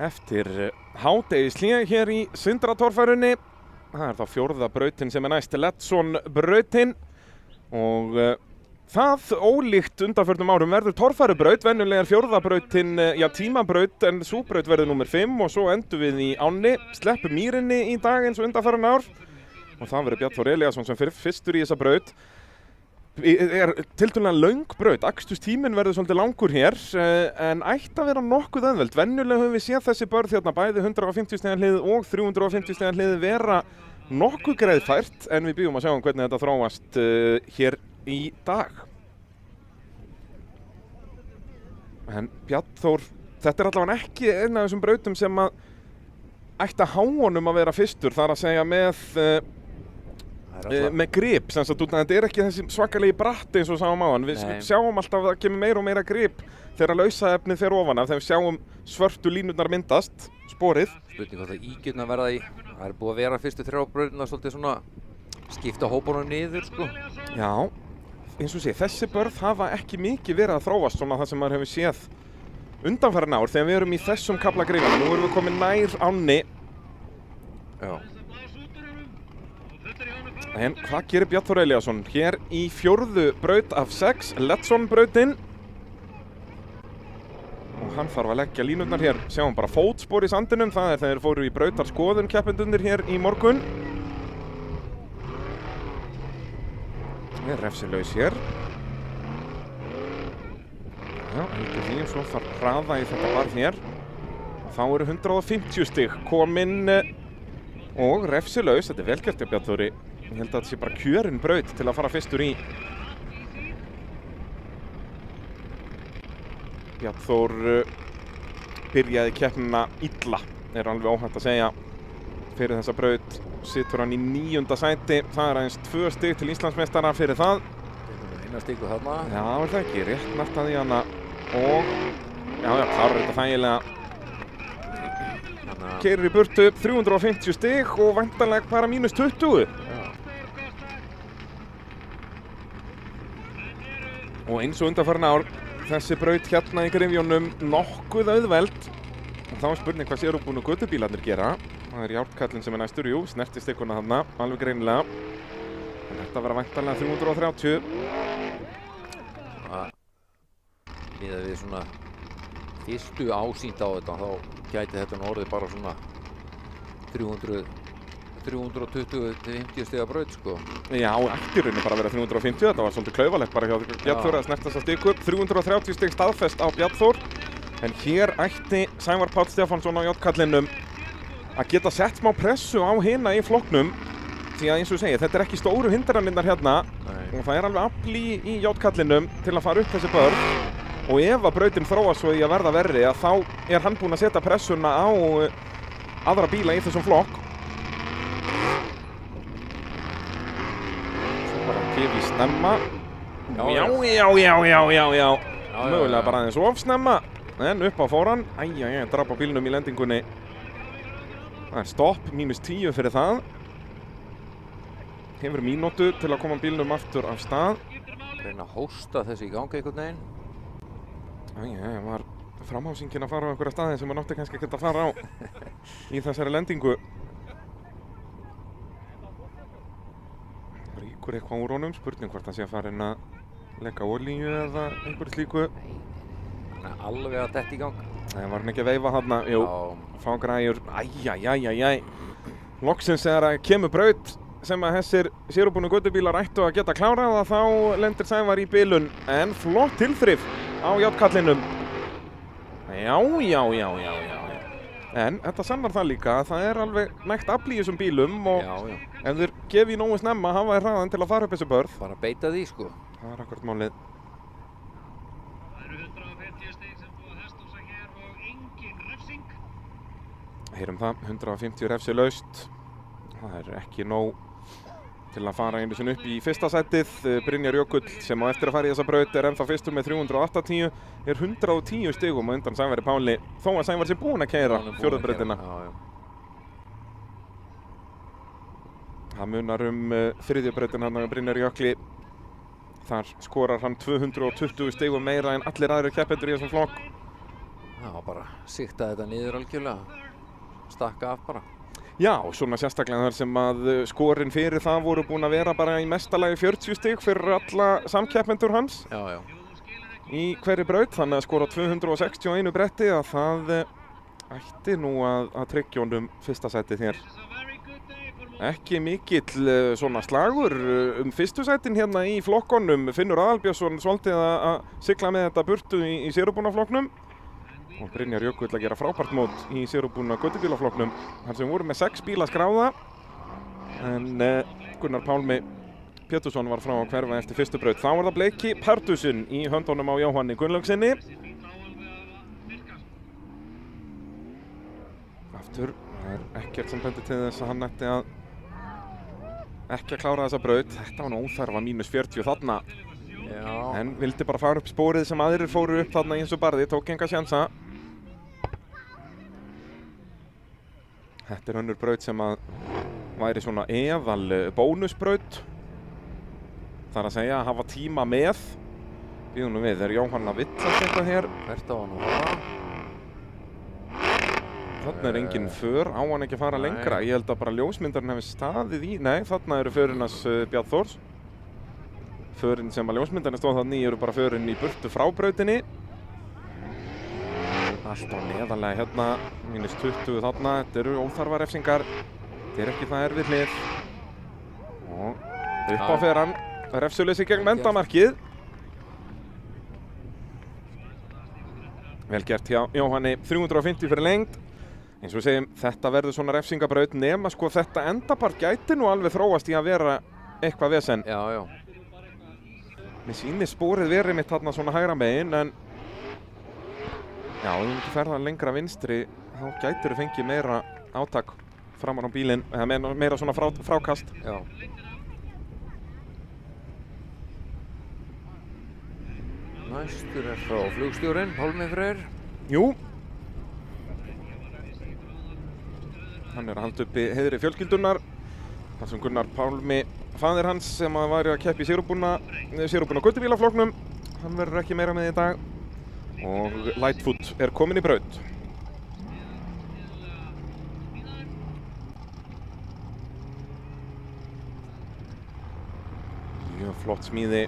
eftir hádegishlé hér í Sindratorfærunni. Það er þá 4. brautin sem er næst, Letson brautin, og það ólíkt undanförnum árum verður torfærubraut, venjulega er 4. brautin tímabraut, en sú braut verður númer 5 og svo endum við í ánni, sleppum Mýrinni í dag eins og undanförn ár, og það verður Bjarnþór Elíasson sem fyrir fyrstur í þessa braut. Er tiltölulega löng braut, aksturstíminn verður svolítið langur hér, en ætti að vera nokkuð auðveld. Venjulega höfum við séð þessi börð hérna, bæði 150 stiga hlið og 350 stiga hlið vera nokkuð greiðfært, en við bíðum að sjá hvernig þetta þróast hér í dag. En Bjarnþór, þetta er allavega ekki einn af þessum brautum sem að ætti að há honum að vera fyrstur, þar að segja með grip, sem sagt, þetta er ekki þessi svakalegi bratti eins og sáum áðan. Við sjáum alltaf að það kemur meira og meira grip þegar lausaefnið fer ofan af, þegar við sjáum svörtu línurnar myndast, sporið. Spurning hvort að ígjurnar verða í, það er búið að vera fyrstu 3 brautina svolítið svona skipta hópunum niður, sko. Já, eins og sé, þessi börð hafa ekki mikið verið að þróast svona það sem maður hefur séð undanfarin ár þegar við erum í þessum kafla greifanum. Nú erum við komin nær ánni. Já. En hvað gerir Bjarnþór Elíasson hér í 4. braut af 6, Letson brautin, og hann þarf að leggja línurnar hér. Sjáum bara fótspor í sandinum, það er þegar þeir fóru í brautarskoðun keppendurnir hér í morgun. Það er refsilaus hér. Já, heldur því, svo þarf hraða í þetta barð hér. Þá eru 150 stig komin og refsilaus, þetta er velgert hjá Bjarnþóri. Ég held að þetta sé bara kjörin braut til að fara fyrstur í. Bjarnþór byrjaði keppnina illa, er alveg óhætt að segja. Fyrir þessa braut situr hann í 9. sæti, það er aðeins 2 stig til Íslandsmeistara fyrir það. Eina stigu þarna. Já, er það ekki, rétt nartaði hana og klárar þetta þægilega. Keyrir í burtu 350 stig og væntanlega bara mínus 20. Og eins og undanfarin ár, þessi braut hérna í Gryfjunum nokkuð auðveld. Og þá er spurning hvað sérútbúnu götubílarnir gera. Það er Járnkallinn sem er næstur, jú, snerti stikkuna þarna, alveg greinilega. En þetta verða væntanlega 330. Miðað við svona fyrstu ásýnd á þetta, þá gæti þetta nú orðið bara svona 320-50 stiga braut, sko. Já, ætti í rauninni bara að vera 350, þetta var svolítið klaufalegt bara hjá Bjarnþór að snerta þessa stiku upp. 330 stig staðfest á Bjarnþór, en hér ætti Sævar Páll Stefánsson á Járnkallinum að geta sett smá pressu á hina í flokknum, því að eins og segja, þetta er ekki stóru hindranirnar hérna. Og það er alveg afl í Járnkallinum til að fara upp þessi börn, og ef að brautin þróast svo í að verða verri, að þá er hann búinn að setja pressuna á aðra bíla í þessum flokk. Gefi snemma. Já. Mögulega bara aðeins of snemma. En upp á fóran. Drap á bílnum í lendingunni. Það er stopp, mínus 10 fyrir það. Hefur mínútu til að koma bílnum aftur af stað. Reyna að hósta þessi í gangi einhvern veginn. Var framhásingin að fara á einhverja staði sem maður nátti kannski ekki að fara á í þessari lendingu. Ríkur eitthvað úr honum, spurning hvort það sé að fara inn að leggja olíu eða einhverju slíku. Þannig að alveg að detta í gang. Það var hann ekki að veifa þarna, jú, fá græjur, Loksins þegar að kemur braut sem að þessir sérútbúnu götubílar ættu að geta klárað, að þá lendir Sævar í bilun, en flott tilþrif á Járnkallinum. En þetta sannar það líka að það er alveg nægt afl í þessum bílum, og ef þeir gefi nógu snemma hafa þeir hraðan til að fara upp þessu börð. Bara beita því, sko. Það er akkúrat málið. Það eru 150 stig sem búið að hesthúsa hér og engin refsing. Heyrum það, 150 refsilaust. Það er ekki nóg til að fara einu sinni upp í fyrsta sætið. Brynjar Jökull, sem á eftir að fara í þessa braut, er ennþá fyrstur með 380, er 110 stigum á undan Sævari Páli, þó að Sævar sé búinn að keyra 4. brautina. Það munar 3. brautin hann á Brynjar Jökli. Þar skorar hann 220 stigum meira en allir aðrir keppendur í þessum flokk. það var bara sikta þetta niður algjörlega, stakka af bara. Já, svona sérstaklega þar sem að skorin fyrir það voru búin að vera bara í mestalagi 40 stig fyrir alla samkeppendur hans Já. í hverri braut, þannig að skora 261 bretti að það ætti nú að tryggja honum fyrsta sætið hér. Ekki mikill svona slagur fyrstu sætin hérna í flokkonum. Finnur Aðalbjörnsson svolítið að sigla með þetta burtu í sérubúnaflokknum og Brynjar Jökull að gera frábært mót í sérubúna göttubílaflokknum þar sem voru með 6 bíla skráða en Gunnar Pálmi Pétursson var frá að hverfa eftir fyrstu braut. Þá var það Bleiki Pardusson í höndunum á Jóhanni Gunnlaugsinni. Aftur er ekkert sem bendir til þess að hann ætti að ekki að klára þessa braut. Þetta var nú óþarfa -40 þarna. Já. En vildi bara fara upp spórið sem aðrir fóru upp þarna í eins og barði, tók enga sjansa. Þetta er önnur braut sem að væri svona eðal bónusbraut. Það er að segja að hafa tíma með. Bíðum nú við, er Jóhann að villast eitthvað hér? Hvert á hann að fara? Þarna er engin för, á hann ekki að fara lengra. Ég held að bara ljósmyndarinn hefði staðið í. Nei, þarna eru förinnas Bjarn Þórs. Förin sem að ljósmyndarinn stóð þarna í eru bara förin í burtu frá brautinni. Allt á neðarlega hérna, -20 þarna. Þetta eru óþarfa refsingar. Þetta er ekki það erfið hlið. Og upp á fer hann. Refsuleysi gegn endamarkið. Vel gert hjá Jóhanni, 350 fyrir lengd. Eins og við segjum, þetta verður svona refsingabraut nema sko þetta endapart gæti nú alveg þróast í að vera eitthvað vesen. Já. Mér sýnir spórið verið mitt þarna svona hægra megin en já, ef þú myndi ferða lengra vinstri þá gætir þú fengið meira átak framar á bílinn, eða meira svona frákast. Já. Næstur er frá flugstjórinn, Pálmi Freyr. Jú. Hann er að halda uppi heiðri fjölskyldunar. Þar sem Gunnar Pálmi, faðir hans sem að væri að keppa í sérubúna göttubílaflokknum. Hann verður ekki meira með í dag. Og Lightfoot er kominn í braut. Mjög flott smíði.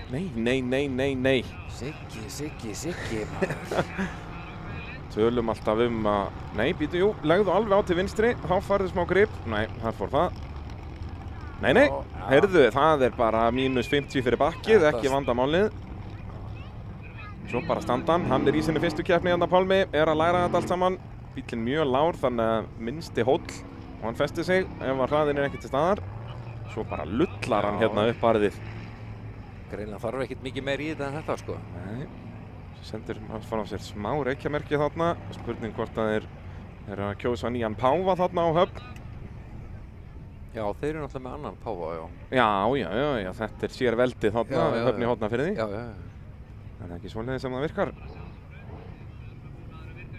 Nei. Siggi, maður. Tölum alltaf að, nei, býtu, jú, legðu alveg á til vinstri, þá farðu smá grip. Nei, þar fór það. Nei, heyrðu, það er bara -50 fyrir bakkið, ekki vandamálið. Svo bara standan, hann er í sinni fyrstu keppni hérna Pálmi, er að læra þetta allt saman. Bíllinn mjög lár, þannig að minnsti hóll og hann festi sig ef að hraðinn er ekki til staðar. Svo bara lullar hann hérna upp barðið. Greinilega þarf ekkert mikið meir í þetta en þetta, sko. Nei. Sendir frá sér smá reykjamerki þarna. Spurning hvort að þeir eru að kjósa nýjan páfa þarna á Höfn. Já, þeir eru náttúrulega með annan páfa, já. Já, þetta er sér veldið þarna, Höfn í Hornafirði. Já. Það er ekki svoleiðis sem það virkar.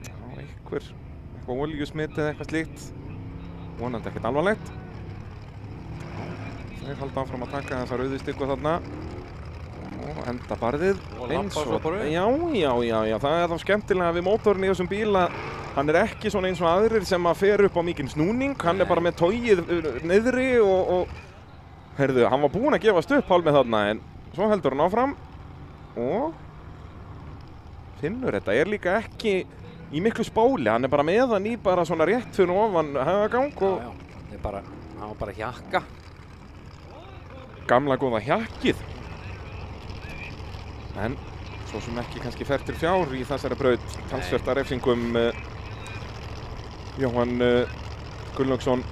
Já, eitthvað olíusmit eða eitthvað slíkt. Vonandi ekkert alvarlegt. Þeir halda áfram að taka þessa rauðustykku þarna. Og enda barðið eins og... Já, það er þá skemmtilega við mótorinn í þessum bíl að hann er ekki svona eins og aðrir sem að fer upp á mikinn snúning. Hann er bara með tógið niðri og heyrðu, hann var búinn að gefast upp Pálmi þarna en svo heldur hann áfram og Finnur þetta er líka ekki í miklu spóli. Hann er bara með hann í bara svona rétt fyrir ofan hægagang og... Já, hann var bara hjakka. Gamla góða hjakkið. En svo sem ekki kannski fer til fjár í þessari braut. Talsvert að refsingum. Jóhann Gunnlaugsson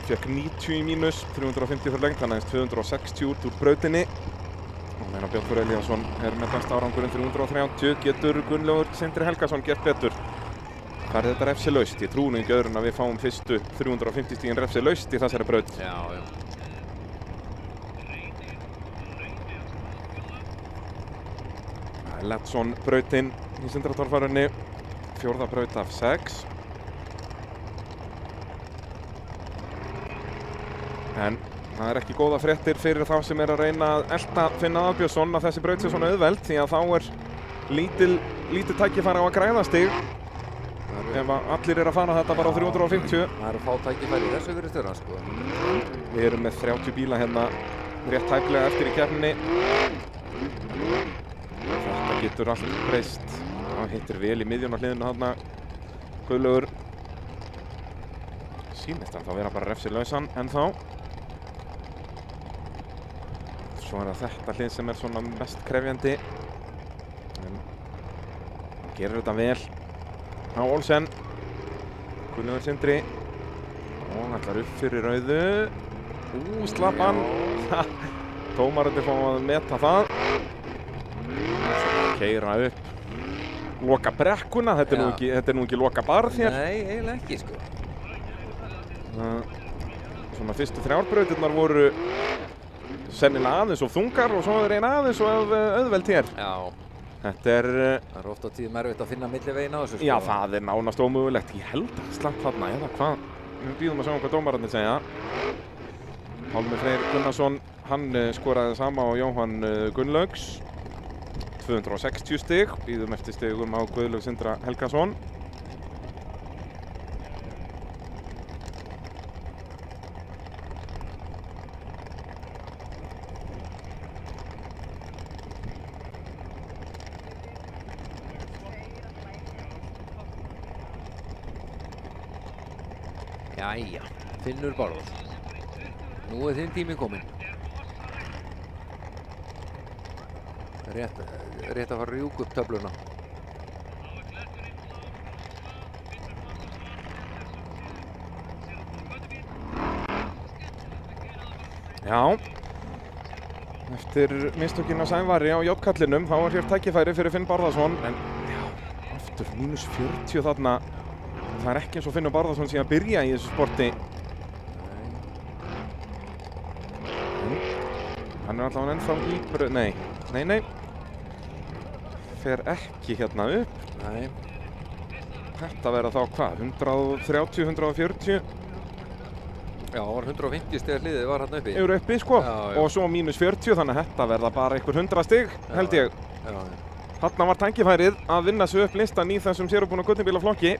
fekk 90 í mínus, 350 fyrir lengt, þannig að 260 út úr brautinni. Og meðan Björn Þór Elíasson er með besta árangurinn 330, getur Gunnlaugur Sindri Helgason gert betur. Það er þetta refsilaust. Ég trúi nú ekki öðru en að við fáum fyrstu 350 stigin refsilaust í þessari braut. Já. Letson brautinn í Sindratorfarunni, 4. braut af 6. En það er ekki góða fréttir fyrir þá sem er að reyna að elta Finn Aðalbjörnsson að þessi braut sé svona auðveld því að þá er lítil lítið tækifæri á að græða stig ef að allir að fara þetta bara á 350. Það eru fá tækifæri í þessu fyrir stöðan sko. Við erum með 30 bíla hérna rétt tæplega eftir í keppninni. Þetta getur allt breyst. Það hittir vel í miðjunarhliðinu þarna Guðlaugur. Sýnist hann þá vera bara refsilausan ennþá. Svo það þetta hlið sem svona mest krefjandi. En hann gerir þetta vel á Olsen. Guðlaugur Sindri. Og ætlar upp fyrir rauðu. Slappan. Dómararnir fá að meta það. Keyra upp. Loka brekkuna. Þetta er nú ekki loka barð hér. Nei, eiginlega ekki sko. Svona fyrstu þrjárbrautirnar voru sennilega aðeins og þungar og svo er einn aðeins og auðveld hér. Já. Þetta er... Það er ofta tíðum erfitt að finna milliveginn á þessu sko. Já, það er nánast ómögulegt. Ég held að slapp þarna, eða hvað? Við býðum að sjá hvað dómararnir segja. Pálmi Freyr Gunnarsson, hann skoraði sama á Jóhann Gunnlaugs. 260 stig. Býðum eftir stigum á Guðlaug Sindra Helgason. Jæja, Finnur Bárður. Nú er þinn tími kominn. Rétt að fara að rjúka upp töfluna. Já. Eftir mistökin á Sævari á J-kallinum þá er hér tækifæri fyrir Finn Bárðarsson. En já, aftur mínus 40 þarna. Það er ekki eins og Finnur Bárðarsson sé að byrja í þessu sporti. Hann er allavega ennþá í braut. Nei. Fer ekki hérna upp. Nei. Þetta verða þá hvað? 130, 140? Já, það var 150 stiga hliðið var hann uppi. Eru uppi sko. Já. Og svo mínus 40, þannig að þetta verða bara einhver 100 stig, held ég. Já. Þarna var tækifærið að vinna sig upp listan í þessum sérubúna gullnibílaflokki.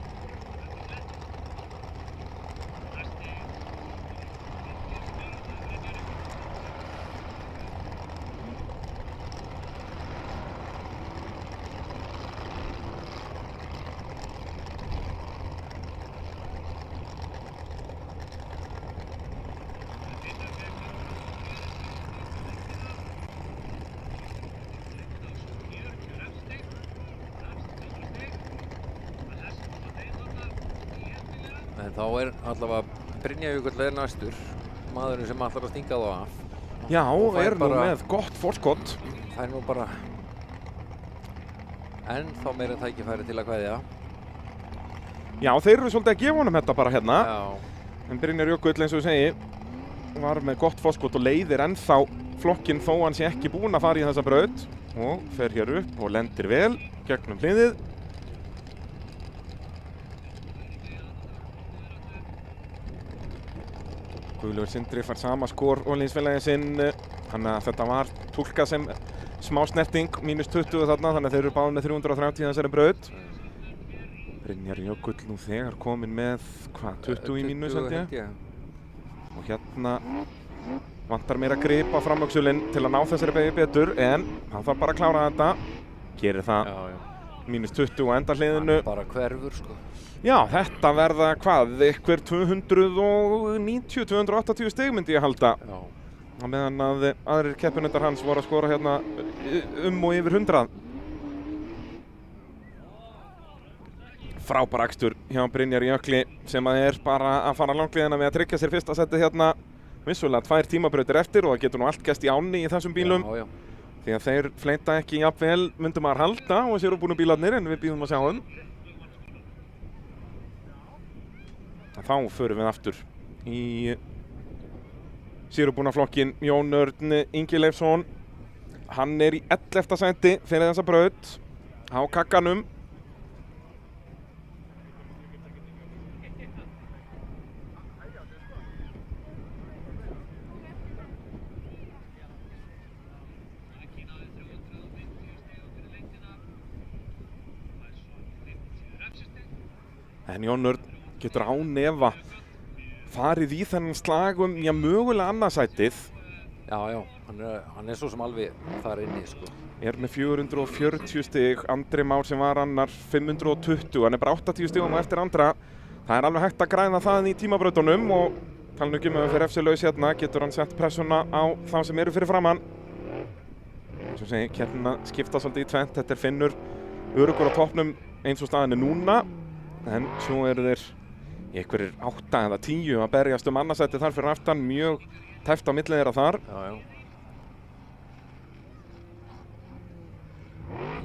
En þá er allavega Brynjavíkull er næstur, maðurinn sem ætlar að stinga þá af. Já, fær er nú bara- með gott forskott. Það er nú bara ennþá meira tækifæri til að kveðja. Já, þeir eru svolítið að gefa honum þetta bara hérna. Já. En Brynjar Jökull, eins og ég segi, var með gott forskott og leiðir ennþá flokkinn þó hann sé ekki búinn að fara í þessa braut. Og fer hér upp og lendir vel gegnum hliðið. Guðlaugur Sindri fær sama skor og liðsfélagi sinn. Þannig að þetta var túlkað sem smá snerting, mínus 20 þarna, þannig að þeir eru báðir með 330 í þessari braut. Brynjar Jökull nú þegar kominn með, hvað, 20 í mínus held ég. Og hérna vantar meira grip á framvöxulinn til að ná þessari beygju betur, en hann þarf bara að klára þetta. Gerir það, mínus 20 á endahliðinu. Bara hverfur sko. Já, þetta verða hvað, eitthvað 290, 280 stig myndi ég halda. Já. Á meðan að aðrir keppinautar hans voru að skora hérna og yfir 100. Frábær akstur hjá Brynjari Jökli sem að er bara að fara langleiðina með að tryggja sér fyrsta seti hérna. Vissulega 2 tímabrautir eftir og það getur nú allt gerst í ánni í þessum bílum. Já. Því að þeir fleyta ekki jafnvel, myndum maður halda og sér búinu bílarnir, en við býðum að sjá þeim. Þá förum við aftur í sérubúna flokkin. Jón Örn Ingi Leifsson, hann er í 11. sæti fyrir þessa braut á kakkanum. En Jón Örn getur án efa farið í þennan slag mögulega annarsætið. Já, hann svo sem alveg þar inni, sko. Er með 440 stig, Andri Már sem var annar 520, hann er bara 80 stigum á eftir Andra. Það er alveg hægt að græða það í tímabrautunum og tala nú ekki um að fyrir FC laus hérna, getur hann sett pressuna á þá sem eru fyrir framann. Eins og segi, keppnina skipta svolítið í tvennt, þetta er Finnur öruggur á toppnum eins og staðan er núna, en svo eru þeir einhverjir 8 eða 10 að berjast annarsætið þar fyrir aftan, mjög tæft á milli þeirra þar. Já.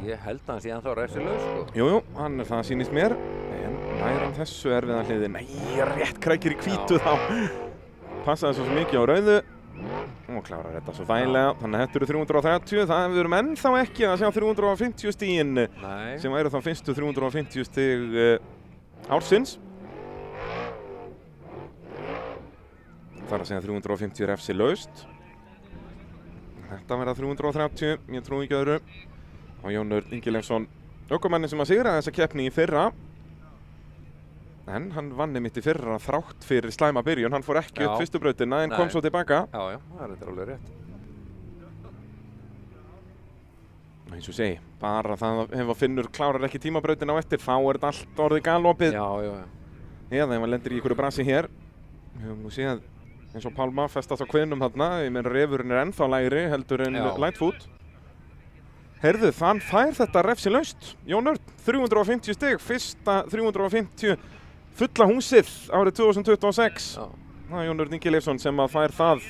Ég held að hann sé ennþá refsilaus, sko. Jú, hann er það sýnist mér, en nær hann þessu erfiða hliði. Nei, rétt krækir í hvítu þá. Passaði svo mikið á rauðu og klárar þetta svo þægilega, þannig að þetta eru 330, það við erum ennþá ekki að sjá 350 stigin sem eru þá fyrstu 350 stig ársins. Það er að segja 350 refsi laust. Þetta verða 330, ég trúi ekki öðru. Og Jón Örn Ingileifsson, ökumanni sem að sigra þessa keppni í fyrra. En hann vann einmitt í fyrra þrátt fyrir slæma byrjun. Hann fór ekki upp fyrstu brautina en kom svo tilbaka. Já, það er alveg rétt. Og eins og segi, bara það ef að Finnur klárar ekki tímabrautina á eftir, þá er þetta allt orðið galopið. Já. Eða ef hann lendir í einhverju brasi hér. Við höfum nú séð eins og Pálma festast á kviðnum þarna. Ég meina refurinn er ennþá lægri heldur en Lightfoot. Heyrðu, þann fær þetta refsi laust. Jón Örn, 350 stig, fyrsta 350 fulla húsið árið 2026. Það er Jón Örn Ingileifsson sem að fær það.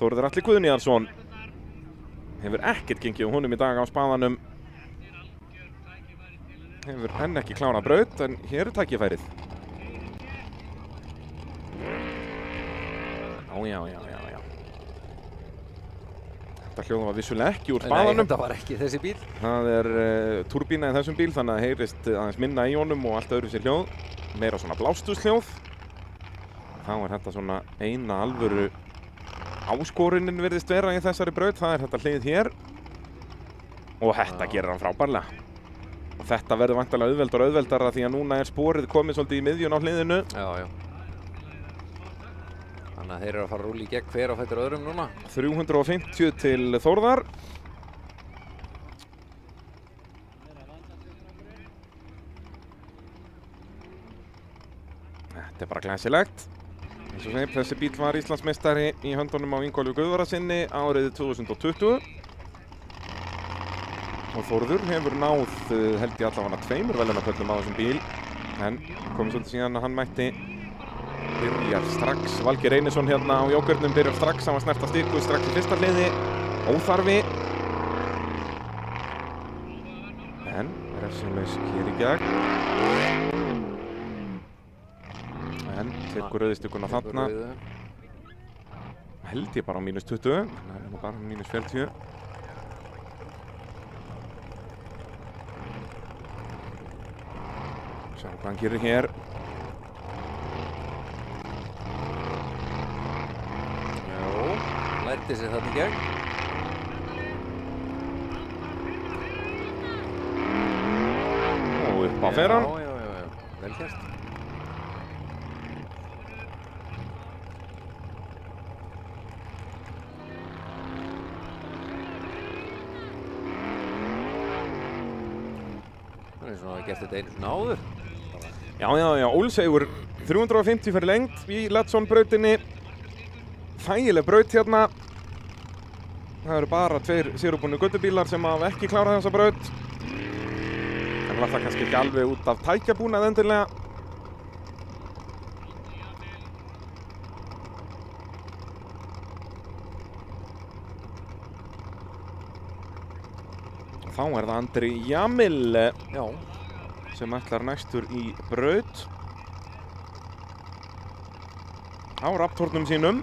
Þórður Atli Guðnýjarsson hefur ekkert gengið á honum í dag á spaðanum. Hefur enn ekki klárað braut, en hér er tækifærið. Já. Þetta hljóðum var vissulega ekki úr spaðanum. Nei, þetta var ekki þessi bíl. Það er túrbína í þessum bíl, þannig að heyrist aðeins minna í honum og allt öðru sér hljóð. Meira svona blástuðshljóð. Þá er þetta svona eina alvöru áskorunin virðist vera í þessari braut. Það er þetta hlið hér. Og þetta gerir hann frábærlega. Og þetta verður væntanlega auðveldara því að núna er sporið komið svolítið í miðjun á hliðinu. Já. Þannig að þeir eru að fara að rúlla í gegn hver á fætur öðrum núna. 350 til Þórðar. Þetta er bara glæsilegt. Eins og segir, þessi bíl var Íslandsmeistari í höndunum á Ingólfi Guðvarasyni árið 2020. Og Þórður hefur náð, held ég allavega 2 verðlaunapöllum á þessum bíl. En komið svolítið síðan að hann mætti byrjar strax. Valgeir Einarsson hérna á jókernum byrjar strax, hann var snert að stikku strax í fyrsta hliði. Óþarfi. En refsilaus hér í gegn. En tekur rauðistykkuna þarna. Held ég bara á -20, þannig að hann bara á -40. Sjá hvað hann gerir hér. Lærti sig þarna í gegn. Og upp á fer hann. Já. Vel gert. Það er svona að gert þetta einu svona áður. Já. Ólseigur 350 fyrir lengt í Letson-brautinni. Þægileg braut hérna. Það eru bara 2 sigurbúnir göttubílar sem hafa ekki klárað þessa braut. En var það kannski ekki alveg út af tækjabúnað endilega. Og þá er það Andri Jamil sem ætlar næstur í braut. Á raptornum sínum.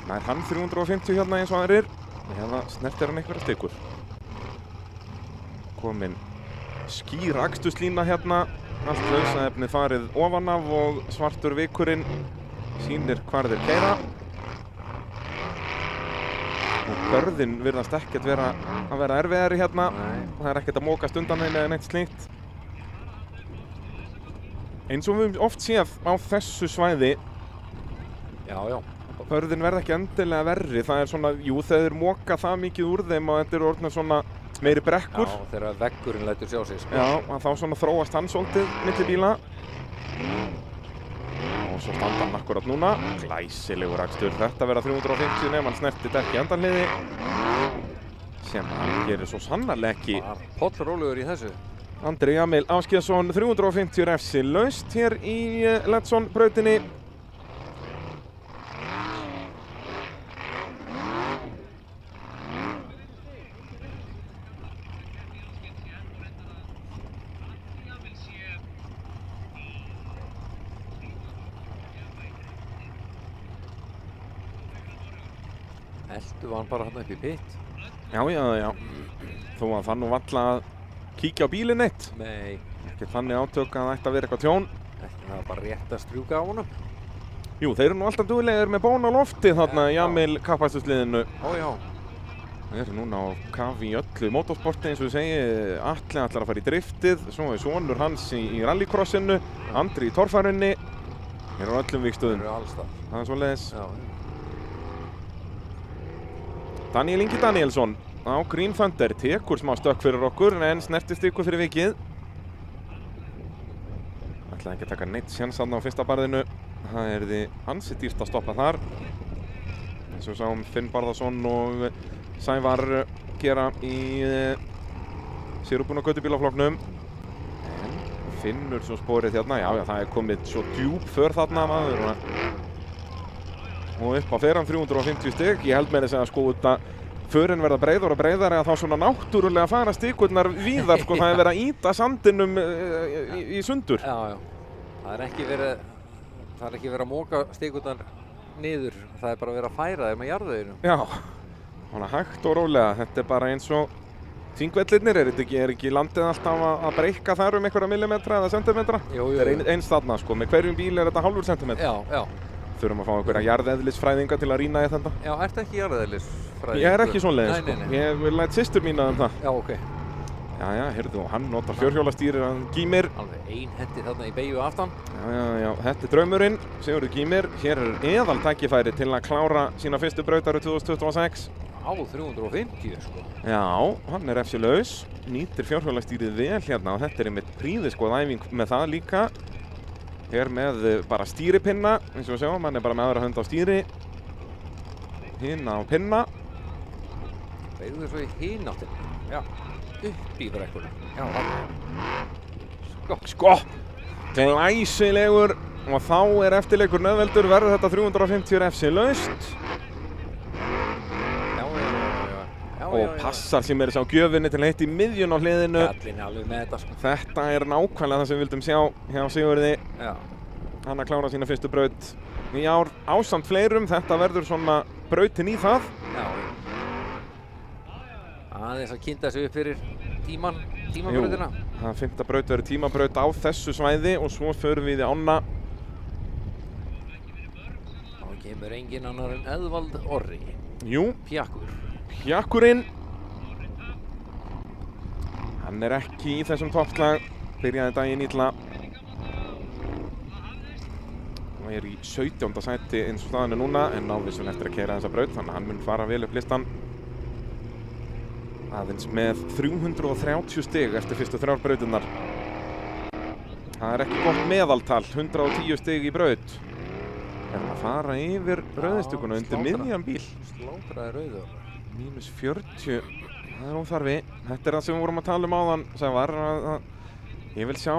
Nær hann 350 hérna eins og aðrir. Eða snertir hann einhverja stikur. Komin skýr akstuslína hérna. Allt lausaefni farið ofan af og svartur vikurinn sýnir hvar þeir keyra. Og börðin virðast ekkert vera að vera erfiðari hérna. Það er ekkert að mókast undan þeim eða neitt slíkt. Eins og við höfum oft séð á þessu svæði, Já, já. börðin verða ekki endilega verri. Það er svona, jú, þeir moka það mikið úr þeim og þetta eru orðnir svona meiri brekkur. Já, þegar veggurinn lætur sjá sig, sko. Já, að þá svona þróast hann svolítið milli bíla. Og svo standa hann akkurat núna. Glæsilegur akstur. Þetta verða 350 nefn hann snerti dekk í endanliði. Sem hann gerir svo sannarlega ekki. Pollrólegur í þessu. Andri Jamil Ásgeirsson, 350 refsi laust hér í Ledson-brautinni. Eltu var hann bara hann upp í pitt? Já. Þó að það nú valla að kíkja á bílinn eitt. Nei. Ekki þannig átök að það ætti að vera eitthvað tjón. Ekki, það var bara rétt að strjúka á honum. Jú, þeir eru nú alltaf duglegir með bón á lofti þarna í Jamil kappakstursliðinu. Já. Þeir eru núna á kafi í öllu motorsporti eins og ég segi. Atli ætlar að fara í driftið, svo er sonur hans í rallycrossinu, Andri í torfærunni. Þeir eru á öllum vígstöðum. Þeir eru allstað. Það er svoleiðis. Já. Daniel Ingi Danielsson á Green Thunder tekur smá stökk fyrir okkur en snertist ykkur fyrir vikið. Ætlaði ekki að taka neitt séns þarna á fyrsta barðinu. Það yrði ansi dýrt að stoppa þar. Eins og sáum Finn Barðarsson og Sævar gera í sérubúna göttubílaflokknum. En finnur svo sporið hérna. Já, það er komið svo djúp för þarna maður. Og upp á feran 350 stig. Ég held með þess að sko út að förin verða breiðar og breiðar eða þá svona náttúrulega fara stíkurnar víðar sko. Það er verið að ýta sandinum í sundur. Já. Það er ekki verið að móka stíkurnar niður. Það er bara verið að færa þeim með jarðveginu. Já, svona hægt og rólega. Þetta er bara eins og þingvellirnir. Er ekki landið alltaf að breikka þar um einhverja millimetra eða sentimetra? Jú. Það er eins þarna sko. Með hverjum bíl er þetta hálfur sentimetra. Já. Þurfum að fá einhverja jarðeðlisfræðinga til að rýna í þetta. Já, ertu ekki jarðeðlisfræðingur? Ég er ekki svoleiðis sko. Nei. Ég læt systur mína það. Já, ok. Já, heyrðu, og hann notar fjórhjólastýrir, hann Gýmir. Alveg einhendi þarna í beygju aftan. Já, þetta er draumurinn, Sigurður Gýmir. Hér er eðal tækifæri til að klára sína fyrstu brautaru 2026. Á 350 sko. Já, hann er refsilaus, nýtir fjórhjólastýrið vel hérna og þetta er einmitt prýðiskoð æfing með það líka. Hér með bara stýripinna, eins og við sjáum, hann er bara með aðra hönd á stýri. Hina á pinna. Beygðu svo í hináttina. Já, upp í brekkunni. Já, Sko, glæsilegur og þá er eftirleikur nöðveldur, verður þetta 350 refsi laust. Og passar sem er þess á gjöfinni til heitt í miðjun á hliðinu. Kallinn er alveg með þetta sko. Þetta er nákvæmlega það sem við vildum sjá hjá Sigurði. Já. Hann að klára sína fyrstu braut í ár ásamt fleirum. Þetta verður svona brautin í það. Já. Aðeins að kynna sig upp fyrir tímabrautina. Það 5. braut verður tímabraut á þessu svæði og svo förum við í ána. Þá kemur engin annar en Eðvald Orri. Jú. Pjakkurinn. Hann er ekki í þessum toppslag. Byrjaði daginn illa. Hann er í 17. sæti eins og staðan er núna en návissun eftir að keyra þessa braut þannig að hann mun fara vel upp listan. Aðeins með 330 stig eftir fyrstu 3 brautirnar. Það er ekki gott meðaltal, 110 stig í braut. Erum að fara yfir rauðistuguna undir miðjan bíl. Slátraði rauður. -40, það er óþarfi. Þetta er það sem við vorum að tala um áðan, Sævar, að ég vil sjá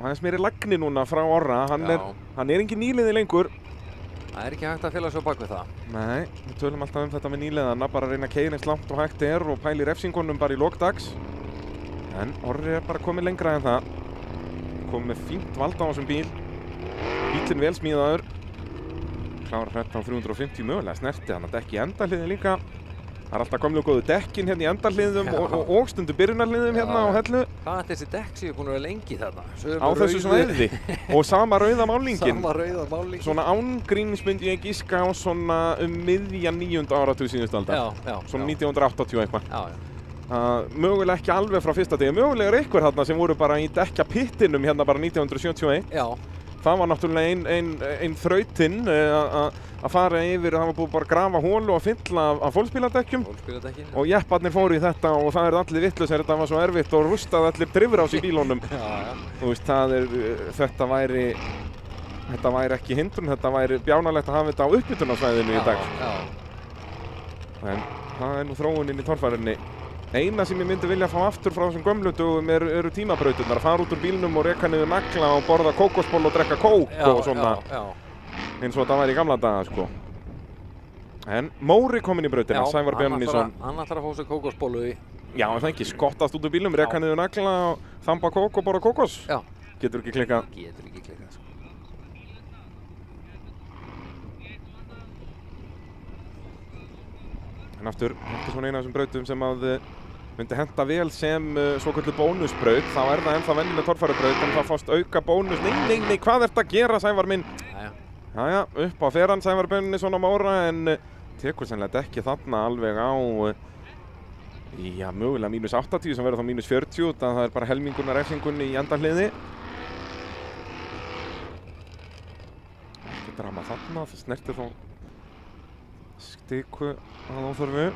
aðeins meiri lagni núna frá Orra. Hann er engin nýliði lengur. Það er ekki hægt að fela svo bak við það. Nei, við tölum alltaf um þetta með nýliðana, bara að reyna að keyra eins langt og hægt er og pæla í refsingunum bara í lokdags. En Orri er bara komið lengra en það. Komið með fínt vald á þessum bíl. Bílinn vel smíðaður. Klárar hrætt á 350 mögulega snerti, hann að dekki endahliðin líka. Það er alltaf gamlu og góðu dekkin hérna í endahliðum og stundu byrjunarliðum hérna á Hellu. Hvað er þessi dekk sem ég er búin að vera lengi þarna? Á þessu svæði. Og sama rauða málningin. Sama rauða málningin. Svona ángríns myndi ég giska á svona miðjan 9. áratug síðustu aldar. Já. Svona 1980 eitthvað. Já. mögulega ekki alveg frá fyrsta degi, mögulega er einhver þarna sem voru bara í dekkja pittinum hérna bara 1971. Já. Það var náttúrulega ein þrautinn að fara yfir, það var búið bara að grafa hólu og fylla af fólksbíladekkjum. Fólksbíladekkin. Og jepparnir fóru í þetta og það er allir vittlausir, þetta var svo erfitt og rustaði allir drifrás í bílunum. Þú veist, þetta væri ekki hindrun, þetta væri bjánalegt að hafa þetta á uppbytunarsvæðinu í dag. En það er nú þróunin í torfærinni. Eina sem ég myndi vilja fá aftur frá þessum gömlu dögum eru tímabrautirnar, að fara út úr bílnum og reka niður nagla og borða kókosból og drekka kók og svona eins og þetta væri í gamla daga, sko. En Móri kominn í brautina, Sævar Bjarnason. Hann ætlar að fá sér kókosbólu í. Já, en það ekki, skottast út úr bílnum, reka niður nagla og þamba kók og borða kókos. Já. Getur ekki klikkað. Getur ekki klikkað, sko. En aftur, þetta er svona eina af þessum brautum sem að myndi henta vel sem svokölluð bónusbraut. Þá er það ennþá venjuleg torfærubraut en það fást auka bónus. Nei, hvað ert að gera, Sævar minn? Jæja, upp á feran Sævar Bjarnason á Móra en tekur sennilega ekki þarna alveg á já, mögulega -80 sem verður þá -40, það er bara helmingurna refsingunni í endahliði. Ekki drama þarna, það snertir þó stiku að óþörfu.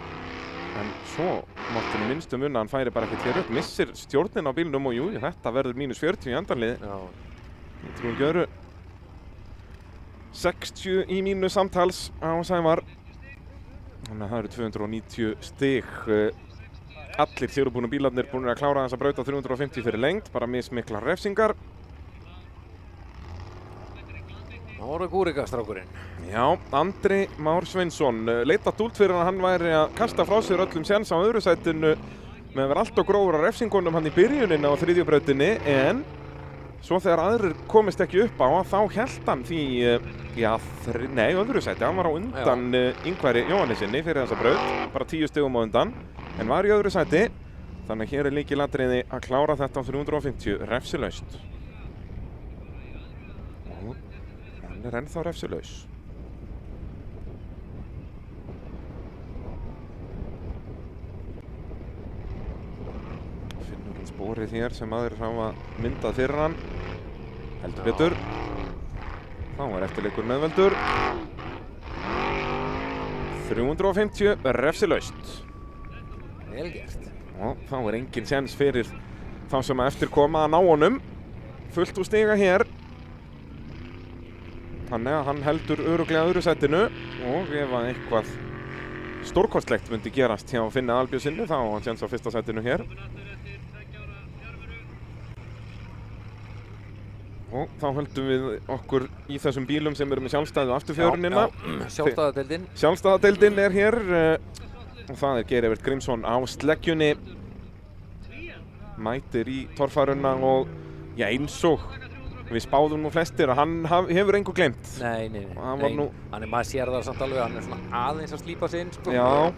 En svo mátti minnstu munna hann færi bara ekkert hér upp, missir stjórnin á bílnum og jú, þetta verður -40 í endanliði. Þetta er hún gjöru 60 í mínu samtals á Sævar. Þannig að það eru 290 stig. Allir sigurbúnu bílarnir búin að klára þessa braut á 350 fyrir lengd, bara mismiklar refsingar. Það voru Gúrika strákurinn. Já, Andri Már Sveinsson leita dúlt fyrir að hann væri að kasta frá sér öllum séns á öðru sætinu með að vera allt og grófur á refsingunum hann í byrjunin á þriðju brautinni, en svo þegar aðrir komist ekki upp á þá hélt hann því, öðru sæti, hann var á undan Ingvari Jóhannesinni fyrir þessa braut, bara 10 stigum á undan, en var í öðru sæti, þannig að hér er lykilatriði að klára þetta á 350 refsilaust. Og hann er ennþá refsilaus. Finnur hann sporið hér sem aðrir hafa myndað fyrir hann. Heldur betur. Þá er eftirleikur meðveldur. 350 refsilaust. Vel gert. Og þá er engin séns fyrir þá sem að eftir koma að ná honum. Fullt úr stiga hér. Þannig að hann heldur örugglega öðru sætinu og ef að eitthvað stórkostlegt myndi gerast hjá Finni Albjörnsinni þá á hann séns á fyrsta sætinu hér. Og þá höldum við okkur í þessum bílum sem eru með sjálfstæðu afturfjörunina. Sjálfstæðadeildin. Sjálfstæðadeildin er hér og það er Geir Evert Grímsson á sleggjunni. Mætir í torfæruna og eins og við spáðum nú flestir að hann hefur engu gleymt. Nei. Maður sér það samt alveg, hann er svona aðeins að slípa sig inn, sko. Já.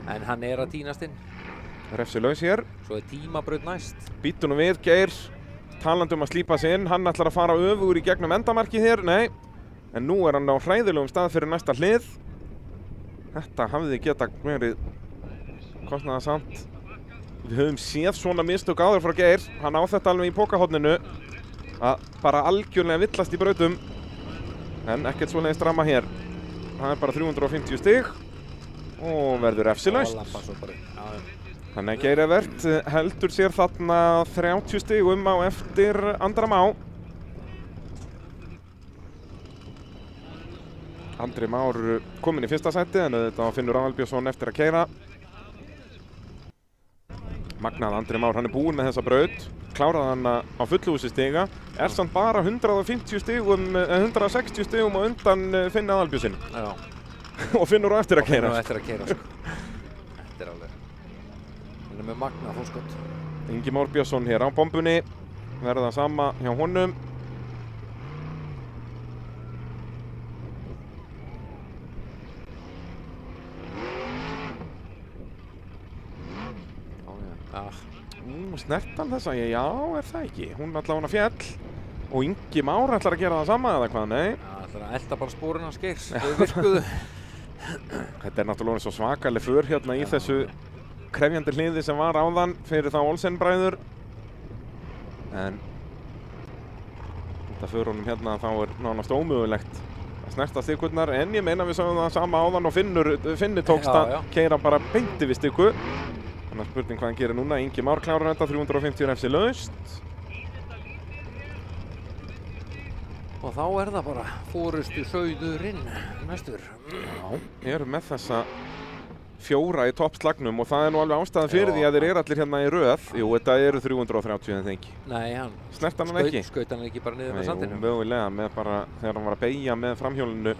En hann er að tínast inn. Refsilaus hér. Svo er tímabraut næst. Bíddu nú við, Geir. Talandi að slípa sig inn, hann ætlar að fara öfugur í gegnum endamarkið hér, nei. En nú er hann á hræðilegum stað fyrir næsta hlið. Þetta hafði geta verið kostnaðarsamt. Við höfum séð svona mistök áður frá Geir. Hann á þetta alveg í pokahorninu að bara algjörlega villast í brautum. En ekkert svoleiðis drama hér. Það er bara 350 stig og verður refsilaust. Þannig að Geir Evert heldur sér þarna 30 stigum á eftir Andra Má. Andri Már kominn í fyrsta sæti en þetta Finnur Albjörnsson eftir að keyra. Magnað Andri Már, hann er búinn með þessa braut, kláraði hann á fullhúsi stiga, er samt bara 160 stigum á undan Finni Albjörnsson. Já. Og Finnur á eftir að keyra. Og Finnur á eftir að keyra, sko. Þetta er alveg. Hann er með magnað fórskot. Ingi Már Björnsson hér á bombunni, verða sama hjá honum. Snert hann þessa? Já, er það ekki. Hún allavega fjall og Ingi Már ætlar að gera það sama eða hvað? Nei. Það ætlar að elda bara spórin hans Geirs. Þau virkuðu. Þetta náttúrulega svo svakaleg för hérna í þessu krefjandi hliði sem var áðan fyrir þá Olsen-bræður. En þetta förunum hérna þá nánast ómögulegt að snerta stikkurnar, en ég meina við sáum það sama áðan og Finni tókst að keyra bara beinti við stikku. Þannig að spurning hvað hann gerir núna. Ingi Már klárar þetta, 350 refsi laust. Og þá það bara forustu sauðurinn næstur. Já, erum með þessa 4 í toppslagnum og það nú alveg ástæðan fyrir því að þeir allir hérna í röð. Jú, þetta eru 330 en það ekki. Nei, hann snert hann ekki. Skaut hann ekki bara niður með sandinu. Nei, mögulega með bara þegar hann var að beygja með framhjólinu.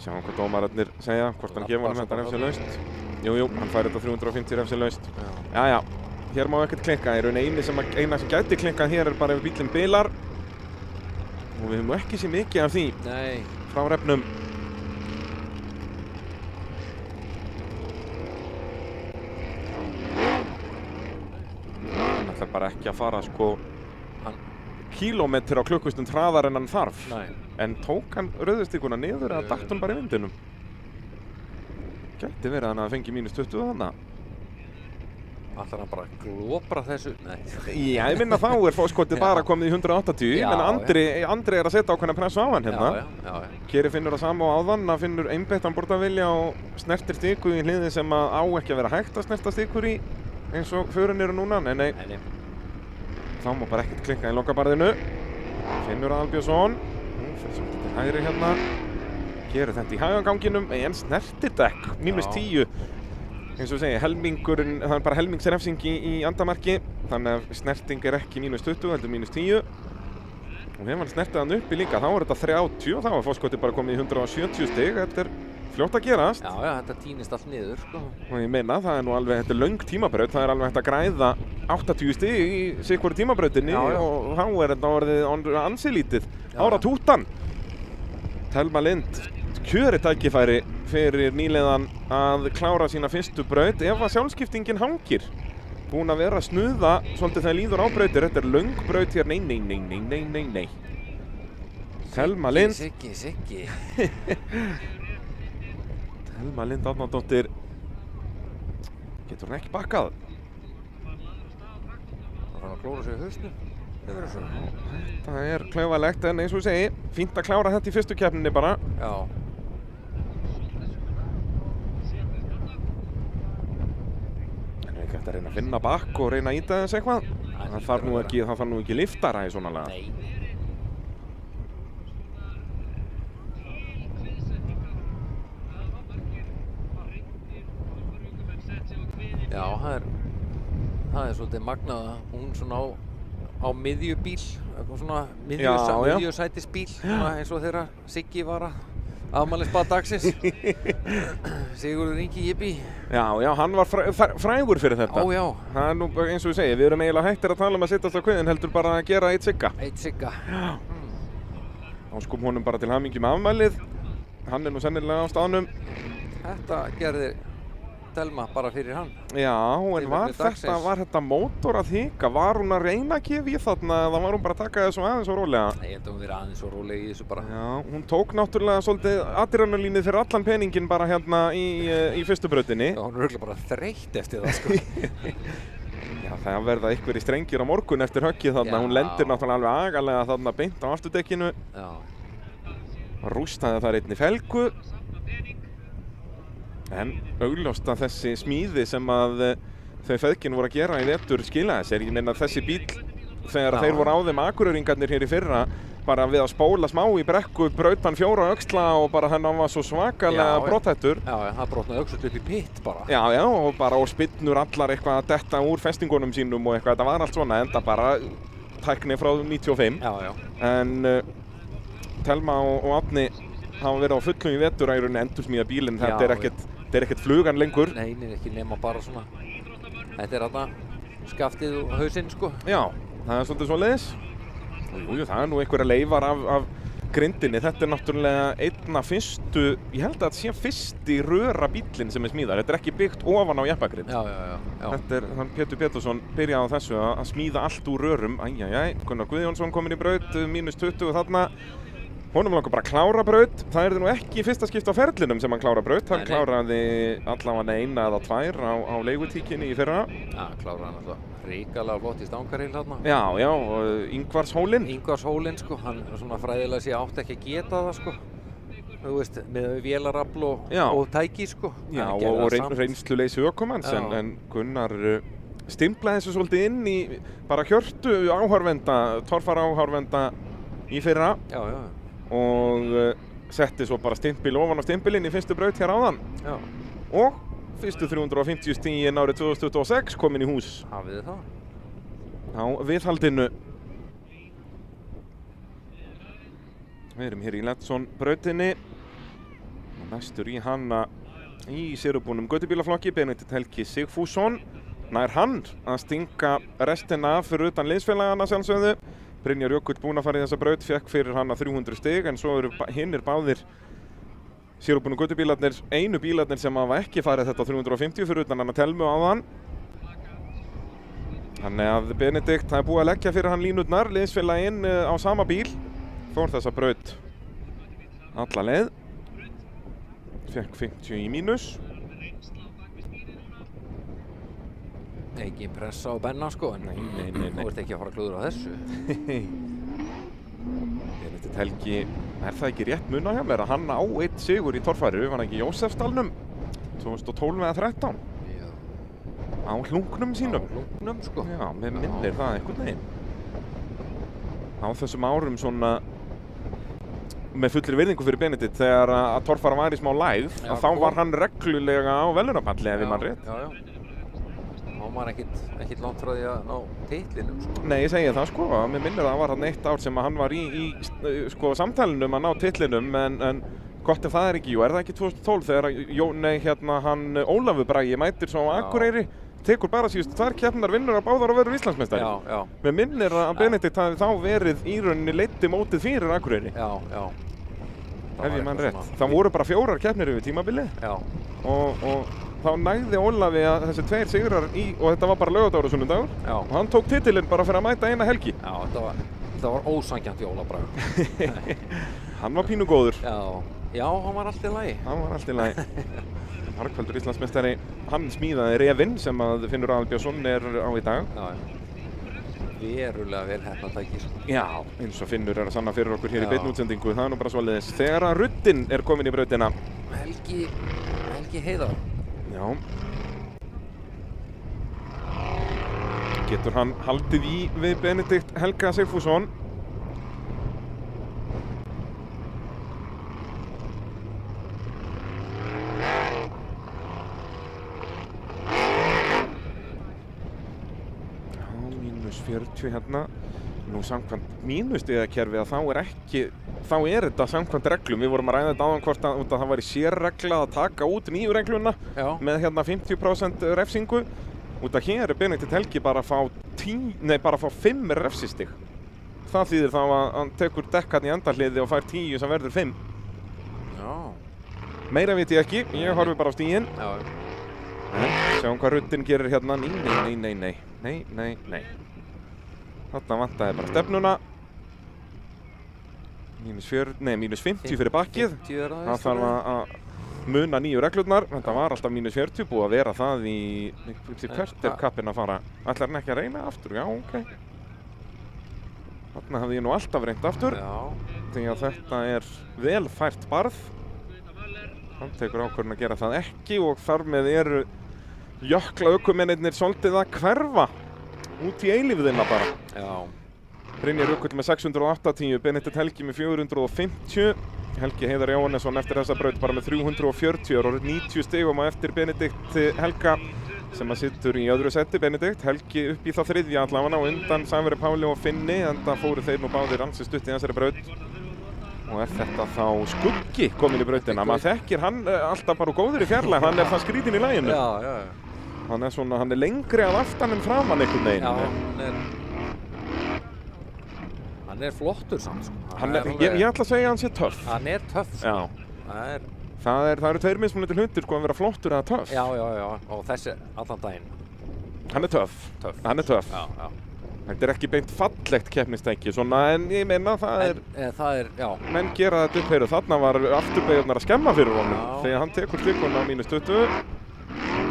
Sjáum hvað dómararnir segja, hvort hann gefur hann þetta refsi laust. Jú, hann fær þetta 350 refsi laust. Já, hér má ekkert klikka. Eina sem gæti klikkað hér bara ef bílinn bilar. Og við höfum ekki séð mikið af því frá refnum. Hann ætlar bara ekki að fara kílómetri á klukkustund hraðar en hann þarf. En tók hann rauðustíkuna niður eða datt hann bara í vindinum? Gæti verið hann að fengi -20 þarna. Ætlar hann bara að glopra þessu? Nei. Já, ég minna þá fótskotið bara komið í 180. En Andri að setja ákveðna pressu á hann hérna. Keri Finnur að sama á áðan að Finnur einbeittan bortavilja og snertir stikku í hliði sem á ekki að vera hægt að snerta stikkur í eins og förin eru núna. Nei. Þá má bara ekkert klikka í lokabarðinu. Finnur Albjörnsson. Fyrir svolítið til hægri hérna. Gerir þetta í hægaganginum en snertir dekk. -10. Eins og segja, helmingurinn, það bara helmingsrefsing í andamarki. Þannig að snerting ekki -20, heldur -10. Og ef hann snertið hann uppi líka, þá þetta 30 og þá fótskotið bara komið í 170 stig. Þetta fljótt að gerast. Já, þetta tínist allt niður, sko. Og ég meina, það nú alveg, þetta löng tímabraut, það alveg hægt að græða 80 stig í sikvöru tímabrautinni og þá þetta orðið ansi lítið. Ára tútan. Telma Lind, kjörið tækifæri fyrir nýliðan að klára sína fyrstu braut ef að sjálfskiptingin hangir. Búin að vera að snuða svolítið þegar líður á brautir. Þetta löng braut hér, nei. Telma Lind. Siggi. Telma Lind Árnadóttir. Getur hann ekki bakkað? Það þarf að klóra sig í hausnum. Þetta klaufalegt en eins og ég segi, fínt að klára þetta í fyrstu keppninni bara. Já. Þetta reyna að finna bakk og reyna að íta þess eitthvað. Það þarf nú ekki liftara í svona laga. Nei. Já, það svolítið magnað að hún svona á miðjubíl, svona miðjusætisbíl, eins og þegar Siggi var að afmælisbað dagsins. Sigurður Ingi Jippi. Já, hann var frægur fyrir þetta. Já. Það nú eins og ég segi, við erum eiginlega hættir að tala um að sittast á kviðin, heldur bara að gera eitt Sigga. Já. Þá skum honum bara til hamingju með afmælið. Hann nú sennilega á staðnum. Þetta gerði Telma bara fyrir hann. Já, en var þetta mótor að hika? Var hún að reyna að gefa í þarna eða var hún bara að taka þessu aðeins og rólega? Nei, ég held að hún verið aðeins og rólega í þessu bara. Já, hún tók náttúrulega svolítið adrenalínið fyrir allan peningin bara hérna í fyrstu brautinni. Já, hún örugglega bara þreytt eftir það, sko. Já, það verða einhverjir strengir á morgun eftir höggið þarna. Hún lendir náttúrulega alveg agalega þarna beint á afturdekkinu. Já. Rústaði þar einni felgu. En augljóst að þessi smíði sem að þau feðgin voru að gera í vetur skilaði sér. Ég meina þessi bíl, þegar þeir voru á þeim akureyringarnir hér í fyrra, bara við að spóla smá í brekku, braut hann 4 öxla og bara hann var svo svakalega brothættur. Já, það brotnaði öxull upp í pitt bara. Já, og bara og spinnur allar eitthvað að detta úr festingunum sínum og eitthvað, þetta var allt svona, enda bara tækni frá 95. Já. En Telma og Árni hafa verið á fullum í vetur að endursmíða bílinn. Þetta er ekkert flugan lengur. Nei, ekki nema bara svona. Þetta er þarna skaftið og hausinn, sko. Já, það svolítið svoleiðis. Jú, það nú einhverja leifar af grindinni. Þetta náttúrulega einna fyrstu, ég held að þetta sé fyrsti rörabíllinn sem smíðar. Þetta ekki byggt ofan á jeppagrind. Já. Þetta hann Pétur Pétursson byrjaði á þessu að smíða allt úr rörum. Gunnar Guðjónsson kominn í braut, -20 þarna. Honum langar bara að klára braut. Það er nú ekki í fyrsta skipti á ferlinum sem hann klára braut. Hann kláraði allavega 1 eða 2 á leigutíkinni í fyrra. Já, kláraði hann alltaf ríkalega flott í stangarhýl þarna. Já, Ingvarshólinn. Ingvarshólinn, sko, hann svona fræðilega sé átti ekki að geta það, sko. Þú veist, með vélarafl og tæki, sko. Já, og reynsluleysi ökumanns, en Gunnar stimplaði þessu svolítið inn í bara hjörtu áhorfenda, torfara áhorfenda í fyrra. Já. Og setti svo bara stimpil ofan á stimpilinn í fyrstu braut hér áðan. Já. Og fyrstu 350 stigin árið 2026 komin í hús. Hafið þið það? Á viðhaldinu. Við erum hér í Letson brautinni. Og næstur í hana í sérubúnum götubílaflokki, Benedikt Helgi Sigfússon. Nær hann að stinga restina af fyrir utan liðsfélagana sjálfsögðu. Brynjar Jökull búinn að fara í þessa braut, fekk fyrir hana 300 stig, en svo eru hinnir báðir sérubúnu götubílarnir, einu bílarnir sem hafa ekki farið þetta 350 fyrir utan hana Telmu áðan. Þannig að Benedikt, það er búið að leggja fyrir hann línurnar, liðsfélaginn á sama bíl, fór þessa braut alla leið, fekk 50 í mínus. Ekki pressa á Benna, sko, en Nei. Þú ert ekki að fara að klúðra á þessu. Benedikt Helgi, er það ekki rétt mun á hjá mér að hann á 1 sigur í torfæru, var hann ekki í Jósefsdalnum 2012 eða 13? Já. Á hlungnum sínum? Á hlungnum, sko. Já, mér minnir það einhvern veginn. Á þessum árum svona, með fullri virðingu fyrir Benedikt, þegar að torfæra var í smá lægð, þá var hann reglulega á velunapalli ef ég man rétt. Já. Þá var ekkert langt frá því að ná titlinum, sko. Nei, ég segi það, sko. Mér minnir að það var hann 1 ár sem hann var í sko, samtalinum að ná titlinum, en gott ef það er ekki, er það ekki 2012 þegar hann Ólafur Bragi mætir svo á Akureyri, tekur bara síðustu 2 keppnar, vinnur að báðar og verður Íslandsmeistari. Já. Mér minnir að Benedikt hafi þá verið í rauninni leiddi mótið fyrir Akureyri. Já. Ef ég mann rétt. Það voru bara 4 keppnir yfir tímabilið. Já. Og þá nægði Ólafi að þessi 2 sigrar og þetta var bara laugardagur og sunnudagur. Já. Og hann tók titilinn bara fyrir að mæta eina helgi. Já, þetta var ósanngjarnt í Óla Braga. Hann var pínu góður. Já, hann var allt í lagi. Hann var allt í lagi. Margfaldur Íslandsmeistari, hann smíðaði refinn sem að Finnur Aðalbjörnsson er á í dag. Já. Verulega vel heppnað tæki, sko. Já, eins og Finnur er að sanna fyrir okkur hér í beinni útsendingu. Það er nú bara svoleiðis. Þegar að ruddinn er komin í brautina. Helgi Heiðar. Já. Getur hann haldið í við Benedikt Helga Sigfússon. Já, mínus 40 hérna. Nú samkvæmt mínustigakerfi að þá er þetta samkvæmt reglum. Við vorum að ræða þetta áðan hvort að það væri sérregla að taka út nýju regluna með hérna 50% refsingu. Út af hér er Benedikt Helgi bara að fá 5 refsistig. Það þýðir þá að hann tekur dekkarn í endahliði og fær 10 sem verður 5. Já. Meira veit ég ekki, ég horfi bara á stíginn. Já. Sjáum hvað ruddinn gerir hérna. Nei. Þarna vantaði bara stefnuna. Mínus 50 fyrir bakkið. Það þarf að muna nýju reglurnar. Þetta var alltaf mínus 40, búið að vera það í hvert er kappinn að fara. Ætlar hann ekki að reyna aftur? Já, ok. Þarna hafði ég nú alltaf reynt aftur. Því að þetta er vel fært barð. Hann tekur ákvörðun að gera það ekki og þar með eru jökla ökumennirnir svolítið að hverfa út í eilífðina bara. Já. Brynjar Jökull með 680, Benedikt Helgi með 450. Helgi Heiðar Jóhannesson eftir þessa braut bara með 340 og 90 stigum á eftir Benedikt Helga sem að sittur í öðru seti. Benedikt Helgi upp í það 3. allavega og undan Sævari Páli og Finni, enda fóru þeir nú báðir ansi stutt í þessari braut. Og er þetta þá Skuggi komin í brautina? Maður þekkir hann alltaf bara góður í fjarlæg, hann er það skrítinn í laginu. Já. Hann er lengri af aftan en framan einhvern veginn. Já, hann er flottur samt, sko. Ég ætla að segja að hann sé töff. Hann er töff, sko. Já. Það eru 2 mismunandi hlutir, sko, að vera flottur eða töff. Já. Og þessi allan daginn. Hann er töff. Hann er töff. Já. Þetta er ekki beint fallegt keppnistæki svona, en ég meina það já. Menn gera þetta upp, heyrðu, þarna var afturbeygjarnar að skemma fyrir honum Já. þegar hann tekur slikuna á -20.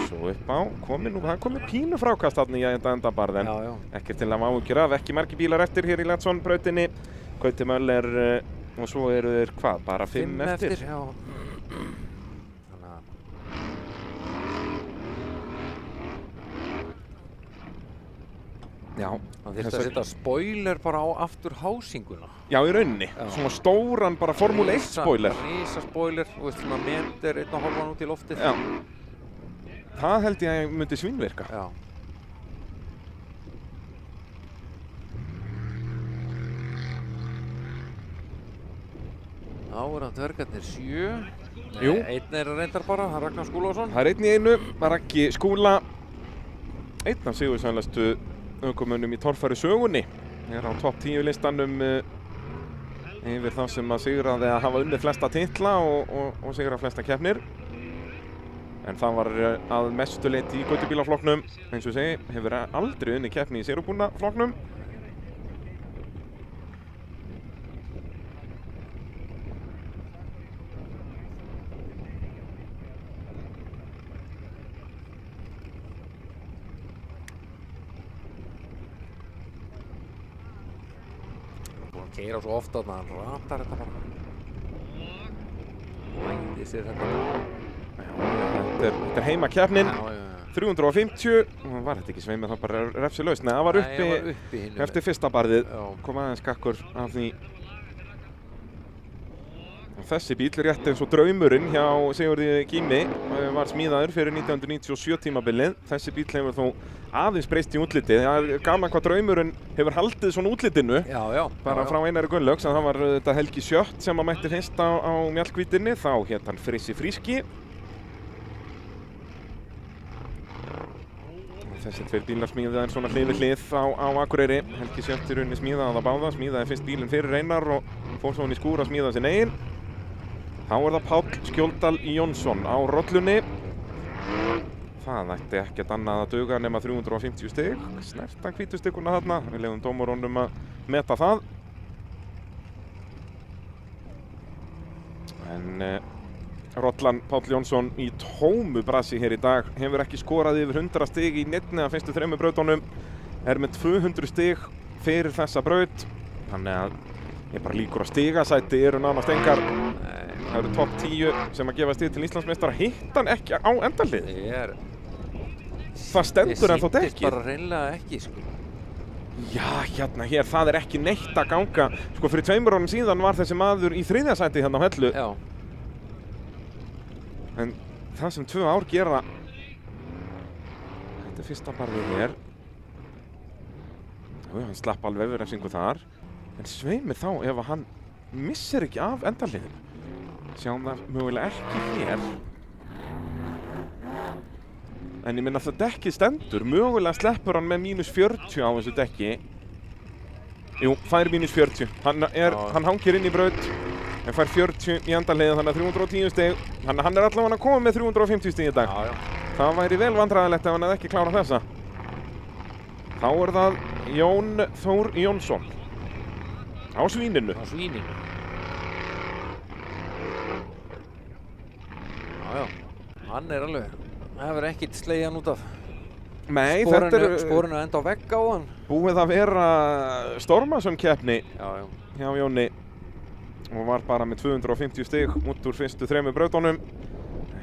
Svo upp á, það komið pínu frákast þarna í endabarð, en Já. ekkert til að áhyggjur af, ekki margir bílar eftir hér í Letson-brautinni. Gauti Möller og svo eru þeir hvað, bara 5 eftir? Já. Já. Það þurfti að setja spoiler bara á aftur hásinguna. Já, í rauninni. Já. Svona stóran bara Formule 1 spoiler. Rísa spoiler, þú veist svona meter 1,5 út í loftið. Já. Það held ég að myndi svínvirka. Já. Þá er hann dvergarnir 7. Jú. Einn er reyndar bara, það er Ragnar Skúlason. Það er einn í einu, Raggi Skúla. Einn af sigursælastu ökumönnum í torfæru sögunni. Er á topp 10 listanum yfir þá sem að sigraði að hafa unnið flesta titla og sigra flesta keppnir. En það var að mestu leyti í göttubílaflokknum. Eins og segi, hefur aldrei unnið keppni í sérubúna flokknum. Keyra svo ofta að hann ratar þetta bara. Læði sér þetta bara. Þetta er heimakeppnin. Já. 350. Var þetta ekki sveimið það bara refsilaust? Nei, það var uppi hinum eftir fyrsta barðið. Já. Kom aðeins skakkur af því. Þessi bíl, rétt eins og draumurinn hjá Sigurði Gími, var smíðaður fyrir 1997 tímabilið. Þessi bíl hefur þó aðeins breyst í útlitið. Það er gaman hvað draumurinn hefur haldið svona útlitinu. Já. Bara frá Einari Gunnlaugs, en það var þetta Helgi Sjött sem að mætti fyrst á Mjallhvítinni. Þá hét hann Frissi Fríski. Þessi tveir bílar smíðaði svona hlið við hlið á Akureyri. Helgi Sjött í rauninni smíðaði það báða. Smíðaði fyrst bílinn fyrir Einar og fór svo hann í skúr að smíða sinn eigin. Þá er það Páll Skjóldal Jónsson á rollunni. Það ætti ekkert annað að duga nema 350 stig. Snertan hvítu stiguna þarna. Við leyfum dómarunum að meta það. En rollan Páll Jónsson í tómu brasi hér í dag. Hefur ekki skorað yfir 100 stig í neinni af fyrstu 3 brautunum. Er með 200 stig fyrir þessa braut. Þannig að ég bara líkur að stigasæti eru nánast engar. Það eru topp 10 sem að gefa stig til Íslandsmeistara. Hitt hann ekki á endalið? Það stendur ennþá dekkið. Sýndist bara hreinlega ekki, sko. Já, hérna hér, það er ekki neitt að ganga. Sko, fyrir 2 árum síðan var þessi maður í 3. sæti hérna á Hellu. Já. En það sem 2 ár gera... Þetta er fyrsta barðið hér. Jú, hann slapp alveg yfir refsingu þar. En sveimi þá ef hann missir ekki af endaliðinu. Sjáum það mögulega ekki hér. En ég minna að það dekkið stendur. Mögulega sleppur hann með -40 á þessu dekki. Jú, fær -40. Hann hangir inn í braut. En fær 40 í endaliðinu, þannig að 310 stig. Þannig að hann er allavega að koma með 350 stig í dag. Já. Það væri vel vandræðilegt ef hann hefði ekki klárað þessa. Þá er það Jón Þór Jónsson. Á svíninu. Já. Hann er alveg, það hefur ekkert slegið hann út af. Nei, þetta er sporinu enda á vegg á hann. Búið að vera stormasömkeppni Já. hjá Jóni. Og var bara með 250 stig út úr fyrstu 3 brautunum.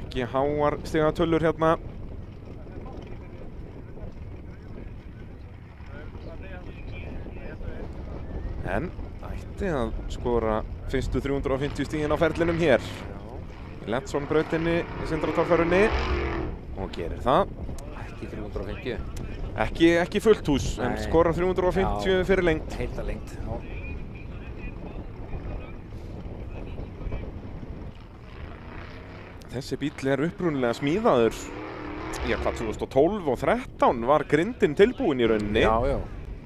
Ekki háar stigatölur hérna. En ætti að skora fyrstu 350 stigin á ferlinum hér. Í Letson-brautinni í Sindratorfærunni. Og gerir það. Ekki 350. Ekki fullt hús, en skorar 350 fyrir lengt. Heilda lengt, já. Þessi bíll er upprunalega smíðaður. Já, hvað, 2012 og 2013 var grindin tilbúin í rauninni. Já.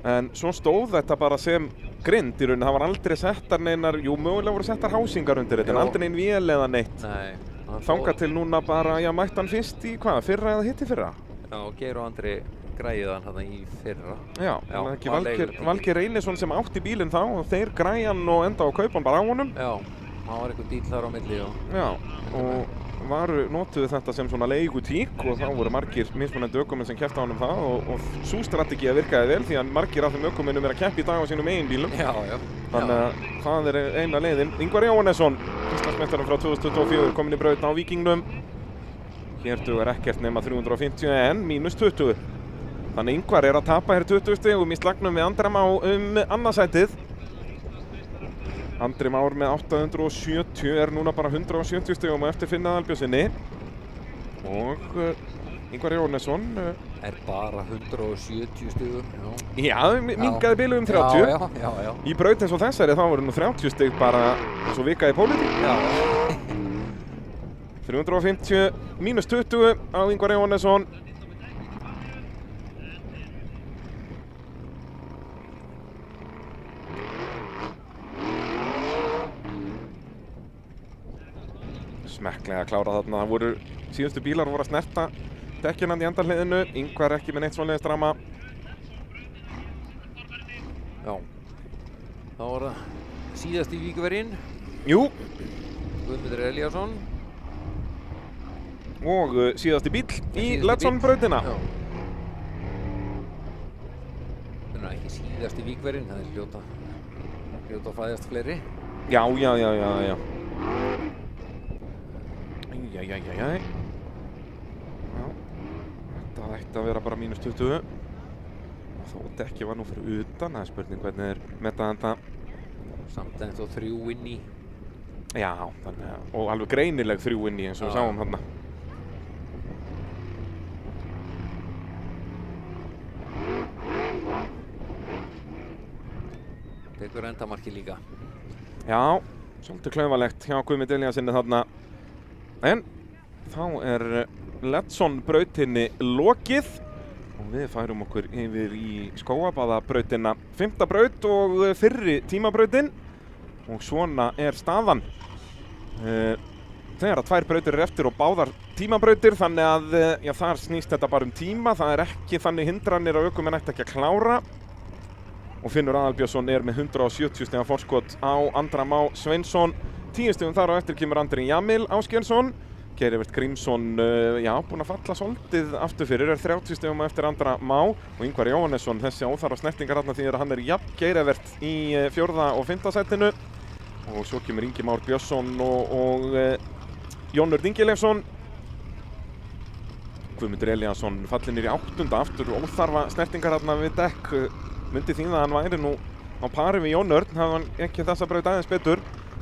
En svo stóð þetta bara sem grind í rauninni. Það var aldrei settar neinar, mögulega voru settar hásingar undir þetta, en aldrei nein vél eða neitt. Nei. Þangað til núna bara, mætti hann fyrst í hvað, fyrra eða hitti fyrra? Já, Geir og Andri græði hann þarna í fyrra. Já, Já, en ekki var Valgeir, leigutekinn. Valgeir Reynisson sem átti bílinn þá og þeir græja hann og enda á kaupan bara á honum. Já, það var eitthvað díl þar á milli og Já, og notuðu þetta sem svona leigutík og þá voru margir mismunandi ökumenn sem kepptu á honum það og sú strategía virkaði vel því að margir af þeim ökumennum að keppa í dag á sínum eigin bílum. Já. Þannig að það er eina leiðin. Ingvar Jóhannesson, Íslandsmeistarinn frá 2024, kominn í braut á Víkingnum. Hér dugar ekkert nema 350 en -20. Þannig Ingvar er að tapa hér 20 stigum í slagnum við Andra Má annarsætið. Andri Már með 870 er núna bara 170 stigum á eftir Finna Albjörnsinni. Og Ingvar Jóhannesson er bara 170 stigum. Já, minnkaði bilið 30. Já. Í braut eins og þessari þá voru nú 30 stig bara eins og vika í pólitík. Já. 350 -20 á Ingvar Jóhannesson. Smekklega klárað þarna. Það voru síðustu bílar voru að snerta dekkjunandi í endarhliðinu. Ingvar ekki með neitt svoleiðis drama. Já. Þá var það síðast í víkverinn. Jú. Guðmundur Elíasson. Og síðasti bíl í Letson-brautina. Já. Það er ekki síðasti víkverinn, það er hljóta að fæðast fleiri. Já. Þetta ætti að vera bara -20. Þó dekki var nú fyrir utan, það er spurning hvernig er metað þetta. Samt eins og 3 inn í. Já, þannig að, og alveg greinileg 3 inn í eins og við sáum þarna. Tekur endamarki líka. Já, svolítið klaufalegt hjá Guðmundi Elíasinni þarna. En þá er Letson-brautinni lokið og við færum okkur yfir í Skógabaðabrautina. 5. braut og fyrri tímabrautin og svona er staðan. Þegar að 2 brautir eru eftir og báðar tímabrautir, þannig að já, þar snýst þetta bara um tíma. Það er ekki þannig hindranir að ökumenn ætti ekki að klára. Og Finnur Aðalbjörnsson er með 170 stiga forskot á Andra Má Sveinsson. 10 stigum þar á eftir kemur Andri Jamil Ásgeirsson. Geirivert Grímsson, búinn að falla svolítið aftur fyrir, er 30 stigum eftir Andra Má. Og Ingvar Jóhannesson, þessi óþarfa snertingar þarna því að hann er jafn Geirivert í 4. og 5. sætinu. Og svo kemur Ingi Már Björnsson og Jón Örn Ingileifsson. Guðmundur Elíasson fallinir í 8. aftur, óþarfa snertingar þarna við dekk. Myndi þýða að hann væri nú á pari við Jón Örn, hafði hann ekki þessa braut aðeins betur.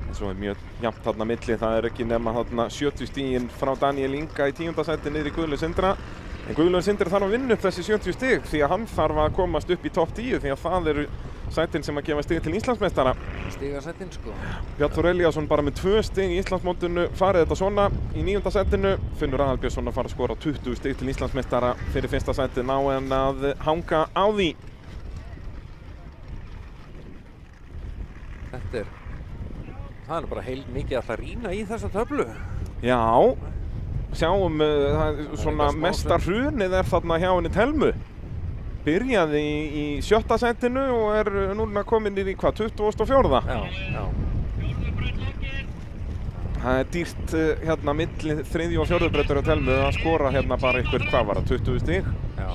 En svo er mjög jafnt þarna milli, það er ekki nema þarna 70 stigin frá Daniel Inga í 10. sæti niður í Guðlaug Sindra. En Guðlaug Sindri þarf að vinna upp þessi 70 stig því að hann þarf að komast upp í topp 10 því að það eru sætin sem að gefa stig til Íslandsmeistara. Stigasætin sko. Bjarni Þór Elíasson bara með 2 stig í Íslandsmótinu, farið þetta svona í 9. sætinu. Finnur Aðalbjörnsson að fara að skora 20 stig til Íslandsmeistara fyrir 1. sætið ná en að hanga á því. Það er bara mikið að rýna í þessa töflu. Já, sjáum svona mesta hrunið er þarna hjá henni Telmu. Byrjaði í 7. sætinu og er núna komin í hvað, 24. Já. Það er dýrt hérna milli 3. og 4. brautar á Telmu að skora hérna bara ykkur, hvað var það, 20 stig? Já.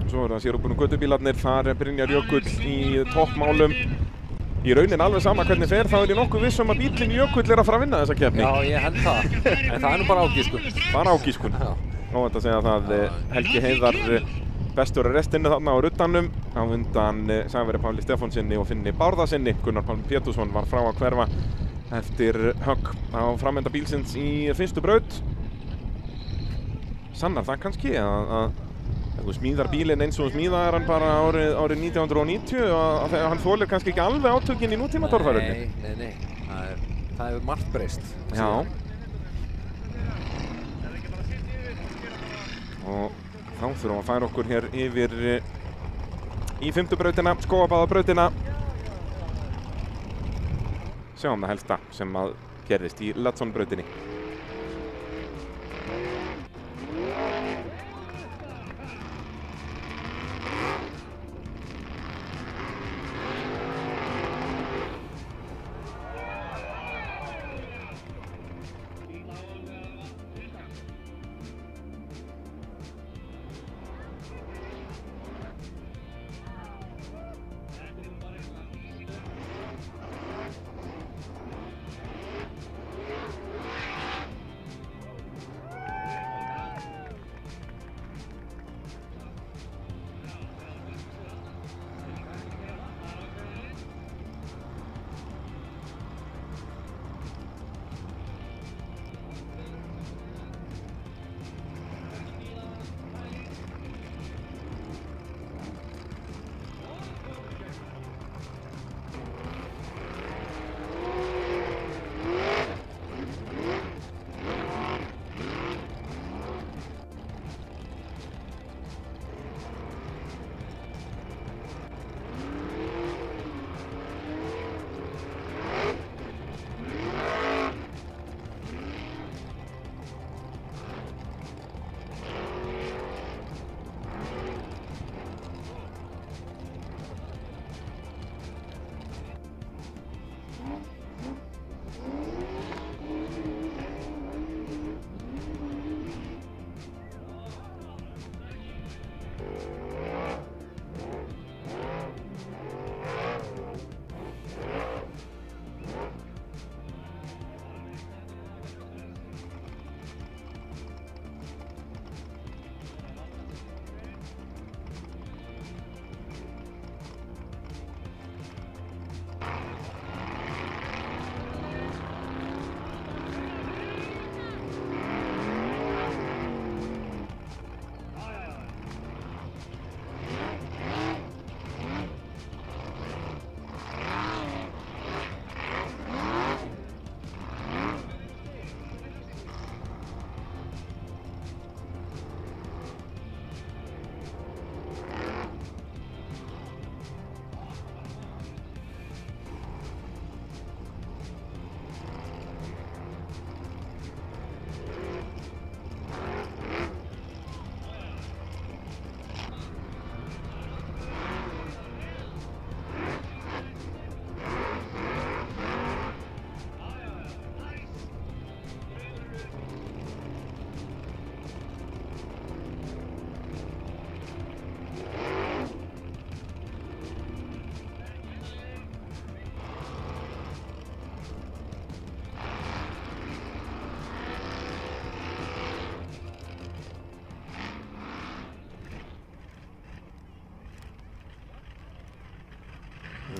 Svo eru það sérúbunum göttubílarnir, þar er Brynjar Jökull í toppmálum. Í raunin alveg sama hvernig fer, þá er ég nokkuð viss að bíllinn Jökull er að fara að vinna þessa keppni. Já, ég held það. En það er nú bara ágískun. Bara ágískun. Nú þetta segja það Helgi Heiðar bestur að restinni þarna á ruddanum. Á undan Sævari Páli Stefánsinni og Finni Bárðarsinni. Gunnar Pálmi Pétursson var frá að hverfa eftir högg á framenda bílsins í 1. braut. Sannar það kannski að ef þú smíðar bílinn eins og smíðaðir hann bara árið 1990 að hann þolir kannski ekki alveg átökin í nútíma torfærunni? Nei. Það hefur margt breyst. Já. Og þá þurfum við að færa okkur hér yfir í 5. brautina, Skógabaðabrautina. Sjáum það helsta sem að gerðist í Latson-brautinni.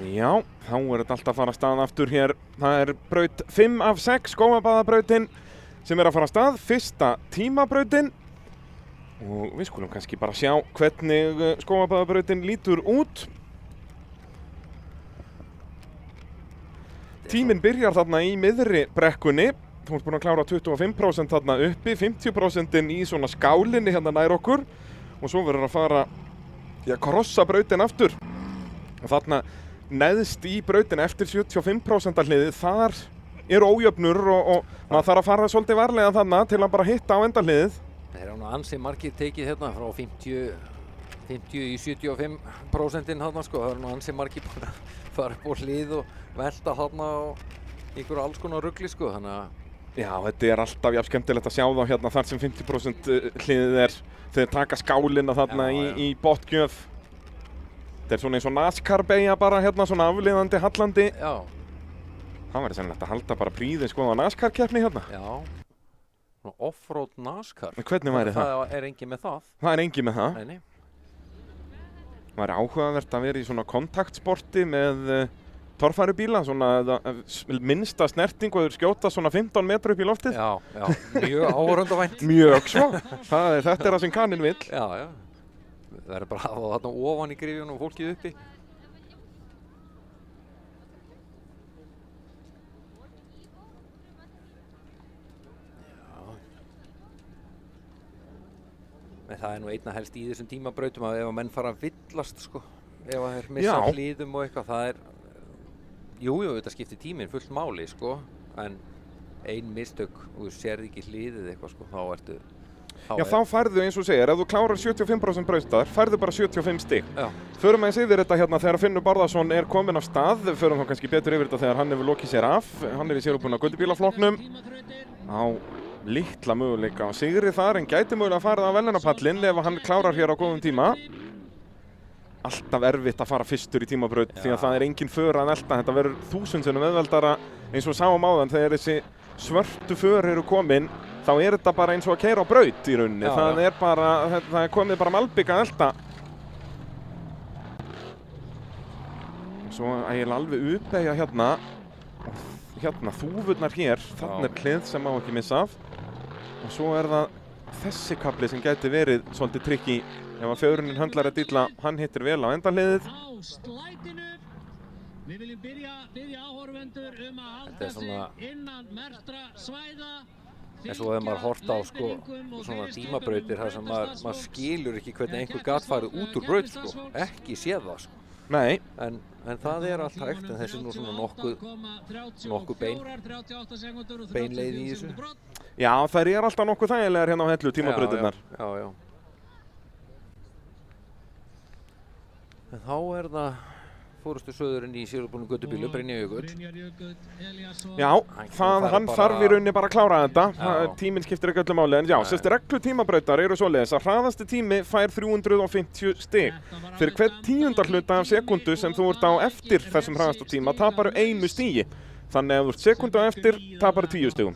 Já, þá þetta alltaf að fara að stað aftur hér. Það braut 5 af 6, skógabaðabrautin, sem að fara að stað, fyrsta tímabrautin. Og við skulum kannski bara sjá hvernig skógabaðabrautin lítur út. Tíminn byrjar þarna í miðri brekkunni. Þú ert búin að klára 25% þarna uppi, 50% í svona skálinni hérna nær okkur. Og svo verður að fara að krossa brautin aftur. Og þarna neðst í brautin eftir 75% hliðið, þar ójöfnur og maður þarf að fara svolítið varlega þarna til að bara hitta á endahliðið. Það nú ansi margir tekið hérna frá 50 í 75% þarna sko. Það nú ansi margir búin að fara upp á hlið og velta þarna og ykkur alls konar rugli sko, þannig að já, þetta alltaf jafn skemmtilegt að sjá þá hérna þar sem 50% hliðið þeir taka skálina þarna í botgjöf. Þetta svona eins og NASCAR-beygja bara hérna svona afliðandi, hallandi. Já. Það væri sennilegt að halda bara príði sko á NASCAR-keppni hérna. Já. Offroad NASCAR. En hvernig væri það? Það engin með það. Það engin með það? Nei. Það væri áhugavert að vera í svona kontaktsporti með torfærubíla, svona minnsta snerting og þeir skjóta svona 15 metrar upp í loftið. Já, mjög áhorfendavænt. Mjög svo. Þetta það sem kaninn vill. Já. Það er bara að hafa þarna ofan í grifjunum og fólkið uppi. Já. En það nú einna helst í þessum tímabrautum að ef að menn fara að villast sko, ef að þeir missa hlíðum og eitthvað, það jú, þetta skiptir tíminn fullt máli sko, en ein mistök og þú sérð ekki hliðið eitthvað sko, þá ertu Já, þá færðu eins og segir, ef þú klárar 75% brautstæðar, færðu bara 75 stig. Já. Förum aðeins yfir þetta hérna þegar Finnur Bárðarson er kominn af stað, förum þá kannski betur yfir þetta þegar hann hefur lokið sér af. Hann í sérútbúna göttubílaflokknum á litla möguleika á sigri þar, en gæti mögulega að fara á verðlaunapallinn ef hann klárar hér á góðum tíma. Alltaf erfitt að fara fyrstur í tímabraut því að það er engin för að elta. Þetta verður 1000 sinnum auðveldara eins og sáum áðan þegar þessi svörtu för eru komin. Þá er þetta bara eins og að keyra á braut í rauninni. Það er komið bara malbik að elta. Svo eiginlega alveg uppeyja hérna. Og hérna þúfurnar hér, þarna er hlið sem má ekki missa af. Og svo er það þessi kafli sem gæti verið svolítið trikki. Ef að fjöruninn höndlar þetta illa, hann hittir vel á endanhliðið. Við viljum byrja áhorfendur að halda sig innan merktra svæða. En svo hefur maður hort á sko, svona tímabrautir þar sem maður skilur ekki hvernig einhver gat farið út úr braut sko, ekki séð það sko. Nei. En það er allt hægt, en þessi nú svona nokkuð beinleið í þessu. Já, þær er alltaf nokkuð þægilegar hérna á Hellu, tímabrautirnar. Já. En þá er það fórustu söðurinn í sérútbúnum göttubílu, Brynjar Jökull. Já, hann þarf í rauninni bara að klára þetta. Tíminn skiptir ekki öllu máli, en já, sérst reglu tímabrautar eru svoleiðis að hraðasti tími fær 350 stig. Fyrir hvern 10. hluta af sekundu sem þú ert á eftir þessum hraðasta tíma taparu 1 stigi. Þannig að ef þú ert sekundu á eftir taparu 10 stigum.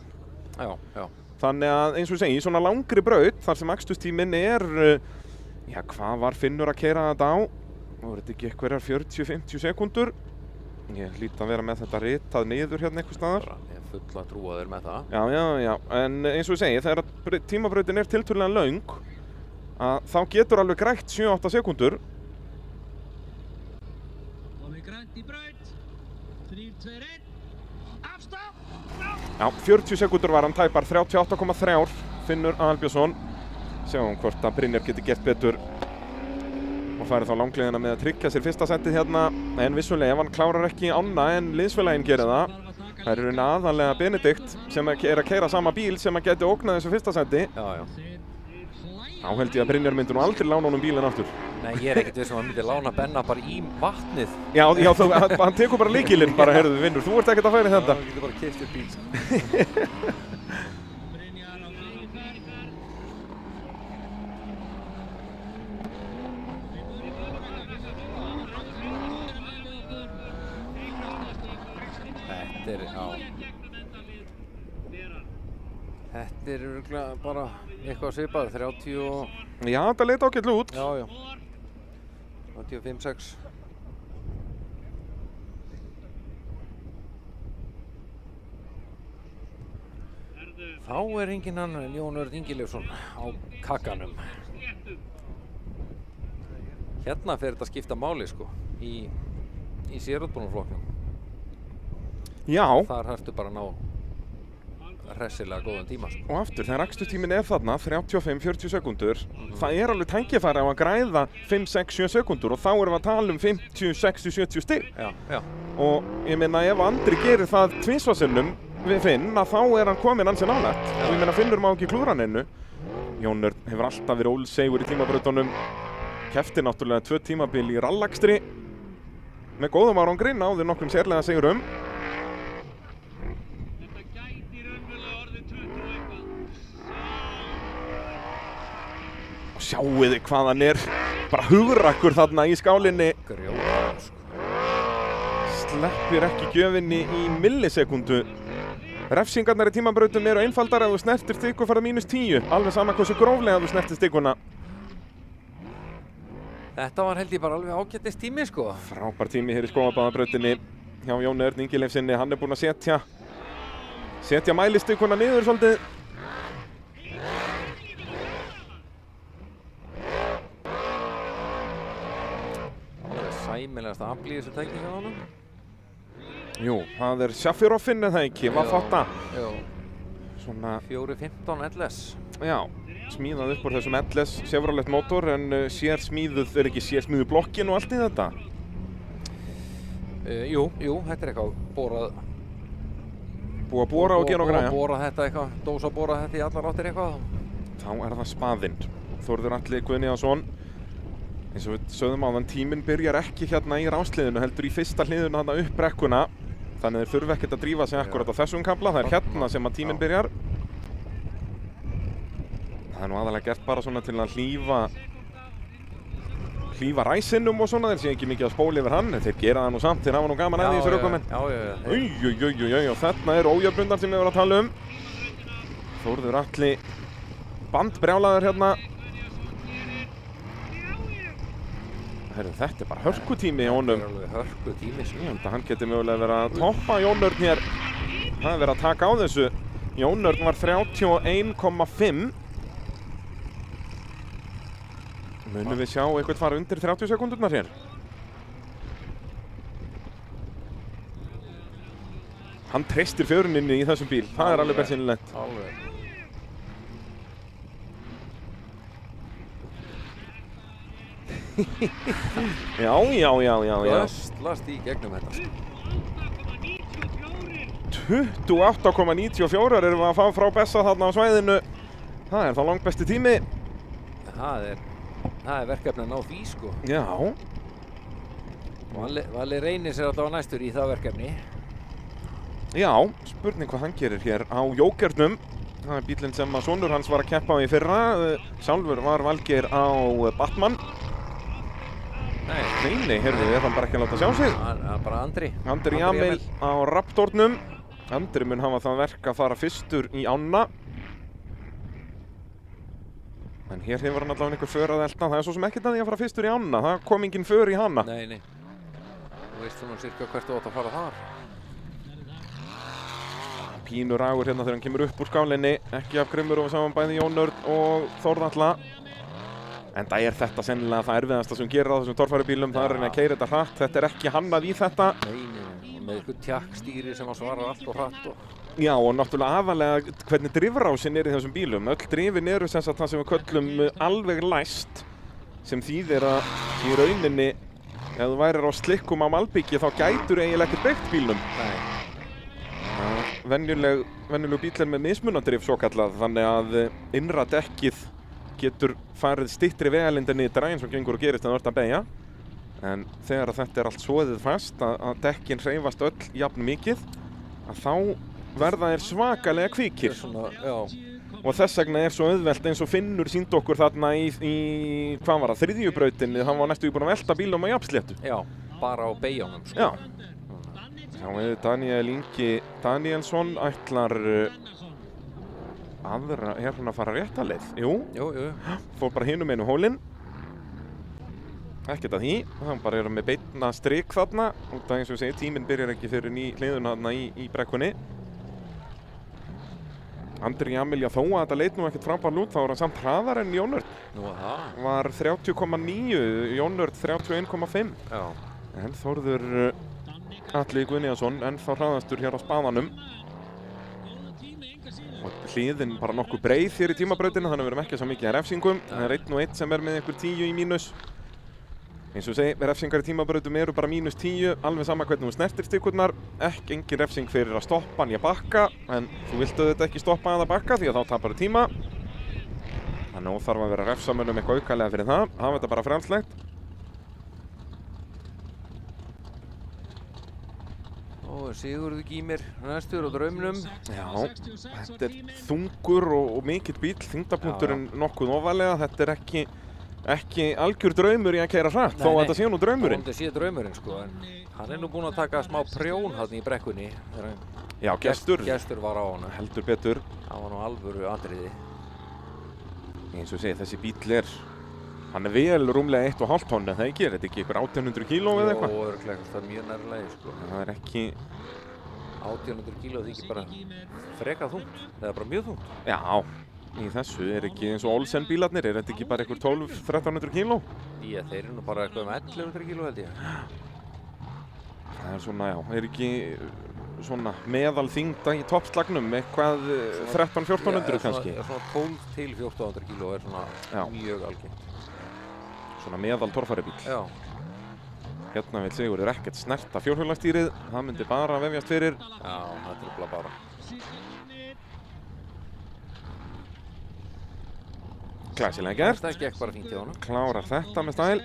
Já. Þannig að eins og ég segi, í svona langri braut þar sem aksturstíminn er, já, hvað var Finnur að keyra þetta á? Nú er þetta ekki einhverjar 40-50 sekundur. Ég hlýt að vera með þetta ritað niður hérna einhvers staðar. Ég er full að trúa þér með það. Já. En eins og ég segi, þegar tímabrautin er tiltölulega löng, þá getur alveg grætt 7-8 sekundur. Komið grænt í braut. 3, 2, 1. Afstopp! Já, 40 sekundur var hann tæpar, 38,3 Finnur Albjörnsson. Sjáum hvort að Brynjar geti gert betur og farið þá langleiðina með að tryggja sér fyrsta settið hérna, en vissulega ef hann klárar ekki ána en liðsfélaginn gerir það. Það er raun aðalega Benedikt sem er að keyra sama bíl sem að geti ógnað þessu fyrsta setti. Já. Þá held ég að Brynjar myndi nú aldrei lána honum bílinn aftur. Nei, ég er ekkert viss að hann myndi lána Benna bara í vatnið. Já, hann tekur bara lykilinn bara, heyrðu Finnur, þú ert ekkert að færa í þetta. Já, hann getur bara keypt upp bíl. Þetta er örugglega bara eitthvað svipað, 30 og... Já, þetta leit ágætlega út. Já. 35-6. Þá er enginn annar en Jón Örn Ingileifsson á kakkanum. Hérna fer þetta að skipta máli sko, í sérútbúnarflokknum. Já. Þar þarftu bara að ná hressilega góðan tíma. Og aftur, þegar aksturstíminn er þarna 35-40 sekundur, það er alveg tækifæri á að græða 5-6-7 sekundur og þá erum við að tala um 50, 60, 70 stig. Já. Og ég meina ef Andri gerir það tvisvarsinnum við Finn, að þá er hann kominn ansi nálægt. Og ég meina Finnur má ekki klúra hann innu. Jón Örn hefur alltaf verið ólsegur í tímabrautunum. Kefti náttúrulega 2 tímabil í rallakstri með góðum árangri, náði nokkrum sérlega sigurum. Sjáuði hvað hann er bara hugrakkur þarna í skálinni. Sleppir ekki gjöfinni í millisekundu. Refsingarnar í tímabrautum eru einfaldar að þú snertir stikku farið -10. Alveg sama hversu gróflega þú snertir stikkuna. Þetta var held ég bara alveg ágætis tími sko. Frábær tími hér í Skógarbæðarbrautinni hjá Jóni Örn Ingileifssyni. Hann er búinn að setja mælistikkuna niður svolítið. Sæmilegasta afl í þessu tæki hjá honum. Jú, það er Schaffirhoffinn eða ekki, var þetta? Já. Svona 415 LS. Já, smíðað upp úr þessum LS Chevrolet mótor, en sérsmíðuð er ekki sérsmíðu blokkin og allt í þetta? Jú, þetta er eitthvað Búið að bora og gera og græja. Bora þetta eitthvað, dósa bora þetta í allar áttir eitthvað. Þá er það spaðinn. Þórður Atli Guðnýjason. Eins og við sögðum áðan, tíminn byrjar ekki hérna í rásliðinu, heldur í fyrsta hliðinu þarna upp brekkuna. Þannig þeir þurfa ekkert að drífa sig akkurat á þessum kafla. Það er hérna sem að tíminn byrjar. Það er nú aðalega gert bara svona til að hlífa ræsinnum og svona, þeir séu ekki mikið að spóla yfir hann, en þeir gera það nú samt, þeir hafa nú gaman að því þessu ökumenn. Og þarna er ójöfnundar sem við vorum að tala um. Þórður Atli bandbrjálaður hérna. Herru, þetta er bara hörkutími í honum. Þetta er alveg hörkutími, sko. Ég held að hann geti mögulega verið að toppa Jón Örn hér. Það er verið að taka á þessu. Jón Örn var 31,5. Munum við sjá eitthvað fara undir 30 sekúndurnar hér? Hann treystir fjöruninni í þessum bíl. Það er alveg bersýnilegt. Alveg. Já. Öslast í gegnum þetta. 28,94 erum við að fá frá Bessa þarna á svæðinu. Það er þá langbesti tími. Það er verkefni að ná því, sko. Já. Valli reynir sér alltaf næstur í það verkefni. Já, spurning hvað hann gerir hér á Jókernum. Það er bílinn sem að sonur hans var að keppa á í fyrra. Sjálfur var Valgeir á Batman. Nei, heyrðu, er hann bara ekki að láta sjá sig? Bara Andri. Andri Jamil á Raptornum. Andri mun hafa það verk að fara fyrstur í ána. En hér hefur hann allavega einhver för að elta. Það er svo sem ekkert að því að fara fyrstur í ána. Það kom engin för í hana. Nei. Þú veist svona cirka hvert þú átt að fara þar. Pínur ragur hérna þegar hann kemur upp úr skálinni. Ekki af grimmur og saman bæði Jón Örn og Þórð Atla. Enda er þetta sennilega það erfiðasta sem gerir á þessum torfæribílum. Það er að keyra þetta hratt. Þetta er ekki hannað í þetta. Nei. Með eitthvað tjakkstýri sem að svara allt og hratt og... Já, og náttúrulega aðalega hvernig drifrásin er í þessum bílum. Öll drifin eru sem sagt það sem við köllum alveg læst, sem þýðir að í rauninni ef þú værir á slikkum á malbiki þá gætur eiginlega ekkert breytt bílnum. Nei. Venjuleg bíl er með mismunadrif svo kallað, þannig að innra dekkið getur farið styttri vegalindi nýtra eins og gengur og gerist en þú ert að beygja. En þegar þetta er allt soðið fast að dekkin hreyfast öll jafn mikið, að þá verða þeir svakalega kvikir. Og þess vegna er svo auðvelt eins og Finnur sýndi okkur þarna í hvað var það, þriðjubrautinni, hann var næstu búinn að velta bílum á jafnsléttu. Já, bara á beygjónum, sko. Já. Sjáum Daniel Ingi Danielsson ætlar er hann að fara rétta leið? Jú. Fór bara hinum einu hólinn. Ekkert að því, hann bara er með beinna strik þarna. Út af eins og ég segi, tíminn byrjar ekki fyrir ný hliðuna þarna í brekkunni. Andri Jamil, já þó að þetta leit nú ekkert frábærlega út, þá var hann samt hraðar en Jón Örn. Nú það? Var 30,9, Jón Örn 31,5. Já. En Þórður Atli Guðnýjason ennþá hraðastur hér á spaðanum. Og hliðin bara nokkuð breið hér í tímabrautinu, þannig að við erum ekki svo mikið að refsingum. Það er 1 og 1 sem er með einhver 10 í mínus. Eins og segi, refsingar í tímabrautum eru bara -10, alveg sama hvernig þú snertir stikkurnar. Engin refsing fyrir að stoppa nýja bakka, en þú vilt auðvitað ekki stoppa eða bakka því að þá tapar þú tíma. Þannig að óþarf að vera refsamönnum eitthvað aukalega fyrir það. Hafa þetta bara frjálslegt. Sigurður Gýmir næstur á draumnum. Já, þetta er þungur og mikill bíl, þyngdarpunkturinn nokkuð ofalega. Þetta er ekki algjör draumur í að keyra hratt, þó að þetta sé nú draumurinn. Þetta sé draumurinn, sko, en hann er nú búinn að taka smá prjón hann í brekkunni. Já, Gestur var á hann. Heldur betur. Það var nú alvöru atriði. Eins og segi, þessi bíl hann er vel rúmlega 1,5 tonn, en það ekki, er þetta ekki ykkur 1800 kíló eða eitthvað? Jó, örugglega, það er mjög nærlega, sko. Það er ekki... 1800 kíló þykir bara frekar þungt, það er bara mjög þungt. Já, í þessu er ekki eins og Olsen bílarnir, er þetta ekki bara ykkur 1200-1300 kíló? Já, þeir eru nú bara eitthvað 1100 kíló held ég. Það er svona, já, er ekki svona meðal þyngda í toppslagnum, eitthvað 1300-1400 kannski? Já, svona 12 til 1400 kíló er svona mjög algengt. Svona meðal torfæribíl. Já. Hérna vil Sigurður ekkert snerta fjórhjólastýrið, það myndi bara vefjast fyrir. Já, það truflar bara. Glæsilega gert. Það gekk bara fínt hjá honum. Klárar þetta með stæl.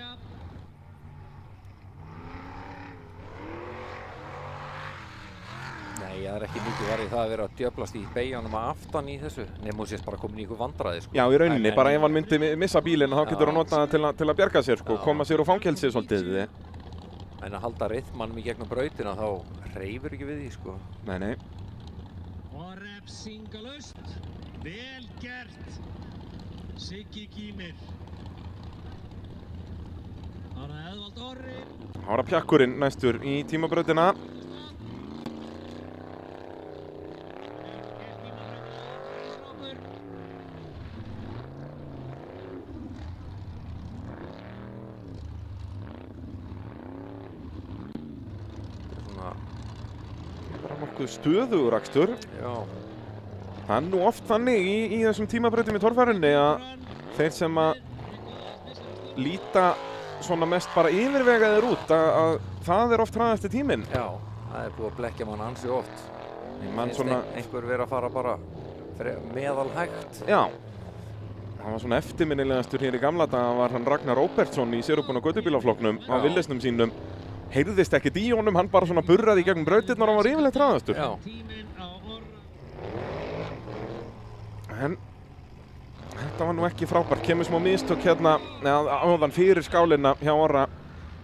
Nei, það er ekki mikið varðið það að vera að djöflast í beigjanum að aftan í þessu. Nefnum sést bara komin í ykkur vandræði, sko. Já, í rauninni, bara ef hann myndi missa bílinn, þá getur hann notað til að bjarga sér, sko, koma sér úr fangelsið svolítið. En að halda rytmanum í gegnum brautina, þá hreyfur ekki við því, sko. Nei. Og refsingalaust. Vel gert. Siggi Gýmir. Ára Eðvald Orri. Ára pjakkurinn næstur í tímabrautina. Stöðugur akstur. Já. Það er nú oft þannig í þessum tímabrautum í torfærunni að þeir sem að líta svona mest bara yfirvegaðir út að það er oft hraðasti tíminn. Já, það er búið að blekkja mann ansi oft. Mann svona einhver verið að fara bara meðalhægt. Já. Það var svona eftirminnilegastur hér í gamla daga var hann Ragnar Róbertsson í sérubúna gödubílaflokknum á Willesnum sínum. Heyrðist ekkert í honum, hann bara svona burraði í gegnum brautirnar og hann var yfirleitt hraðastur. Já. En þetta var nú ekki frábært, kemur smá mistök hérna áðan fyrir skálina hjá Orra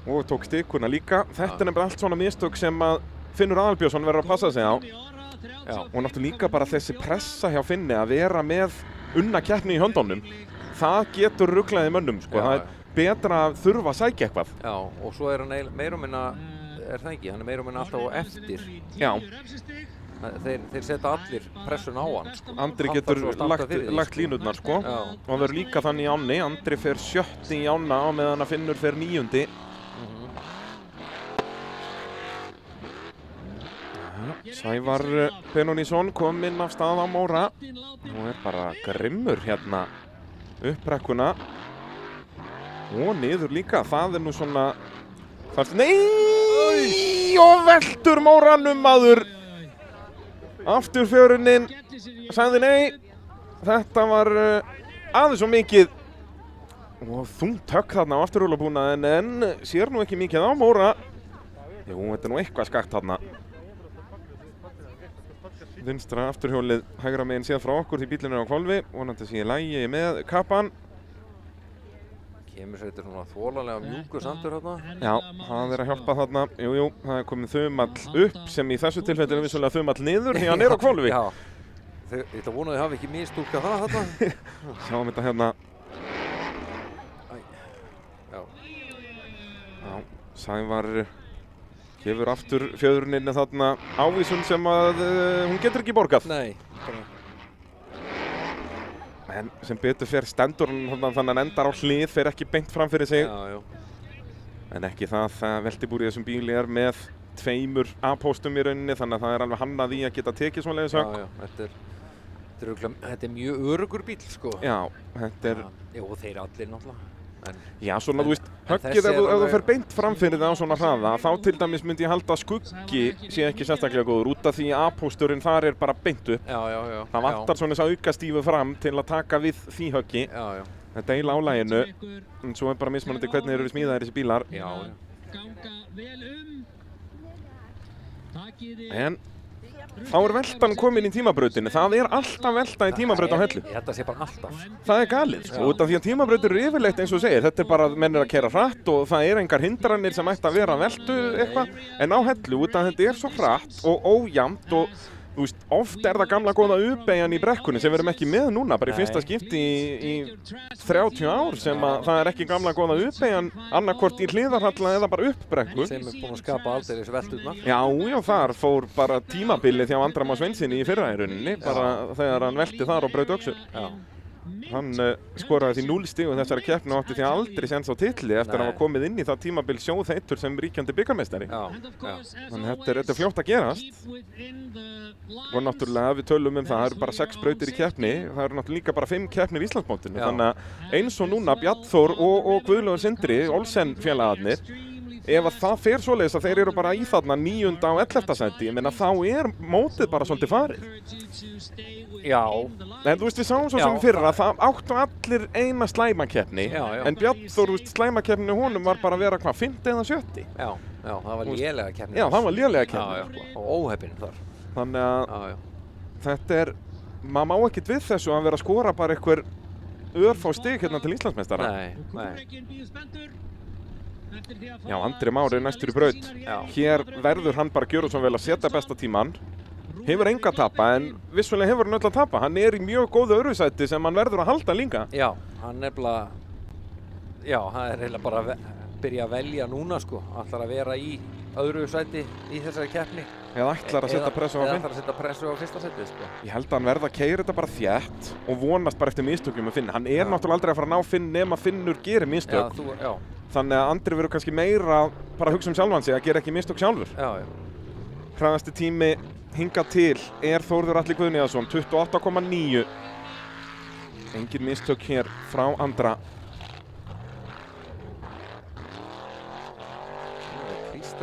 og tók stikuna líka. Þetta er nefnilega allt svona mistök sem að Finnur Aðalbjörnsson verður að passa sig á. Já. Og náttúrulega líka bara þessi pressa hjá Finni að vera með unna keppni í höndunum. Það getur ruglaði mönnum, sko. Það er betra að þurfa að sækja eitthvað. Já, og svo er hann meira og minna, er það ekki, hann er meira og minna alltaf á eftir. Já. Þeir setja allir pressun á hann, sko. Andri getur lagt línurnar, sko. Já. Og það verður líka þannig í ánni. Andri fer 7. í ána á meðan að Finnur fer 9. Sævar Benónísson kominn af stað á Móra. Nú er bara grimmur hérna upp brekkuna. Og niður líka, það er nú svona... Nei! Og veltur Móranum maður! Afturfjörunin sagði nei. Þetta var aðeins svo mikið. Og þungt högg þarna á afturrúllabúnaðinn en sér nú ekki mikið á Móra. Jú, þetta er nú eitthvað skakt þarna. Vinstra afturhjólið hægra meginn séð frá okkur því bílinn er á hvolfi. Vonandi sé í lagi með kappan. Kemur sér þetta svona þvolanlega mjúkur sandur þarna. Já, það er að hjálpa þarna. Jú, það er komið þumall upp sem í þessu tilfelli er vissulega þumall niður því hann er á hvolfi. Já, þetta vonaði hafi ekki mistúlkað það þarna. Sjáum þetta hérna. Já. Já, Sævar gefur aftur fjöðruninni þarna ávísun sem að hún getur ekki borgað. Nei. En sem betur fer stendur hann þannig að hann endar á hlið, fer ekki beint fram fyrir sig. Já. En ekki það veltibúr í þessum bíli er með 2 A-póstum í rauninni, þannig að það er alveg hannað í að geta tekið svoleiðis högg. Já, þetta er mjög örugur bíl, sko. Já, þetta er... Já, og þeir allir náttúrulega. Já, svona, þú veist, höggið ef þú fer beint fram fyrir það á svona hraða, þá til dæmis myndi ég halda að skuggi sé ekki sérstaklega góður út af því A-pósturinn þar er bara beint upp. Já. Það vantar svona þess að aukastífu fram til að taka við því höggi. Já. Þetta er eiginlega álæginu, en svo er bara mismunandi hvernig eru smíðaðir þessi bílar. Já. En þá er veltan komin í tímabrautinni. Það er alltaf velta í tímabraut á Hellu. Þetta sé bara alltaf. Það er galið, sko, út af því að tímabrautir eru yfirleitt eins og segir. Þetta er bara menn að keyra hratt og það er engar hindranir sem ætti að vera veltu eitthvað. En á Hellu, út af þetta er svo hratt og ójafnt og þú veist, oft er það gamla góða U-beygjan í brekkunni sem við erum ekki með núna, bara í fyrsta skipti í 30 ár sem að það er ekki gamla góða U-beygjan annarkvort í hliðarhalla eða bara upp brekku. Sem er búin að skapa aldrei þessu velturnar. Já, þar fór bara tímabilið hjá Andra Már Sveinssyni í fyrra í rauninni, bara þegar hann velti þar og braut öxul. Já. Hann skoraði því 0 stig og þessari keppni og átti því aldrei séns á titli eftir að hafa komið inn í það tímabil sjóðheitur sem ríkjandi bikarmeistari. Já. Þannig að þetta er fljótt að gerast. Og náttúrulega ef við tölum það eru bara 6 brautir í keppni, það eru náttúrulega líka bara 5 keppnir í Íslandsmótinu. Þannig að eins og núna Bjarnþór og Guðlaugur Sindri, Olsen félagarnir, ef að það fer svoleiðis að þeir eru bara í þarna 9. og 11. sæti, ég meina þá er mótið bara svolítið farið. Já. En þú veist, við sáum svo sem fyrra, það áttu allir eina slæmakeppni, en Bjarn Þór, þú veist, slæmakeppni honum var bara að vera hvað, 5. eða 7. Já, það var lélega keppni. Já, það var lélega keppni. Já, og óheppinn þar. Þannig að þetta er, maður má ekkert við þessu að vera að skora bara einhver örfá stig hérna til Íslandsmeistara. Nei. Já, Andri Már er næstur í braut. Hér verður hann bara gjöra svo vel að setja besta tíman. Hefur enga að tapa, en vissulega hefur hann öll að tapa. Hann er í mjög góðu öðrusæti sem hann verður að halda líka. Já, hann er bara, hann er heila bara að byrja að velja núna sko. Ætlar að vera í öðru sæti í þessari keppni. Eða ætlar að setja pressu á Finn. Eða ætlar að setja pressu á fyrsta sæti sko. Ég held að hann verða að keyra þetta bara þétt og vonast bara eftir mistökum með Finn. Hann er náttúrulega aldrei að fara að ná Finn nema Finnur gerir mistök. Þannig að Andri verður kannski meira bara að hugsa sjálfan sig, að gera ekki mistök sjálfur. Hraðasti tími hingað til er Þórður Atli Guðnýjason, 28,9. Engin mistök hér frá Andra.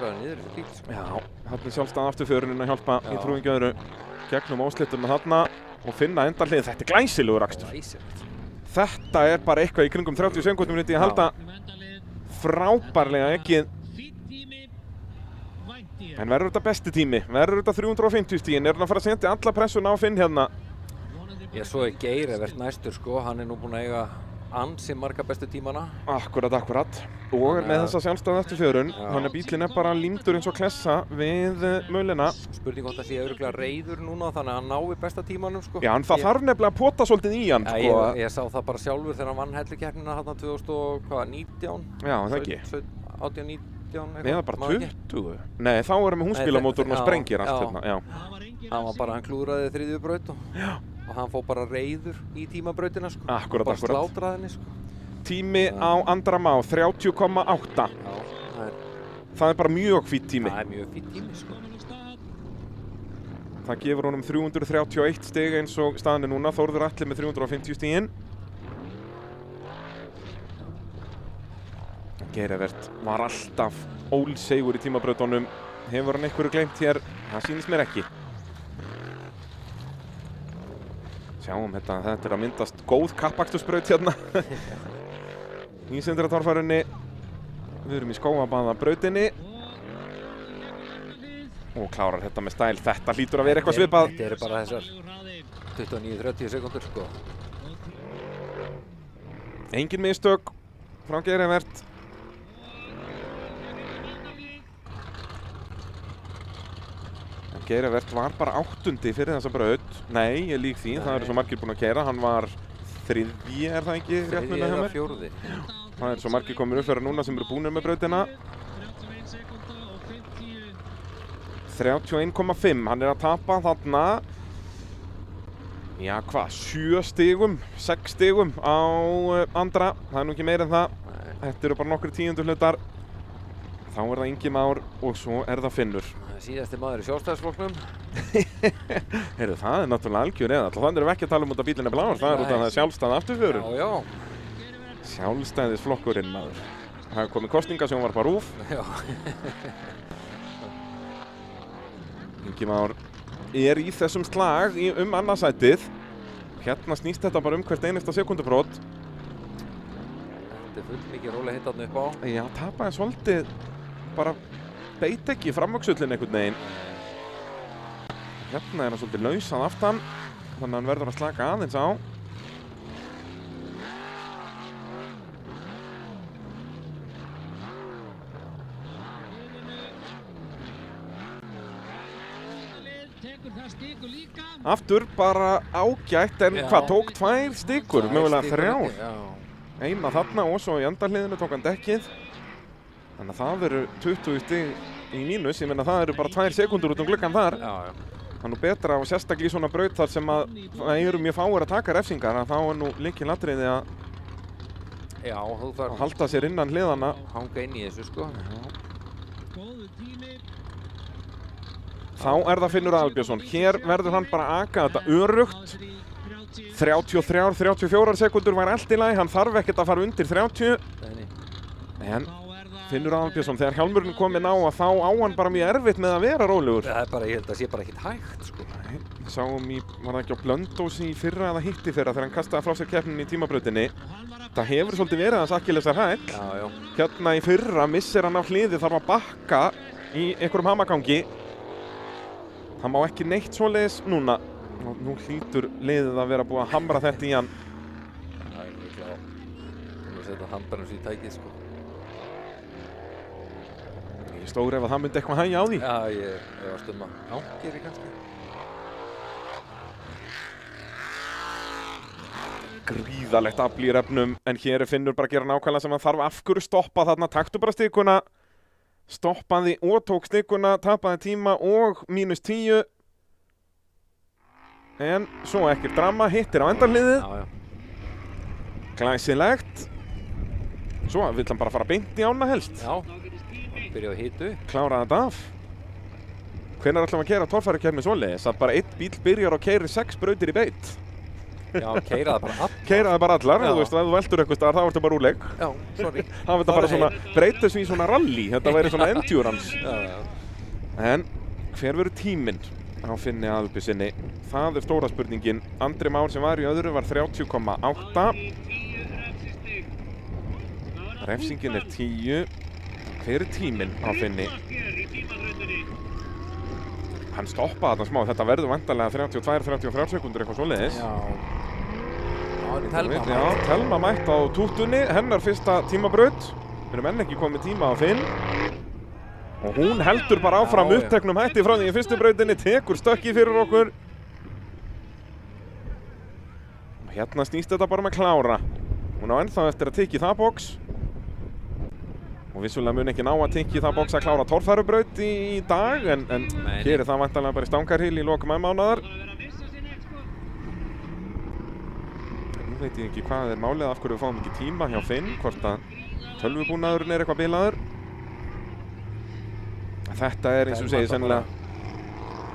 Niður í bíl. Já, hann er sjálfstæð afturförunin að hjálpa í trúingjöðru gegnum óslituna þarna og finna endarlið. Þetta er glæsilegur akstur. Þetta er bara eitthvað í kringum 30 sekúndum myndi ég halda frábærlega ekkið. En verður þetta besti tími? Verður þetta 350 stíðin? Er hann að fara að setja alla pressuna á Finn hérna? Já, svo er Geir verið næstur sko. Hann er nú búinn að eiga ansi marga bestu tímana. Akkurat. Og með þessa sjálfstæða eftirfjörun, þannig að bílinn er bara límdur eins og klessa við möllina. Spurning hvort það sé örugglega reiður núna, þannig að hann nái besta tímanum sko. Já, en það þarf nefnilega að pota svolítið í hann sko. Ég sá það bara sjálfur þegar hann vann hellukeppnina þarna 2019. Já, það ekki. 18, 19 Nei, það er bara 20. Nei, þá erum við húsbílamótorn og sprengir allt hérna. Já. Hann klúðraði þriðju braut og hann fór bara reiður í tímabrautina sko. Akkurat. Bara slátraði henni sko. Tími á Andra Má, 30,8. Það er bara mjög fínn tími. Það er mjög fínn tími sko. Það gefur honum 331 stig eins og staðan er núna. Þórður Atli með 350 stigin. Geirivert var alltaf ólsegur í tímabrautunum. Hefur hann einhverju gleymt hér? Það sýnist mér ekki. Sjáum þetta er að myndast góð kappakstursbraut hérna. Í Sindratorfærunni. Við erum í skógabaðabrautinni. Og klárar þetta með stæl. Þetta hlýtur að vera eitthvað svipað. Þetta eru bara þessar 29-30 sekúndur sko. Engin mistök frá Geirivert. Geirivert var bara 8. fyrir þessa braut. Nei, ég lík því. Það eru svo margir búin að keyra. Hann var 3. er það ekki? 3. eða 4. Það eru svo margir komin upp fyrir núna sem eru búinir með brautina. 31,5. Hann er að tapa þarna. Já, hvað? 7 stigum, 6 stigum á Andra. Það er nú ekki meira en það. Þetta eru bara nokkri tíunduhlutar. Þá er það Ingi Már og svo er það Finnur. Síðasti maður í Sjálfstæðisflokknum. Heyrðu, það er náttúrulega algjör eða. Þannig erum við ekki að tala út af bílinn er blár. Það er út af það sjálfstæða afturfjörun. Já. Sjálfstæðisflokkurinn maður. Það hefur komið kosninga sem var bara RÚV. Já. Ingi Már er í þessum slag annarsætið. Hérna snýst þetta bara hvert einasta sekúndubrót. Þetta er full mikið róleg hitt þarna upp á. Já, tapaði svolítið bara beit ekki framvöksullin einhvern veginn. Hérna er hann svolítið laus að aftan, þannig að hann verður að slaka aðeins á. Aftur bara ágætt, en hvað, tók 2 stikur, mögulega 3. Eina þarna og svo í endarhliðinu tók hann dekkið. Þannig að það eru 20 stig í mínus, ég meina það eru bara 2 sekúndur út gluggann þar. Það er nú betra og sérstaklega í svona braut þar sem að það eru mjög fáir að taka refsingar, að þá er nú lykilatriði að halda sér innan hliðana. Hanga inn í þessu sko. Þá er það Finnur Aðalbjörnsson. Hér verður hann bara að aka þetta örugt. 33-34 sekúndur var allt í lagi, hann þarf ekkert að fara undir 30. En Finnur Aðalbjörnsson, þegar hjálmurinn kominn á að þá á hann bara mjög erfitt með að vera rólegur. Það bara, ég held að sé bara ekkert hægt, sko. Nei, sáum var það ekki á Blönduósi í fyrra eða hitti fyrra þegar hann kastaði frá sér keppninni í tímabrautinni. Það hefur svolítið verið hans Akkilesar hæll. Já. Hérna í fyrra missir hann af hliði, þarf að bakka í einhverjum hamagangi. Það má ekki neitt svoleiðis núna. Og nú hlýtur liðið að vera búið að hamra þetta í hann. Það er mjög klá. Nú að setja handbremsu í tækið, sko. Ég stóri ef að það myndi eitthvað hægja á því. Já, ég varst að ángeri kannski. Gríðalegt afl í refnum, en hér er Finnur bara að gera nákvæmlega sem hann þarf. Af hverju stoppa þarna, taktu bara stikuna. Stoppaði og tók stikuna, tapaði tíma og -10. En svo ekkert drama, hittir á endanliðið. Já. Glæsilegt. Svo vill hann bara fara beint í ána helst. Já, byrja að hitu. Klára þetta af. Hvenær ætlum við að keyra torfærukeppni svoleiðis? Að bara einn bíl byrjar og keyrir 6 brautir í beit. Já, keiraði bara allar. Keiraði bara allar, Já. þú veist, ef þú veldur eitthvað staðar þá ertu bara úrleik. Já, sorry. Það var þetta bara svona, breytist í svona rally, þetta væri svona endurance. Já. En hver verður tíminn á Finni Aðalbjörnsssyni? Það er stóra spurningin. Andri Már sem var í öðru var 30,8. Refsingin er 10. Hver er tíminn á Finni? Hann stoppaði þarna smá, þetta verður væntanlega 32-33 sekundur eitthvað svoleiðis. Já, Telma mætt á túttunni, hennar fyrsta tímabraut. Við erum enn ekki komið tíma á Finn. Og hún heldur bara áfram uppteknum hætti frá því í fyrstu brautinni, tekur stökki fyrir okkur. Og hérna snýst þetta bara með klára. Hún á ennþá eftir að tikka í það box. Og vissulega mun ekki ná að tikka í það box að klára torfærubraut í dag, en gerir það væntanlega bara í Stangarhyl í lok maímánaðar. Nú veit ég ekki hvað er málið, af hverju við fáum ekki tíma hjá Finn, hvort að tölvubúnaðurinn er eitthvað bilaður. Þetta er eins og segir sennilega.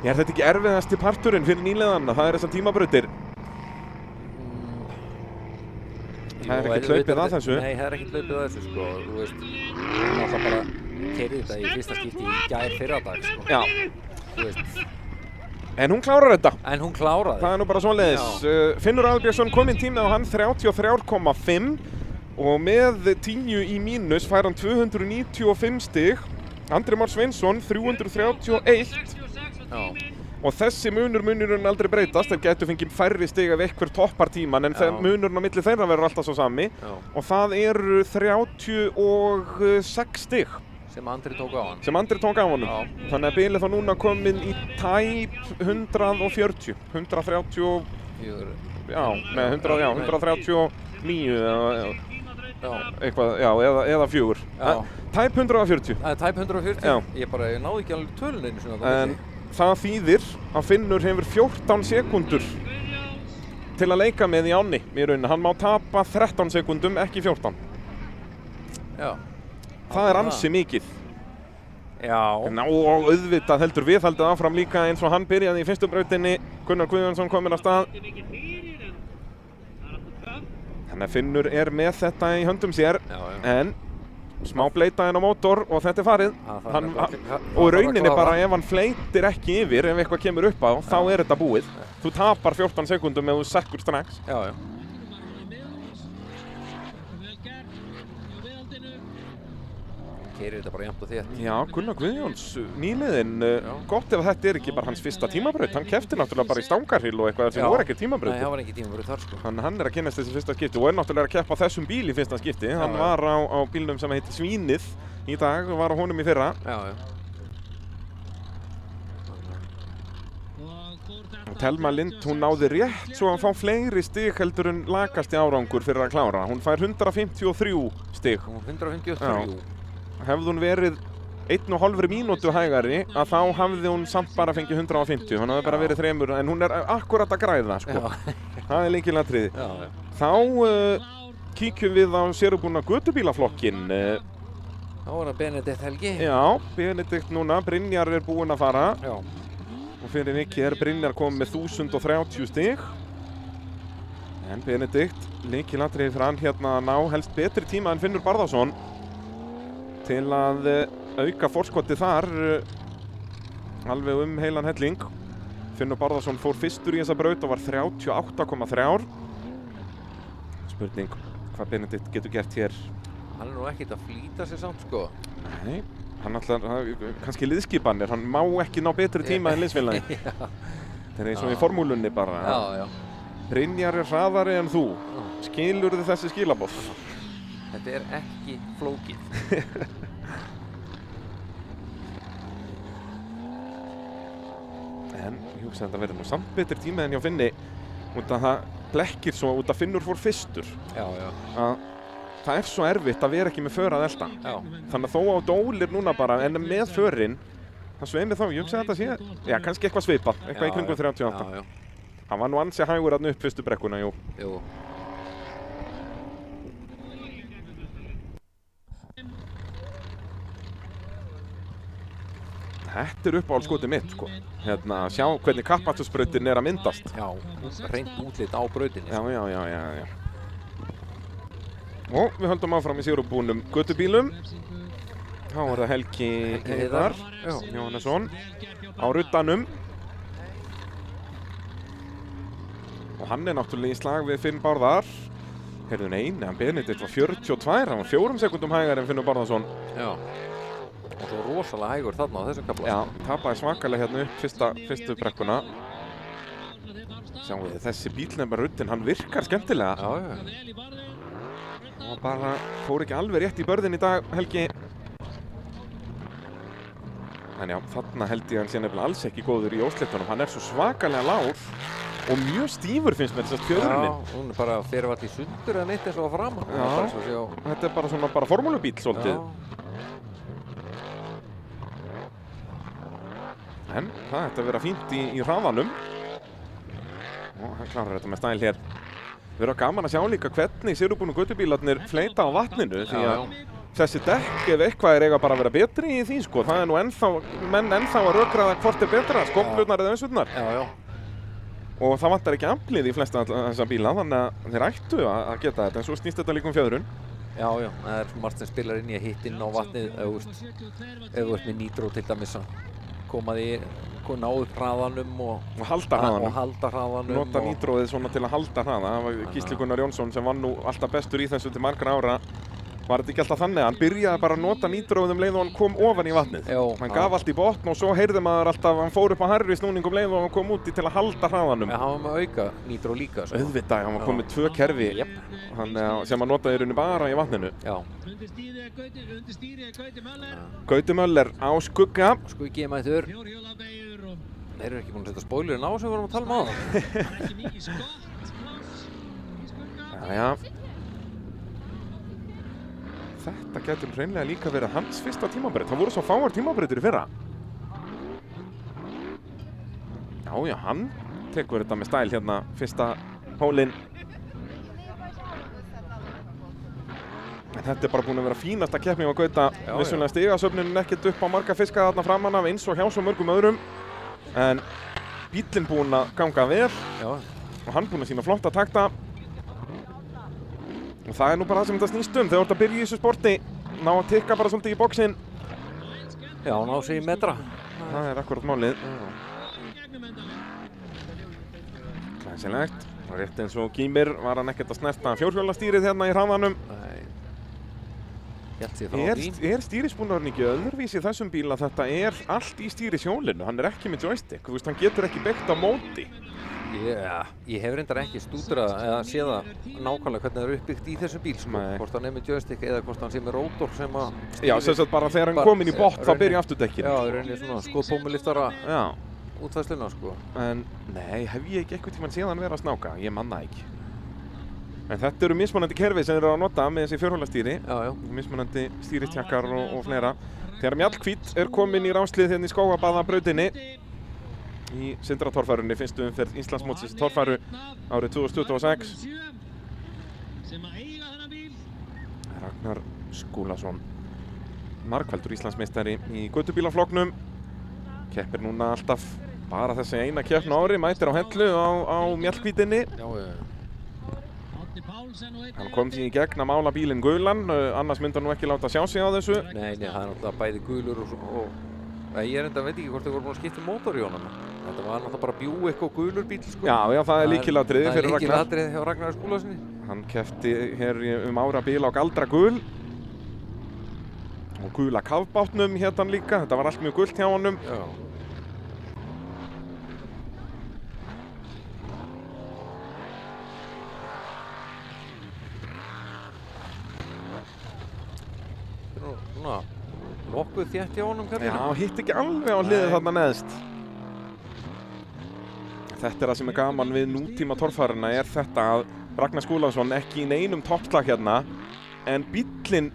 Er þetta ekki erfiðasti parturinn fyrir nýliðanna? Það er þessar tímabrautir. Það er ekkert hlaupið að þessu. Nei, það er ekkert hlaupið að þessu, sko. Þú veist, hún alltaf bara keyrði þetta í fyrsta skipti í gær fyrradag, sko. Já. Þú veist. En hún klárar þetta. En hún kláraði. Það er nú bara svoleiðis. Finnur Aðalbjörnsson kom inn tímið á hann 33,5 og með 10 í mínus fær hann 295 stig. Andri Már Sveinsson 331. Já. Og þessi munurinn aldrei breytast, þeir getur fengið færri stig ef eitthvað toppar tíman, en munurinn á milli þeirra verður alltaf svo sami. Já. Og það eru 36 stig. Sem Andri tók á hann. Sem Andri tók á honum. Já. Þannig að bilið þá núna komin í tæp 140. 130. Já, með 139 eitthvað, eða 4. Tæp 140. Tæp 140? Já. Ég náði ekki alveg tölun einu svona. En það þýðir að Finnur hefur 14 sekúndur til að leika með í ánni í rauninni. Hann má tapa 13 sekúndum, ekki 14. Já. Það er ansi mikið. Já. Og auðvitað heldur viðhaldið áfram líka eins og hann byrjaði í fyrstu brautinni. Gunnar Guðjónsson kominn af stað. Þannig að Finnur er með þetta í höndum sér. En smá bleita inn á mótor og þetta er farið. Og í rauninni bara ef hann fleytir ekki yfir, ef eitthvað kemur upp á, þá er þetta búið. Þú tapar 14 sekúndum ef þú sekkur strax. Já. Keyrir þetta bara jafnt og þétt. Já, Gunnar Guðjóns, nýliðinn, gott ef þetta er ekki bara hans fyrsta tímabraut. Hann keppti náttúrulega bara í Stangarhyl og eitthvað sem voru ekki tímabraut. Nei, það var ekki tímabraut þar, sko. Þannig hann er að kynnast þessi fyrsta skipti og er náttúrulega að keppa á þessum bíl í fyrsta skipti. Hann var á bílnum sem heitir Svínið í dag og var á honum í fyrra. Já. Telma Lind, hún náði rétt svo að fá fleiri stig heldur en lakasti árangur fyrir að klára. Hún fær 153 stig. 153? Hefði hún verið 1,5 mínútu hægari að þá hafði hún samt bara fengið 150. Hún hafði bara verið 3, en hún er akkurat að græða, sko. Það er lykilatriði. Þá kíkjum við á sérubúna götubílaflokkinn. Þá er það Benedikt Helgi. Já, Benedikt núna. Brynjar er búinn að fara. Já. Og fyrir vikið er Brynjar komið með 1030 stig. En Benedikt, lykilatriði fyrir hann hérna að ná helst betri tíma en Finnur Barðarsson. til að auka forskotið þar alveg heilan helling. Finnur Bárðarson fór fyrstur í þessa braut og var 38,3. Spurning hvað Benedikt getur gert hér. Hann nú ekkert að flýta sér samt, sko. Nei, hann kannski liðskipanir, hann má ekki ná betri tíma en liðsfélagi. Það eins og í formúlunni bara. Já. Brynjar hraðari en þú. Skilurðu þessi skilaboð? Þetta ekki flókið. En ég hugsa að þetta verður nú samt betri tíma en hjá Finni út að það blekkir svo út að Finnur fór fyrstur. Já. Að það svo erfitt að vera ekki með för að elta. Já. Þannig að þó á dólir núna bara en með förinn, það sveimir þá, ég hugsa að þetta sé, já, kannski eitthvað svipað, eitthvað í kringum 38. Já. Hann var nú ansi hægur þarna upp fyrstu brekkuna, jú. Þetta uppáhaldsskotið mitt, sko. Sjá hvernig kappakstursbrautin að myndast. Já, reynt útlit á brautinni. Já. Og við höldum áfram í sigurútbúnum götubílum. Þá það Helgi Heiðar Jóhannesson á ruddanum. Og hann náttúrulega í slag við Finn Bárðar. Heyrðu, nei, Benedikt var 42, hann var 4 sekúndum hægar en Finnur Bárðarsson. Já. Og svo rosalega hægur þarna á þessum kafla. Já, tapaði svakalega hérna upp fyrstu brekkuna. Sjáum við, þessi bíl nefnir ruddin, hann virkar skemmtilega. Já. Og bara fór ekki alveg rétt í börðin í dag, Helgi. En já, þarna held ég hann sé nefnilega alls ekki góður í ósléttunum. Hann svo svakalega lár og mjög stífur finnst mér þessast fjöðrunin. Já, hún bara fer vart í sundur eða neitt eins og að framan. Já, þetta bara svona formúlubíl svolítið. En það ætti að vera fínt í hraðanum. Og hann klarar þetta með stæl hér. Við erum gaman að sjá líka hvernig sigurútbúnu götubílarnir fleyta á vatninu því að þessi dekk ef eitthvað eiga bara að vera betri í því, sko. Það nú menn ennþá að rökraða hvort betra, skóflurnar eða össurnar. Já. Og það vantar ekki amplið í flesta þessa bíla, þannig að þeir ættu að geta þetta, en svo snýst þetta líka fjöðrun. Já, það margt sem spilar inn í að hitta inn á vatnið ef þú ert með nýtró til dæmis að koma því, ná upp hraðanum og halda hraðanum. Nota nýtróið svona til að halda hraða. Það var Gísli Gunnar Jónsson sem var nú alltaf bestur í þessu til margra ára. Var þetta ekki alltaf þannig? Hann byrjaði bara að nota nýtróið leið og hann kom ofan í vatnið. Hann gaf allt í botn og svo heyrði maður alltaf, hann fór upp á hærri snúningum leið og hann kom úti til að halda hraðanum. Hann var með auka nýtró líka. Auðvitað, hann var komið 2 kerfi sem hann notaði í rauninni bara í vatninu. Gauti Möller á skugga. Skuggi mættur. Þeir eru ekki búin að setja spoilerinn á sem við vorum að tala um áðan. Já. Þetta getur hreinlega líka verið hans fyrsta tímabraut. Það voru svo fáar tímabrautir í fyrra. Já, hann tekur þetta með stæl hérna, fyrsta hólinn. En þetta bara búin að vera fínasta keppni á Gauta. Vissulega stigasöfnunin ekkert upp á marga fiska þarna framan af eins og hjá svo mörgum öðrum. En bíllinn búinn að ganga vel. Og hann búinn að sína flotta takta. Og það nú bara það sem þetta snýst þegar þú ert að byrja í þessu sporti, ná að tikka bara svolítið í boxinn. Já, ná sig í metra. Það akkurat málið. Glæsilegt. Rétt eins og Gýmir var hann ekkert að snerta fjórhjólastýrið hérna í hraðanum. Stýrisbúnaðurinn ekki öðruvísi í þessum bíl að þetta allt í stýrishjólinu. Hann ekki með joystick, þú veist, hann getur ekki byggt á móti. Ég hef reyndar ekki stúdrað eða séð það nákvæmlega hvernig það uppbyggt í þessum bíl, sko. Hvort hann með joystick eða hvort hann sé með rótor sem að... Já, sem sagt bara þegar hann kominn í botn þá byrja afturdekkin. Já, það reynir svona skotpómuliftara útfæsluna, sko. En nei, hef ég ekki eitthvað tímann séð hann vera að snáka, ég manna ekki. En þetta eru mismunandi kerfi sem þeir eru að nota með þessi fjórhjólastýri. Mismunandi stýritjakkar og fleira. Þegar Mjallhvít kominn í ráslið hérna í Skógabaðabrautinni í Sindratorfærunni, fyrstu umferð Íslandsmótsins torfæru árið 2026. Ragnar Skúlason, margfaldur Íslandsmeistari í götubílaflokknum, keppir núna alltaf bara þessi eina keppni á ári, mætir á Hellu á Mjallhvítinni. Hann kom því í gegn að mála bílinn gulan, annars myndi hann nú ekki láta sjá sig á þessu. Nei, það er náttúrulega bæði gulur og ég er enda veit ekki hvort þau voru búin að skipta mótor í honum. Þetta var náttúrulega bara Buick og gulur bíl, sko. Já, það er lykilatriði fyrir Ragnar. Það er lykilatriði hjá Ragnar Skúlasyni. Hann keppti hér árabil á Galdra gul. Og gula kafbátnum hét hann líka, þetta var allt mjög gult hjá honum. Já. Svona nokkuð þétt hjá honum kannski. Já, hitt ekki alveg á hliðið þarna neðst. Þetta er það sem er gaman við nútíma torfæruna, er þetta að Ragnar Skúlason ekki í neinum toppslag hérna, en bíllinn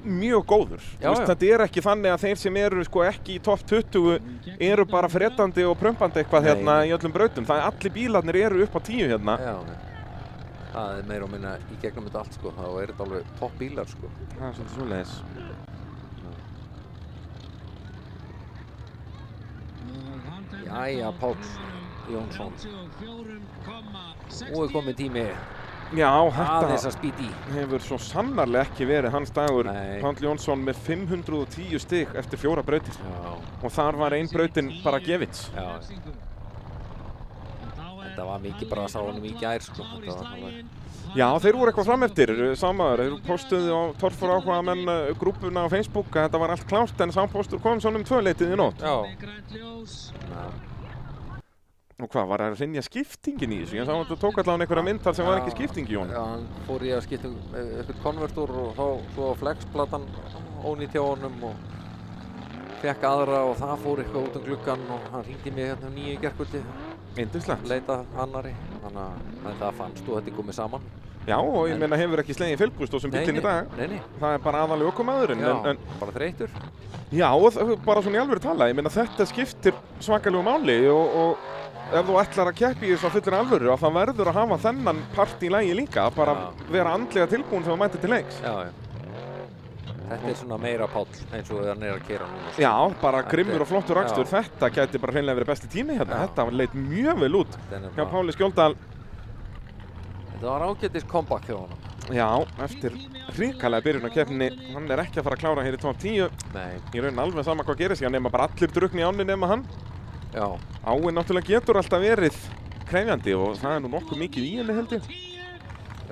mjög góður. Þetta er ekki þannig að þeir sem eru sko ekki í topp 20 eru bara frettandi og prömpandi eitthvað hérna í öllum brautum. Það er allir bílarnir eru upp á 10 hérna. Já, það er meira og minna í gegnum þetta allt, sko. Þá er þetta alveg topp bílar, sko. Það er svolítið svoleiðis. Jæja, Páll Jónsson. Og er komið tími. Já, aðeins að spýta í. Hefur svo sannarlega ekki verið hans dagur. Páll Jónsson með 510 stig eftir 4 brautir. Og þar var ein brautin bara gefins. Þetta var mikið bara að sá honum í gær, sko. Já, þeir voru eitthvað fram eftir, samaður. Þeir postuðu á Torfur áhuga menn grúpuna á Facebook að þetta var allt klárt, en sá postur kom svona 2-leytið í nótt. Og hvað, var það að hrynja skiptingin í þessu? Ég sá að þetta tók allavega einhverja myndar sem var ekki skipting í honum. Já, hann fór í að skipta eitthvað konvertor og þá svo flexplatan ónýtt hjá honum og fekk aðra og það fór eitthvað út gluggann og hann hringdi mig hérna 9 í gærkvöldi. Yndislegt. Leita annari, þannig að það fannst og þetta er komið saman. Já, og ég meina hefur ekki slegið fylgustóð sem bíllinn í dag. Nei. Það er bara aðalegu ökumaðurinn. Já, bara þreyttur. Já, og bara svona í alvöru tala, ég meina þetta skiptir svakalegu máli og ef þú ætlar að keppa í þessu á fullri alvöru, þá verður að hafa þennan part í lagi líka, bara vera andlega tilbúin þegar þú mætir til leiks. Já. Þetta er svona meira Páll eins og hann er að keyra núna. Já, bara grimmur og flottur akstur. Þetta gæti bara hreinlega verið besti tími hérna. Þetta leit mjög vel út hjá Páli Skjóldal. Þetta var ágætis comeback hjá honum. Já, eftir hrikalega byrjun á keppninni. Hann er ekki að fara að klára hér í top 10. Nei. Í raun alveg sama hvað gerist, já nema bara allir drukni í ánni nema hann. Já. Áin náttúrulega getur alltaf verið krefjandi og það er nú nokkuð mikið í henni held ég.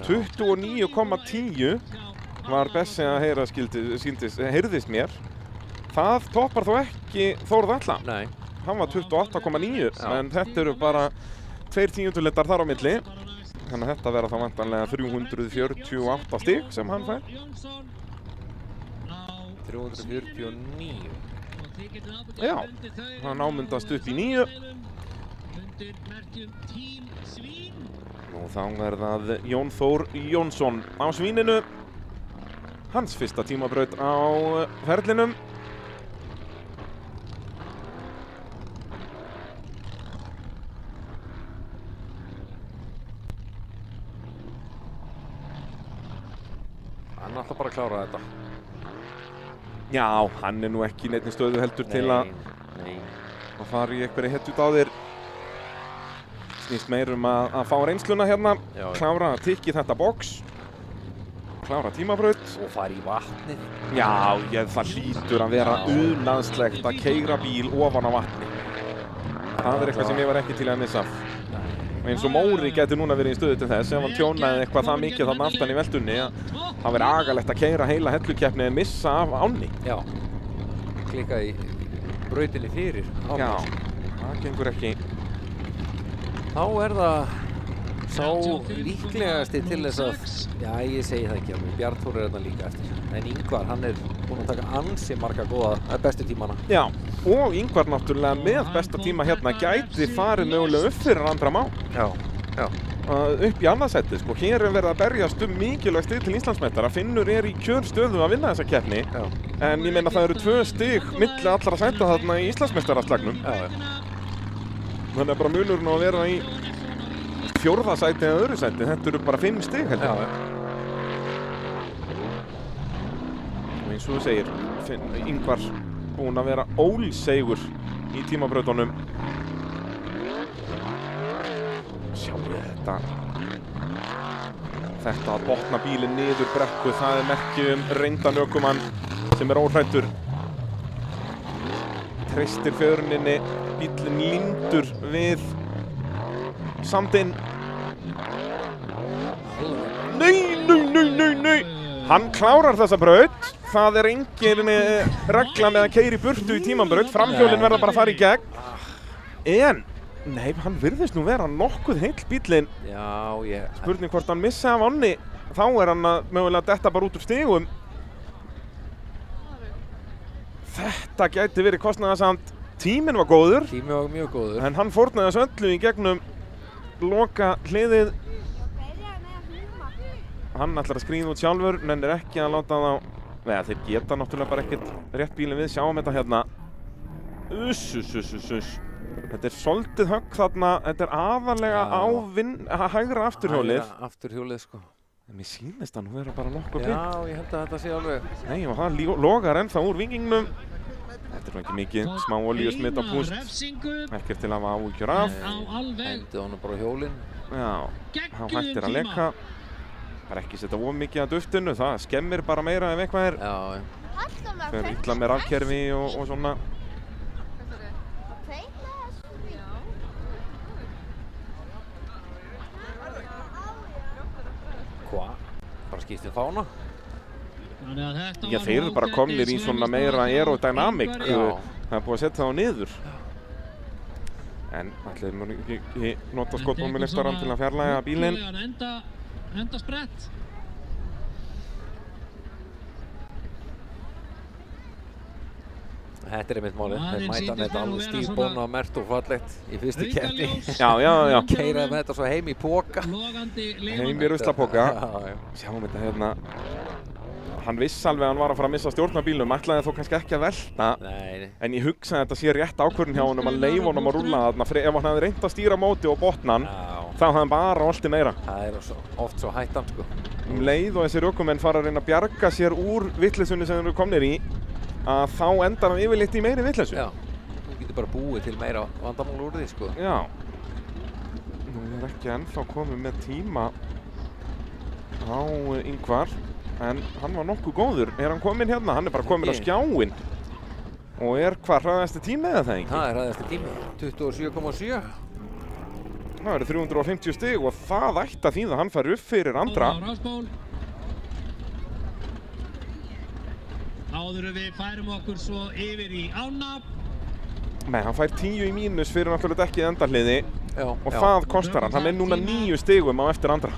29,10 var Bessi að heyra heyrðist mér. Það toppar þó ekki Þórð Atla. Nei. Hann var 28,9 en þetta eru bara 2 tíundulitar þar á milli. Þannig að þetta verða þá vantanlega 348 stig sem hann fær. 349. Já, hann ámyndast upp í 9. Og þá er það Jón Þór Jónsson á svíninu. Hans fyrsta tímabraut á ferlinum. Hann er alltaf bara að klára þetta. Já, hann er nú ekki í neinni stöðu heldur til að fara í einhverju hetjut á þér. Snýst meir að fá reynsluna hérna, klára að tikka í þetta box, klára tímabraut. Og fara í vatnið. Já, það hlýtur að vera unaðslegt að keyra bíl ofan á vatni. Það er eitthvað sem ég var ekki til að missa. Eins og Móri getur núna verið í stöðu til þess ef hann tjónaði eitthvað það mikið þarna aftan í veltunni að það verið agalegt að keyra heila hellukeppni en missa af ánni. Já, klikka í brautinni fyrir ánni. Já, það gengur ekki. Þá er það sá líklegasti til þess að, já ég segi það ekki alveg, Bjarnþór er þarna líka eftir. En Ingvar, hann er búinn að taka ansi marga góða bestu tímana. Já, og Ingvar náttúrulega með besta tíma hérna gæti farið mögulega upp fyrir Andra Má. Já. Upp í annarsætti, sko. Hér er verið að berjast mikilvægt stig til Íslandsmeistara. Finnur er í kjörstöðu að vinna þessa keppni. En ég meina það eru 2 stig milli allra sæta þarna í Íslandsmeistaraslagnum. Þannig að bara munurinn á að vera í 4. sæti eða öðru sæti. Þetta eru bara 5 stig heldur. Og eins og þú segir, Ingvar búinn að vera ólsegur í tímabrautunum. Sjáum við þetta. Þetta að botna bílinn niður brekku, það merki reyndan ökumann sem óhræddur. Treystir fjöruninni, bílinn límdur við sandinn. Nei! Hann klárar þessa braut. Það engin regla með að keyra í burtu í tímabraut. Framhjólinn verða bara að fara í gegn. En, nei, hann virðist nú vera nokkuð heill bílinn. Já, Spurning hvort hann missi af ánni. Þá hann að mögulega detta bara út úr stigum. Þetta gæti verið kostnaðarsamt. Tíminn var góður. Tíminn var mjög góður. En hann fórnaði þessu öllu í gegnum loka hliðið. Hann ætlar að skríða út sjálfur, nennir ekki að láta þá... Nei, þeir geta náttúrulega bara ekkert rétt bílinn við. Sjáum þetta hérna. Þetta svolítið högg þarna. Þetta aðalega á hægra afturhjólið. Hægra afturhjólið, sko. En mér sýnist að nú vera bara nokkuð fint. Já, ég held að þetta sé alveg. Nei, og það logar ennþá úr vingingnum. Þetta nú ekki mikið. Smá olíusmit á púst. Ekkert til að hafa áhyggjur af. Hendi honum bara hjólinn. Já, hann hættir að leka. Það ekki setja of mikið að duftinu, það skemmir bara meira ef eitthvað Já. Fyrir illa með rafkerfi og svona. Hvað? Bara skiptið fána? Já, þeir eru bara komnir í svona meira aerodynamic. Það búið að setja þá niður. En allir mun ekki nota skotbómilistarann til að fjarlæga bílinn. Enda sprett. Þetta einmitt málið. Þeir mæta með þetta alveg stífbóna og mert og fallegt í fyrstu keppni. Já. Keiraði með þetta svo heim í póka. Heim í ruslapóka. Sjáum þetta hérna. Hann viss alveg að hann var að fara að missa stjórnarbílnum, ætlaði þó kannski ekki að velta. Nei. En ég hugsaði að þetta sé rétt ákvörðun hjá honum að leyfa honum að rúlla þarna. Ef hann hefði reynt að stýra móti og botna hann, þá hafði hann bara oltið meira. Það oft svo hættan, sko. Leið og þessir ökumenn fara að reyna að bjarga sér úr vitleysunni sem þeir eru komnir í, að þá endar hann yfirleitt í meiri vitleysu. Já, þú getur bara búið til meira vandamál úr því, sko. Já. Nú ekki ennþá komið með tíma á Ingvar. En hann var nokkuð góður. Hann kominn hérna? Hann bara kominn á skjáinn. Og hvað, hraðasti tími eða það ekki? Það hraðasti tími, 27,7. Það eru 350 stig og það ætti að þýða að hann fær upp fyrir Andra. Áður við færum okkur svo yfir í ána. Nei, hann fær 10 í mínus fyrir náttúrulega dekkið endahliði. Og það kostar hann. Hann núna 9 stigum á eftir Andra.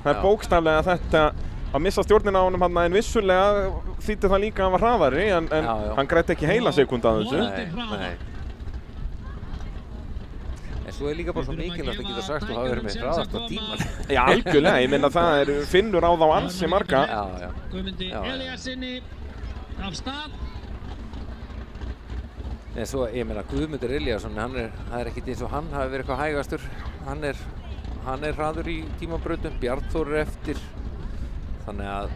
Það bókstaflega þetta að missa stjórnina á honum hann, en vissulega þýtti það líka að hann var hraðari, en hann grætti ekki heila sekúndu að þessu. Nei. En svo líka bara svo mikilvægt að geta sagt þú hafi verið með hraðasta tíman. Já, algjörlega, ég meina það finnur á þá ansi marga. Já. Guðmundi Elíasinni af stað. En svo, ég meina, Guðmundur Elíasson, það ekkert eins og hann hafi verið eitthvað hægastur. Hann hraður í tímabrautum, Bjarnþór eftir. Þannig að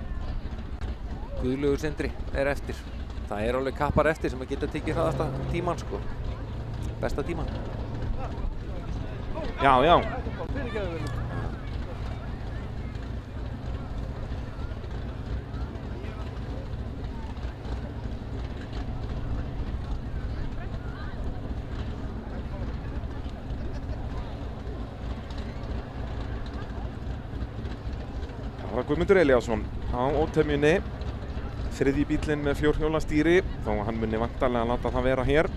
Guðlaugur Sindri eftir. Það alveg kappar eftir sem að geta tekið hraðasta tíman, sko. Besta tíman. Já. Það var Guðmundur Elíasson á ótemjunni. Þriðji bílinn með fjórhjólastýri, þó að hann muni væntanlega að láta það vera hér.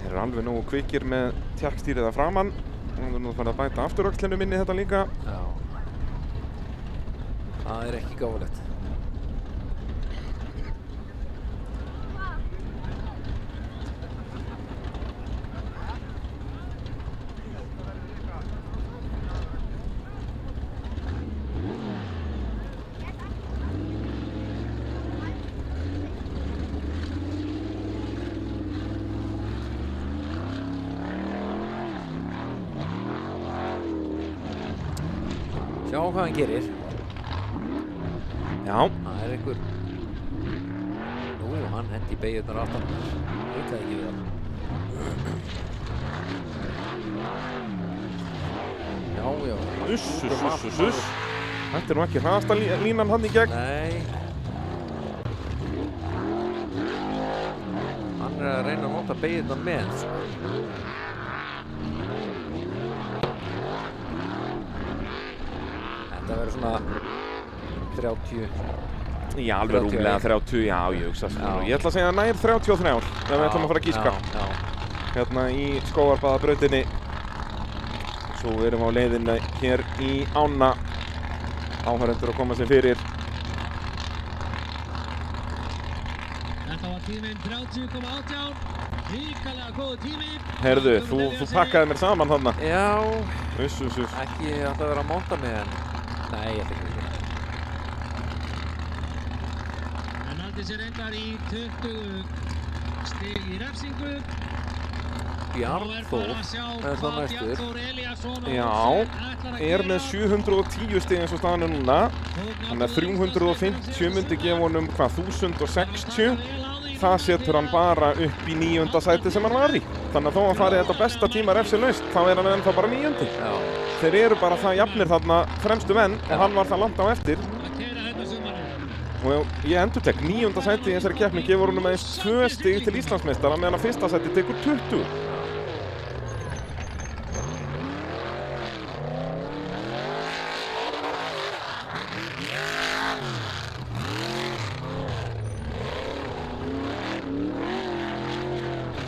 Þeir eru alveg nógu kvikir með tjakkstýrið að framann. Nú er nú farið að bæta afturöxlinu minni þetta líka. Já. Það ekki gáfulegt. Sjá hvað hann gerir. Já. Það einhver... Nú, hann hendi í beygjurnar aftan. Veit það ekki við það. Já. Uss. Þetta nú ekki hraðasta línan hann í gegn. Nei. Hann að reyna að nota beygirna með, sko. Þetta verður svona 30. Já, alveg rúmlega 30, já, ég hugsa svona. Ég ætla að segja nær 33 þegar við ætlum að fara að gíska. Hérna í Skógarbaðabrautinni. Svo erum við á leiðinni hér í ána. Áhörendur að koma sér fyrir. Þetta var tíminn 30,18. Ríkalega góð tími. Herðu, þú pakkaði mér saman þarna. Já. Uss. Ekki alltaf vera að monta mig en... Nei, ég ætla ekki. Hann haldi sér reyndar í 20 stig í refsingu. Bjarnþór er það næstur. Já, er með 710 stig eins og staðan er núna. Þannig að 350 myndi gefa honum hvað, 1060. Það setur hann bara upp í 9. sæti sem hann var í. Þannig að þó hann farið þetta besta tíma refsilaust, þá er hann ennþá bara 9. Já. Þeir eru bara það jafnir þarna fremstu menn og hann var það langt á eftir. Og ég endurtek, 9. sæti í þessari keppni gefur honum aðeins 2 stig til Íslandsmeistara meðan að 1. sæti tekur 20.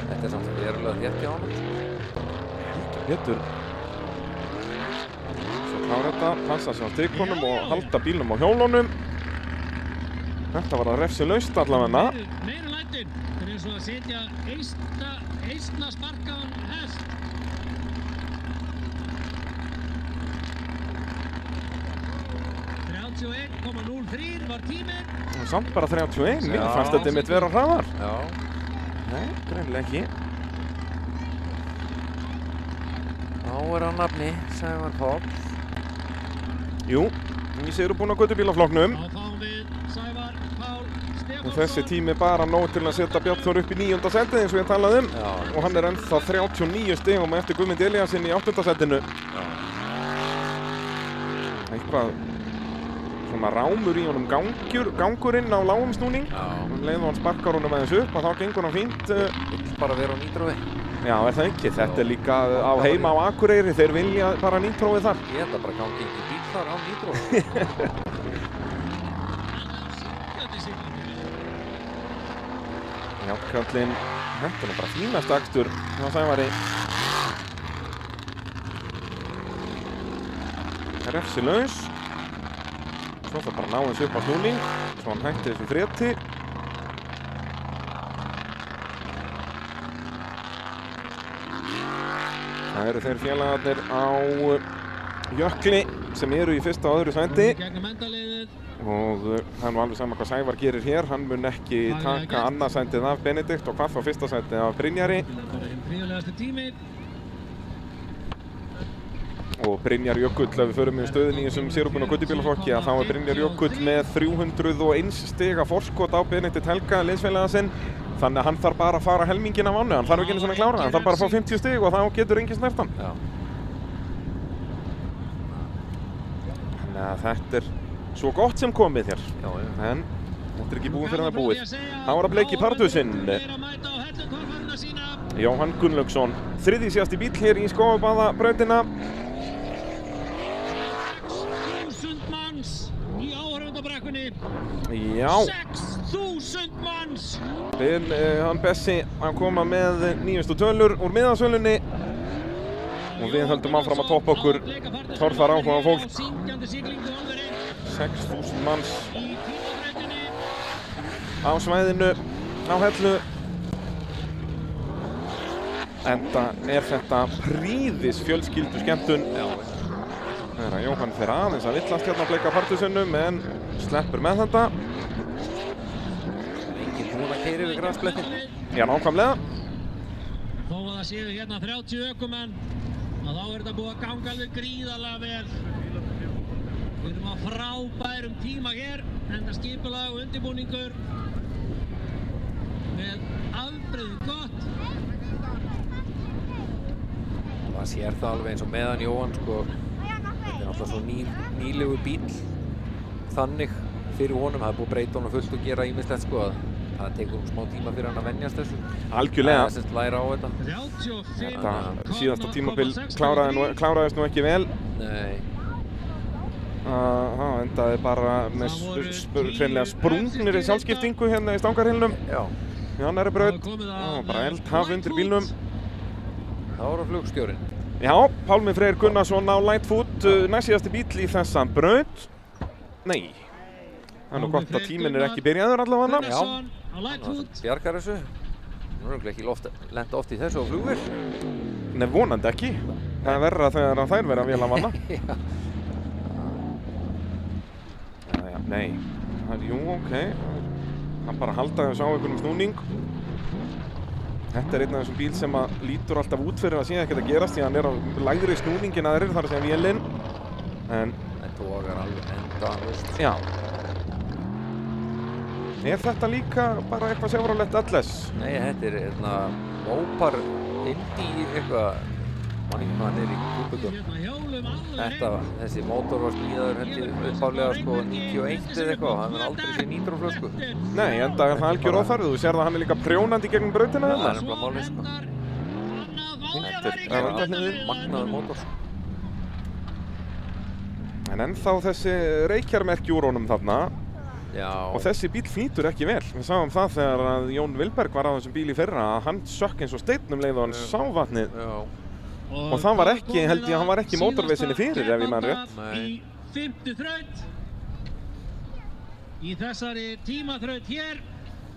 Þetta er samt verulega þétt hjá honum. Pétur. Svo klára þetta, passa sig á stikunum og halda bílnum á hjólunum. Þetta var að refsilaust allavega. Meira lætin. Það er eins og að setja eistna sparkaðan hest. var tíminn. Samt bara 31, mér fannst þetta mitt vera hraðar. Já. Nei, greinilega ekki. Þá er hann nafni, Sævar Páll. Jú, ég séu búin á göttubílaflokknum. Þá fáum við Sævar Pál Stefánsson. Og þessi tími bara nóg til að setja Bjarn Þór upp í 9. sætið eins og ég talaði um. Já. Og hann er ennþá 39 stigum eftir Guðmund Elíasson í 8. sætinu. Já. Eitthvað svona rámur í honum gangurinn á lágum snúning. Já. Leið og hann sparkar honum aðeins upp og þá gengur hann fínt. Vill bara vera á nýtrói. Já, er það ekki? Þetta er líka á heima á Akureyri, þeir vilja bara nýtróið þar. Ég held að bara gangi ekki bíl þar á nýtrói. Járnkallinn, þetta er bara fínast akstur hjá Sævari. Refsilaus. Svo það bara ná eins upp á snúning, svo hann hætti þessu frétti. Það eru þeir félagarnir á Jökli sem eru í 1. og 2. sæti. Og það er nú alveg sama hvað Sævar gerir hér. Hann mun ekki taka annað sætið af Benedikt og hvað þá 1. sætið af Brynjari. Og Brynjar Jökull, ef við förum með stöðin í þessum sérúbuna göttubílaflokki, þá er Brynjar Jökull með 301 stiga forskot á Benedikt Helga, liðsfélaga sinn. Þannig að hann þarf bara að fara helminginn af ánu, hann þarf ekki einu svona að klára, hann þarf bara að fá 50 stig og þá getur enginn snert hann. Já. Þannig að þetta er svo gott sem komið hér. Já, já. En þetta er ekki búið fyrir það búið. Þá er að Bleiki Pardusinn. Jóhann Gunnlaugsson, 3. síðasti bíll hér í Skógarbaðabrautina. 6.000 manns í áhorfendabrekkunni. Já. 6.000 manns! Hann Bessi að koma með nýjustu tölur úr miðasölunni. Og við höldum áfram að toppa okkur torfar áhuga fólk. 6.000 manns á svæðinu á Hellu. Enda er þetta prýðis fjölskyldu skemmtun. Þegar Jóhann fer aðeins að villast hérna á Bleika Pardusinnum en sleppur með þetta. Enginn búinn að keyra yfir grasblettin. Já, nákvæmlega. Þó að það séu hérna 30 ökumenn, þá er þetta búið að ganga alveg gríðarlega vel. Við erum á frábærum tíma hér, enda skipulag og undirbúningur með afbrigði gott. Það sér það alveg eins og meðan Jóhann sko náttúrulega svo nýlegu bíl þannig fyrir honum, það er búið að breyta honum fullt og gera ýmislegt sko að það tekur smá tíma fyrir hann að venjast þessu. Algjörlega. Það er læra á þetta. Þetta síðasta tímabil kláraðist nú ekki vel. Nei. Það endaði bara með hreinlega sprungnir í sjálfskiptingu hérna í stangarhylnum. Já. Í annarri braut. Bara eldhaf undir bílnum. Það voru flugstjórinn. Já, Pálmi Freyr Gunnarsson á Lightfoot, næstsíðasti bíll í þessa braut. Nei. Það er nú gott að tíminn er ekki byrjaður allavega. Já, bjargar þessu. Nú er ekki lent oft í þessu á flugvél. Nei, vonandi ekki. Það er verra þegar þær vera vel að vanna. Já, nei. Jú, ok. Hann bara halda þessu á einhvernum snúning. Þetta er einn af þessum bíl sem að lítur alltaf út fyrir að sé ekkert að gerast því að hann er á lægri snúning en aðrir, þar að segja vélinn. En togar alveg endalaust. Já. Er þetta líka bara eitthvað Chevrolet LS? Nei, þetta er Mopar Indy eitthvað, mann ekki hvað hann er í Kúpudum. Þessi mótor var smíðaður uppálega sko 91 eða eitthvað, hann er aldrei sér nýtróflösku. Nei, enda er það algjör óþarfið, þú sér það hann er líka prjónandi gegnum brautina það. Það er nefnilega málið sko. Þetta er magnaður mótor sko. En ennþá þessi reykjarmerki úr honum þarna. Já. Og þessi bíl flýtur ekki vel. Við sáum það þegar að Jón Vilberg var á þessum bíl í fyrra að hann sökk eins og steinn leið og hann sá vatnið. Já. Og það var ekki, held ég, hann var ekki mótorveisinni fyrir ef ég man rétt. Í 5. þraut. Í þessari tímaþraut hér.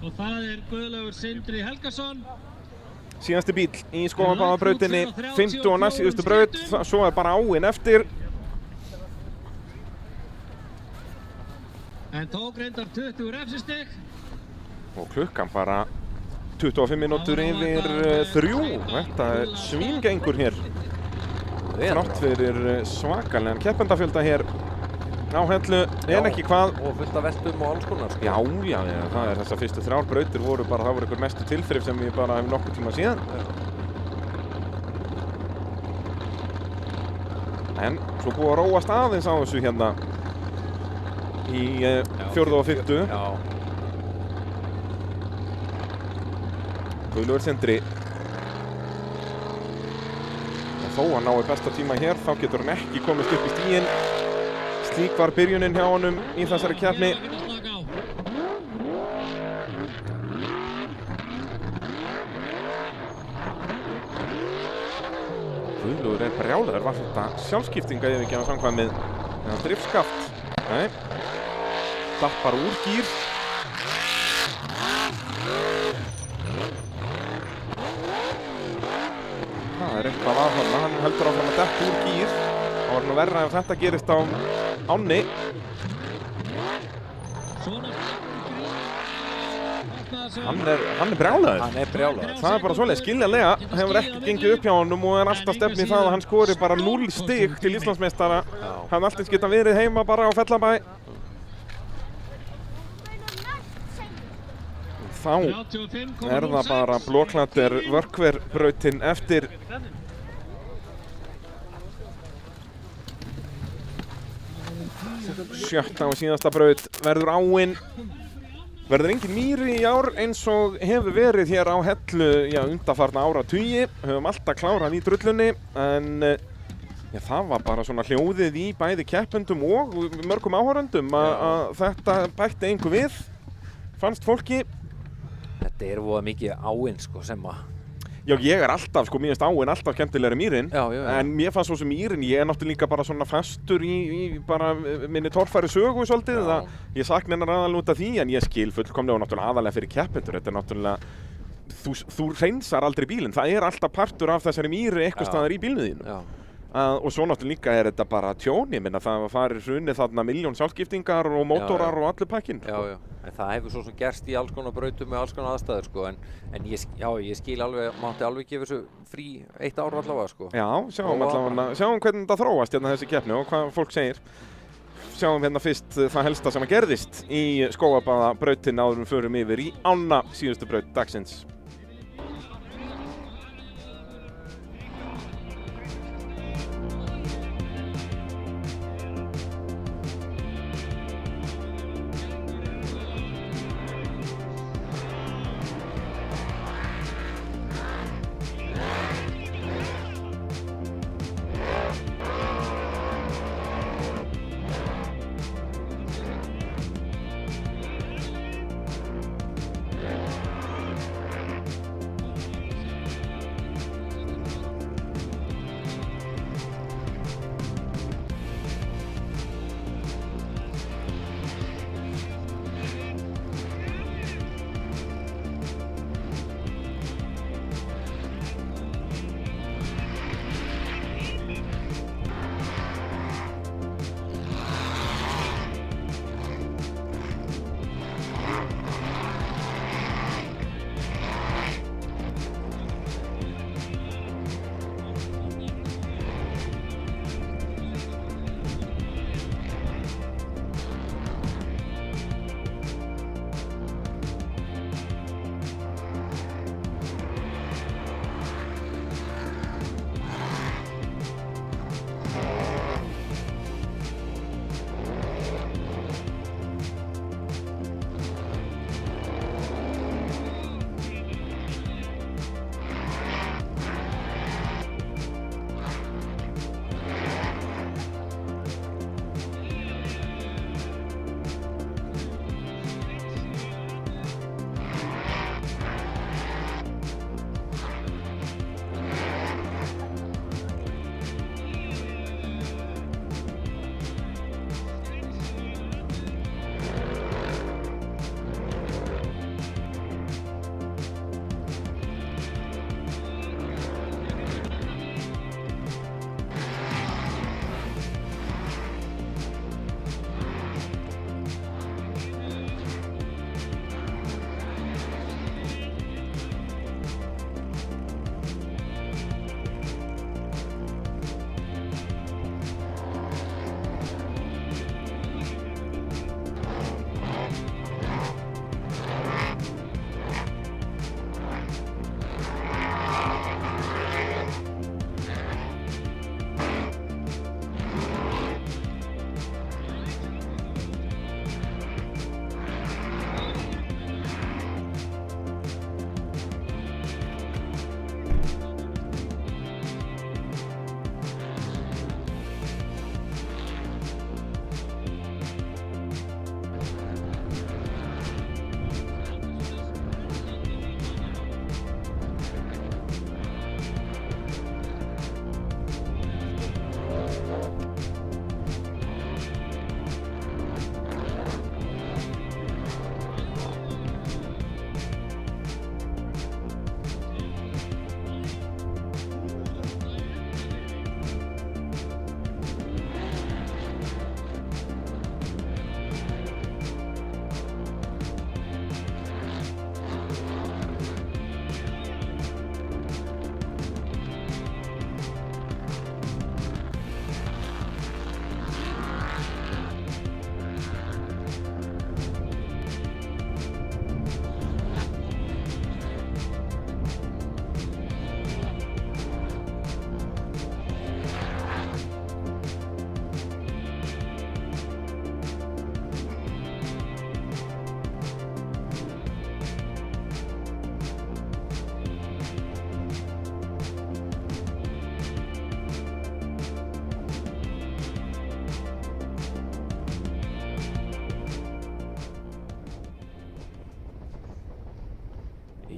Og það er Guðlaugur Sindri Helgason. Síðasti bíl í Skógarbáðabrautinni, 5. og næstsíðustu braut. Svo er bara áin eftir. En tók reyndar 20 refsistig. Og klukkan bara 25 mínútur yfir 3. Þetta er svíngengur hér. Þrátt fyrir svakalegan keppendafjölda hér á Hellu, en ekki hvað. Og fullt af veltum og alls konar sko. Já, það er þessar fyrstu 3 brautir voru bara, það voru einhver mestu tilþrif sem ég bara hef nokkuð tíma síðan. En svo búið að róast aðeins á þessu hérna í 4. og 5. Já. Guðlaugur Sindri. Og þó hann nái besta tíma hér, þá getur hann ekki komist upp í stíginn. Slík var byrjunin hjá honum í þessari keppni. Guðlaugur er brjálaður, var þetta sjálfskiptinga ef ekki að samkvæmið eða driftskaft. Nei. Datt bara úr gír. Það er eitthvað að hann heldur áfram að detta úr gír. Það var nú verra ef þetta gerist á ánni. Hann er brjálaður. Hann er brjálaður. Það er bara svoleiðis, skiljanlega hefur ekki gengið upp hjá honum og er alltaf stefni í það að hann skori bara 0 stig til Íslandsmeistara. Hann alltaf geta verið heima bara á Fellabæ. Þá er það bara Blåklatter Vörkver-brautin eftir. Sjötta og síðasta braut verður áin. Verður engin mýri í ár eins og hefur verið hér á Hellu undanfarna áratugi. Höfum alltaf klárað í drullunni en það var bara svona hljóðið í bæði keppendum og mörgum áhorfendum að þetta bætti engu við, fannst fólki. Þetta er voða mikið áin sko sem að... Já, ég er alltaf, sko, mér finnst áin alltaf skemmtilegri mýrin. Já. En mér fannst svo sem mýrin, ég er náttúrulega líka bara svona fastur í bara minni torfæri sögu svolítið. Ég sakna hennar aðalega út af því, en ég skil fullkomlega og náttúrulega aðalega fyrir keppendur. Þetta er náttúrulega, þú hreinsar aldrei bílinn. Það er alltaf partur af þessari mýri eitthvað staðar í bílnum þínu. Og svo náttúrulega líka er þetta bara tjón, ég minna það farir hrunið þarna milljón sjálfskiptingar og mótorar og allur pakkinn. Já, en það hefur svo sem gerst í alls konar brautum með alls konar aðstæður sko, en ég skil alveg, mátti alveg gefa þessu frí 1 ár allavega sko. Já, sjáum hvernig þetta þróast hérna þessi keppni og hvað fólk segir. Sjáum hérna fyrst það helsta sem að gerðist í Skógarbáðabrautin áður við förum yfir í ána síðustu braut dagsins.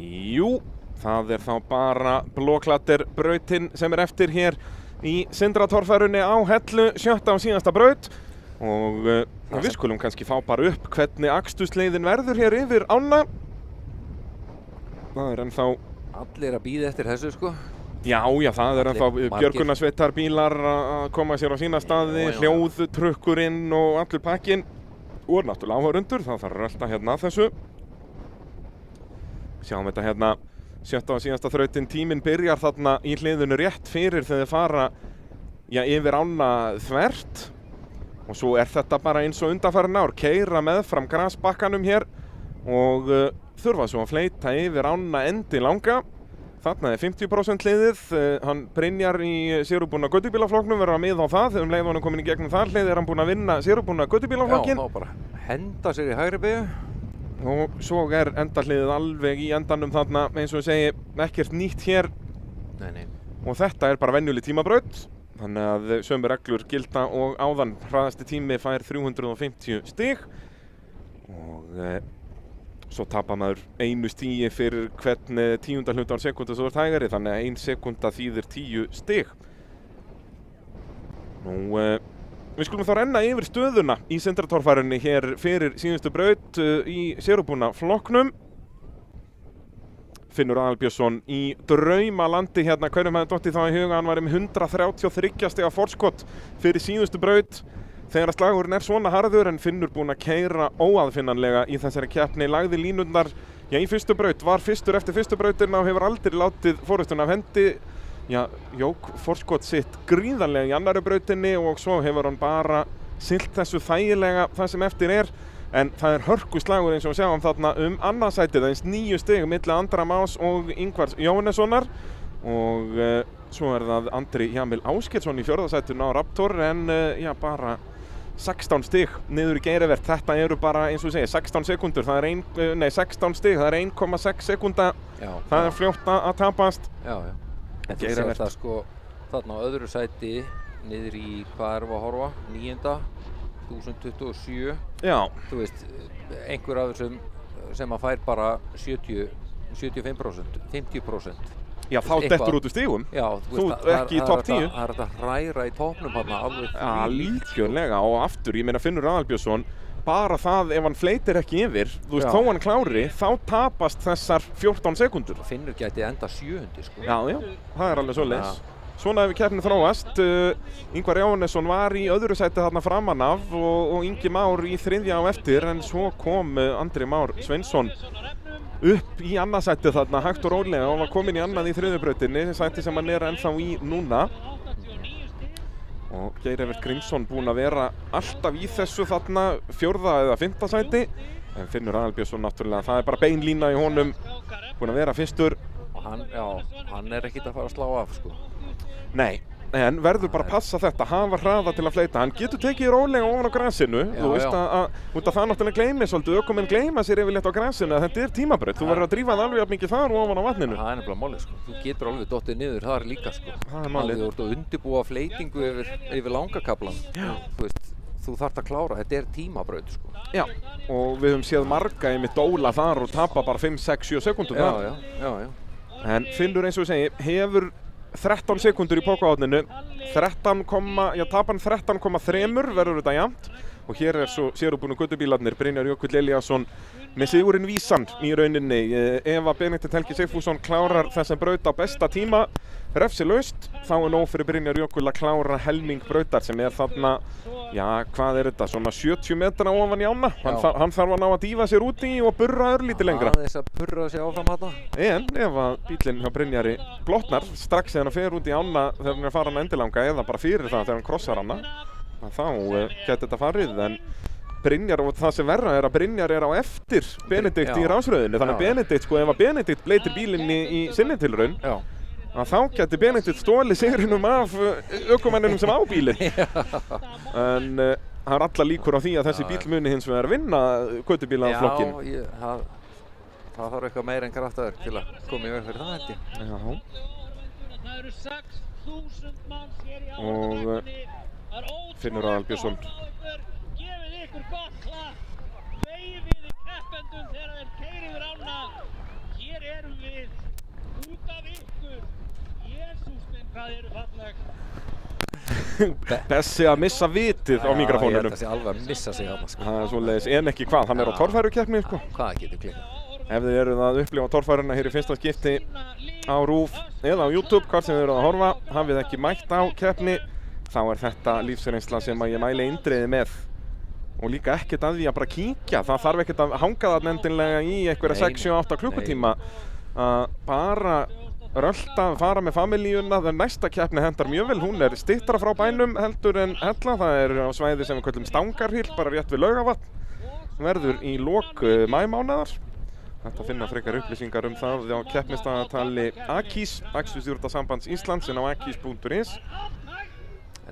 Jú, það þá bara Blåklatter brautin sem eftir hér í Sindratorfærunni á Hellu, 7. og síðasta braut. Og við skulum kannski fá bara upp hvernig akstursleiðin verður hér yfir ána. Það ennþá... Allir að bíða eftir þessu, sko. Já, það ennþá björgunarsveitar bílar að koma sér á sína staði, hljóðtrukkurinn og allur pakkinn. Og náttúrulega áhorundur, það þarf alltaf hérna að þessu. Sjáum þetta hérna, 7. og síðasta þrautin, tíminn byrjar þarna í hliðinu rétt fyrir þegar þið fara yfir ána þvert. Og svo þetta bara eins og undanfarin ár, keyra meðfram grasbakkanum hér og þurfa svo að fleyta yfir ána endi langa. Þarna 50% liðið, hann Brynjar í sérubúna göttubílaflokknum verður að miða á það, leið hann komin í gegnum það hlið hann búinn að vinna sérubúna göttubílaflokkin. Já, þá bara henda sér í hægri beygju. Og svo endahliðið alveg í endanum þarna, eins og ég segi, ekkert nýtt hér. Nei. Og þetta bara venjuleg tímabraut. Þannig að sömu reglur gilda og áðan hraðasti tími fær 350 stig og svo tapar maður 1 stigi fyrir hvern 10. hluta á sekúndu svo hægari, þannig að 1 sekúnda þýðir 10 stig. Nú, við skulum þá renna yfir stöðuna í Sindratorfærunni hér fyrir síðustu braut í sérubúna flokknum. Finnur Aðalbjörnsson í draumalandi hérna, hverjum hefði dottið þá í huga, hann var með 133 stiga forskot fyrir síðustu braut þegar að slagurinn svona harður, en Finnur búinn að keyra óaðfinnanlega í þessari keppni, lagði línurnar í fyrstu braut, var fyrstur eftir fyrstu brautina og hefur aldrei látið forystuna af hendi, jók forskot sitt gríðarlega í annari brautinni og svo hefur hann bara siglt þessu þægilega það sem eftir En það hörkuslagur eins og við sjáum þarna annarsætið, aðeins 9 stig milli Andra Más og Ingvars Jóhannessonar og svo það Andri Jamil Ásgeirsson í 4. sætinu á Raptor en bara 16 stig niður í geirivert. Þetta eru bara eins og segja 16 sekundur, það 16 stig, það 1,6 sekunda, það fljótt að tapast. Já. En þú sér það sko þarna á öðru sæti niður í hvað erum við að horfa? 9. 1027. Já. Þú veist, einhver af þessum sem að fær bara 75%, 50%. Já, þá dettur út úr stigum. Já, þú ekki í topp 10. Það þetta hræra í toppnum þarna alveg. Já, líkjörlega og aftur, ég meina Finnur Aðalbjörnsson, bara það ef hann fleytir ekki yfir, þú veist, þó hann klári, þá tapast þessar 14 sekundur. Finnur gæti enda 7. sko. Já, það alveg svoleiðis. Svona hefur keppnin þróast. Ingvar Jóhannesson var í öðru sæti þarna framan af og Ingi Már í 3. á eftir, en svo kom Andri Már Sveinsson upp í annarsæti þarna hægt og rólega og var kominn í annað í 3. brautinni, sæti sem hann ennþá í núna. Og Geir Evert Grímsson búinn að vera alltaf í þessu þarna 4. eða 5. sæti, en Finnur Aðalbjörnsson náttúrulega, það bara beinlína í honum, búinn að vera fyrstur. Og hann ekkert að fara að slá af sko. Nei, en verður bara að passa þetta, hafa hraða til að fleyta. Hann getur tekið rólega ofan á grasinu, þú veist að það náttúrulega gleymir svolítið, ökumenn gleyma sér yfirleitt á grasinu að þetta tímabraut, þú verður að drífa það alveg mikið þar og ofan á vatninu. Það nefnilega málið sko, þú getur alveg dottið niður þar líka sko. Það málið. Þú ert að undirbúa fleytingu yfir langakaflan, þú veist, þú þarft að klára, þetta tímabraut sko. Já, og við höfum séð marga einmitt dóla þar og tapa bara 5, 6, 7 sekúndur þar. Já. En Finnur eins og ég segi, hefur 13 sekundur í pokahotninu, tapan 13,3 verður þetta jafnt og hér svo sérubúnu göttubílarnir Brynjar Jökull Elíasson með sigurinn vísan í rauninni. Ef að Benedikt Helgi Sigfússon klárar þessa braut á besta tíma refsilaust, þá nóg fyrir Brynjar Jökull að klára helming brautar sem þarna, hvað þetta, svona 70 metra ofan í ána. Hann þarf að ná að dýfa sér úti og burra örlítið lengra. Aðeins að burra sér áfram þarna. En ef að bílinn hjá Brynjari blotnar strax þegar hann fer út í ána þegar hann fara hann endilanga eða bara fyrir það þegar hann krossar hana, þá geti þetta farið. En Brynjar, og það sem verra að Brynjar á eftir Benedikt í rásröðinu, þannig að Benedikt, ef að Benedikt bleytir bílinn í sinni tilraun, að þá geti Benedikt stólið sigrinum af ökumanninum sem á bílinn. En það allar líkur á því að þessi bíl muni hins vegar vinna göttubílaflokkinn. Já, það þarf eitthvað meira en kraftaverk til að koma í veg fyrir það, held ég. Já. Það eru 6.000 manns hér í áhorfendinni. Finnur Aðalbjörnsson. Gefið ykkur gott klapp. Veifið í keppendum þegar þeir keyra yfir ána. Hér hér erum við út af ykkur. Jesús minn, hvað eru falleg. Bessi að missa vitið á mikrofónunum. Ég held að sé alveg að missa sig þarna, sko. Það svoleiðis, en ekki hvað, hann á torfærukeppni, sko. Hvað getur klikkað? Ef þið eruð að upplifa torfæruna hér í fyrsta skipti á RÚV eða á YouTube, hvort sem þið eruð að horfa, hafið ekki mætt á keppni, þá er þetta lífsreynsla sem að ég mæli eindreiði með. Og líka ekkert að því að bara kíkja, það þarf ekkert að hanga það endilega í einhverja 6-7-8 klukkutíma. Bara rölda, fara með familíuna, það næsta keppni hendar mjög vel, hún er styttra frá bænum heldur en Hella, það er á svæði sem við köllum Stangarhyl, bara rétt við Laugavatn, verður í lok maímánaðar. Þetta finna frekar upplýsingar það á keppnistaðatali AKIS, Akstursstjórnarsambands Íslands, en á akis.is.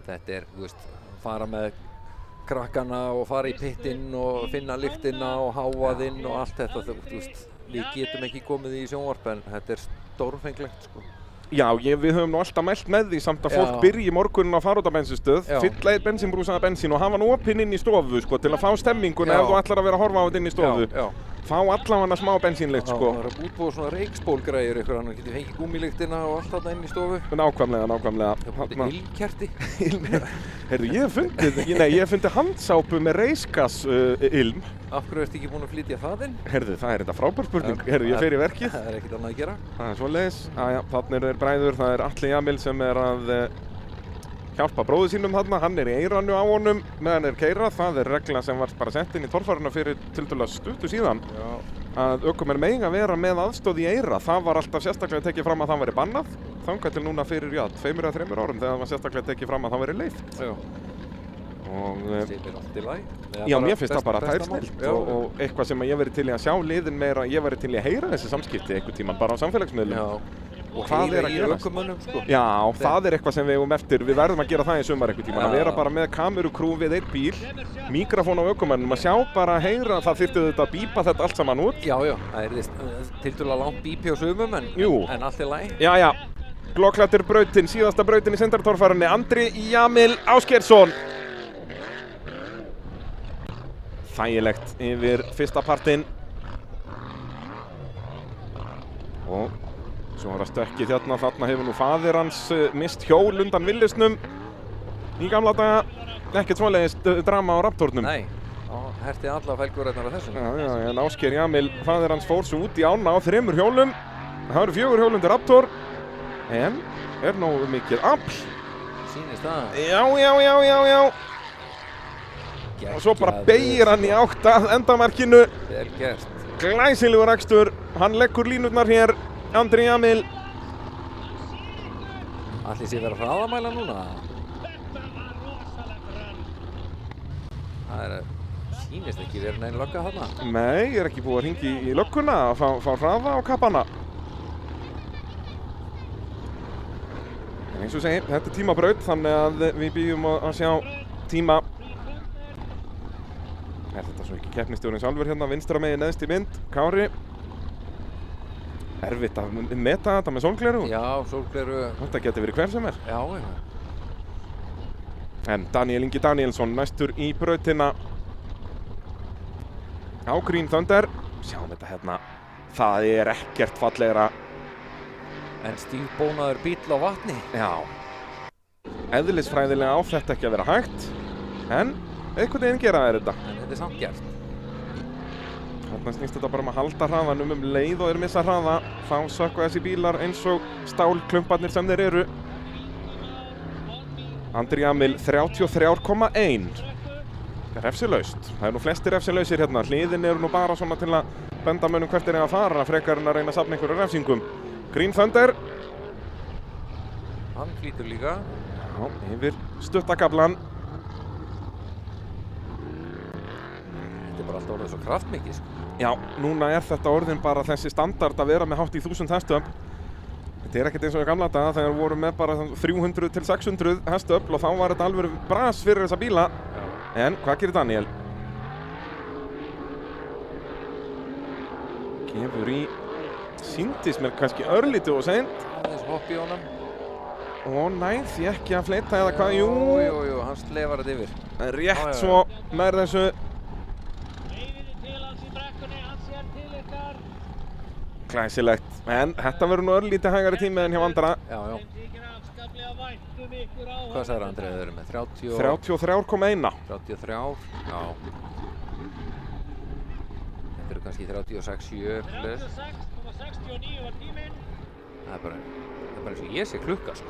Þetta er, þú veist, fara með krakkana og fara í pittinn og finna lyktina og hávaðinn og allt þetta, þú veist, við getum ekki komið í sjónvarp en þetta er stórfenglegt, sko. Já, við höfum nú alltaf mælt með því samt að fólk byrji morgunin að fara út á bensinstöð, fylla eitt bensínbrúsa af bensín og hafa hann opinn inn í stofu, sko, til að fá stemminguna ef þú ætlar að vera að horfa á þetta inn í stofu. Fá allavega smá bensínlykt, sko. Það er að útbúa svona reykspólgræjur ykkur, hann getur fengið gúmmilyktina og allt þarna inn í stofu. Nákvæmlega. Þetta er ilmkerti. Heyrðu, ég hef fundið handsápu með reisgas-ilm. Af hverju ertu ekki búin að flytja það inn? Heyrðu, það er þetta frábær spurning. Heyrðu, ég fer í verkið. Það er ekkert annað að gera. Það er svoleiðis. Þarna er bræður, það er Atli Jamil sem er að hjálpa bróður sínum þarna. Hann er í eyranu á honum meðan er keyrað. Það er regla sem var bara sett inn í torfæruna fyrir tiltölulega stuttu síðan. Að ökumenn mega vera með aðstoð í eyra. Það var alltaf sérstaklega tekið fram að það væri bannað. Þangað til núna fyrir, 2-3 árum þegar það var sérstaklega tekið fram að það væri leyft. Og já, mér finnst það bara tærsnilt og eitthvað sem ég verið til í að sjá liðin meira, ég verið til í að heyra þessi samskipti einhvern tímann bara á samfélagsmiðlum. Og hvað er að gera ökumönnum, sko? Já, það er eitthvað sem við eigum eftir, við verðum að gera það í sumar einhvern tímann, að vera bara með kamerukrú við einn bíl, mikrofón á ökumönnum, að sjá bara heyra, það þyrfti þetta að bípa þetta allt saman út. Já, það er tiltölulega langt bípi á sumum en allt er læg. Já, glóklættir brautin, síðasta brautin í Sindartorfærunni, Andri Jamil Ásgeirsson. Þægilegt yfir fyrsta partinn og svo var það stökkið þarna hefur nú faðir hans mist hjól undan villisnum í gamla daga, ekkert svoleiðis drama á Raptornum. Nei, herti alla felgurrætnar á þessum. Já, en Ásgeir Jamil, faðir hans fór svo út í ána á 3 hjólum, það eru 4 hjól undir Raptor en er nógu mikið afl. Sýnist það. Já. Og svo bara beygir hann í átt að endamarkinu. Vel gert. Glæsilegur akstur, hann leggur línurnar hér, Andri Jamil. Ætli sé vera hraðamæla núna? Það sýnist ekki verið neinn lögga þarna. Nei, ég er ekki búið að hringja í lögguna að fá hraða á kappana. En eins og segi, þetta er tímabraut, þannig að við bíðum að sjá tíma. Er þetta svo ekki keppnistjórinn sjálfur hérna, vinstra megin neðst í mynd, Kári. Erfitt að meta þetta með sólgleru? Já, sólgleru. Þetta getur verið hver sem er. Já. En Daniel Ingi Danielsson næstur í brautina á Green Thunder. Sjáum þetta hérna, það er ekkert fallegra. En stílbónaður bíll á vatni. Já. Eðlisfræðilega á þetta ekki að vera hægt, en einhvern veginn gera þær þetta. En þetta er samt gert. Þarna snýst þetta bara að halda hraðanum leið og missa hraða. Þá sökkva þessi bílar eins og stálklumparnir sem þeir eru. Andri Jamil 33,1. Refsilaust. Það nú flestir refsilausir hérna. Hliðin eru nú bara svona til að benda mönnum hvert er að fara, frekar en að reyna að safna einhverju refsingum. Green Thunder. Hann flýtur líka. Já, yfir stuttakaflan. Þetta er bara alltaf orðið svo kraftmikið, sko. Já, núna er þetta orðin bara þessi standard að vera með hátt í 1000 hestöfl. Þetta er ekkert eins og í gamla daga þegar við vorum með bara 300 til 600 hestöfl og þá var þetta alveg bras fyrir þessa bíla. Já. En hvað gerir Daniel? Gefur í, sýndist mér kannski örlítið og seint. Aðeins hopp í honum. Og næð því ekki að fleita eða hvað, jú, hann slefar þetta yfir. Rétt svo nær þessu. Glæsilegt, en þetta verður nú örlítið hægari tími en hjá Andra. Já. Hvað sagði Andri að þau eru með? 33,1. 33, já. Þetta eru kannski 36,7. 36,69 var tíminn. Það er bara eins og ég sé klukka, sko.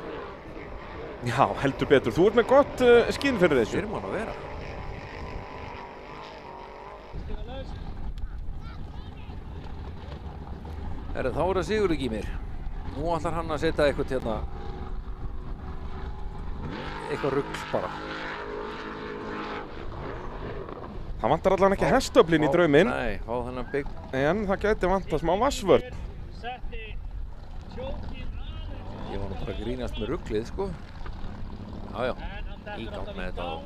Já, heldur betur. Þú ert með gott skinn fyrir þessu. Fyrir mann að vera. Þá er það Sigurður Gýmir. Nú ætlar hann að setja eitthvað hérna, eitthvað rugl bara. Það vantar allan ekki hestöflin í drauminn. Nei, fá þennan bygg. En það gæti vantað smá vassvörn. Ég var nú bara að grínast með ruglið, sko. Já, í gang með þetta og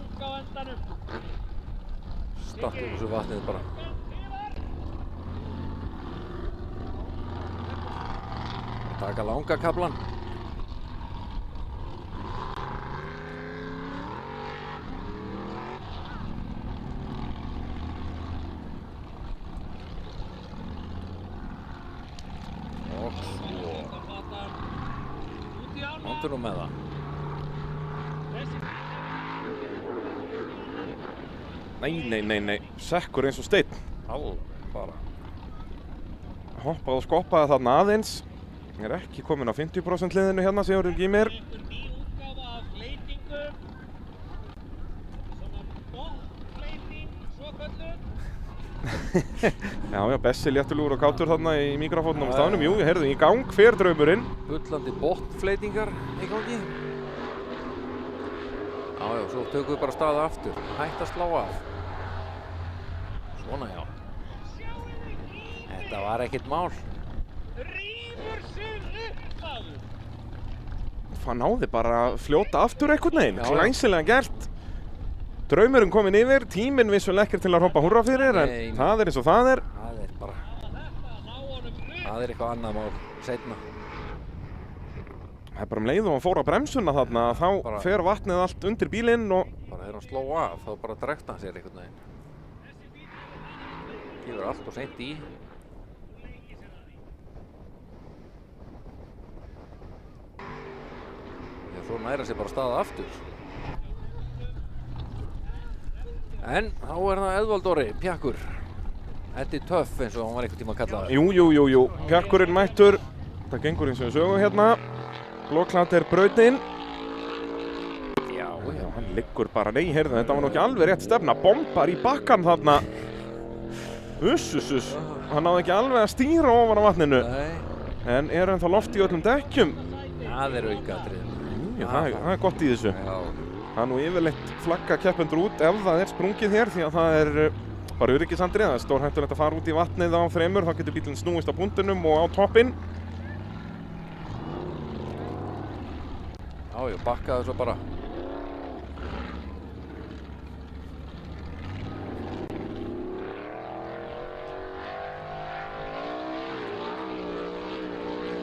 statt úr þessu vatnið bara. Taka langa kaflan. Og svo. Vondur nú með það. Nei. Sekkur eins og steinn. Alveg bara. Hoppaði og skoppaði þarna aðeins. Er ekki komin á 50% liðinu hérna, Sigurður Gýmir. Já, Bessi léttulegur og kátur þarna í mikrofónum á staðnum. Jú, heyrðu, í gang fer draumurinn. Bullandi botnfleytingar í gangi. Já, svo tökum við bara staða aftur. Hætt að slá af. Svona, já. Þetta var ekkert mál. Það náði bara að fljóta aftur einhvern veginn. Glæsilega gert. Draumurinn kominn yfir, tíminn vissulega ekkert til að hrópa húrra fyrir, en það er eins og það er. Það er bara, það er eitthvað annað mál seinna. Það er bara leið og hann fór á bremsuna þarna, þá fer vatnið allt undir bílinn og... Bara þegar hann sló af, þá bara drekta hann sér einhvern veginn. Gefur allt og seint í. Svo næra sér bara staða aftur. En þá er það Eðvald Orri, Pjakkur. Eddie Töff eins og hann var einhvern tíma að kalla það. Jú. Pjakkurinn mættur. Það gengur eins og við sögum hérna. Loklat er brautin. Já, hann liggur bara. Nei, heyrðu, þetta var nú ekki alveg rétt stefna. Bombar í bakkan þarna. Uss. Hann náði ekki alveg að stýra ofan á vatninu. Nei. En er ennþá loft í öllum dekkjum. Það er aukaatriði. Það er gott í þessu. Já. Það er nú yfirleitt flagga keppendur út ef það er sprungið hér því að það er bara öryggisandrið. Það er stórhættulegt að fara út í vatnið á þremur. Þá getur bílinn snúist á punktinum og á toppinn. Já, bakkaðu svo bara.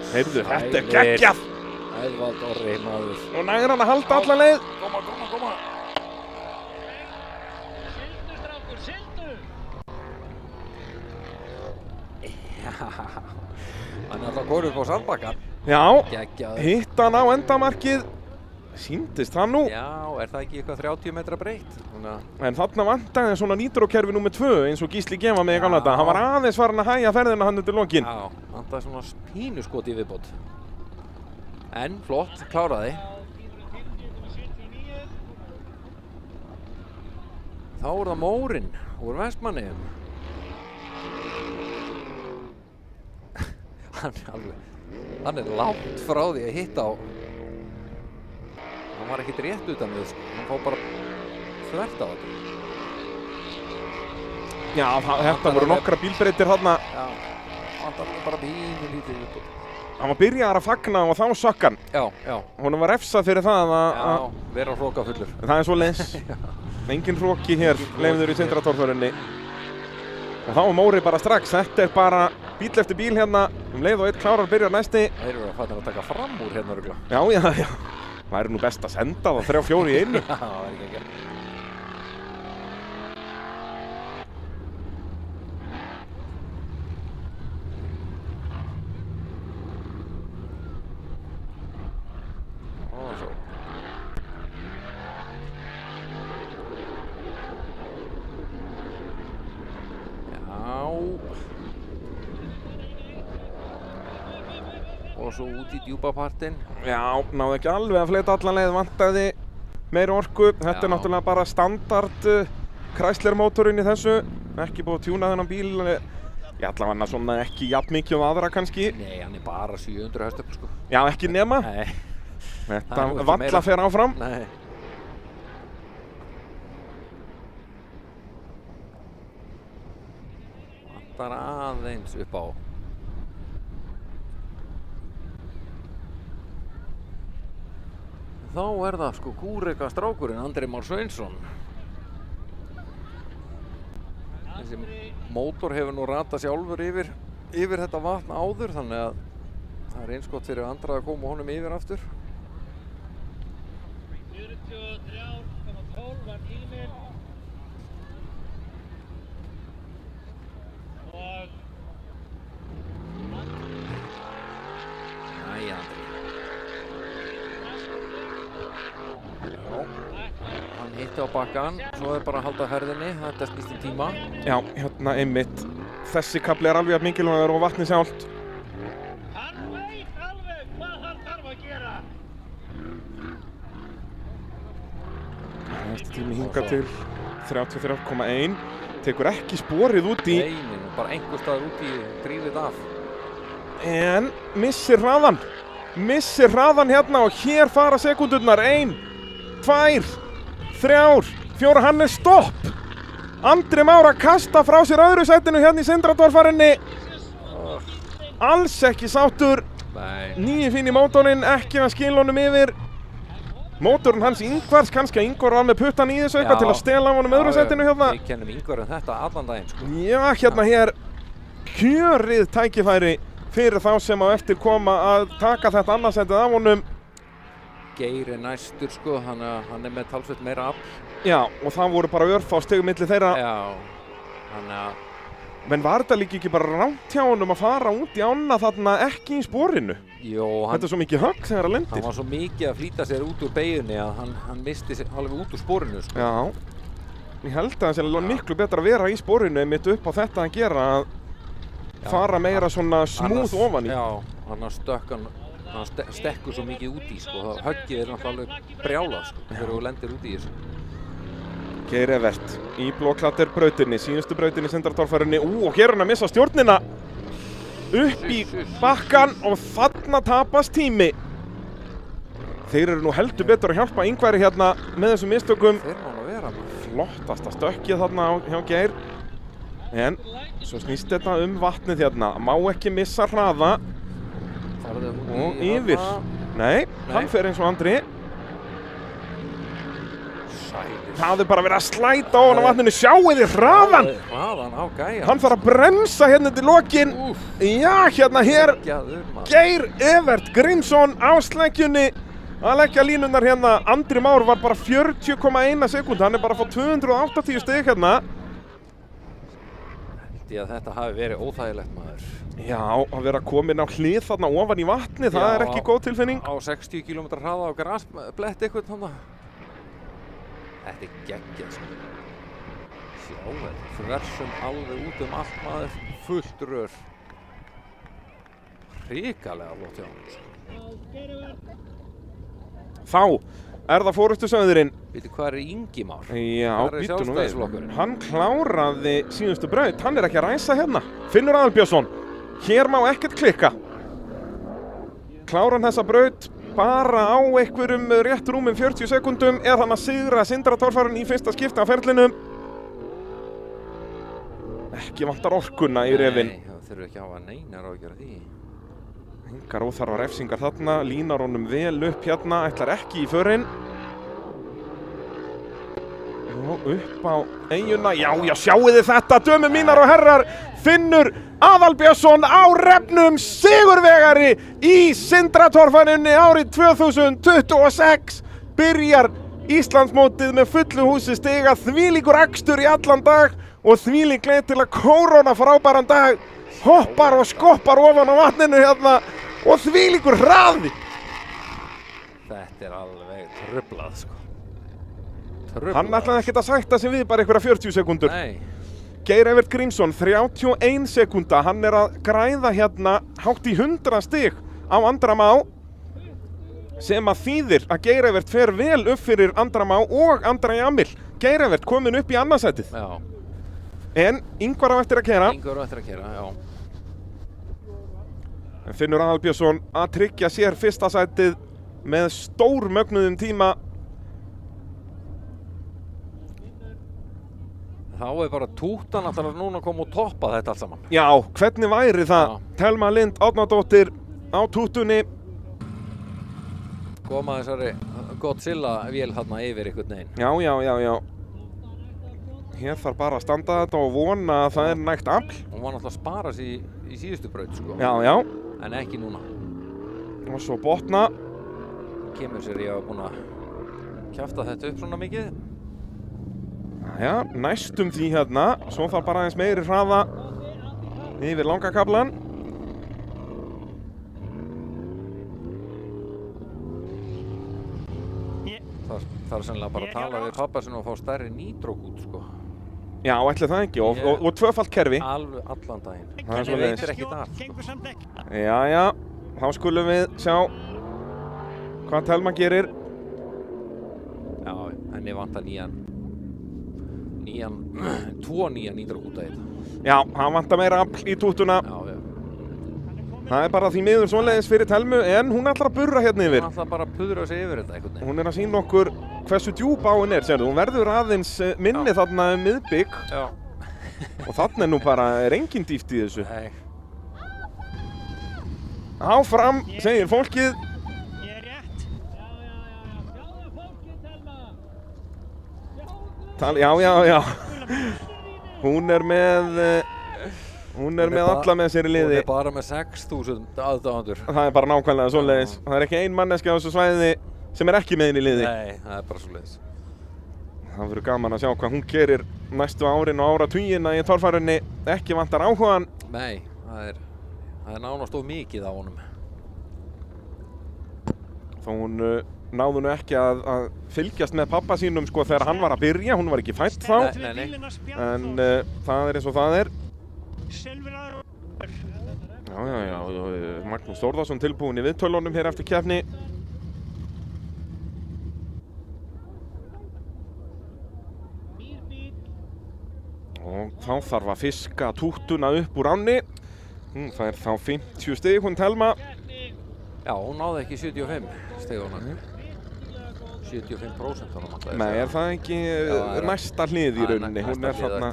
Heyrðu, þetta er geggjað! Eðvald Orri, maður. Og nægir hann að halda alla leið. Koma. Sildu, strákur, sildu! Já, hann er alltaf góður upp á sandbakkan. Já, Geggjaður. hitt hann á endamarkið. Sýndist það nú. Já, er það ekki eitthvað 30 metra breytt? En þarna vantaði svona nýtrókerfi nr. 2 eins og Gísli Gefa með í gamla daga. Hann var aðeins farin að hægja ferðina hann undir lokin. Já, vantaði svona pínuskot í viðbót. En flott, kláraði. Þá er það Mórinn úr Vestmannaeyjum. Hann er langt frá því að hitta á. Hann var ekkert rétt utan við, sko. Hann fór bara þvert á þetta. Já, þetta voru nokkra bílbreytir þarna. Já, hann var bara pínu lítið viðbót. Hann var byrjaðar að fagna og þá sökk hann. Já. Honum var refsað fyrir það að... Já, vera hrokafullur. Það er svo leins. Engin hroki hér, leyfður í Sindratorförinni. Og þá var Móri bara strax. Þetta er bara bíl eftir bíl hérna. Leið og eitt klárar byrjar næsti. Þeir eru að fatta að taka fram úr hérna örugglega. Já. Það er nú best að senda það 3-4 í einu. Já, það er ekki ekki. Og svo út í djúpa partinn. Já, náðu ekki alveg að fleyta allan leið, vantaði meiri orku. Þetta er náttúrulega bara standard Chrysler mótorinn í þessu. Ekki búið að tjúna þennan bíl. Ég allavega svona ekki jafn mikið á aðra kannski. Nei, hann er bara 700 hestöfl sko. Já, ekki nema. Nei. Þetta valla fer áfram. Nei. Vantar aðeins upp á. Þá er það sko Kúreka strákurinn, Andri Már Sveinsson. Þessi mótor hefur nú ratað sjálfur yfir þetta vatn áður, þannig að það er eins gott fyrir Andra að koma honum yfir aftur. 43,12 var tíminn. Og Jæja, Andri. Hann hitti á bakkan, svo er bara að halda ferðinni, þetta snýst í tíma. Já, hérna einmitt. Þessi kafli er alveg jafn mikilvægur og vatnið sjálft. hann veit alveg hvað hann þarf að gera. Næsti tími hingað til 33,1. Tekur ekki sporið út í, Nei, bara einhver staðar út í drífið af. en missir hraðan. Missir hraðan hérna og hér fara sekúndurnar. 1, 2, 3, 4, hann er stopp. Andri Már að kasta frá sér öðru sætinu hérna í Sindradorfarinni. Alls ekki sáttur. Nei. Nýi fín í mótorinn, ekki að skila honum yfir. Mótorinn hans Ingvars, kannski að Ingvar var með puttan í þessu eitthvað til að stela honum öðru sætinu hérna. Við kennum Ingvar þetta allan daginn sko. Já, hérna hér kjörið tækifæri fyrir þá sem á eftir koma að taka þetta annarsætið af honum. Geir er næstur sko, hann er með talsveit meira afl. Já, og það voru bara örfá stig milli þeirra. Já, þannig að Men var þetta líka ekki bara rámt hjá honum að fara út í ána þarna ekki í sporinu? Jó, Þetta er svo mikið högg þegar það lendir. hann var svo mikið að flýta sér út úr beigunni að hann misti sér alveg út úr sporinu sko. Já, ég held að það sé miklu betra að vera í sporinu mitt upp á þetta að gera að fara meira svona smúð ofan í. Já, hann stekkur svo mikið út í sko. Höggið er náttúrulega alveg brjálað sko, þegar þú lendir út í þessu. Geir Evert í Blóklatter brautinni, síðustu brautinni í Sindradorfarinni. Og hér er hann að missa stjórnina upp í bakkan og þarna tapast tími. Þeir eru nú heldur betur að hjálpa Ingvari hérna með þessum mistökum. Þeir má nú vera maður. Flottasta stökkið þarna hjá Geir. En svo snýst þetta vatnið hérna. Má ekki missa hraða. Og yfir. Nei, hann fer eins og Andri. Það er bara verið að slæta ofan á vatninu. Sjáu þið hraðan! Hraðan á gæja. Hann fara að bremsa hérna til lokin. Já, hérna hér. Geir Evert Grímsson á sleggjunni að leggja línurnar hérna. Andri Már var bara 40,1 sekúnd. Hann er bara að fá 280 stig hérna. Því að þetta hafi verið óþægilegt maður. Já, að vera komin á hlið þarna ofan í vatni, það er ekki góð tilfinning. Á 60 km hraða á grasblett eitthvað þarna. Þetta er geggjað sko. Sjáu þetta, þversum alveg út allt maður, fullt rör. Hrikalega flott hjá hann sko. Þá er það forystusauðurinn. Veitu hvað er Ingi Már? Já, Hvar er býttu nú við. Sjálfstæðisflokkurinn? Hann kláraði síðustu braut, hann er ekki að ræsa hérna. Finnur Aðalbjörnsson, hér má ekkert klikka. Klárar hann þessa braut bara á einhverjum rétt rúmum 40 sekúndum er hann að sigra Sindradorfarinn í fyrsta skipti á ferlinum. Ekki vantar orkuna í refinn. Nei, það þurfi ekki að hafa neinar á að gera því. Engar óþarfa refsingar þarna, línar honum vel upp hérna, ætlar ekki í förinn. Og upp á eyjuna, já, sjáu þið þetta, dömur mínar og herrar, Finnur Aðalbjörnsson á refnum sigurvegari í Sindradorfarinni árið 2026. Byrjar Íslandsmótið með fullu húsi stiga, þvílíkur akstur í allan dag og þvílík leið til að kóróna frábæran dag. Hoppar og skoppar ofan á vatninu hérna og þvílíkur hraði. Þetta er alveg truflað sko. Hann ætlaði ekkert að sætta sig við bara einhverja 40 sekúndur. Nei. Geir Evert Grímsson, 31 sekúnda, hann að græða hérna hátt í 100 stig á Andra Má, sem að þýðir að Geir Evert fer vel upp fyrir Andra Má og Andra Jamil. Geir Evert komin upp í annarsætið. Já. En Ingvar á eftir að keyra. Ingvar á eftir að keyra, já. En Finnur Aðalbjörnsson að tryggja sér fyrsta sætið með stórmögnuðum tíma. Þá bara Tútan alltaf núna að koma og toppa þetta allt saman. Já, hvernig væri það? Já. Thelma Lind Árnadóttir á Tútunni. Koma þessari Godzilla-vél þarna yfir einhvern veginn. Já. Hér þarf bara að standa þetta og vona að það er nægt afl. Hún var náttúrulega að spara sig í síðustu braut, sko. Já. En ekki núna. Og svo botna. Kemur sér ég að búin að kjafta þetta upp svona mikið. Já, næstum því hérna. Svo þarf bara aðeins meiri hraða yfir langa kaflan. Það er sennilega bara að tala við pappa sinni og fá stærri nítrókút, sko. Já, ætli það ekki. Og tvöfalt kerfi. Alveg allan daginn. Það er svo leiðis. Veitir ekki það, sko. Já. Þá skulum við sjá hvað Thelma gerir. Já, henni vantar tvo nýjan nítrókúta í þetta. Já, hann vantar meira afl í tútuna. Já. Það er bara því miður svoleiðis fyrir Thelmu, en hún ætlar að burra hérna yfir. Hún ætlar bara að pudra sig yfir þetta einhvern veginn. Hún er að sýna okkur hversu djúp áin er, sérðu. Hún verður aðeins minni þarna miðbygg. Já. Og þarna er nú bara engin dýpt í þessu. Nei. Áfram, segir fólkið. Ég er rétt. Sjáðu fólkið, Thelma. Já. Hún er með alla með sér í liði. Hún er bara með 6.000 aðdáendur. Það er bara nákvæmlega svoleiðis. Það er ekki ein manneskja á þessu svæði sem er ekki með henni í liði. Nei, það er bara svoleiðis. Það verður gaman að sjá hvað hún gerir næstu árin og áratugina í torfærunni. Ekki vantar áhugann. Nei, það er nánast of mikið á honum. Þó hún náðu nú ekki að fylgjast með pappa sínum sko þegar hann var að byrja. Hún var ekki fædd þá. Nei. En það er eins og það er. Já. Magnús Þórðarsson tilbúinn í viðtölunum hér eftir keppni. Og þá þarf að fiska tútuna upp úr ánni. Það er þá 50 stig, hún Thelma. Já, hún náði ekki 75 stiguna. 75% honum alltaf. Nei, er það ekki næsta hlið í rauninni? Hún er þarna,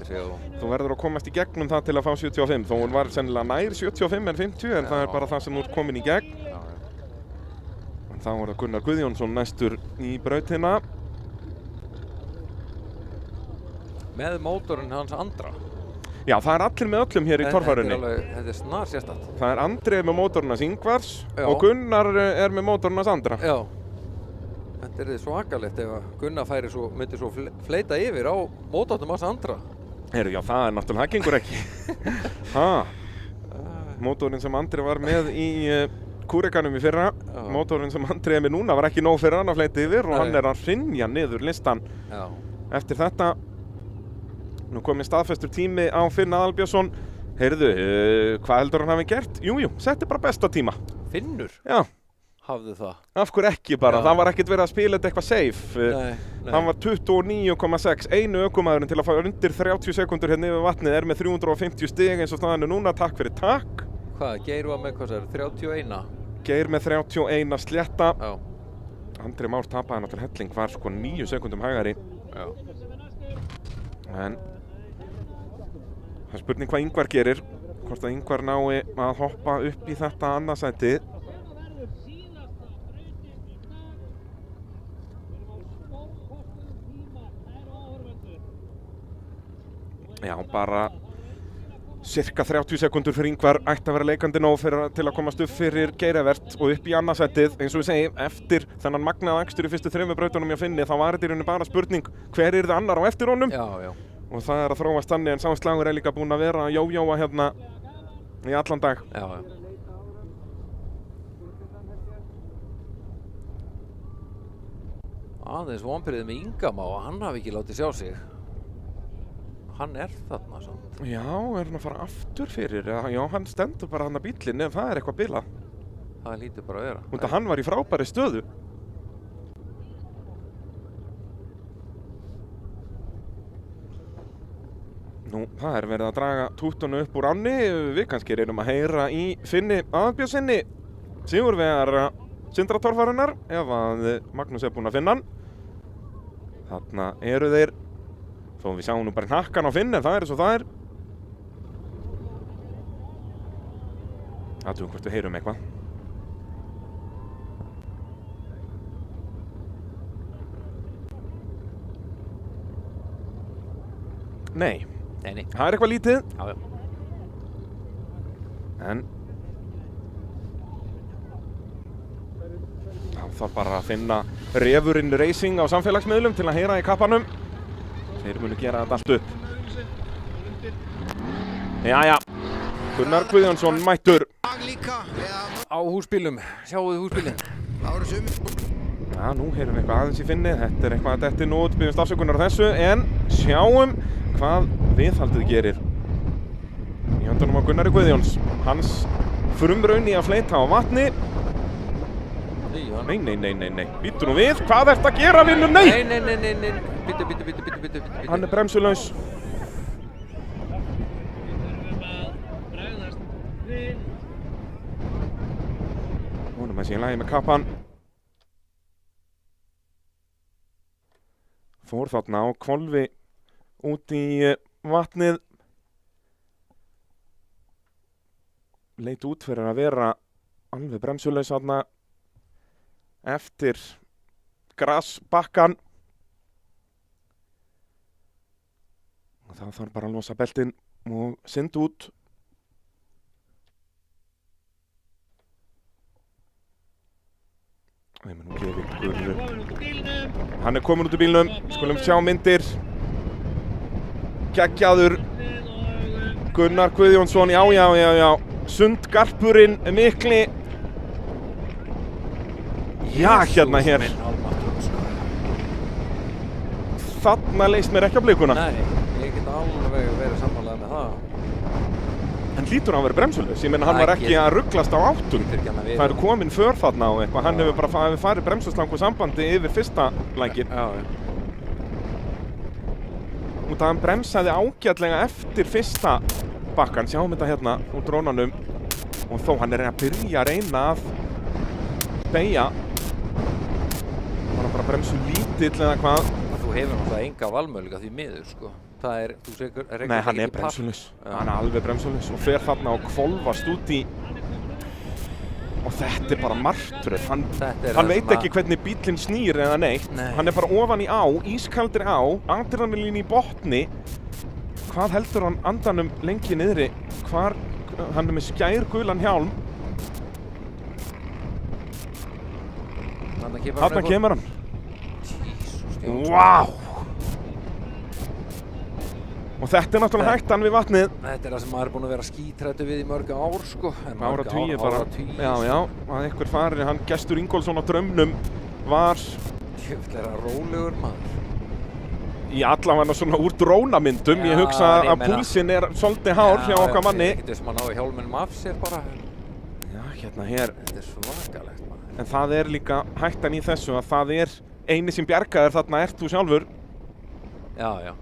þú verður að komast í gegnum það til að fá 75. Þó hún var sennilega nær 75 en 50, en það er bara það sem þú ert komin í gegn. En þá er það Gunnar Guðjónsson næstur í brautina. Með mótorinn hans Andra. Já, það er allir með öllum hér í torfærunni. Þetta er snar sérstætt. Það er Andri með mótorinn hans Ingvars og Gunnar er með mótorinn hans Andra. Já. Þetta er svakalegt ef Gunnar myndi svo fleita yfir á mótornum hans Andra. Já, það er náttúrulega, það gengur ekki. Mótorinn sem Andri var með í Kúrekanum í fyrra. Mótorinn sem Andri er með núna var ekki nóg fyrir hann að fleita yfir og hann er að hrynja niður listan. Já. Eftir þetta. Nú komið staðfestur tími á Finn Aðalbjörnsson. Heyrðu, hvað heldur hann hafi gert? Jú, setti bara besta tíma. Finnur? Já. Hafði það. Af hverju ekki bara? Já. Það var ekkert verið að spila þetta eitthvað safe. Nei. Hann var 29,6. Einu ökumaðurinn til að fá undir 30 sekundur hérna yfir vatnið er með 350 stig eins og staðan er núna. Takk fyrir takk. Hvað, Geir var með hvað sér? 31? Geir með 31 slétta. Já. Andri Már tapaði náttúrulega helling, var sko 9 sekundum hægari. Já. En það er spurning hvað Ingvar gerir. Hvort að Ingvar nái að hoppa upp í þetta annarsæti. Já, bara cirka 30 sekundur fyrir Ingvar ætti að vera leikandi nóg til að komast upp fyrir Geir Evert og upp í annarsætið. Eins og við segjum, eftir þennan magnaða akstur í fyrstu 3 brautunum hjá Finni, þá var þetta í rauninni bara spurning hver yrði annar á eftir honum. Já. Og það er að þróast þannig, en sá slagur er líka búinn að vera að jójóa hérna í allan dag. Já. Aðeins vonbrigði með Inga Má, hann hafi ekki látið sjá sig. hann þarna samt. Já, hann að fara aftur fyrir? Já, hann stendur bara hann að bíllinn ef það eitthvað bilað. Það lítur bara að vera. Út að hann var í frábæri stöðu. Nú, það verið að draga tútunu upp úr ánni. Við kannski reynum að heyra í Finni Aðalbjörnsinni, sigurvegara Sindratorfarinnar, ef að Magnús búinn að finna hann. Þarna eru þeir, þó við sjáum nú bara hnakkan á Finn, en það svo það Athugum hvort við heyrum eitthvað. Nei. Nei. Það eitthvað lítið. Já. En þá þarf bara að finna Refurinn Racing á samfélagsmiðlum til að heyra í kappanum. Þeir munu gera þetta allt upp. Jæja, Gunnar Guðjónsson mættur. Á húsbílum, sjáu þið húsbílinn. Já, nú heyrum við eitthvað aðeins í Finni. Þetta eitthvað að detti nú út, byggjumst afsökunar á þessu. En sjáum hvað viðhaldið gerir í höndunum á Gunnari Guðjóns. Hans frumraun í að fleyta á vatni. Nei. Býttu nú við. Hvað ertu að gera, vinur? Nei! Nei. Býttu. Hann bremsulaus. Vonum að sé í lagi með kappan. Fór þarna á hvolfi út í vatnið. Leit út fyrir að vera alveg bremsulaus þarna eftir grasbakkan. Og það þarf bara að losa beltin og synda út. Hann komin út úr bílnum. Skulum sjá myndir. Geggjaður Gunnar Guðjónsson, já. Sundgarpurinn mikli. Já, hérna hér. Þarna leist mér ekki á blikuna. Nei, ég get alveg verið sammálaður með það. Hann hlýtur að vera bremsulaus. Ég meina, hann var ekki að rugglast á áttum. Það eru komin för þarna og eitthvað. Hann hefur bara farið bremsuslangu sambandi yfir fyrsta længin. Já. Út að hann bremsaði ágætlega eftir fyrsta bakkan. Sjáum þetta hérna úr drónanum. Og þó hann að byrja að reyna að beygja. Bara bremsu lítill eða hvað. Þú hefur náttúrulega enga valmöguleika því miður, sko. Það Nei, hann bremsulaus. Hann alveg bremsulaus og fer þarna og hvolfast út í. Og þetta bara martröð. Hann veit ekki hvernig bíllinn snýr eða neitt. Nei. Hann bara ofan í á, ískaldri á, adrenalín í botni. Hvað heldur hann andanum lengi niðri? Hann með skærgulan hjálm. Þarna kemur hann. Vá! Og þetta náttúrulega hættan við vatnið. Þetta það sem maður búinn að vera skítræddur við í mörg ár, sko. Áratugi bara. Já. Að einhver farir, hann Gestur Ingólfsson á Draumnum var... Djöfull rólegur maður. Í allavega svona úr drónamyndum. Ég hugsa að púlsinn svolítið hár hjá okkar manni. Ég ekkert sem að ná hjálminum af sér bara. Já, hérna hér. Þetta svakalegt, maður. En það líka hættan í þessu að það eini sem bjargaðir þarna ert þú sjálfur. Já.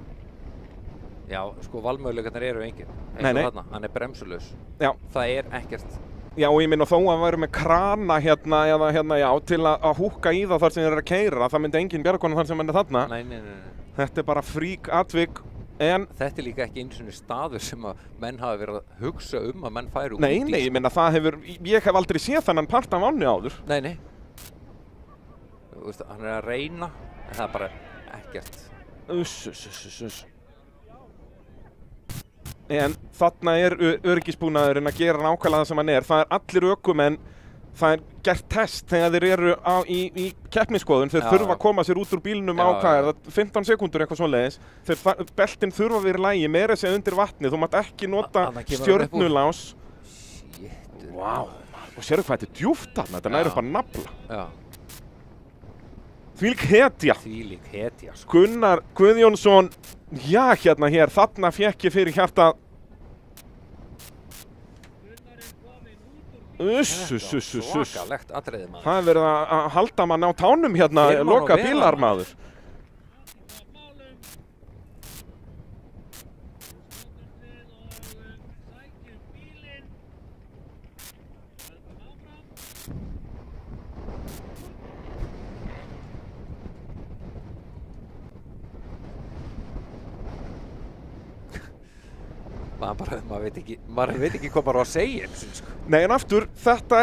Já, sko valmöguleikarnir eru engin. Nei. Þarna, hann bremsulaus. Já. Það ekkert. Já, og ég minna þó að hann væri með krana hérna eða já, til að húkka í það þar sem þeir að keyra. Það myndi engin bjarga þar sem hann þarna. Nei. Þetta bara frík atvik, en... Þetta líka ekki einu svona staður sem að menn hafa verið að hugsa að menn færu út í. Nei, ég minna ég hef aldrei séð þennan part af ánni áður. Nei. Þú veist, hann að reyna, en það bara ekkert. En þarna öryggisbúnaðurinn að gera nákvæmlega það sem hann það allir ökumenn, það gert test þegar þeir eru í keppnisskoðun, þeir þurfa að koma sér út úr bílnum á 15 sekúndur eitthvað svoleiðis. Beltin þurfa að vera í lagi, meira segja undir vatni, þú mátt ekki nota stjörnulás. Vá, og sérðu hvað þetta djúpt þarna, þetta nær upp að nafla. Já. Þvílík hetja. Sko. Gunnar Guðjónsson Já, hérna hér, þarna fékk ég fyrir hjarta. Svakalegt atriði maður. Það verið að halda mann á tánum hérna, loka bílar maður. Maður veit ekki hvað bara að segja sko. Nei, en aftur, þetta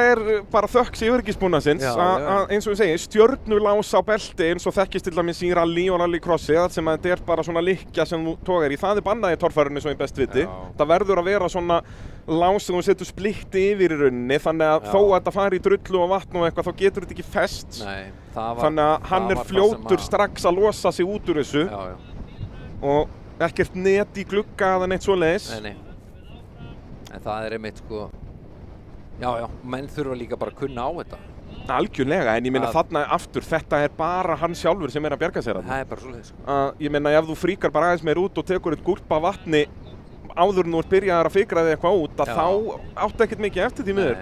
bara þökks í öryggisbúnaðsins að eins og ég segi, stjörnulás á belti eins og þekkist til dæmis í rally og rallycrossi, þar sem þetta bara svona lykkja sem þú togar í. Það bannað í torfærunni svo ég best viti. Það verður að vera svona lás sem þú setur splitti yfir í rauninni, þannig að þó að þetta fari í drullu og vatn og eitthvað, þá getur þetta ekki fest. Nei, þannig að hann fljótur strax að losa sig út úr þessu. Og ekkert net í glugga eða neitt svoleiðis. Nei. En það einmitt sko, já, menn þurfa líka bara að kunna á þetta. Algjörlega, en ég meina þarna aftur, þetta bara hann sjálfur sem að bjarga sér þarna. Það bara svoleiðis sko. Ég meina ef þú fríkar bara aðeins meir út og tekur eitt gúrp af vatni áður en þú byrjaðir að fikra þig eitthvað út, að þá áttu ekkert mikið eftir því miður.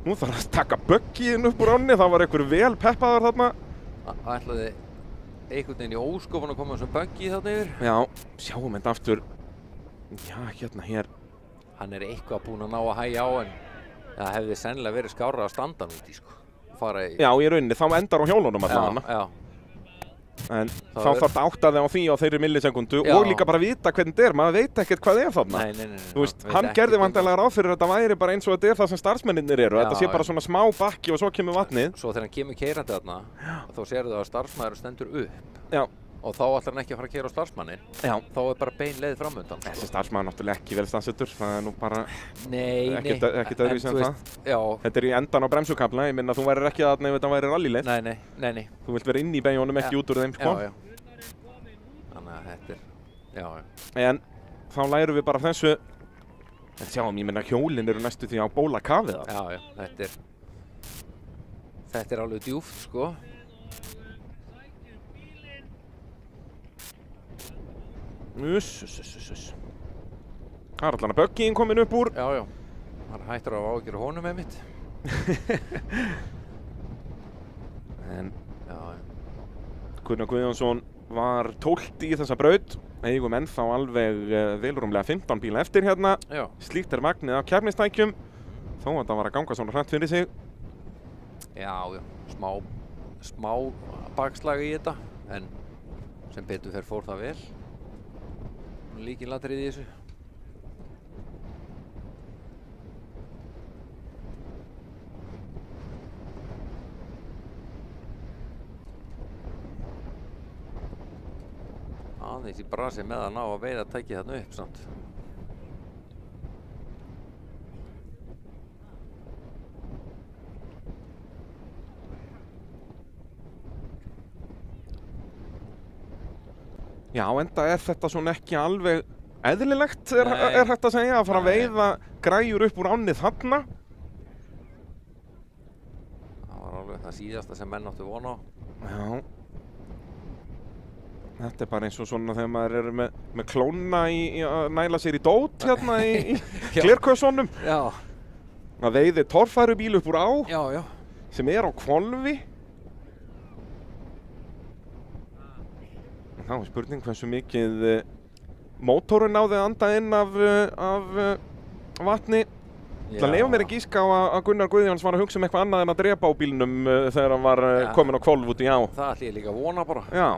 Nú þarf að taka böggin upp úr ánni, það var einhver vel peppaður þarna. Ætlaði einhvern veginn í óskofan að koma þessum böggi þarna yfir. Já, sjáum þetta aftur. Já, hérna hér. Hann eitthvað búinn að ná að hægja á, en það hefði sennilega verið skárra að standa hann út í sko. Já, í rauninni, þá endar á hjólunum allavega. Já. En þá þarf þetta áttaði á því á þeirri millisekundu og líka bara vita hvernig þetta maður veit ekkert hvað þarna. Nei. Þú veist, hann gerði vandalega ráð fyrir að þetta væri bara eins og þetta það sem starfsmennirnir eru. Þetta sé bara svona smá bakki og svo kemur vatnið. Svo þegar hann kemur keyrandi þarna, þá sérðu að starfsmæður stendur upp. Já. Og þá ætlar hann ekki að fara að keyra á starfsmannin. Já. Þá bara bein leið framöndan. Þessi starfsmaður náttúrulega ekki vel stansettur. Það nú bara ekkert öðruvísi en það. Já. Þetta í endan á bremsukabla. Ég minna þú værir ekki þarna ef þetta væri rallyleið. Nei. Þú vilt vera inn í beigjónum, ekki út úr þeim, sko. Já. Þannig að þetta já. En þá lærum við bara þessu. En sjáum, ég minna hjólin eru næstu því á bólakafið. Já. Þetta alveg djúpt, sko. Það allan að böggin komin upp úr. Já. Það hættur að ágjöra honum einmitt. En Gunnar Guðjónsson var 12 í þessa braut. Eigum ennþá alveg velrúmlega 15 bíla eftir hérna. Já. Slíkt magnið af keppnistækjum. Þó að það var að ganga svona hratt fyrir sig. Já. Smá bakslag í þetta. En sem betur fer fór það vel. Líkinlatrið í þessu. Aðeins í brasi með að ná að veiða tækið þarna upp samt. Já, enda þetta svona ekki alveg eðlilegt, hægt að segja, að fara að veiða græjur upp úr ánni þarna. Það var alveg það síðasta sem menn áttu von á. Já. Þetta bara eins og svona þegar maður með klóna í að næla sér í dót hérna í glerkössunum. Já. Að veiði torfærubíl upp úr á. Já. Sem á hvolfi. Það var spurning hversu mikið mótorinn náði að anda inn af vatni. Það leyfa mér að gíska á að Gunnar Guðjóns var að hugsa eitthvað annað en að drepa á bílnum þegar hann var kominn á hvolf út í á. Það ætla ég líka að vona bara. Já.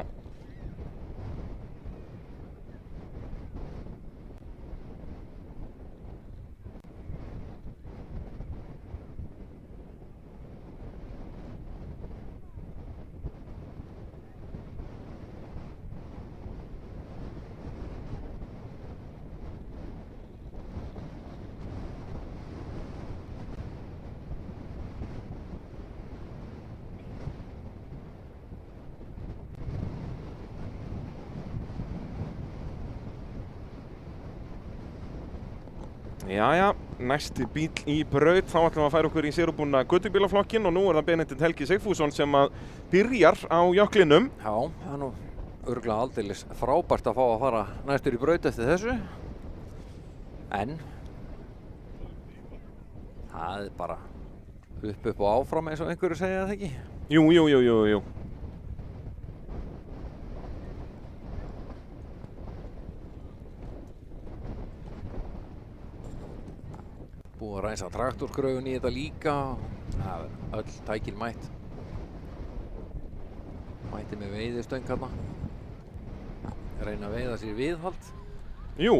Jæja, næsti bíl í braut, þá ætlum við að færa okkur í sérubúna göttubílaflokkin og nú það Benedikt Helgi Sigfússon sem að byrjar á jöklinum. Já, það nú örugglega aldeilis frábært að fá að fara næstur í braut eftir þessu. En það bara upp og áfram eins og einhverju segja það ekki. Jú. Búið að ræsa traktorskröfun í þetta líka. Það öll tækin mætt. Mætti með veiðistöng hérna. Reyna að veiða sér viðhald. Jú.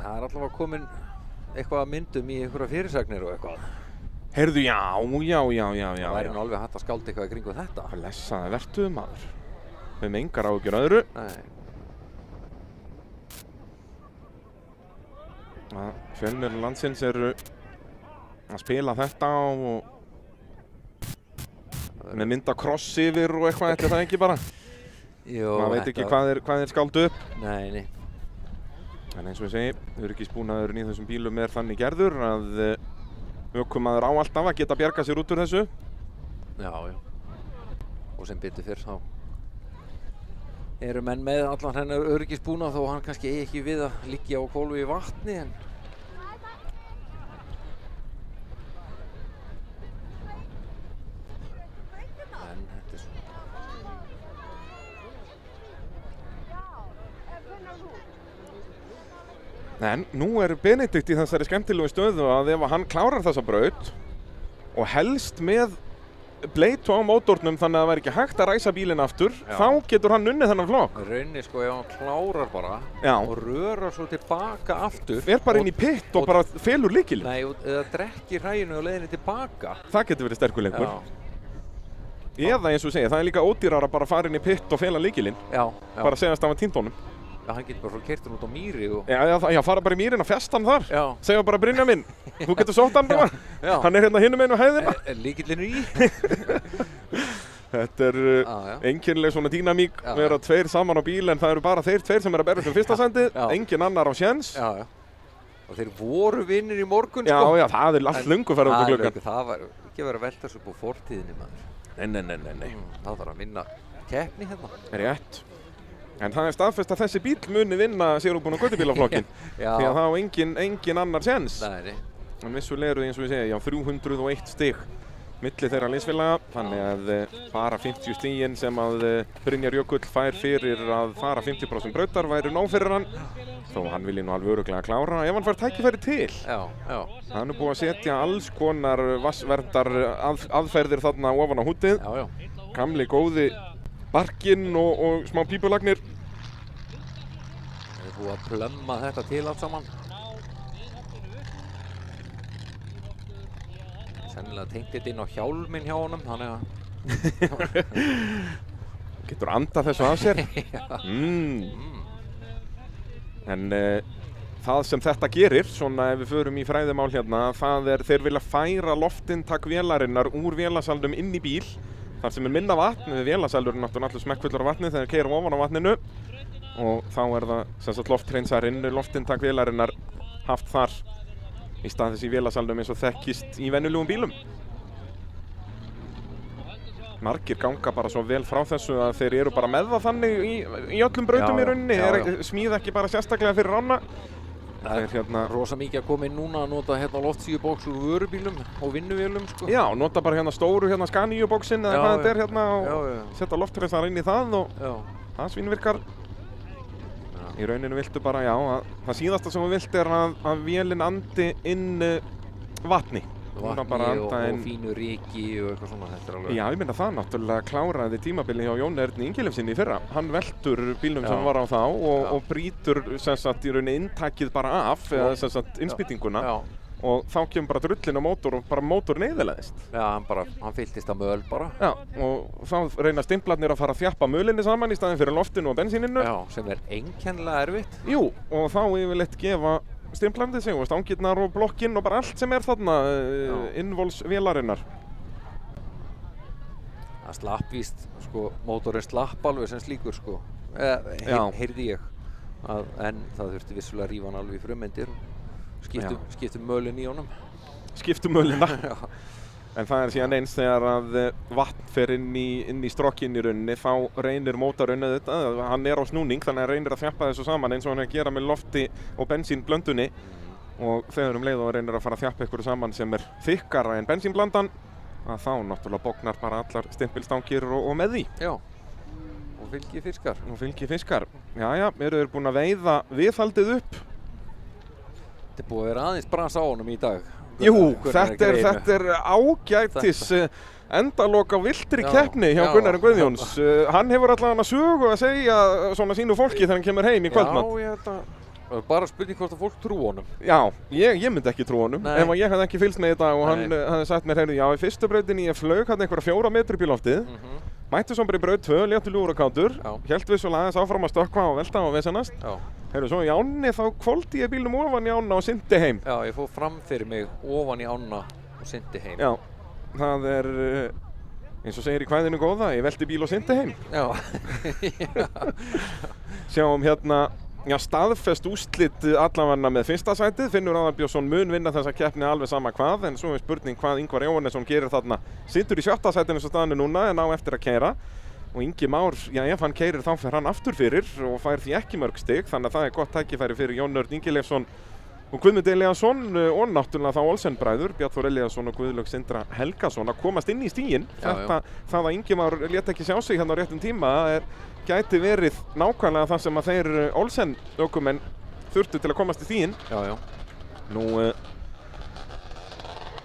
Það allavega komin eitthvað að myndum í einhverja fyrirsagnir og eitthvað. Heyrðu, já. Það væri nú alveg hægt að skálda eitthvað í kringu þetta. Blessaði vertu maður. Við höfum engar áhyggjur af öðru. Nei. Fjölmiðlar landsins eru að spila þetta og með mynda kross yfir og eitthvað, þetta er það ekki bara? Jú, maður veit ekki hvað er skáldu upp. Nei. En eins og ég segi, öryggisbúnaðurinn í þessum bílum er þannig gerður að ökumaður á alltaf að geta bjargað sér út úr þessu. Já. Og sem betur fyrr þá eru menn með allan hennar öryggisbúnað þó hann kannski eigi ekki við að liggja á hvolfi í vatni en þetta er svona. En nú er Benedikt í þessari skemmtilegu stöðu að ef hann klárar þessa braut og helst með bleitu á mótornum þannig að það væri ekki hægt að ræsa bílinn aftur, þá getur hann unnið þennan flokk. Rauninni sko ef hann klárar bara og rörar svo tilbaka aftur. Er bara inn í pitt og bara felur lykilinn. Nei, eða drekkir hræinu og leiðinni tilbaka. Það getur verið sterkuleikur. Eða eins og segja, það er líka ódýrar að bara fara inn í pitt og fela lykilinn. Bara segjast af að týnt honum. Já, hann getur bara svo keyrt hann út á mýri og... Já, fara bara í mýrin og festa hann þar. Segja bara Brynja minn, þú getur sótt hann bara. Hann er hérna hinum einu á hæðina. Lykillinn í. Þetta er einkennileg svona dýnamík. Vera tveir saman á bíl en það eru bara þeir tveir sem er að berjast um fyrsta sætið. Engin annar á séns. Og þeir voru vinnir í morgun sko. Já, það er allt löngu ferð út á gluggann. Það var ekki verið að velta þessu upp á fortíðinni maður. Nei. Það þarf að vinna keppni hérna. Rétt. En það er staðfest að þessi bíl muni vinna sérútbúna göttubílaflokkin. Því að það á engin annar séns. Nei. En vissulega eru eins og ég segja, 301 stig milli þeirra liðsfélaga. Þannig að bara 50 stigin sem að Brynjar Jökull fær fyrir að fara 50% brautar væri nóg fyrir hann. Þó hann vilji nú alveg örugglega klára ef hann fær tækifæri til. Já. Hann er búið að setja alls konar vassverndar aðferðir þarna ofan á hútið. Já. Gamli góði barkinn og smá pípulagnir. Það er búið að plömma þetta til allt saman. Sennilega tengt þetta inn á hjálminn hjá honum, þannig að... Getur andað þessu af sér. En það sem þetta gerir, svona ef við förum í fræðimál hérna, það er þeir vilja færa loftinntak vélarinnar úr vélasalnum inn í bíl. Þar sem er minna vatn, vélasalurinn náttúrulega allur smekkfullur af vatni þegar þeir keyra ofan á vatninu og þá er það sem sagt lofthreinsarin, loftinntak vélarinnar haft þar í stað þess í vélasalnum eins og þekkist í venjulegum bílum. Margir ganga bara svo vel frá þessu að þeir eru bara með það þannig í öllum brautum í rauninni, smíða ekki bara sérstaklega fyrir ána. Það er hérna rosa mikið að koma inn núna að nota hérna loftsíðubóks úr vörubílum og vinnuvélum sko. Já, nota bara hérna stóru hérna Scania-bóksinn eða hvað þetta er hérna og setja lofthreinsarar inn í það og það svínvirkar. Í rauninu viltu bara, að það síðasta sem þú vilt er að vélinn andi inn vatni. Og fínu ryki og eitthvað svona, þetta er alveg... Já, ég meina það náttúrulega kláraði tímabili hjá Jóni Erni Ingilefssyni í fyrra. Hann veltur bílnum sem var á þá og brýtur sem sagt í rauninni inntakið bara af, eða sem sagt innspýtinguna. Og þá kemur bara drullin á mótor og bara mótorinn eyðilegðist. Já, hann fylltist af möl bara. Já, og þá reyna stimplarnir að fara að þjappa mölinni saman í staðinn fyrir loftinu og bensíninu. Já, sem er einkennilega erfitt. Jú, og þá yfirleitt gefa stimplandi sig og stangirnar og blokkinn og bara allt sem þarna innvols vélarinnar. Það slapp víst, sko, mótorinn slapp alveg sem slíkur, sko. Heyrði ég. En það þurfti vissulega að rífa hann alveg í frumeindir og skiptum mölin í honum. Skiptum mölina. En það síðan eins þegar að vatn fer inn í strokkinn í rauninni, þá reynir mótorinn auðvitað, hann á snúning, þannig að reynir að þjappa þessu saman eins og hann að gera með lofti og bensínblöndunni. Og þegar leið og reynir að fara að þjappa ykkur saman sem þykkara en bensínblandan, að þá náttúrulega bognar bara allar stimpilstangir og með því. Já, og fylgi fiskar. Jæja, eru þeir búin að veiða viðhaldið upp? Þetta búið að vera aðeins brasa á honum í dag. Jú, þetta er ágætis endalok á villtri keppni hjá Gunnari Guðjóns. Hann hefur allavega sögu að segja svona sínu fólki þegar hann kemur heim í kvöldmatt. Já, þetta bara spurning hvort að fólk trú honum. Já, ég myndi ekki trú honum. Ef ég hefði ekki fylgst með þetta og hann hefði sagt mér, heyrðu, já, í fyrstu brautinni ég flaug hann einhverja 4 metri upp í loftið, mætti svo bara í braut 2, léttur lúr og kátur, hélt vissulega aðeins áfram að stökkva og velta og vesenast. Heyrðu, svo í ánni þá hvolfdi ég bílnum ofan í ána og synti heim. Já, ég fór fram fyrir mig ofan í ána og synti heim. Já, það eins og segir í kvæðinu góða, ég velti bíl og synti heim. Já. Sjáum hérna staðfest úrslit allavega með fyrsta sætið. Finnur Aðalbjörnsson mun vinna þessa keppni alveg sama hvað, en svo spurning hvað Ingvar Jóhannesson gerir þarna. Situr í 7. sætinu eins og staðinu núna en á eftir að keyra. Og Ingi Már, ef hann keyrir þá fer hann aftur fyrir og fær því ekki mörg stig, þannig að það gott tækifæri fyrir Jón Örn Ingileifsson og Guðmund Elíasson og náttúrulega þá Olsen-bræður, Bjarni Þór Elíasson og Guðlaug Sindra Helgason að komast inn í stíginn. Það að Ingi Már lét ekki sjá sig hérna á réttum tíma gæti verið nákvæmlega það sem að þeir Olsen-ökumenn þurftu til að komast í stíginn. Nú,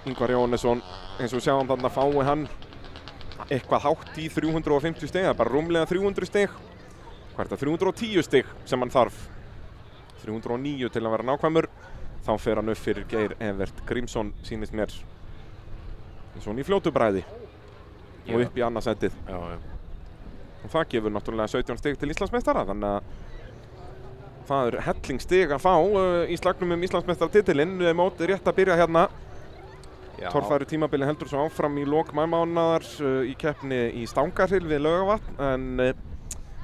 Ingvar Jóhannesson, eins og sjáum þarna fái hann eitthvað hátt í 350 stig, bara rúmlega 300 stig. Hvað er þetta? 310 stig sem hann þarf. 309 til að vera nákvæmur. Þá fer hann upp fyrir Geir Evert Grímsson, sýnist mér. Svona í fljótu bræði. Og upp í annað sætið. Og það gefur náttúrulega 17 stig til Íslandsmeistara, þannig að það helling stig að fá í slagnum Íslandsmeistaratitilinn. Mótið rétt að byrja hérna. Torfæru tímabili heldur svo áfram í lok maímánaðar í keppni í Stangarhyl við Laugarvatn, en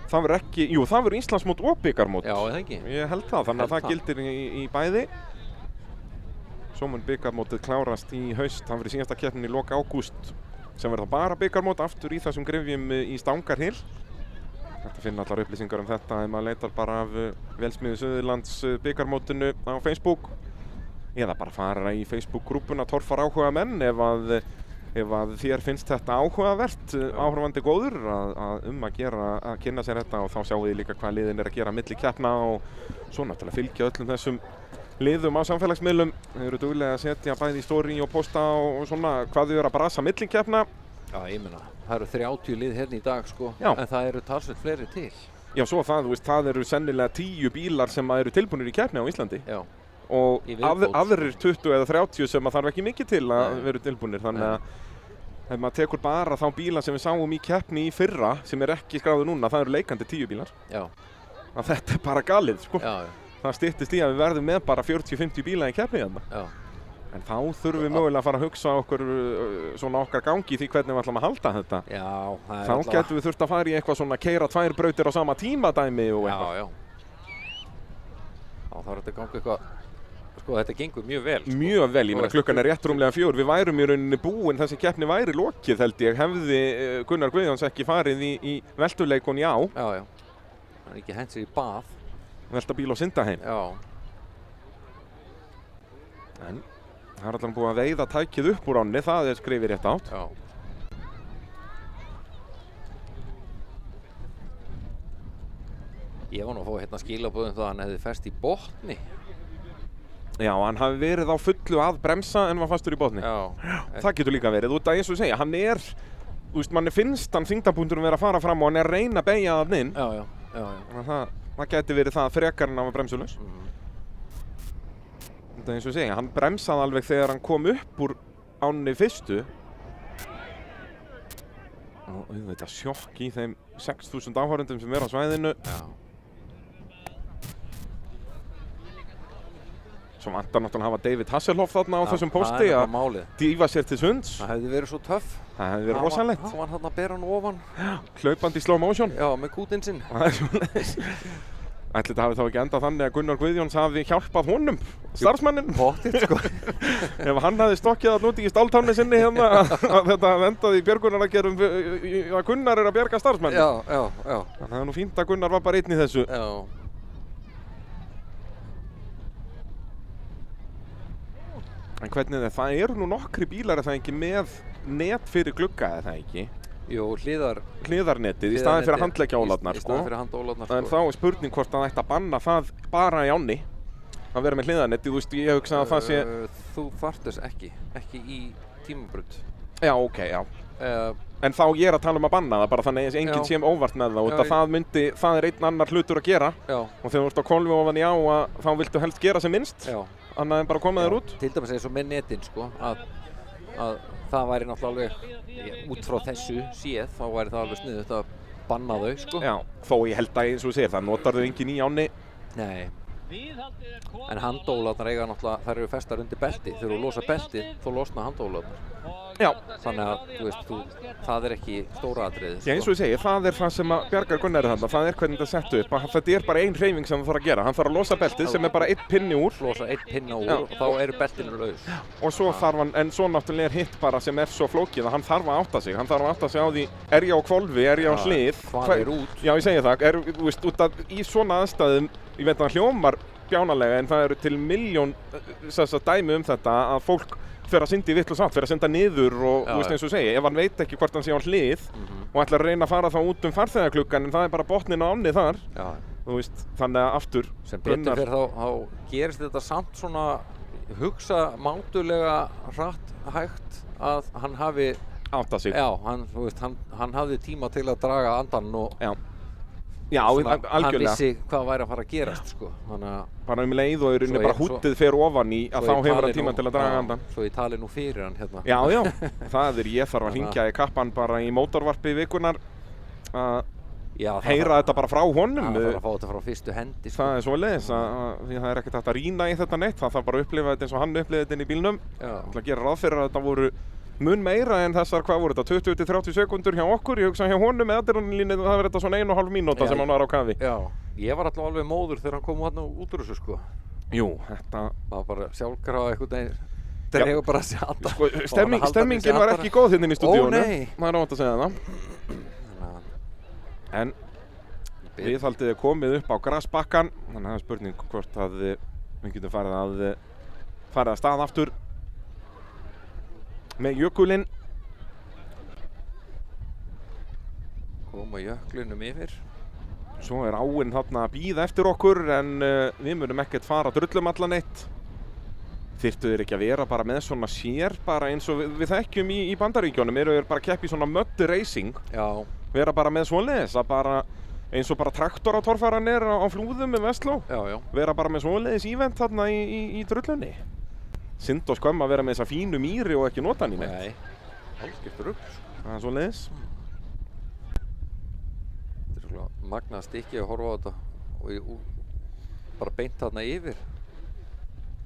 það verður ekki, það verður Íslandsmót og bikarmót. Já, eða ekki? Ég held það, þannig að það gildir í bæði. Svo mun bikarmótið klárast í haust, það verður síðasta keppnin í lok ágúst, sem verður bara bikarmót aftur í þessum gryfjum í Stangarhyl. Þetta finna allar upplýsingar þetta ef maður leitar bara af Vélsmiðju Suðurlands bikarmótinu á Facebook. Eða bara fara í Facebook-grúpuna Torfar áhuga menn ef að þér finnst þetta áhugavert, áhorfandi góður að gera að kynna sér þetta, og þá sjáum við líka hvað liðin að gera milli keppna og svo náttúrulega fylgja öllum þessum liðum á samfélagsmiðlum. Þeir eru duglega að setja bæði í story og posta og svona hvað þau eru að brasa milli keppna. Já, ég meina, það eru 30 lið hérna í dag sko, en það eru talsvert fleiri til. Já, svo það eru sennilega 10 bílar sem eru tilbúnir í keppni á Íslandi. Já. Og aðrir 20 eða 30 sem að þarf ekki mikið til að vera tilbúinir, þannig að ef maður tekur bara þá bíla sem við sáum í keppni í fyrra sem ekki skráðu núna, það eru leikandi 10 bílar. Já. Að þetta bara galið, sko. Já. Það styttist í að við verðum með bara 40-50 bíla í keppni hérna. Já. En þá þurfum við mögulega að fara að hugsa okkur svona okkar gangi í því hvernig við ætlum að halda þetta. Já, það þá getum við þurft að fara í eitthvað svona keyra 2 brautir á sama tíma dæmi og eitthvað. Já, þá þarf þetta að ganga eitthvað. Sko, þetta gengur mjög vel. Sko. Mjög vel, ég meina klukkan rétt rúmlega 4. Við værum í rauninni búin, þessi keppni væri lokið held ég, hefði Gunnar Guðjóns ekki farið í veltuleikun í á. Já. Hann ekki hent sér í bað. Velta bíl og synda heim. Já. En það er allavega búið að veiða tækið upp úr ánni, það skrifið rétt átt. Já. Ég var nú að fá hérna skilaboðum það að hann hefði fest í botni. Já, hann hafi verið á fullu að bremsa en var fastur í botni. Já. Það getur líka verið, út af eins og segja, hann manni finnst hann þyngdarpunkturinn vera að fara fram og hann að reyna að beygja þarna inn. Já. Þannig að það geti verið það frekar en að vera bremsulaus. Þetta eins og segja, hann bremsaði alveg þegar hann kom upp úr ánni fyrstu. Og auðvitað sjokk í þeim 6.000 áhorfendum sem er á svæðinu. Já. Svo vantar náttúrulega að hafa David Hasselhoff þarna á þessum pósti Það er að bara málið. dýfa sér til sunds. Það hefði verið svo töff. Það hefði verið rosalegt. Hann var hann að bera hann ofan. Hlaupandi í slow motion. Já, með kútinn sinn. Það er svoleiðis. Ætli þetta hafi þá ekki endað þannig að Gunnar Guðjóns hafi hjálpað honum, starfsmanninn. Pottþétt, sko. Ef hann hafði stokkið að núti í stáltánni sinni hérna að þetta endaði í björgunaraðgerðum að Gunnar er að bjarga starfsmannin. Já. Þannig að það er nú fínt að Gunnar var bara einn í þessu. Já. En hvernig það eru nú nokkri bílar er það ekki með net fyrir glugga eða það ekki? Jú, Hliðarnetið í staðinn fyrir handleggjaólarnar, Í sko. staðinn fyrir handólarnar, sko. En þá er spurning hvort það ætti að banna það bara í ánni að vera með hliðarnetið, þú veist, ég hugsa að það sé... Þú þarft þess ekki í tímabraut. Já, ok, já. En þá ég er að tala um að banna það bara þannig að enginn sé óvart með það og það er einn annar hlutur að gera og þegar þú ert á hvolfi ofan í á þá viltu helst gera sem minnst annað en bara koma þér út. Til dæmis eins og með netin, sko, að það væri náttúrulega alveg, út frá þessu séð, þá væri það alveg sniðugt að banna þau, sko. Já, þó ég held að eins og þú segir, það notar þau enginn í ánni. Nei. En handólarnar eiga náttúrulega, þær eru festar undir belti. Þegar þú losa belti, þá losna handólarnar. Já. Þannig að, þú veist, það er ekki stóra atriðið, sko. Já, eins og ég segi, það er það sem að bjargar Gunnari þarna, það er hvernig þetta er sett upp. Þetta er bara ein hreyfing sem það þarf að gera. Hann þarf að losa beltið sem er bara einn pinni úr. Losa einn pinna úr og þá eru beltinu laus. Og svo þarf hann, en svo náttúrulega er hitt bara sem er svo flókið að hann þarf að átta sig. Hann þarf að átta sig á því, er ég á hvolfi, er ég á hlið? Hvað er út? Já, ég segi það, þú veist, út af í svona aðstæðum, ég veit að það hljómar bjánalega en það eru til milljón dæmi þetta að fólk fer að synda í vitlaus átt, fer að synda niður og þú veist eins og segja, ef hann veit ekki hvort hann sé á hlið og ætlar að reyna að fara þá út farþegaklukkan en það er bara botninn á ánni þar, þú veist, þannig að aftur sem betur fyrir þá gerist þetta samt svona hugsa mátulega hratt hægt að hann hafi átta sig. Já, þú veist, hann hafði tíma til að draga andan og Já, algjörlega. Hann vissi hvað væri að fara að gerast, sko. Þannig að bara leið og bara húttið fer ofan í að þá hefur hann tíma til að draga andan. Svo ég tali nú fyrir hann hérna. Já, ég þarf að hringja í kappan bara í mótorvarpi vikunar að heyra þetta bara frá honum. Það þarf að fá þetta frá fyrstu hendi, sko. Það er svoleiðis því það er ekkert hægt að rýna í þetta neitt. Það þarf bara að upplifa þetta eins og hann upplifði þetta inn í bílnum. Það að gera ráð fyrir að þetta voru mun meira en þessar, hvað voru þetta, 20-30 sekundur hjá okkur, ég hugsa hjá honum með adrenalínið, það verður þetta svona 1,5 mínúta sem hann var á kafi. Já, ég var alltaf alveg móður þegar hann kom hérna út úr þessu, sko. Jú, þetta... Það var bara sjálfkrafa einhvern veginn, þeir hefur bara að sjata. Sko, stemmingin var ekki góð hérna í stúdíónu. Ó, nei! Það er óvænt að segja það. En viðhaldið er komið upp á grasbakkan, þannig að það er spurning hvort að við getum farið að stað aftur með jökulinn. Koma jöklinum yfir. Svo er áin þarna að bíða eftir okkur en við munum ekkert fara drullum allan eitt. Þyrftu þeir ekki að vera bara með svona sér bara eins og við þekkjum í Bandaríkjunum, eru þeir bara að keppa í svona mud racing. Já. Vera bara með svoleiðis að bara eins og bara traktoratorfaranir á flúðum með Vestló. Já. Vera bara með svoleiðis ívent þarna í drullunni. Synd og skömm að vera með þessa fínu mýri og ekki nota hann í neitt. Nei, algjört rugl. Það er svoleiðis. Þetta er svona magnað stykki að horfa á þetta og bara beint þarna yfir.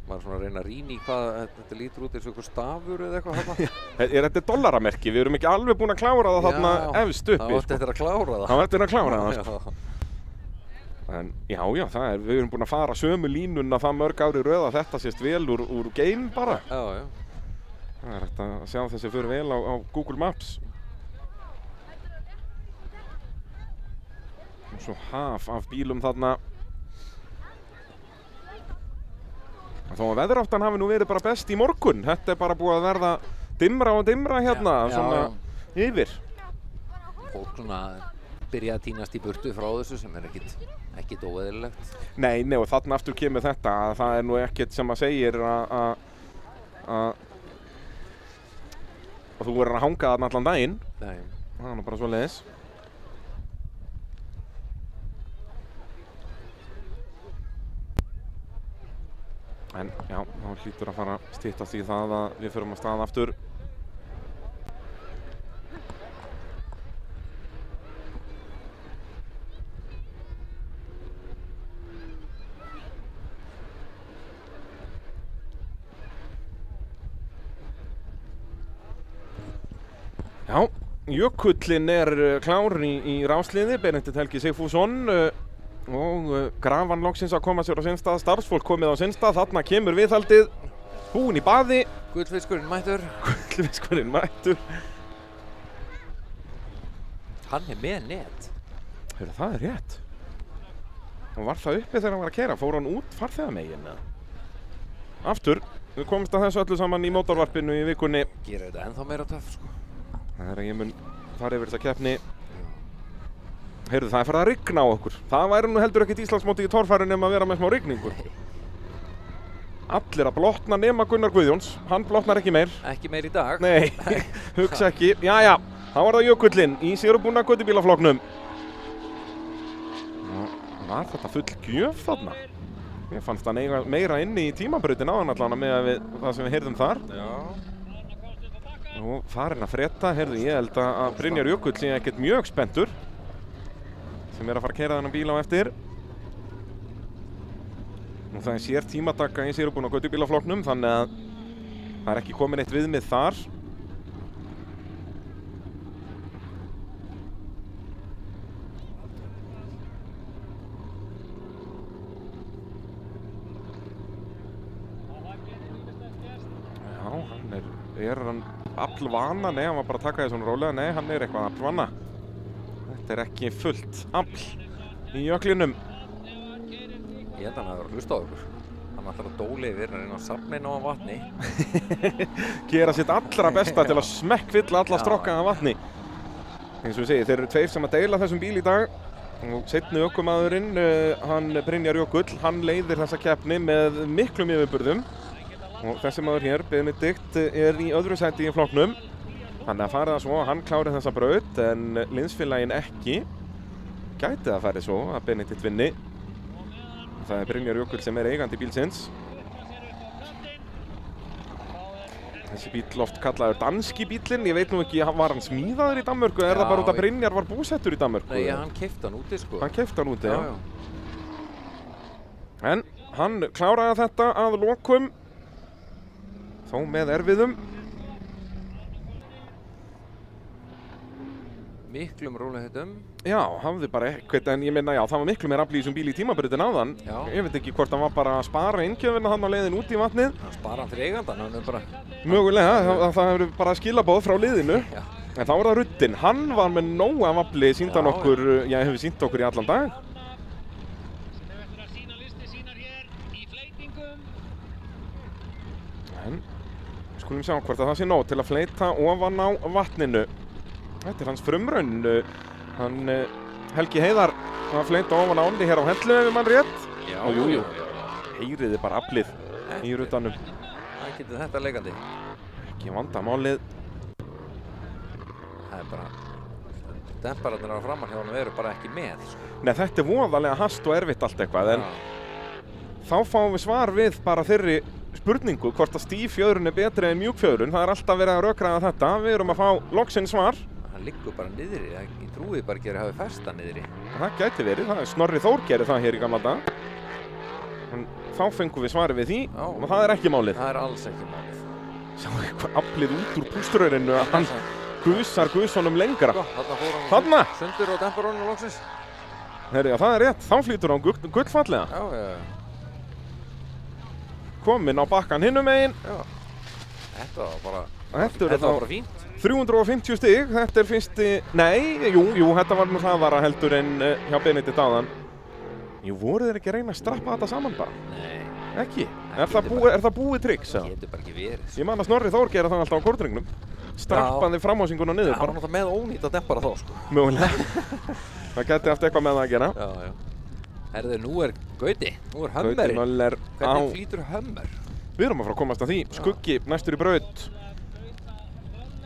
Maður er svona að reyna að rýna í hvað þetta lítur út eins og einhver stafur eða eitthvað þarna. Þetta er dollaramerki, við erum ekki alveg búin að klára það þarna efst uppi. Það var eftir að klára það. Það var eftir að klára það, sko. En já, við erum búin að fara sömu línuna það mörg ári röð að þetta sést vel úr game bara. Já. Það er hægt að sjá þessi fyrir vel á Google Maps. Og svo haf af bílum þarna. Þó að veðráttan hafi nú verið bara best í morgun. Þetta er bara búið að verða dimmra og dimmra hérna, svona yfir. Fólk svona byrja að tínast í burtu frá þessu sem er ekkit óeðlilegt. Nei, og þarna aftur kemur þetta að það er nú ekkert sem að segir að þú verður að hanga þarna allan daginn. Nei. Það er nú bara svoleiðis. En já, þá hlýtur að fara að styttast í það að við förum að stað aftur. Já, Jökullinn klár í rásliði, Benedikt Helgi Sigfússon og Grafan loksins að koma sér á sinn stað, starfsfólk komið á sinn stað, þarna kemur viðhaldið, búinn í baði. Gullfiskurinn mættur. Gullfiskurinn mættur. Hann með net. Heyrðu, það rétt. Og var það uppi þegar hann var að keyra, fór hann út farþegamegin? Aftur, við komumst að þessu öllu saman í mótorvarpinu í vikunni. Gerir þetta ennþá meira töff, sko. Það að ég mun fara yfir þessa keppni. Heyrðu, það farið að rigna á okkur. Það væri nú heldur ekkert Íslandsmótið í torfæri nema að vera með smá rigningu. Allir að blotna nema Gunnar Guðjóns. Hann blotnar ekki meir. Ekki meir í dag. Nei, hugsa ekki. Jæja, þá var það Jökullinn í sigurbúna götubílaflokknum. Var þetta full gjöf þarna? Mér fannst það meira inni í tímabrautin áðan allan með það sem við heyrðum þar. Já. Og farin að fretta, heyrðu, ég held að Brynjar Jökull sé ekkert mjög spenntur sem að fara að keyra þennan bíl á eftir. Og það sér tímataka í sigurbúna götubílaflokknum, þannig að það ekki komin eitt viðmið þar. Já, hann aflvana? Nei, hann var bara að taka því svona rólega. Nei, hann eitthvað aflvana. Þetta ekki fullt afl í jöklinum. Ég held að hann hafi verið að hlusta á okkur. Hann ætlar að dóla yfir, hann inn á safninu á vatni. Gera sitt allra besta til að smekkfylla alla strokkaða vatni. Eins og við segjum, þeir eru tveir sem að deila þessum bíl í dag. Og seinni ökumaðurinn, hann Brynjar Jökull, hann leiðir þessa keppni með miklum yfirburðum. Og þessi maður hér, Benedikt, í öðru sæti í flokknum. Þannig að fara það svo að hann klári þessa braut, en liðsfélaginn ekki. Gæti það farið svo að Benedikt vinni. Það Brynjar Jökull sem eigandi bílsins. Þessi bíl oft kallaður danski bílinn. Ég veit nú ekki, var hann smíðaður í Danmörku? Er það bara út að Brynjar var búsettur í Danmörku? Nei, hann keypti hann úti, sko. Hann keypti hann úti, já. En hann kláraði þetta að lokum. Þó með erfiðum. Miklum rólegheitum. Já, hafði bara eitthvað, en ég meina, já, það var miklu meira afl í þessum bíl í tímabrautin áðan. Já. Ég veit ekki hvort hann var bara að spara innkjöfina hann á leiðin út í vatnið. Hann spara hann fyrir eigandan, hann bara... Mögulega, það hefur bara skilaboð frá liðinu. Já. En þá var það ruddinn. Hann var með nóg af afli, sýndi hann okkur, já, hefur sýnt okkur í allan dag. En, skulum sjá hvort að það sé nóg til að fleyta ofan á vatninu. Þetta hans frumraun, hann Helgi Heiðar að fleyta ofan á áni hér á Hellu ef mann rétt. Já, og jú. Heyriði bara aflið í ruttanum. Það getur þetta leikandi. Ekki vandamálið. Það bara, dempararnir á framan hjá honum eru bara ekki með, sko. Nei, þetta voðalega hast og erfitt allt eitthvað, en þá fáum við svar við bara þeirri spurningu hvort að stífjöðrun betri en mjúkfjöðrun. Það alltaf verið að rökræða þetta. Við erum að fá loksins svar. Hann liggur bara niðri, ég trúi bara ekki að hafa festa niðri. Það gæti verið, það Snorri Þór gerir það hér í gamla dag. En þá fengum við svarið við því og það ekki málið. Það alls ekki málið. Sjá eitthvað aflið út úr pústurörinu að hann gusar gusunum lengra. Þarna fór hann Þarna! Sundur og demparunum loksins. Herri, já, það rétt, þá flýtur hann gullfallega. Já. Kominn á bakkan hinum megin. Já. Þetta var bara fínt. 350 stig, þetta fyrsti... Nei, jú, þetta var nú hraðara heldur en hjá Benedikt áðan. Jú, voru þeir ekki að reyna að strappa þetta saman bara? Nei. Ekki? Er það búið tricks? Það getur bara ekki verið. Ég man að Snorri Þór gera það alltaf á kortringnum. Strappaði framhásinguna niður. Það var náttúrulega með ónýtt að dempara þá, sko. Mögulega. Það geti haft eitthvað með það að gera. Já. Herðu, nú Gauti, nú Hömmerinn. Hvernig flýtur Hömmer? Við erum að fara að komast að því. Skuggi næstur í braut.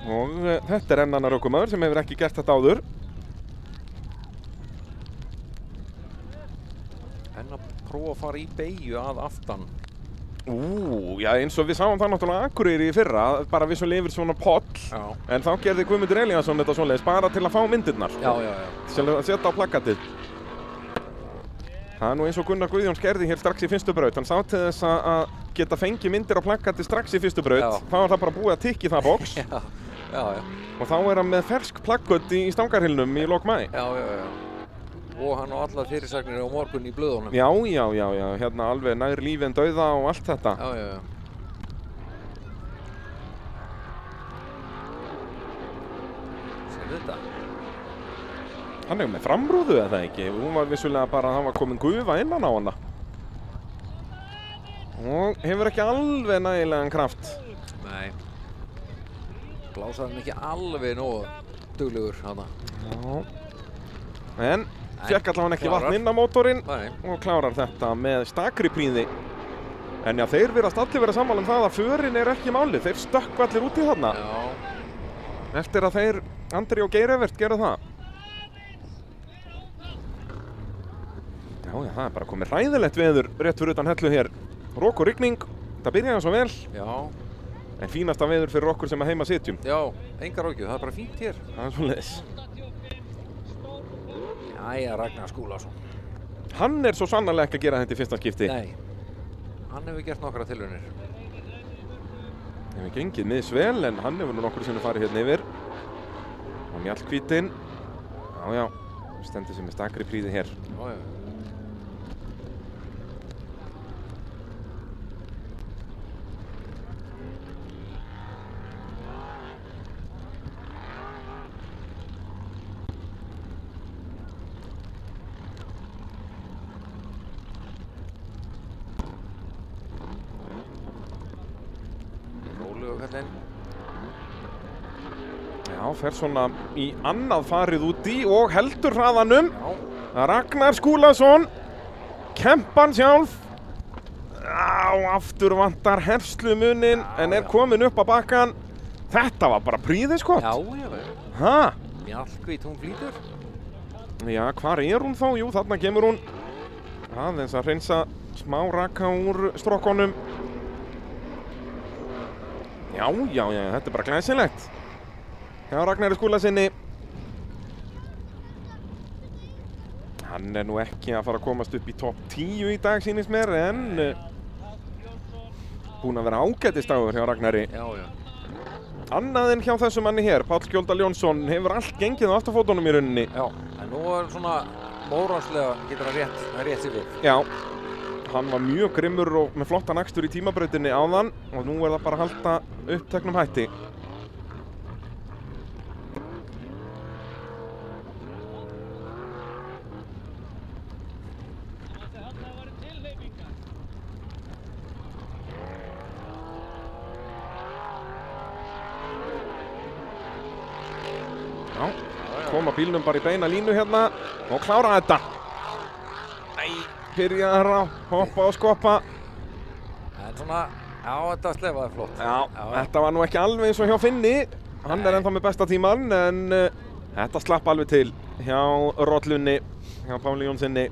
Og þetta annar ökumaður sem hefur ekki gert þetta áður. En að prófa að fara í beygju að aftan. Já, eins og við sáum það náttúrulega Akureyri í fyrra, bara við svo lifir svona poll. Já. En þá gerði Guðmundur Elíasson þetta svoleiðis bara til að fá myndirnar. Já. Til að setja á plakatið. Það nú eins og Gunnar Guðjóns gerði hér strax í fyrstu braut. Hann sá til þess að geta fengið myndir á plakatið strax í fyrstu braut. Þá var það bara búið að tikka í það box. Já, já. Og þá er hann með fersk plaggött í stangarhylnum í lok maí. Já. Og hann á allar fyrirsagnir á morgun í blöðunum. Já, hérna alveg nær lífi en dauða og allt þetta. Já. Sérðu þetta? Hann er með framrúðu eða ekki? Hún var vissulega bara að hann var komin gufa innan á hana. Og hefur ekki alveg nægilegan kraft. Nei. Blásaði hann ekki alveg nógu duglegur hana. Já. En fékk allavega ekki vatn inn á mótorinn og klárar þetta með stakri príði. En já, þeir virðast allir vera sammála það að förin er ekki málið. Þeir stökkva allir út í þarna. Já. Eftir að þeir, Andri og Geir Evert, gerðu það. Já, það er bara komið hræðilegt veður rétt fyrir utan Hellu hér. Rok og rigning, það byrjaði svo vel. Já. En fínasta veður fyrir okkur sem að heima sitjum. Já, engar áhyggjur, það er bara fínt hér. Það er svoleiðis. Jæja, Ragnar Skúlason. Hann er svo sannarlega ekki að gera þetta í fyrsta skipti. Nei, hann hefur gert nokkra tilraunir. Hefur gengið misvel, en hann hefur nú nokkru sinni farið hérna yfir. Og mjallhvítinn. Já, stendur sem með stakri príði hér. Já. Já, fer svona í annað farið úti og heldur hraðanum. Ragnar Skúlason, kempan sjálf. Já, aftur vantar herslumuninn en er komin upp á bakkan. Þetta var bara príðiskott. Já. Mjallhvít, hún flýtur. Já, hvar er hún þá? Jú, þarna kemur hún. Aðeins að hreinsa smá raka úr strokkunum. Já, þetta er bara glæsilegt. Já, Ragnari Skúlasyni. Hann er nú ekki að fara að komast upp í topp 10 í dag, sýnist mér, en búinn að vera ágætisdagur hjá Ragnari. Já. Annað en hjá þessum manni hér, Páll Skjóldal Jónsson, hefur allt gengið á afturfótunum í rauninni. Já, en nú er svona móráslega getur hann rétt sér við. Já, hann var mjög grimmur og með flottan akstur í tímabrautinni áðan og nú er það bara að halda uppteknum hætti. Koma bílnum bara í beina línu hérna og klára þetta. Byrjaði að hoppa og skoppa. En svona, já, þetta slefaði flott. Já, þetta var nú ekki alveg eins og hjá Finni. Hann er ennþá með besta tíman, en þetta slapp alveg til hjá Rollunni, hjá Páli Jónssoni.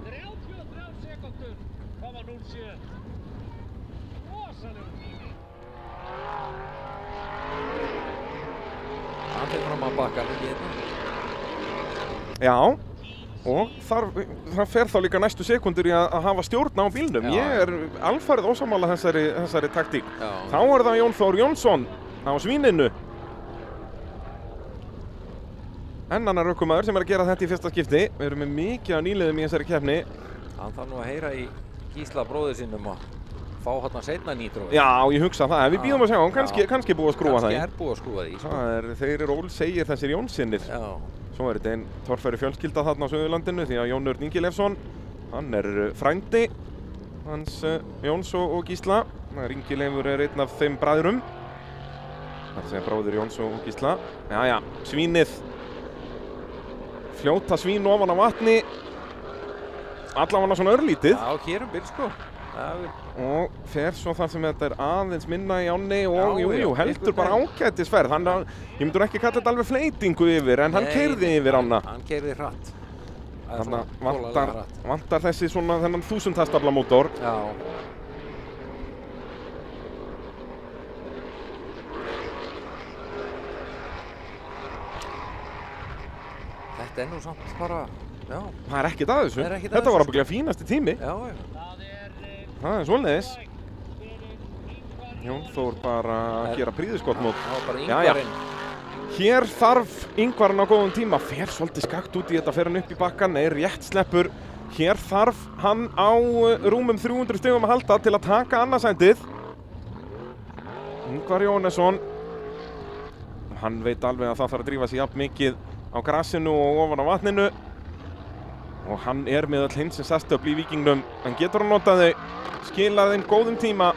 33,07 sekúndur, 0,07. Rosalegur tími. Hann fyrir fram að bakka ekki hérna. Já, og það fer þá líka næstu sekundur í að hafa stjórn á bílnum. Já. Ég er alfarið ósammála þessari taktík. Já. Þá er það Jón Þór Jónsson á svíninu. Enn annar ökumaður sem er að gera þetta í fyrsta skipti. Við erum með mikið af nýliðum í þessari keppni. Hann þarf nú að heyra í Gísla bróður sínum að fá hérna seinna nýtró. Já, ég hugsa það. Við bíðum að sjá, kannski búið að skrúfa það í. Kannski er búið að skrúfa því. Sko. Þeir eru ólsegir þessir Jónssinnir. Já. Svo er þetta einn torfæri fjölskylda þarna á Suðurlandinu því að Jón Örn Ingilefsson, hann er frændi hans Jóns og Gísla. Ingilefur er einn af þeim bræðrum. Það er að segja bróðir Jóns og Gísla. Já, svínið. Fljóta svín ofan á vatni. Allavega svona örlítið. Já, hér bil sko. Og fer svo þar sem þetta er aðeins minna í ánni og jú, heldur bara ágætisferð. Ég myndur ekki kalla þetta alveg fleytingu yfir, en hann keyrði yfir ána. Hann keyrði hratt. Þannig að vantar þessi svona þennan 1000 hestafla mótor. Já. Þetta er nú samt bara, já. Það er ekkert að þessu. Þetta var ábyggilega fínasti tími. Já. Það er svoleiðis. Jón Þór bara að gera prýðiskotmót. Það var bara Jæja. Ingvarinn. Hér þarf Ingvarinn á góðum tíma. Fer svolítið skakt út í þetta, fer hann upp í bakkan, rétt sleppur. Hér þarf hann á rúmum 300 stigum að halda til að taka annarsætið. Ingvar Jónesson. Hann veit alveg að það þarf að drífa sig jafn mikið á grassinu og ofan á vatninu. Og hann með öll hinn sem sestöfl í Víkingnum. Hann getur að nota þau, skila þeim góðum tíma.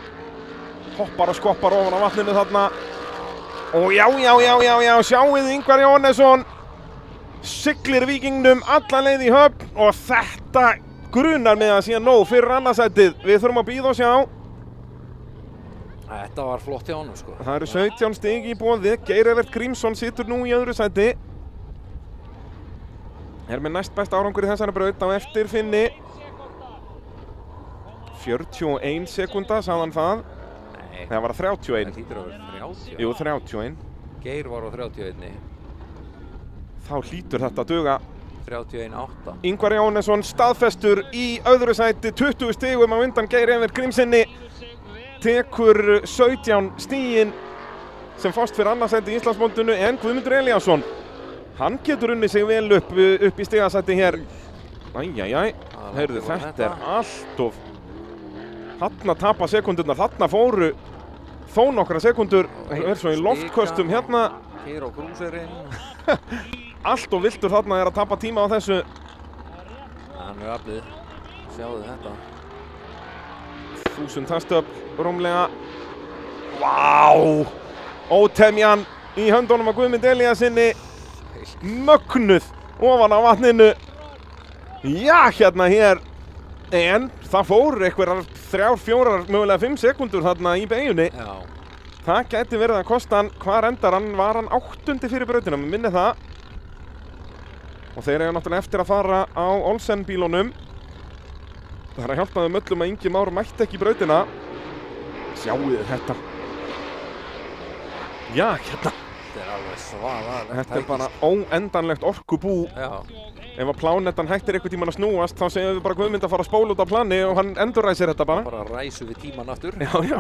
Hoppar og skoppar ofan á vatninu þarna. Og já, sjáið Ingvar Jónesson. Siglir Víkingnum alla leið í höfn. Og þetta grunar með að sé nóg fyrir annarsætið. Við þurfum að bíða og sjá. Þetta var flott hjá honum sko. Það eru 17 stig í boði. Geir Evert Grímsson situr nú í öðru sæti. Með næst besta árangur í þessari braut á eftir Finni. 41 sekúnda, sagði hann það? Nei. Það var 31. Það hlýtur að vera 30. Jú, 31. Geir var á 31. Þá hlýtur þetta að duga. 31.8. Ingvar Jónesson staðfestur í öðru sæti, 20 stigum á undan Geir Evert Grímsinni. Tekur 17 stigin sem fást fyrir annarsæti í Íslandsmótinu, en Guðmundur Elíasson, hann getur unnið sig vel upp í stigasæti hér. Heyrðu, þetta allt of. Þarna tapa sekúndurnar, þarna fóru þó nokkra sekúndur. Það svo í loftköstum hérna. Geir á krúserinn. Allt of viltur þarna að tapa tíma á þessu. Hann aflið. Sjáðu þetta. 1000 tastöfl rúmlega. Vá! Ótemjan í höndunum á Guðmund Elíasinni. Mögnuð ofan á vatninu. Já, hér. En það fór einhverjar 3, 4, mögulega 5 sekúndur þarna í beyjunni. Já. Það gæti verið að kosta hann. Hvar endar hann? Var hann 8. fyrir brautina? Mér minni það. Og þeir eru náttúrulega eftir að fara á Olsen bílunum. Það er að hjálpa þeim öllum að Ingi Már mætti ekki brautina. Sjáuð þetta. Já, hérna. Þetta er alveg svaðalegt. Þetta er bara óendanlegt orkubú. Já. Ef að plánettan hættir einhvern tímann að snúast, þá segjum við bara Guðmund að fara að spóla út á plani og hann endurræsir þetta bara. Bara ræsu við tíman aftur. Já.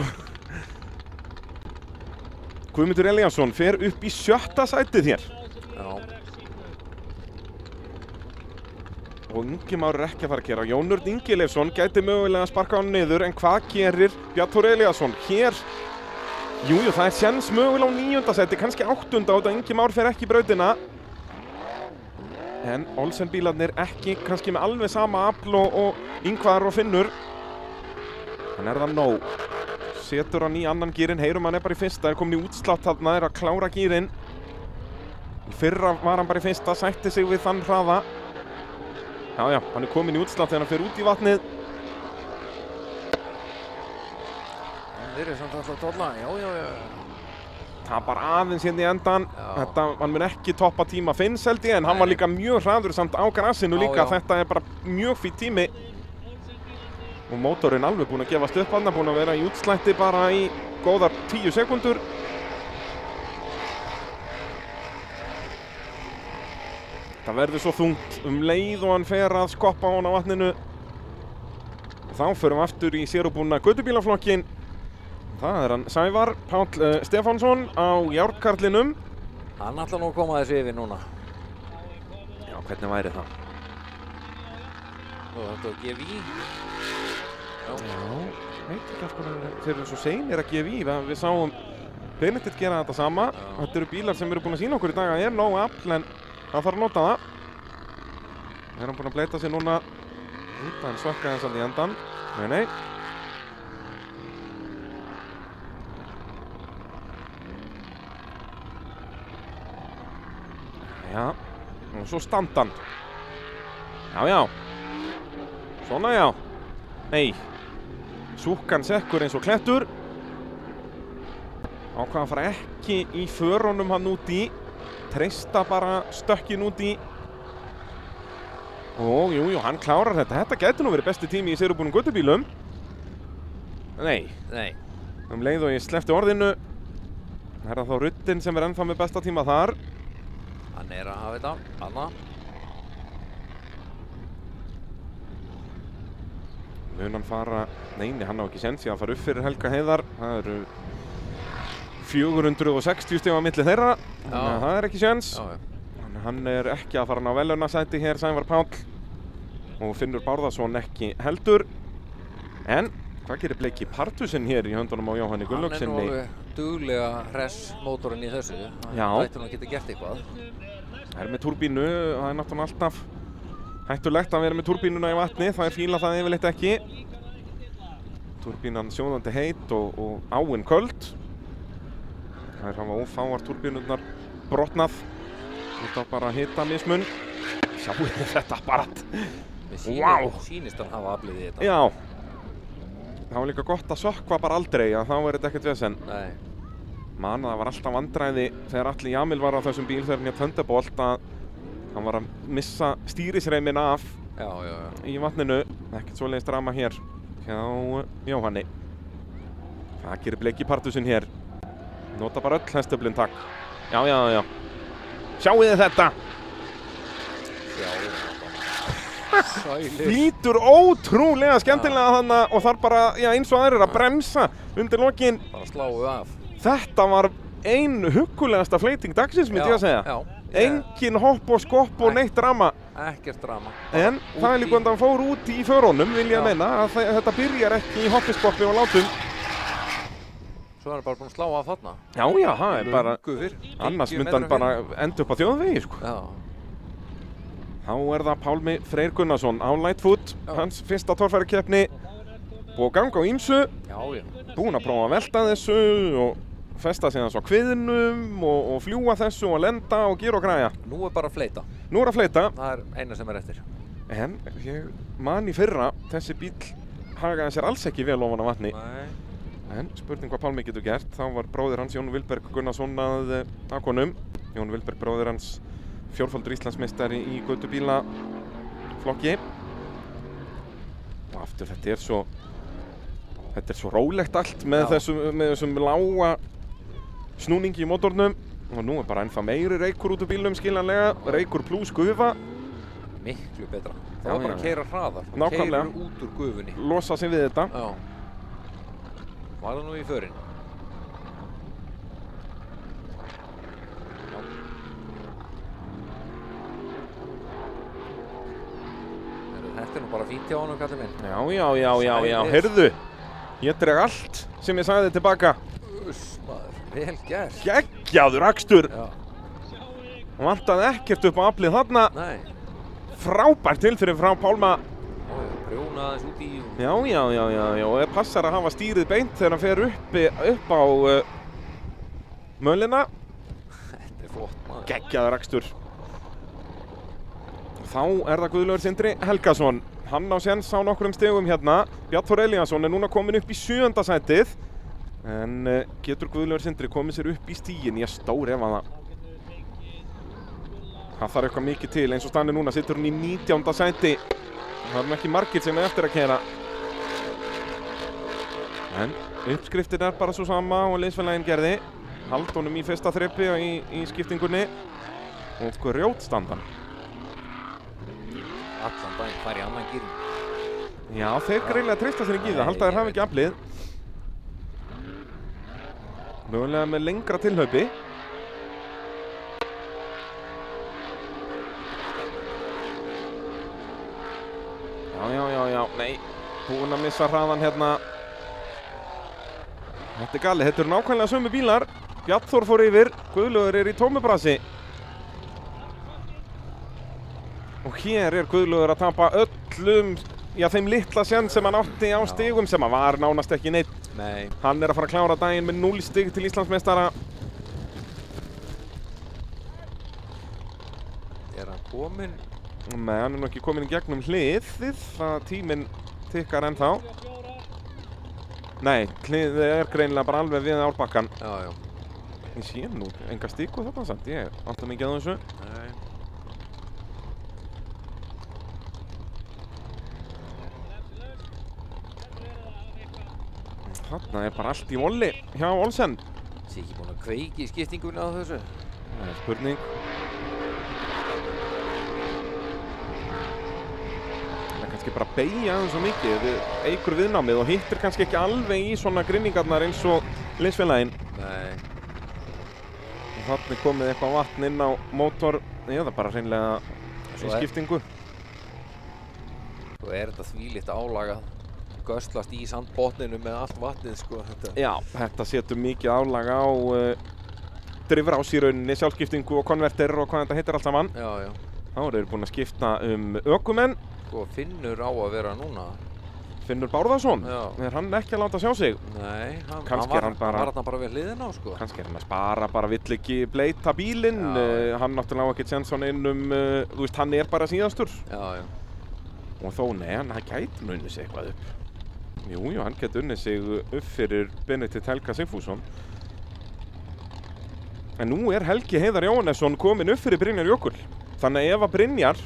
Guðmundur Elíasson fer upp í 7. sætið hér. Já. Og Ingi Már ekki að fara að gera. Jón Örn Ingileifsson gæti mögulega að sparka hann niður, en hvað gerir Bjarni Þór Elíasson? Hér, jú, það er séns mögulega á 9. sæti, kannski 8. og þetta Ingi Már fer ekki í brautina. En Olsen bílarnir ekki kannski með alveg sama afl og Ingvar og Finnur. Hann það nóg. Setur hann í annan gírinn, heyrum hann bara í fyrsta, komin í útslátt þarna, að klára gírinn. Í fyrra var hann bara í fyrsta, sætti sig við þann hraða. Já, hann komin í útslátt þegar hann fer út í vatnið. Þeir eru samt alltaf dolla, já. Tapar aðeins hérna í endan. Þetta, hann mun ekki toppa tíma Finns held ég, en hann var líka mjög hraður samt á grassinu líka. Þetta er bara mjög fínn tími. Og mótorinn alveg búinn að gefast upp hann, búinn að vera í útslætti bara í góðar 10 sekúndur. Það verður svo þungt leið og hann fer að skoppa á vatninu. Þá förum við aftur í sérúbúna gödubílaflokkin. Það hann Sævar Páll Stefánsson á járnkarlinum. Hann ætlar nú að koma þessu yfir núna. Já, hvernig væri það? Og þetta er GVI. Já, veit ekki af hvernig þeir eru svo seinir að GVI. Við sáum Benedikt gera þetta sama. Þetta eru bílar sem eru búin að sýna okkur í dag að er nóg afl, en það þarf að nota það. Það hann búin að bleita sig núna. Hann sökkaði þess að í endan. Nei. Já, og svo standan. Já. Svona já. Nei. Súkkan sekkur eins og klettur. Ákvað að fara ekki í förunum hann út í. Treysta bara stökkin út í. Og jú, hann klárar þetta. Þetta gæti nú verið besti tími í sérubúnum göttubílum. Nei. Leið og ég sleppti orðinu. Það er þá Ruddin sem ennþá með besta tíma þar. Hann að hafa þetta, Anna. Mun hann fara, neini, hann á ekki séns í að fara upp fyrir Helga Heiðar. Það eru 460 stig á milli þeirra, þannig að það er ekki séns. Þannig hann er ekki að fara ná verðlaunasæti hér, Sævar Páll. Og Finnur Bárðarson ekki heldur. En hvað gerir Bleiki Partusen hér í höndunum á Jóhanni Gunnlaugsinni? Hann er nú alveg duglega hress mótorinn í þessu. Já. Það ætti nú að geta gert eitthvað. Það er með túrbínu, það er náttúrulega alltaf hættulegt að vera með túrbínuna í vatni, það er fíla það yfirleitt ekki. Túrbínan sjóðandi heit og áin köld. Það er hafa ófáar túrbínurnar brotnað. Þetta bara hita mismun. Sjáu þetta apparat. Wow. Sýnist hann hafa aflið í þetta. Já. Það var líka gott að sökkva bara aldrei, að þá er þetta ekkert vesen. Nei. Man, það var alltaf vandræði þegar Atli Jamil var á þessum bíl þegar hann hér Thunderbolt að hann var að missa stýrisreimin af í vatninu. Ekkert svoleiðis drama hér hjá Jóhanni. Það gerir Bleiki Partusen hér. Nota bara öll hestöflin, takk. Já. Sjáu þið þetta! Flýtur ótrúlega skemmtilega þannig og þarf bara, eins og aðrir að bremsa undir lokin. Bara sláu af. Þetta var ein huggulegasta fleyting dagsins, myndi ég að segja. Já. Engin hopp og skopp og neitt drama. Ekkert drama. En það er líka hann fór út í förunum, vil ég meina, að þetta byrjar ekki í hoppiskoppi og látum. Svo er hann bara búinn að slá af þarna. Já, það er bara, Guður. annars myndi hann bara enda upp á þjóðvegi, sko. Já. Þá er það Pálmi Freyr Gunnarsson á Lightfoot, hans fyrsta torfærukeppni. Búið að ganga á ýmsu, búinn að prófa að velta þessu og festa sig svo á kviðnum og fljúga þessu og lenda og gera og græja. Nú er bara að fleyta. Nú er að fleyta. Það er eina sem er eftir. En ég man í fyrra, þessi bíl hagaði sér alls ekki vel ofan á vatni. Nei. En spurning hvað Pálmi getur gert. Þá var bróðir hans Jón Vilberg Gunnarsson að honum. Jón Vilberg bróðir hans fjórfaldur Íslandsmeistari í gödubílaflokki. Og aftur þetta er svo rólegt allt með þessum lága snúningi í mótornum. Og nú er bara ennþá meiri reykur út úr bílnum skiljanlega. Reykur pluss gufa. Miklu betra. Það var bara að keyra hraðar. Nákvæmlega. Keyra út úr gufunni. Losa sig við þetta. Já. Var það nú í förinn? Já. Þetta er nú bara fínt hjá honum, kallinn minn. Já. Heyrðu. Ég dreg allt sem ég sagði tilbaka. Maður, vel gert. Geggjaður akstur. Já. Vantaði ekkert upp á aflið þarna. Nei. Frábært tilþrif frá Pálma. Prjóna aðeins út í. Já. Og það passar að hafa stýrið beint þegar hann fer upp á mölina. Þetta er flott, maður. Geggjaður akstur. Þá er það Guðlaugur Sindri Helgason. Hann á séns á nokkrum stigum hérna. Bjarni Þór Elíasson er núna komin upp í 7. sætið. En getur Guðlaugur Sindri komið sér upp í stíginn? Ég stórefa það. Það þarf eitthvað mikið til. Eins og staðan er núna situr hún í 19. sæti. Það er ekki margir sem er eftir að keyra. En uppskriftin er bara svo sama og liðsfélaginn gerði. Halda honum í fyrsta þrepi í skiptingunni. Og grjótstandan. Allan daginn fær í annan gírinn. Já, þeir greinilega treysta sér ekki í það. Halda þeir hafa ekki aflið. Mögulega með lengra tilhlaupi. Já. Nei, búinn að missa hraðan hérna. Þetta er galið. Þetta eru nákvæmlega sömu bílar. Bjarni Þór fór yfir. Guðlaugur er í tómubrasi. Og hér er Guðlaugur að tapa öllum, þeim litla sjens sem hann átti á stigum sem hann var nánast ekki neitt. Nei. Hann er að fara að klára daginn með 0 stig til Íslandsmeistara. Er hann kominn? Nei, hann er nú ekki kominn í gegnum hliðið. Tíminn tikkar ennþá. Nei, hliðið er greinilega bara alveg við árbakkan. Já. Ég sé nú enga stíku þarna samt. Ég átta mikið á þessu. Nei. Þarna er bara allt í volli hjá Olsen. Sé ekki búinn að kveiki í skiptingunni á þessu? Það er spurning. kannski bara beigja aðeins svo mikið, eykur viðnámið og hittir kannski ekki alveg í svona grinningarnar eins og liðsfélaginn. Nei. Og þarna komið eitthvað vatn inn á mótor, eða bara hreinlega í skiptingu. Svo þetta þvílíkt álag að göslast í sandbotninu með allt vatnið, sko. Já, þetta setur mikið álag á drifrás í rauninni, sjálfskiptingu og konverter og hvað þetta heitir allt saman. Já, já. Þá eru þeir búin að skipta ökumenn. Sko, Finnur á að vera núna. Finnur Bárðarsson, Já. Er hann ekki að láta sjá sig? Nei, hann var þarna bara við hliðina á, sko. Kannski hann að spara, bara vill ekki bleita bílinn. Hann náttúrulega á ekki Jenson inn þú veist, hann bara síðastur. Já, já. Og þó, nei, hann gæti nú unnið sig eitthvað upp. Jú, hann geti unnið sig upp fyrir Benedikt Helga Sigfússon. En nú Helgi Heiðar Jóhannesson kominn upp fyrir Brynjar Jökull. Þannig að ef að Brynjar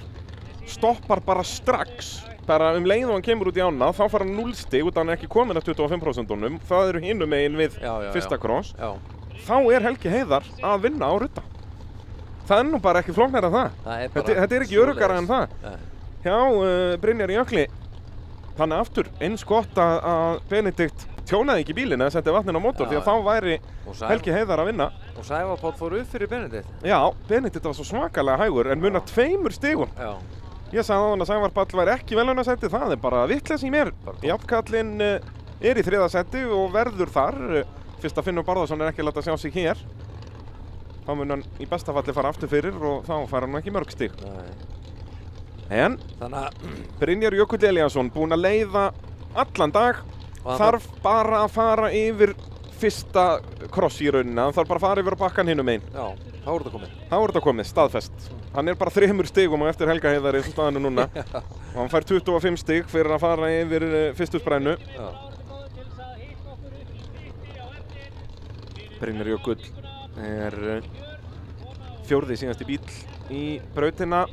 stoppar bara strax, bara leið og hann kemur út í ána, þá fara hann 0 stig út af hann ekki komin að 25%-unum. Það eru hinum megin við fyrsta cross. Já. Þá Helgi Heiðar að vinna á rudda. Það nú bara ekki flóknara en það. Þetta ekki öruggara en það. Hjá Brynjar Jökli. Þannig aftur, eins gott að Benedikt tjónaði ekki bílinn eða setti vatnin á mótor, því að þá væri Helgi Heiðar að vinna. Og Sævar Páll fór upp fyrir Benedikt. Já, Benedikt var svo svakalega hægur en munar 2 stigum. Já. Ég sagði á hann að Sævar Páll væri ekki velunarsetti, það bara vitleysa í mér. Járnkallinn í 3. seti og verður þar. Fyrst að Finnur Bárðarsson ekki að láta sjá sig hér. Þá mun hann í besta falli fara aftur fyrir og þá fær hann ekki mörg stig. Nei. En Brynjar Jökull Elíasson búinn að leiða allan dag, þarf bara að fara yfir fyrsta kross í rauninni, hann þarf bara að fara yfir á bakkan hinum megin. Já, þá þetta komið. Þá þetta komið, staðfest. Hann bara 3 stigum á eftir Helga Heiðar í staðinu núna. Og hann fær 25 stig fyrir að fara yfir fyrstu sprennu. Brynjar Jökull 4. síðasti bíll í brautina.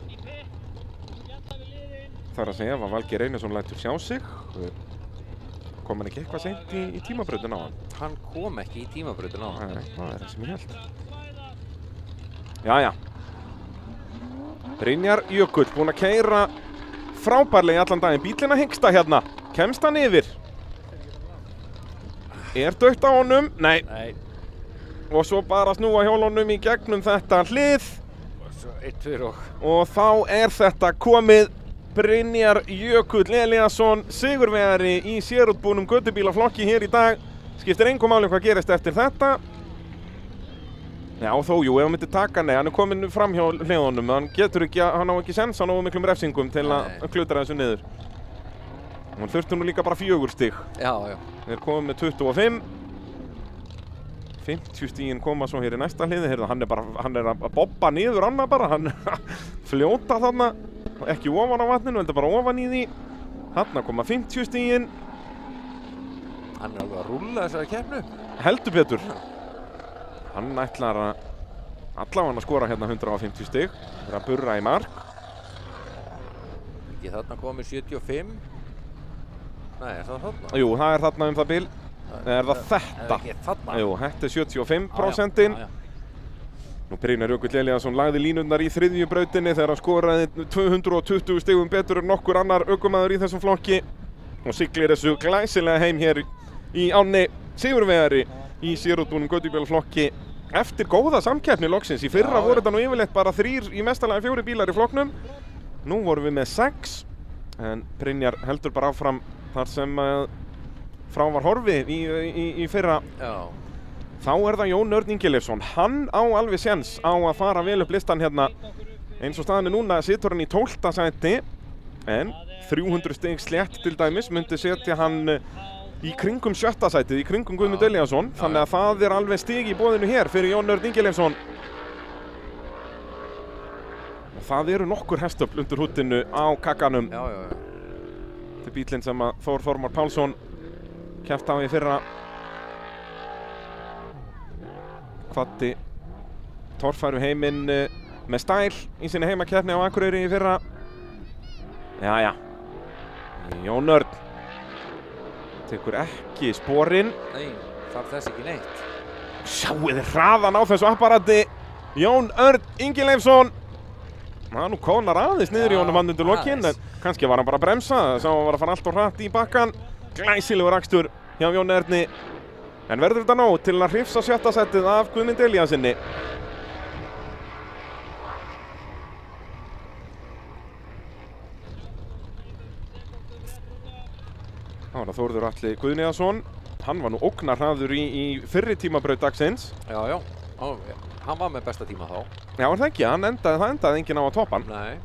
Það að segja að Valgeir Einarsson lætur sjá sig. Kom hann ekki eitthvað seint í tímabrautin á hann? Hann kom ekki í tímabrautin á hann. Nei, það það sem ég held. Jæja. Brynjar Jökull búinn að keyra frábærlega í allan daginn. Bíllinn að hengsta hérna. Kemst hann yfir? Dautt á honum? Nei. Og svo bara snúa hjólunum í gegnum þetta hlið. Og svo 1-2 og þá þetta komið. Brynjar Jökull Elíasson sigurvegari í sérútbúnum göttubílaflokki hér í dag. Skiptir engu máli hvað gerist eftir þetta. Já, þó, ef hann myndi taka, hann kominn fram hjá hliðunum. Hann á ekki sens á nógu miklum refsingum til að klutra þessu niður. Hann þurfti nú líka bara 4 stig. Já. Þeir komið með 25. 50 stigin koma svo hér í næsta hliði. Hann að bobba niður annað bara. Hann fljóta þarna. Ekki ofan á vatninu, heldur bara ofan í því. Þarna koma 50 stigin. Hann alveg að rúlla þessari keppnu. Heldur betur. Hann ætlar allavega að skora hérna 150 stig. Það að burra í mark. Ekki þarna komið 75. Nei, það þarna? Jú, það þarna það bil. Það þetta? Ekki þarna? Jú, þetta 75%. Nú Brynjar Jökull Elíasson lagði línurnar í 3. brautinni þegar hann skoraði 220 stigum betur en nokkur annar ökumaður í þessum flokki og siglir þessu glæsilega heim hér í ánni sigurvegari í sérútbúnum göttubílaflokki eftir góða samkeppni loksins. Í fyrra voru þetta nú yfirleitt bara 3, í mestalagi 4 bílar í flokknum. Nú vorum við með 6 en Brynjar heldur bara áfram þar sem frá var horfið í fyrra. Já. Þá það Jón Örn Ingileifsson. Hann á alveg séns á að fara vel upp listan hérna. Eins og staðan núna situr hann í 12. sæti en 300 stig slétt til dæmis myndi setja hann í kringum 7. sætið, í kringum Guðmund Elíasson. Þannig að það alveg stig í boðinu hér fyrir Jón Örn Ingileifsson. Og það eru nokkur hestöfl undir húddinu á kakkanum. Já. Þetta er bíllinn sem að Þór Þormar Pálsson keppti á í fyrra. Hvatti torfæru heiminn með stæl í sinni heimakeppni á Akureyri í fyrra. Jæja. Jón Örn tekur ekki sporinn. Nei, þarf þess ekki neitt. Sjáu þið hraðan á þessu apparati. Jón Örn Ingileifsson. Nú konar aðeins niður í honum hann undir lokinn. Kannski var hann bara að bremsa, sá hann var að fara allt og hratt í bakkan. Glæsilegur akstur hjá Jóni Erni. En verður þetta nóg til að hrifsa 7. sætið af Guðmundi Elíasinni. Það var Þórður Atli Guðniðason. Hann var nú ógnarhraður í fyrri tímabraut dagsins. Já. Hann var með besta tíma þá. Já, það ekki. Það endaði enginn á að toppa hann. Nei.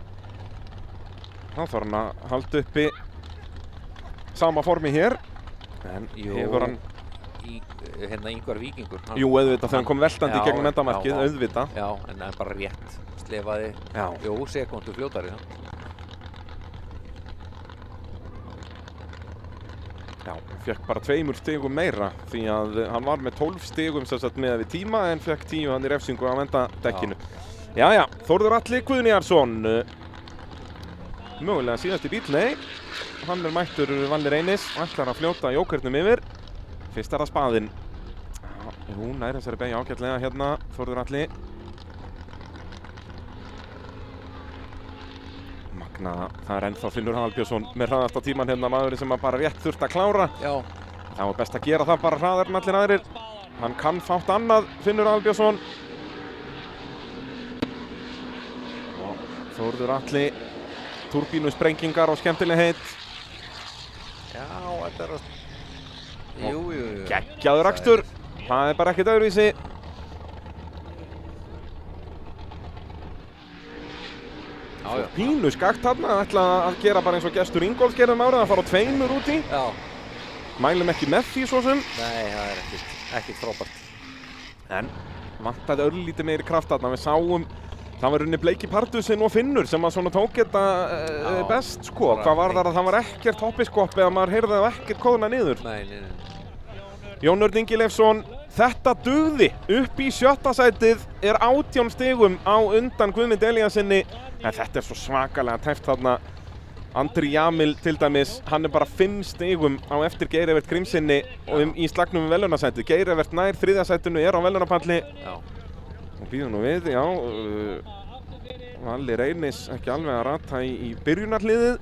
Þá þarf hann að halda uppi sama formi hér. En hefur hann... Ingvar Víkingur. Jú, auðvitað þegar hann kom veltandi í gegnum endamarkið, auðvitað. Já, en bara rétt. Slefaði, sekundu fljótari. Já, fekk bara 2 stigum meira því að hann var með 12 stigum sem sagt með við tíma en fekk 10 hann í refsingu á endadekkinu. Jæja, Þórður Atli Guðniðarsson. Mögulega síðasti bíll, nei. Hann mættur Valli Reynis og ætlar að fljóta jókernum yfir. Fyrst það spaðinn. Jú, nær þessari beygja ágætlega hérna, Þórður Atli. Magna, það ennþá Finnur Aðalbjörnsson með hraðasta tíman hérna, maðurinn sem bara rétt þurfti að klára. Já. Það var best að gera það bara hraðar en allir aðrir. Hann kann fátt annað, Finnur Aðalbjörnsson. Þórður Atli, turbínusprengingar og skemmtilegheit. Já, þetta er að... Jú. Geggjaður akstur. Það er bara ekkert öðruvísi. Pínu skakt þarna, ætla að gera bara eins og Gestur Ingólfs gerði árið, að fara á 2 út í. Já. Mælum ekki með því svo sem. Nei, það er ekkert frábært. En vantaði örlítið meiri kraft þarna, við sáum það var unni Bleiki Pardusinn og Finnur sem að svona tók þetta best sko. Hvað var það að það var ekkert hoppiskopp eða maður heyrði það ekkert kóðna niður. Nei. Jón Örn Ingi Leifsson, þetta dugði upp í 7. sætið, er 18 stigum á undan Guðmundi Elíasinni. En þetta er svo svakalega tæft þarna. Andri Jamil til dæmis, hann er bara 5 stigum á eftir Geir Evert Grímssyni og í slagnum um velunasætið. Geir Evert nær 3. sætinu, er á velunapalli. Já. Og býðum nú við, já. Valli Reynis ekki alveg að rata í byrjunarliðið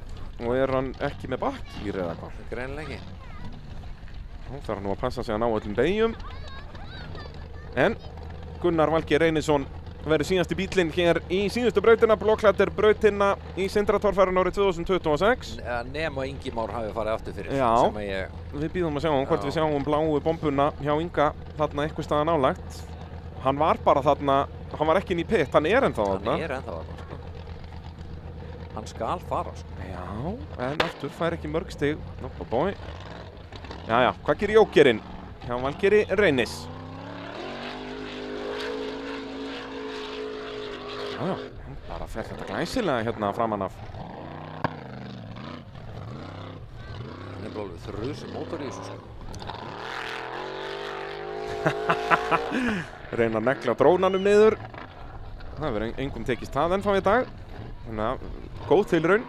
og er hann ekki með bakkýr eða hvað? Greinlega ekki. Þá þarf hann nú að passa sig að ná öllum beygjum. En Gunnar Valgeir Reynisson verður síðasti bíllinn hér í síðustu brautina, Blokklatter brautina í Sindratorfærun árið 2026. Nema Ingi Már hafi farið aftur fyrir. Já, við býðum að sjá hvort við sjáum bláu bombuna hjá Inga þarna eitthvað staðar nálægt. Hann var bara þarna, hann var ekki inn í pit, hann er ennþá þarna. Hann er ennþá þarna, sko. Hann skal fara, sko. Já, en aftur fær ekki mörg stig. Jæja, hvað gerir jókerinn hjá Valgeiri Reynis? Já, bara fer þetta glæsilega hérna framan af. Hann er alveg þrjusu mótor í þessu, sko. Reyna að negla drónanum niður. Það verður engum tekist það ennþá í dag. Þannig að góð tilraun.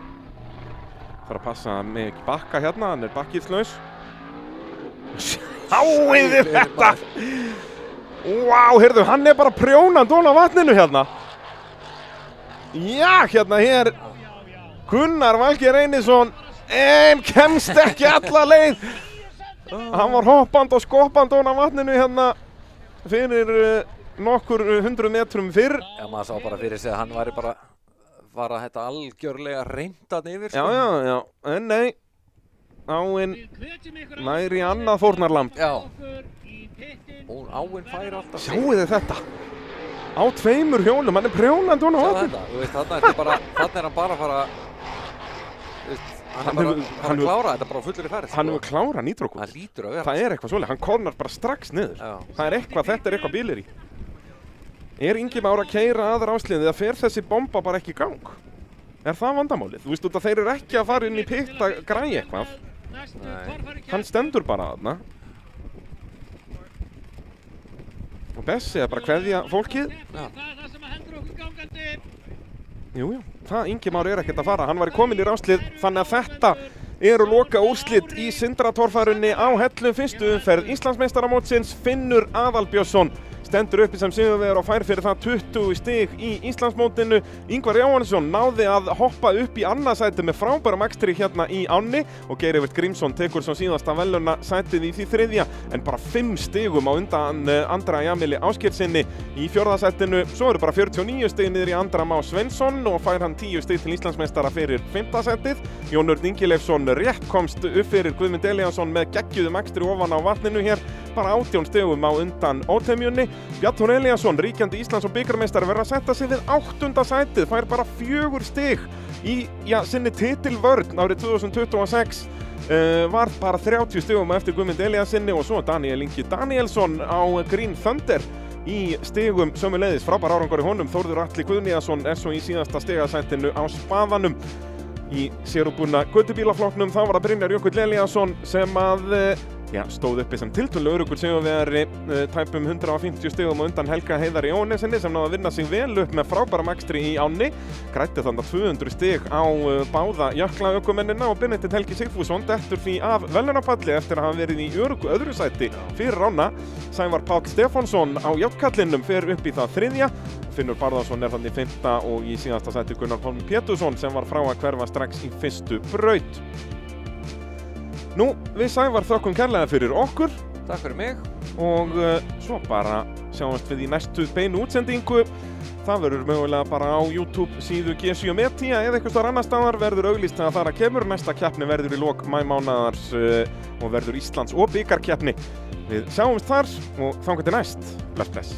Þarf að passa mig ekki bakka hérna, hann er bakkýrslaus. Sjáiði þetta! Vá, heyrðu, hann er bara prjónandi ofan á vatninu hérna. Já, hérna hér Gunnar Valgeir Reynisson en kemst ekki alla leið. Hann var hoppandi og skoppandi ofan á vatninu hérna fyrir nokkur 100 metrum fyrr. Já, maður sá bara fyrir sig að hann væri bara þetta algjörlega reyndan yfir, sko. Já, en nei. Áin nær í annað fórnarlamb. Já. Og áin fær alltaf. Sjáiði þetta. Á 2 hjólum, hann er prjónandi ofan á vatninu. Þetta, þú veist, þarna er hann bara að fara, hann er bara að klára þetta bara á fullri ferð. Hann hefur klárað nýtrókút. Það lítur að vera. Það er eitthvað svoleiðis, hann kornar bara strax niður. Já. Það er eitthvað, þetta er eitthvað bílir í. Er Ingi Már að keyra aðra ásliðið eða fer þessi bomba bara ekki í gang? Er það vandamálið? Þú veist, þeir eru ekki að fara inn í pitt að græja eitthvað. Nei. Hann stendur bara þarna. Og Bessi er bara að kveðja fólkið. Já. Jú, það Ingi Már er ekkert að fara. Hann var kominn í ráslið, þannig að þetta eru loka úrslit í Sindratorfærunni á Hellu fyrstu umferð Íslandsmeistaramótsins. Finnur Aðalbjörnsson stendur uppi sem sigurvegari og fær fyrir það 20 stig í Íslandsmótinu. Ingvar Jóhannesson náði að hoppa upp í annað sæti með frábærum akstri hérna í ánni og Geir Evert Grímsson tekur svo síðasta veluna sætið í því þriðja en bara 5 stigum á undan Andra Jamili Ásgeirssyni í fjórða sætinu. Svo eru bara 49 stig niður í Andra Má Sveinsson og fær hann 10 stig til Íslandsmeistara fyrir 5. sætið. Jón Örn Ingileifsson rétt komst upp fyrir Guðmund Elíasson með geggjuðum akstri ofan á vatninu hér, bara 18 stigum á undan ótemjunni. Bjarnþór Elíasson, ríkjandi Íslands- og bikarmeistari, verður að setja sig við 8. sætið, fær bara 4 stig í sinni titilvörn árið 2026. Var bara 30 stigum eftir Guðmund Elíassyni og svo Daniel Ingi Danielsson á Green Thunder í stigum sömuleiðis. Frábær árangur í honum. Þórður Atli Guðnýjason er svo í síðasta stigasætinu á spaðanum. Í sérútbúna gödubílaflokknum þá var það Brynjar Jökull Elíasson sem að stóð uppi sem tiltölulega öruggur sigurvegari, tæpum 150 stigum á undan Helga Heiðari Jóhannessyni sem náði að vinna sig vel upp með frábærum akstri í ánni. Græddi þannig 200 stig á báða jöklaökumennina og Benedikt Helgi Sigfússon dettur því af velunapalli eftir að hafa verið í öruggu öðru sæti fyrir ána. Sævar Páll Stefánsson á járnkallinum fer upp í það þriðja. Finnur Barðarsson er þannig 5. og í síðasta sæti Gunnar Pálmi Pétursson sem var frá að hverfa strax í fyrstu braut. Nú, við Sævar þökkum kærlega fyrir okkur. Takk fyrir mig. Og svo bara sjáumst við í næstu beinu útsendingu. Það verður mögulega bara á YouTube síðu G7 Media eða eitthvað staðar annar staðar verður auglýst þegar þar að kemur. Næsta keppni verður í lok maímánaðar og verður Íslands- og bikarkeppni. Við sjáumst þar og þangað til næst. Bless, bless.